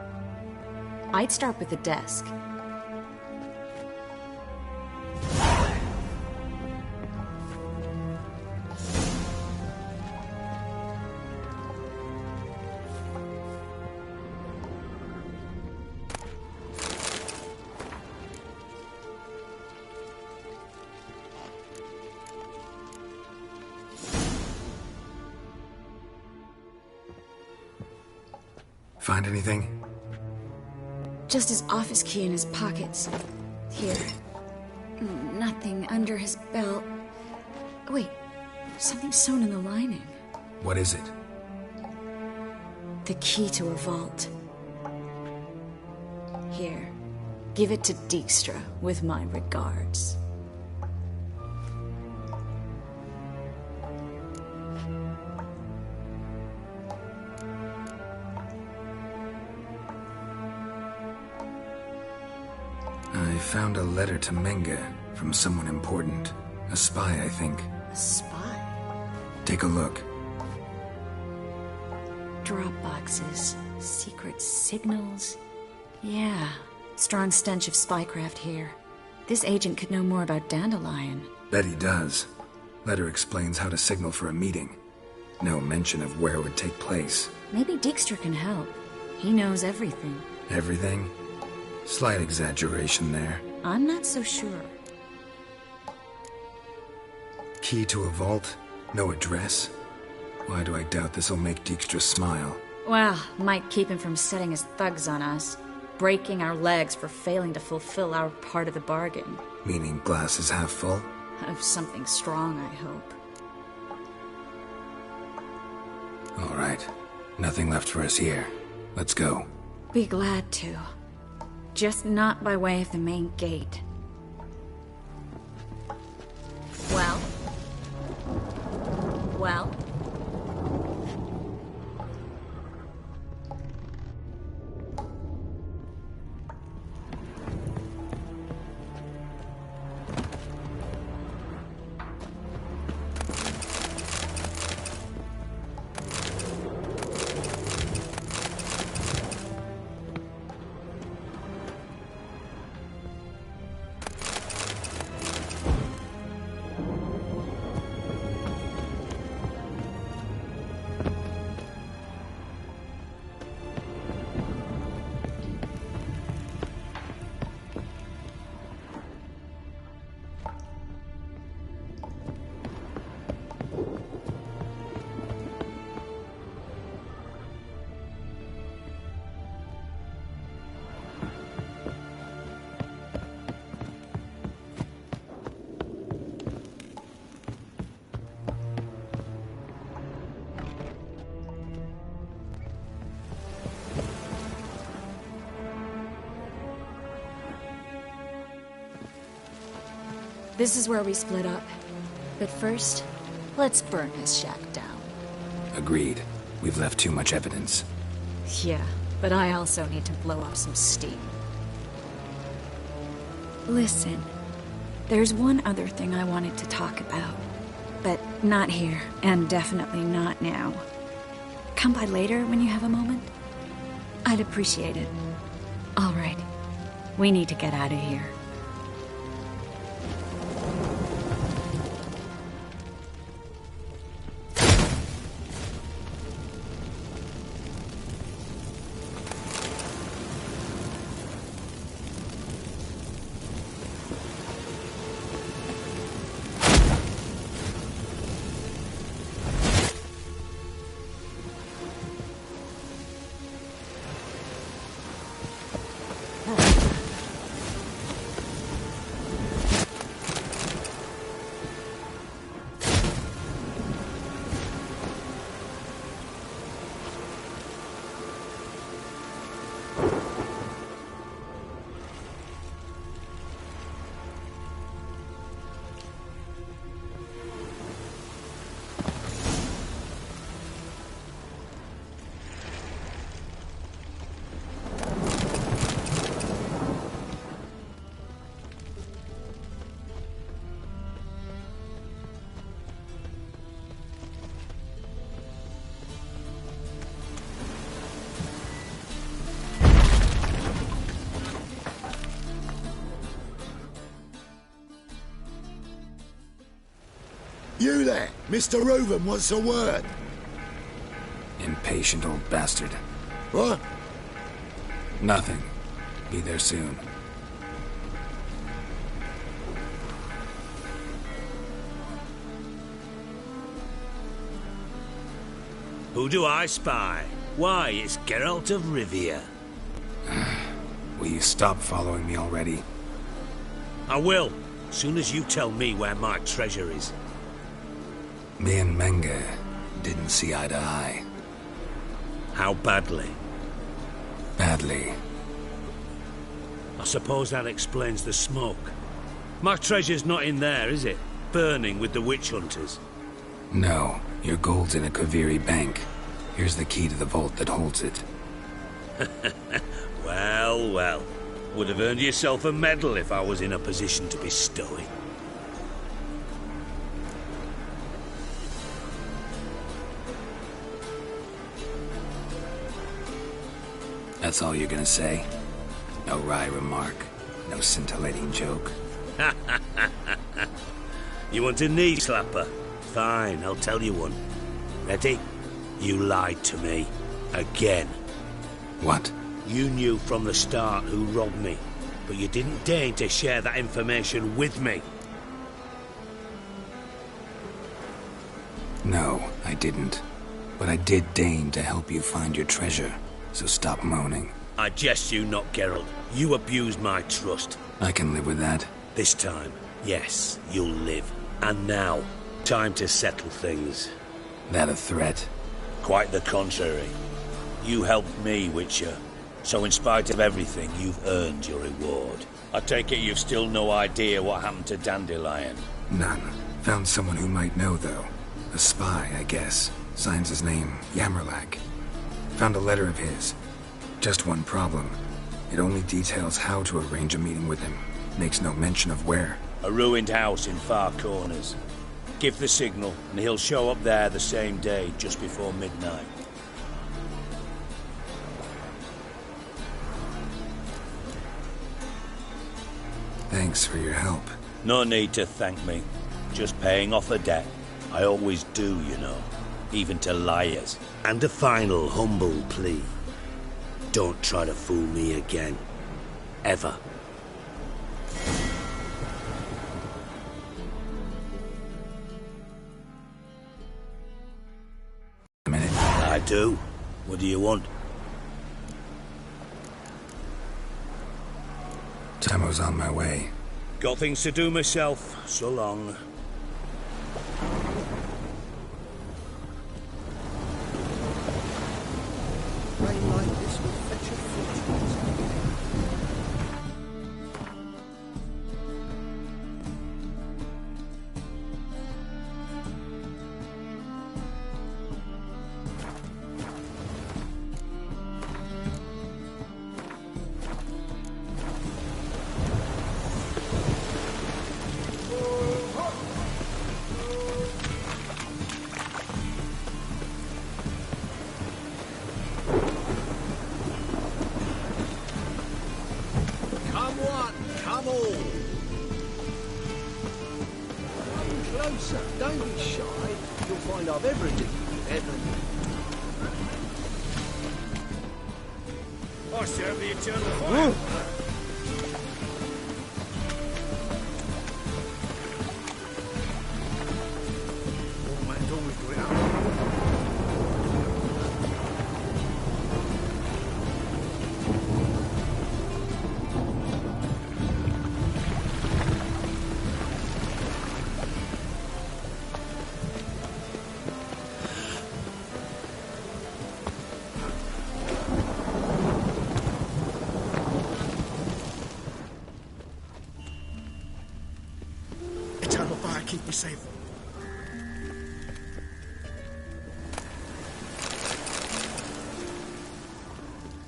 I'd start with the desk. Find anything? Just his office key in his pockets. Here. Nothing under his belt. Wait, something sewn in the lining. What is it? The key to a vault. Here. Give it to Dijkstra with my regards. They found a letter to Menge from someone important. A spy, I think. A spy? Take a look. Drop boxes, secret signals. Yeah, strong stench of spycraft here. This agent could know more about Dandelion. Bet he does. Letter explains how to signal for a meeting. No mention of where it would take place. Maybe Dijkstra can help. He knows everything. Everything? Slight exaggeration there. I'm not so sure. Key to a vault? No address? Why do I doubt this'll make Dijkstra smile? Well, might keep him from setting his thugs on us. Breaking our legs for failing to fulfill our part of the bargain. Meaning glass is half full? Of something strong, I hope. All right. Nothing left for us here. Let's go. Be glad to. Just not by way of the main gate. Well? Well? This is where we split up. But first, let's burn his shack down. Agreed. We've left too much evidence. Yeah, but I also need to blow off some steam. Listen, there's one other thing I wanted to talk about. But not here, and definitely not now. Come by later when you have a moment? I'd appreciate it. All right. We need to get out of here. You there! Mr. Reuven wants a word. Impatient old bastard. What? Nothing. Be there soon. Who do I spy? Why, it's Geralt of Rivia. Will you stop following me already? I will, soon as you tell me where my treasure is. Me and Menge didn't see eye to eye. How badly? Badly. I suppose that explains the smoke. My treasure's not in there, is it? Burning with the witch hunters. No, your gold's in a Kaviri bank. Here's the key to the vault that holds it. Well, well. Would have earned yourself a medal if I was in a position to bestow it. That's all you're gonna say? No wry remark, no scintillating joke? You want a knee slapper? Fine, I'll tell you one. Ready? You lied to me. Again. What? You knew from the start who robbed me, but you didn't deign to share that information with me. No, I didn't. But I did deign to help you find your treasure, so stop moaning. I jest you not, Geralt. You abused my trust. I can live with that. This time, yes, you'll live. And now, time to settle things. That a threat? Quite the contrary. You helped me, Witcher. So in spite of everything, you've earned your reward. I take it you've still no idea what happened to Dandelion? None. Found someone who might know, though. A spy, I guess. Signs his name, Yammerlack. Found a letter of his. Just one problem. It only details how to arrange a meeting with him. Makes no mention of where. A ruined house in Far Corners. Give the signal, and he'll show up there the same day, just before midnight. Thanks for your help. No need to thank me. Just paying off a debt. I always do, you know. Even to liars. And a final humble plea. Don't try to fool me again. Ever. A minute. I do. What do you want? Tamo's on my way. Got things to do myself. So long. Rain like this will fetch a fortune. Closer, don't be shy. You'll find I've everything you ever need. I serve the eternal fire. Old man's always got it out. Keep me safe.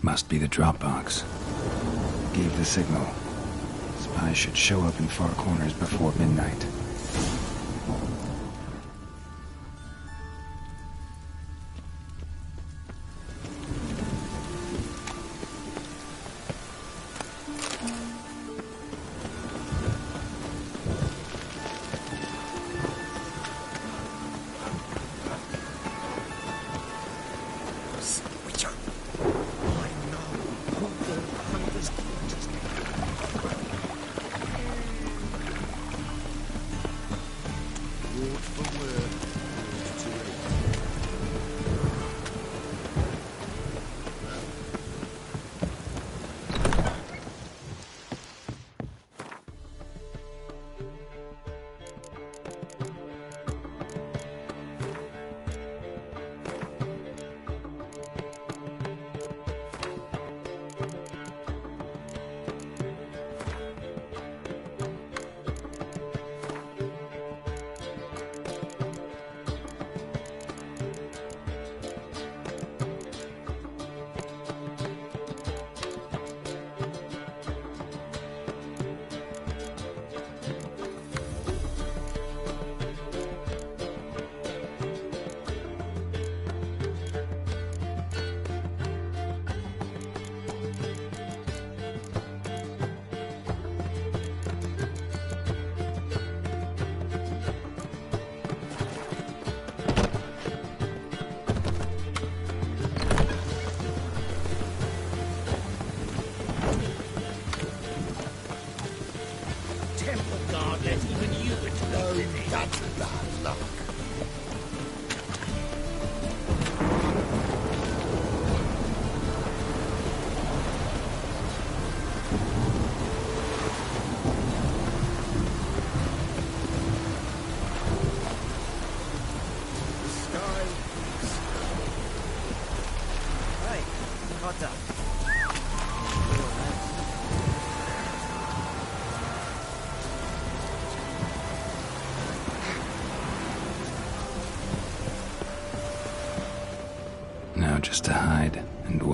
Must be the drop box. Gave the signal. Spies should show up in Far Corners before midnight.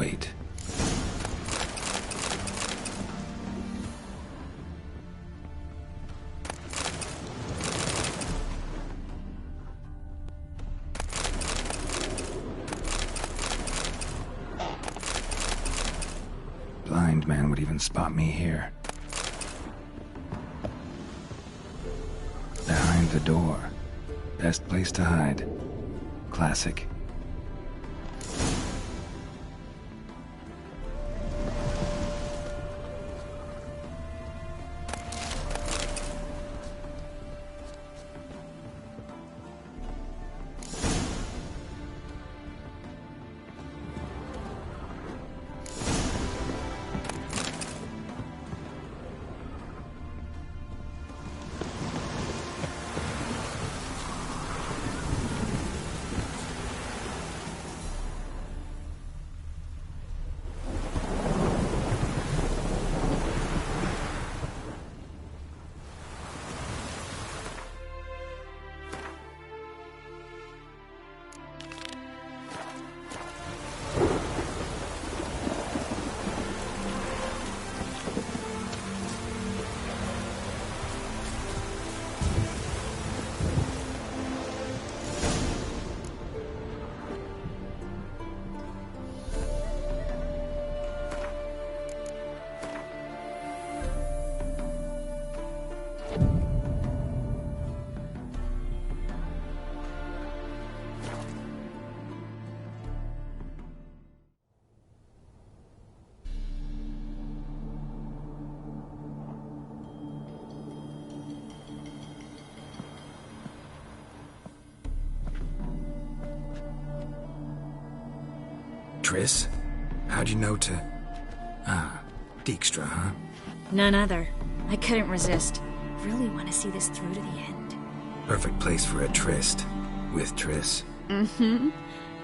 wait. Blind man would even spot me here. Behind the door. Best place to hide. Classic. Triss? How'd you know to... Ah, Dijkstra, huh? None other. I couldn't resist. Really want to see this through to the end. Perfect place for a tryst. With Triss. Mm-hmm.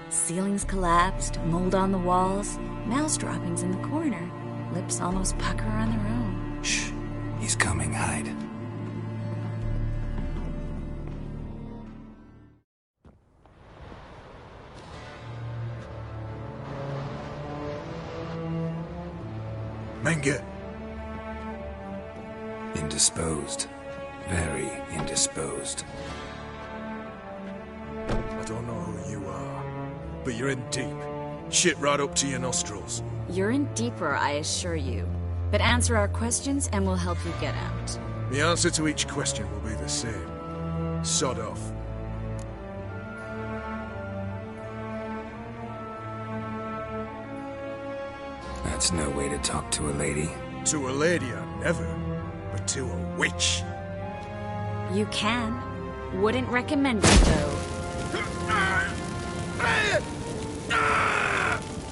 Ceilings collapsed, mold on the walls, mouse droppings in the corner. Lips almost pucker on their own. Shh. He's coming, hide. Menge. Indisposed. Very indisposed. I don't know who you are, but you're in deep. Shit right up to your nostrils. You're in deeper, I assure you. But answer our questions and we'll help you get out. The answer to each question will be the same. Sod off. That's no way to talk to a lady. To a lady, I never. But to a witch. You can. Wouldn't recommend it, though.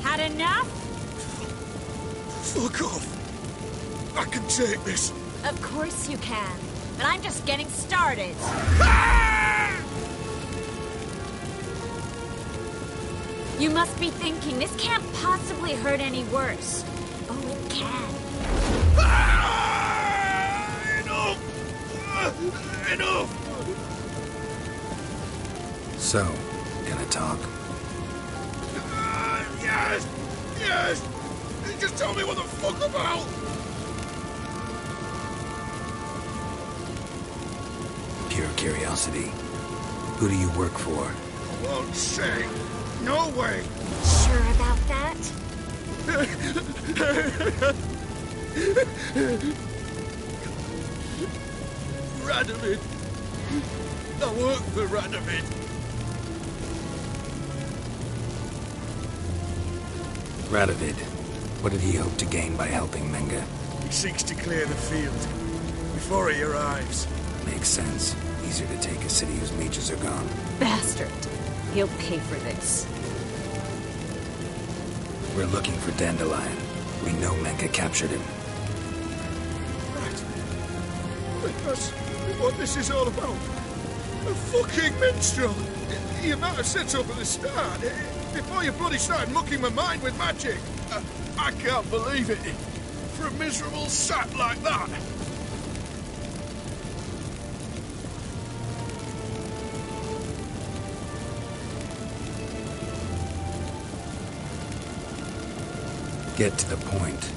Had enough? Fuck off. I can take this. Of course you can. But I'm just getting started. You must be thinking, this can't possibly hurt any worse. Oh, it can. Enough! Enough! So, gonna talk? Yes! Yes! Just tell me what the fuck about! Pure curiosity. Who do you work for? I won't say. No way! Sure about that? Radovid. I work for Radovid. Radovid. What did he hope to gain by helping Menge? He seeks to clear the field before he arrives. Makes sense. Easier to take a city whose mages are gone. Bastard. He'll pay for this. We're looking for Dandelion. We know Menge captured him. Right. That's what this is all about. A fucking minstrel. You might have said so at the start. Before you bloody started mucking my mind with magic. I can't believe it. For a miserable sap like that. Get to the point.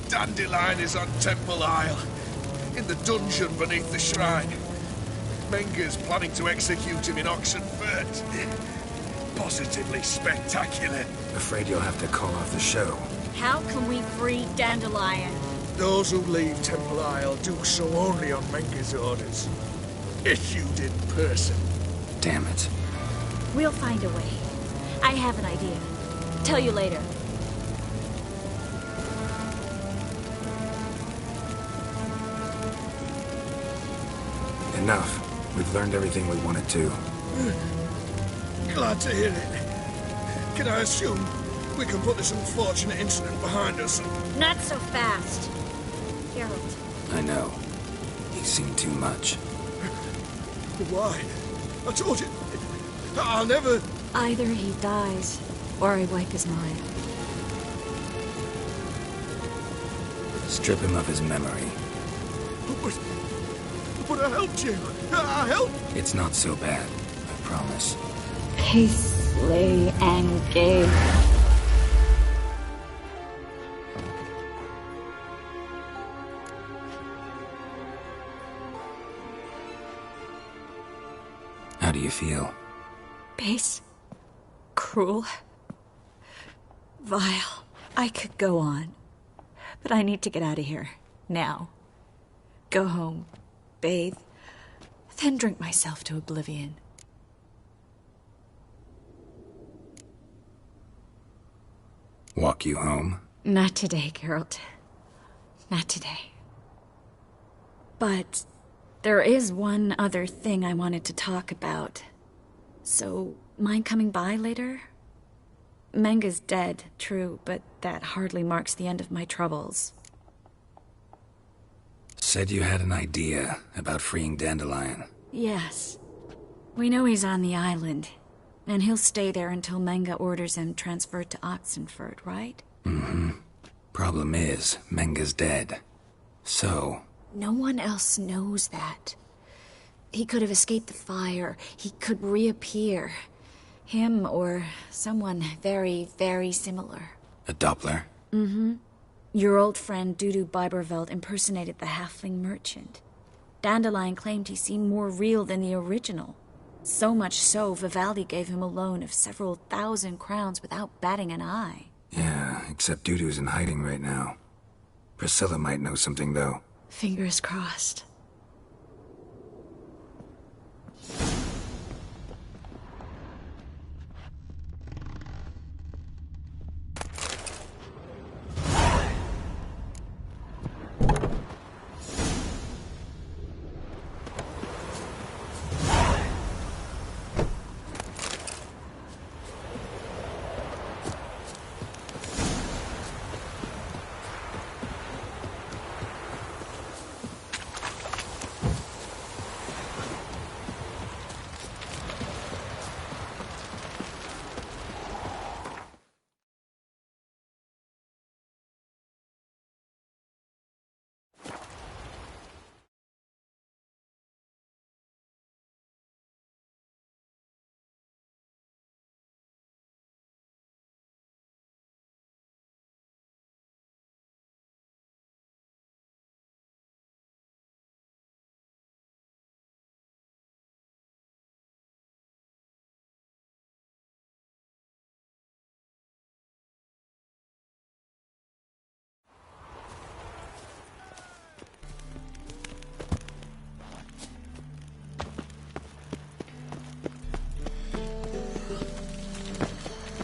Dandelion is on Temple Isle, in the dungeon beneath the shrine. Menger's planning to execute him in Oxenford. Positively spectacular. Afraid you'll have to call off the show. How can we free Dandelion? Those who leave Temple Isle do so only on Menger's orders. Issued in person. Damn it. We'll find a way. I have an idea. Tell you later. Enough. We've learned everything we wanted to. Glad to hear it. Can I assume we can put this unfortunate incident behind us? Not so fast. Geralt. I know. He's seen too much. Why? I told you. I'll never... Either he dies, or I wipe his mind. Strip him of his memory. But I helped you. I helped. It's not so bad, I promise. Peacefully engage. How do you feel? Base. Cruel. Vile. I could go on. But I need to get out of here. Now. Go home. Bathe. Then drink myself to oblivion. Walk you home? Not today, Geralt. Not today. But there is one other thing I wanted to talk about. So, mind coming by later? Menga's dead, true, but that hardly marks the end of my troubles. Said you had an idea about freeing Dandelion. Yes. We know he's on the island, and he'll stay there until Menga orders him transferred to Oxenford, right? Mm-hmm. Problem is, Menga's dead. So... No one else knows that. He could have escaped the fire. He could reappear. Him or someone very, very similar. A Doppler? Mm-hmm. Your old friend Dudu Biberveld impersonated the halfling merchant. Dandelion claimed he seemed more real than the original. So much so, Vivaldi gave him a loan of several thousand crowns without batting an eye. Yeah, except Dudu's in hiding right now. Priscilla might know something, though. Fingers crossed.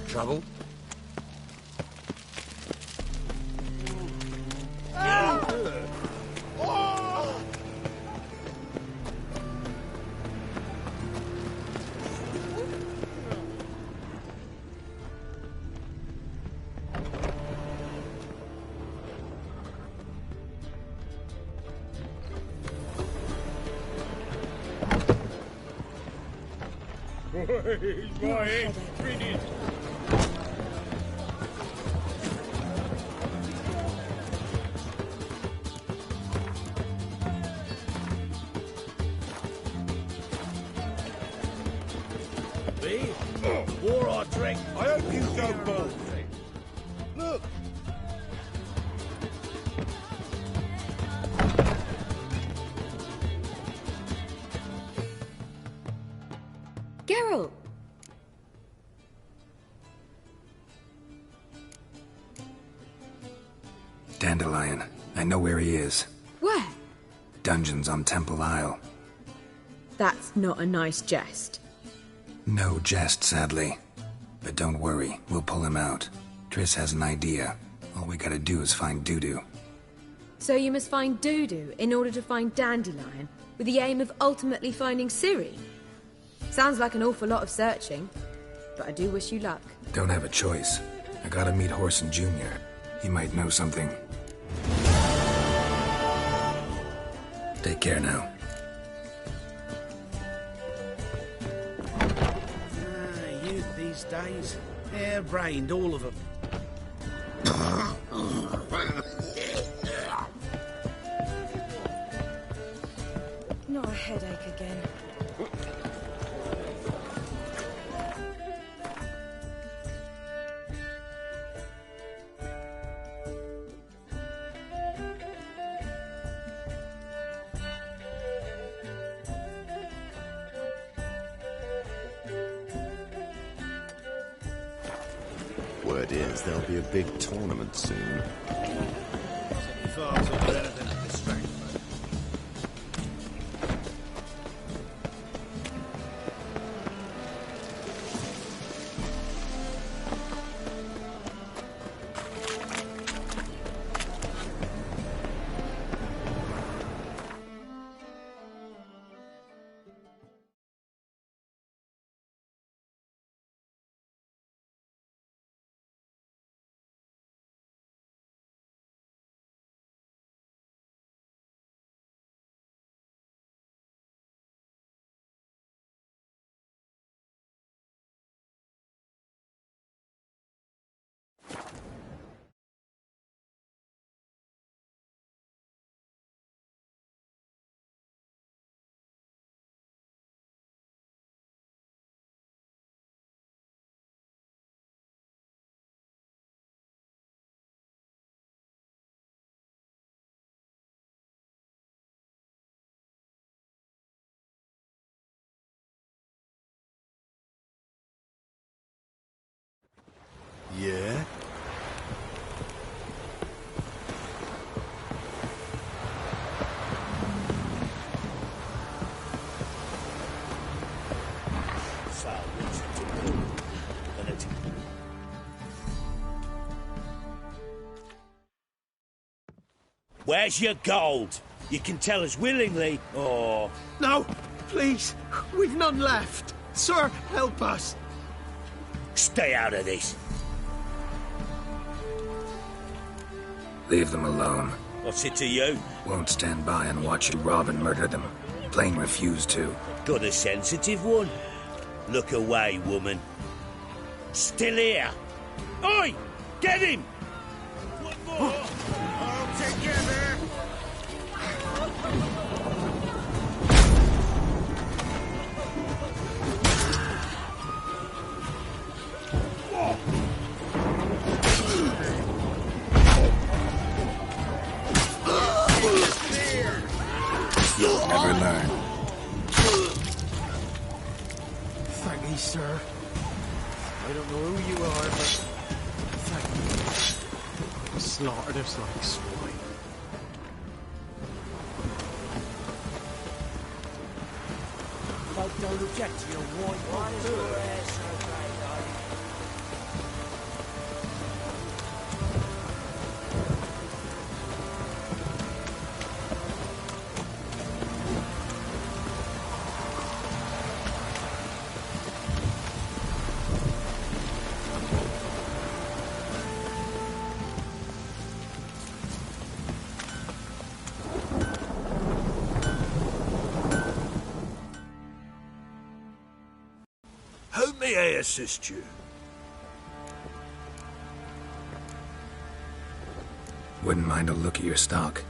Trouble? He's my ingredient. Me? More or drink? I hope you go both. Look, Dandelion. I know where he is. Where? Dungeons on Temple Isle. That's not a nice jest. No jest, sadly. But don't worry, we'll pull him out. Triss has an idea. All we gotta do is find Dudu. So you must find Dudu in order to find Dandelion, with the aim of ultimately finding Ciri? Sounds like an awful lot of searching, but I do wish you luck. Don't have a choice. I gotta meet Horson Jr. He might know something. Take care now. Youth these days. Hair-brained, all of them. Not a headache again. Word is there'll be a big tournament soon. Yeah? Where's your gold? You can tell us willingly, or... No, please, we've none left. Sir, help us. Stay out of this. Leave them alone. What's it to you? Won't stand by and watch you rob and murder them. Plain refuse to. Got a sensitive one? Look away, woman. Still here. Oi! Get him! One more! All together! You'll never learn. Thank you, sir. I don't know who you are, but thank you. You slaughtered us like swine. Folk don't object to your white food. How may I assist you? Wouldn't mind a look at your stock.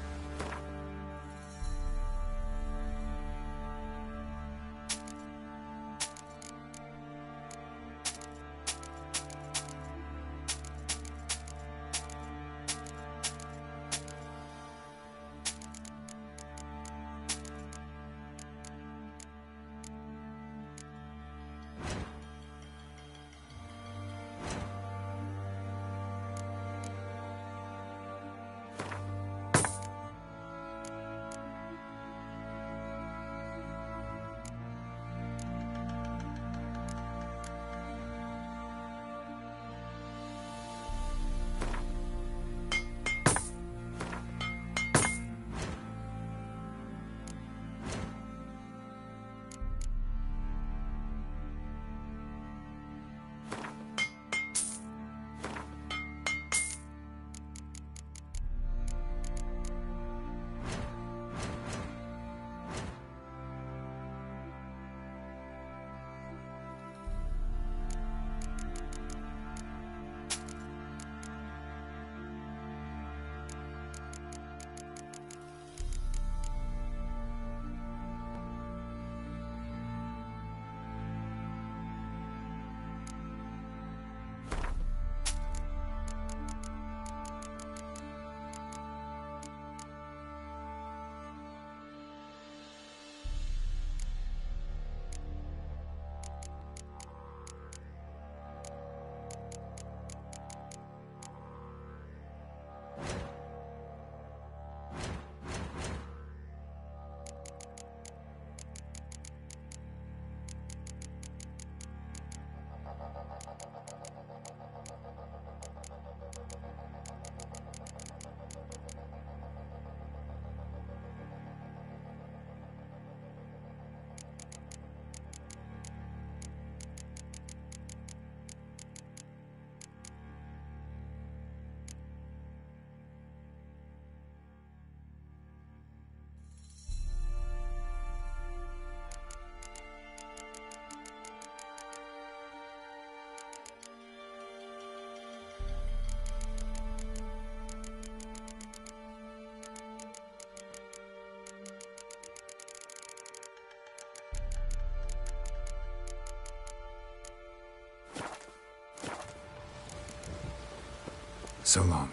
So long.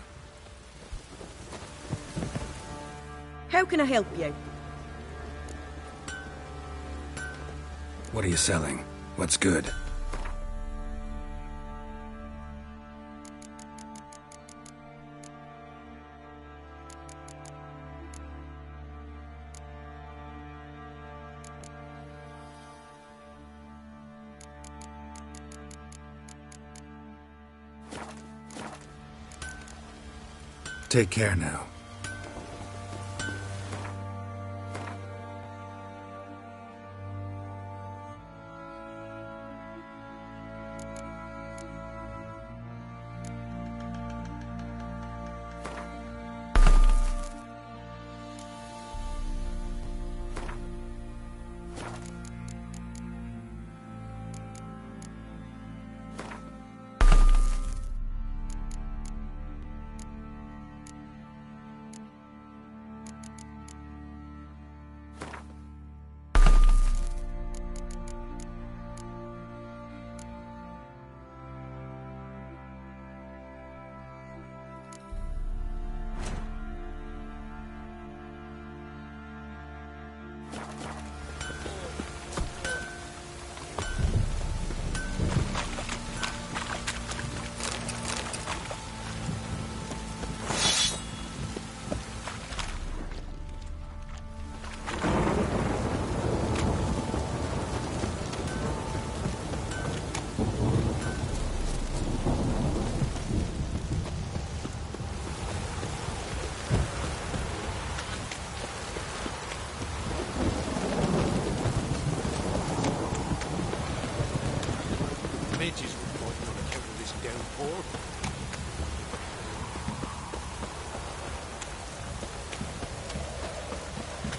How can I help you? What are you selling? What's good? Take care now.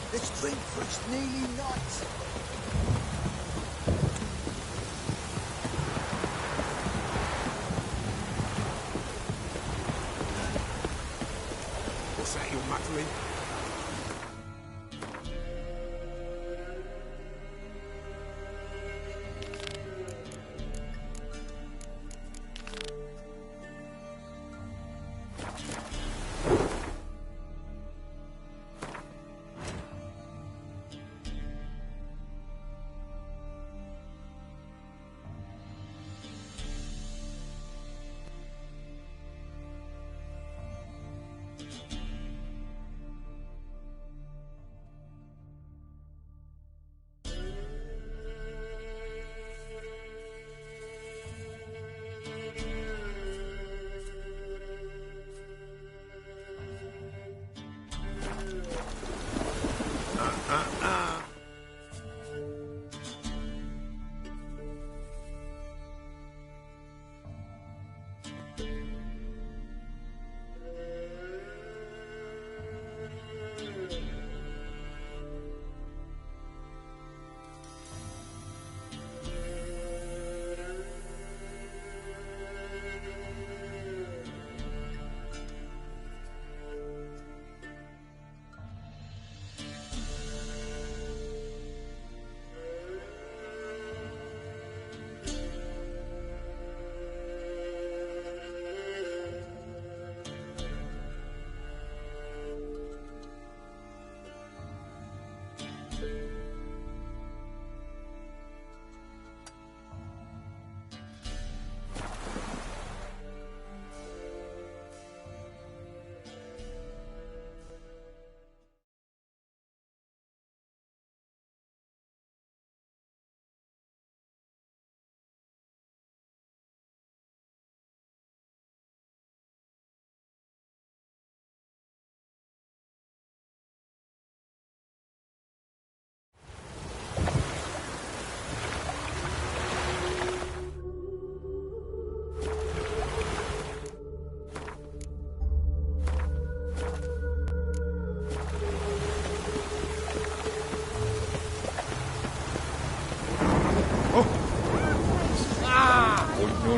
This drink was nearly nuts. What's that you're muttering?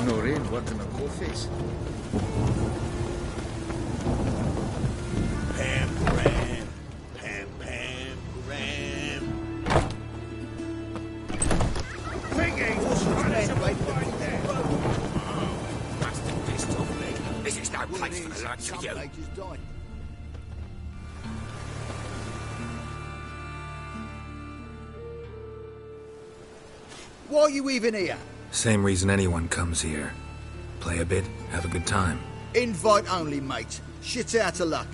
No rain, working my cold face. Pam, Ram. Pam, Pam, Ram. Bastard pissed off me. This is no place for the nuts for you. Why are you even here? Same reason anyone comes here. Play a bit, have a good time. Invite only, mate. Shit out of luck.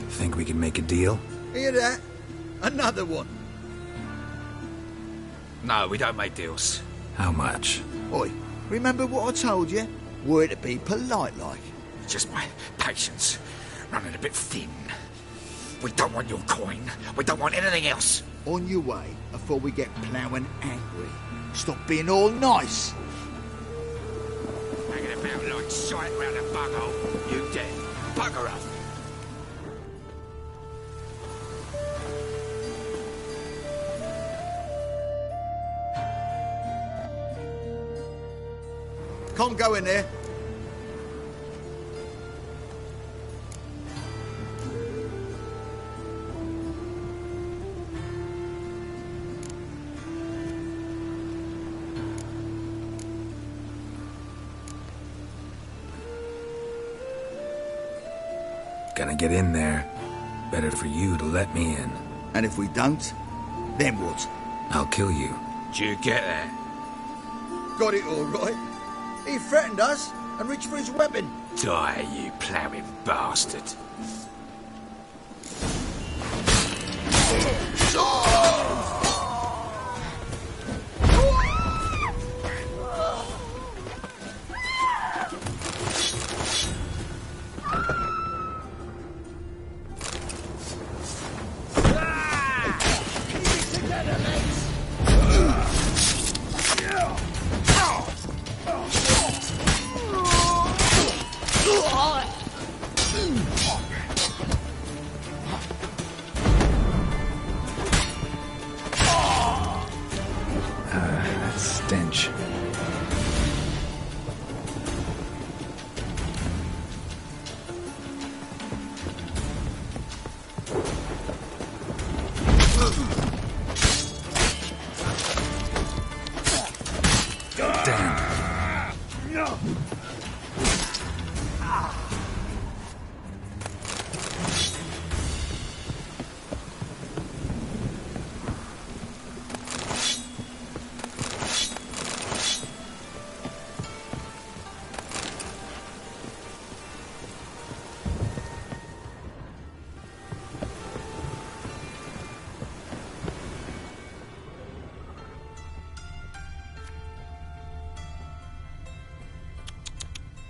Think we can make a deal? Hear that? Another one. No, we don't make deals. How much? Oi, remember what I told you? Were to be polite like. Just my patience running a bit thin. We don't want your coin. We don't want anything else. On your way before we get ploughing angry. Stop being all nice. Hanging about like sight round a bugghole. You dead. Bugger off. Can't go in there. Gonna get in there. Better for you to let me in. And if we don't, then what? I'll kill you. Did you get that? Got it all right. He threatened us and reached for his weapon. Die, you ploughing bastard. Stench.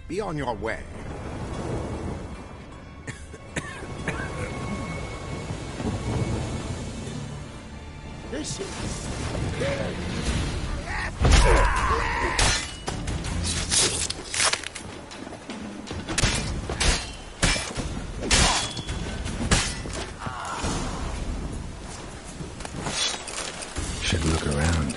Be on your way. This is... Should look around.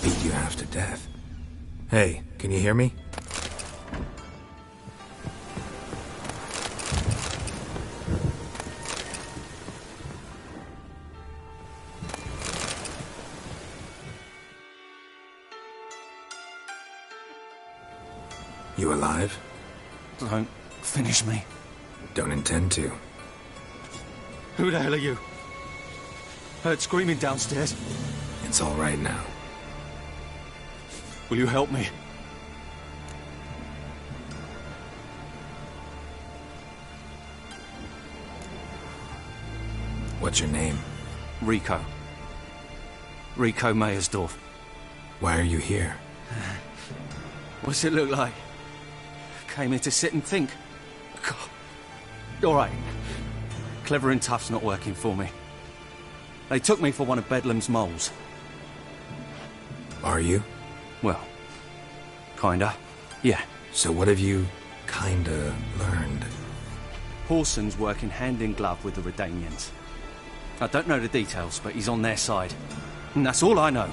Beat you half to death. Hey, can you hear me? You alive? Don't finish me. Don't intend to. Who the hell are you? Heard screaming downstairs. It's all right now. Will you help me? What's your name? Rico. Rico Mayersdorf. Why are you here? What's it look like? Came here to sit and think. God. All right. Clever and tough's not working for me. They took me for one of Bedlam's moles. Are you? Well, kinda. Yeah. So what have you kinda learned? Horson's working hand in glove with the Redanians. I don't know the details, but he's on their side. And that's all I know.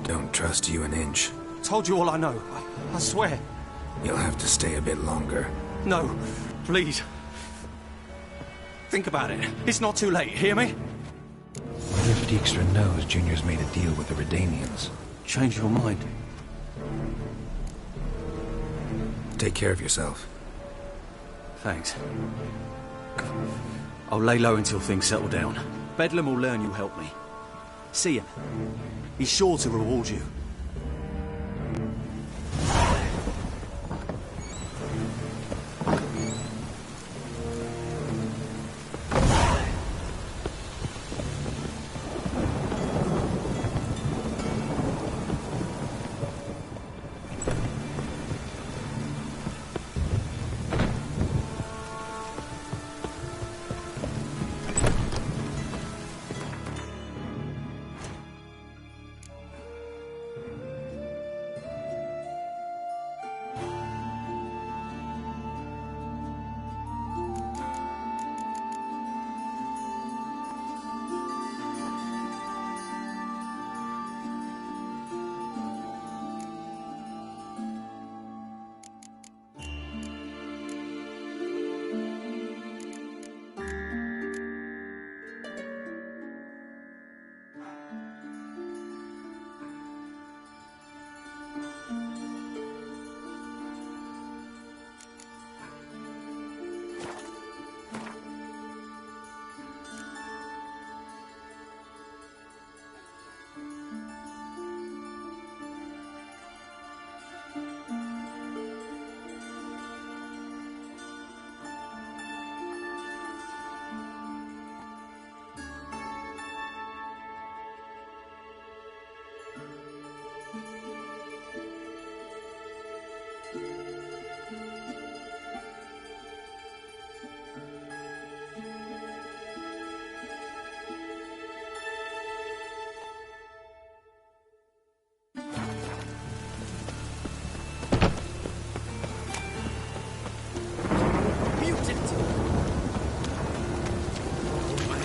Don't trust you an inch. Told you all I know. I swear. You'll have to stay a bit longer. No, please. Think about it. It's not too late, hear me? What if Dijkstra knows Junior's made a deal with the Redanians? Change your mind. Take care of yourself. Thanks. I'll lay low until things settle down. Bedlam will learn you helped me. See ya. He's sure to reward you.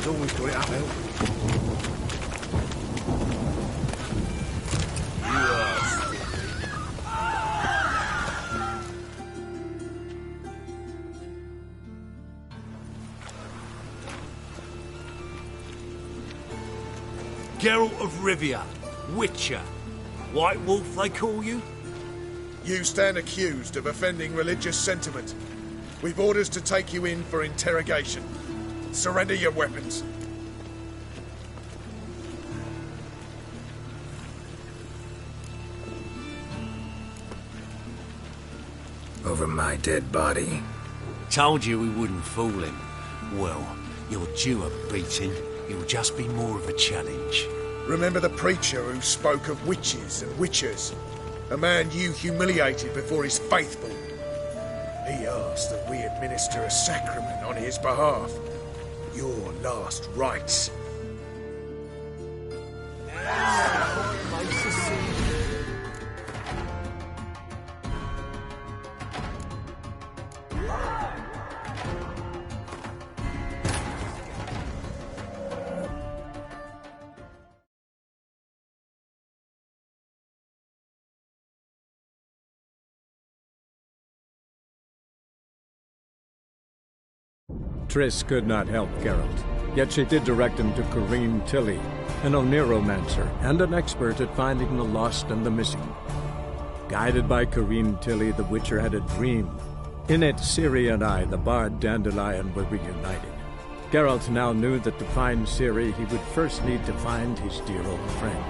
Always got it uphill. Geralt of Rivia, Witcher. White Wolf, they call you? You stand accused of offending religious sentiment. We've orders to take you in for interrogation. Surrender your weapons. Over my dead body. Told you we wouldn't fool him. Well, you're due a beating. It'll just be more of a challenge. Remember the preacher who spoke of witches and witchers? A man you humiliated before his faithful. He asked that we administer a sacrament on his behalf. Your last rites. Triss could not help Geralt, yet she did direct him to Corrine Tilly, an Oneromancer and an expert at finding the lost and the missing. Guided by Corrine Tilly, the Witcher had a dream. In it, Ciri and I, the bard Dandelion, were reunited. Geralt now knew that to find Ciri, he would first need to find his dear old friend.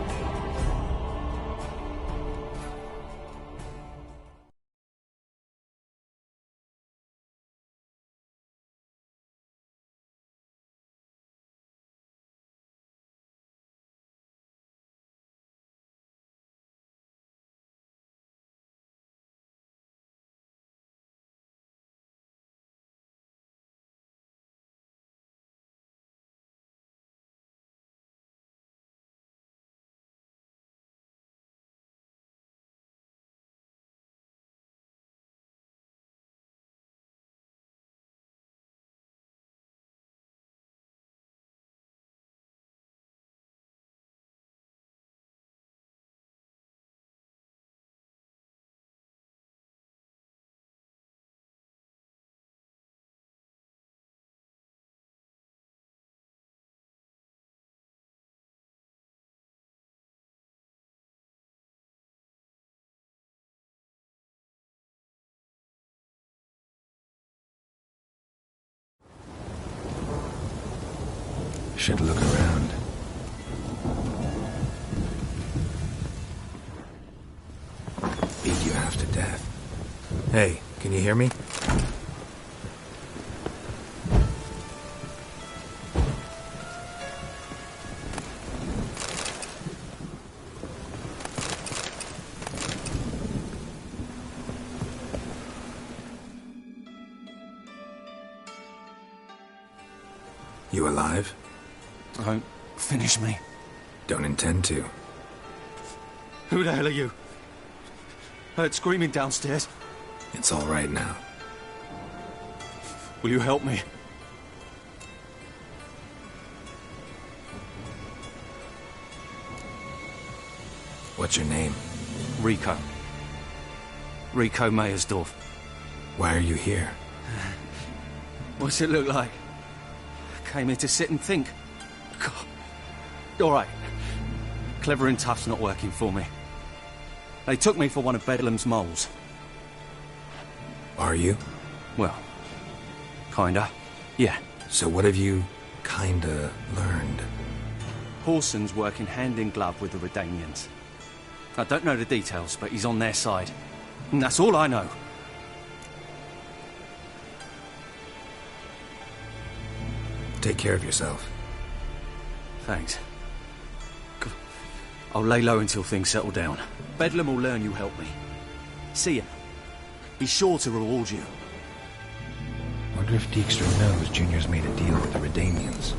Should look around. Beat you half to death. Hey, can you hear me? You alive? Don't finish me. Don't intend to. Who the hell are you? Heard screaming downstairs. It's all right now. Will you help me? What's your name? Rico. Rico Meyersdorf. Why are you here? What's it look like? Came here to sit and think. God. All right. Clever and tough's not working for me. They took me for one of Bedlam's moles. Are you? Well, kinda. Yeah. So what have you kinda learned? Horson's working hand in glove with the Redanians. I don't know the details, but he's on their side. And that's all I know. Take care of yourself. Thanks. I'll lay low until things settle down. Bedlam will learn you helped me. See ya. He's sure to reward you. Wonder if Dijkstra knows Junior's made a deal with the Redanians.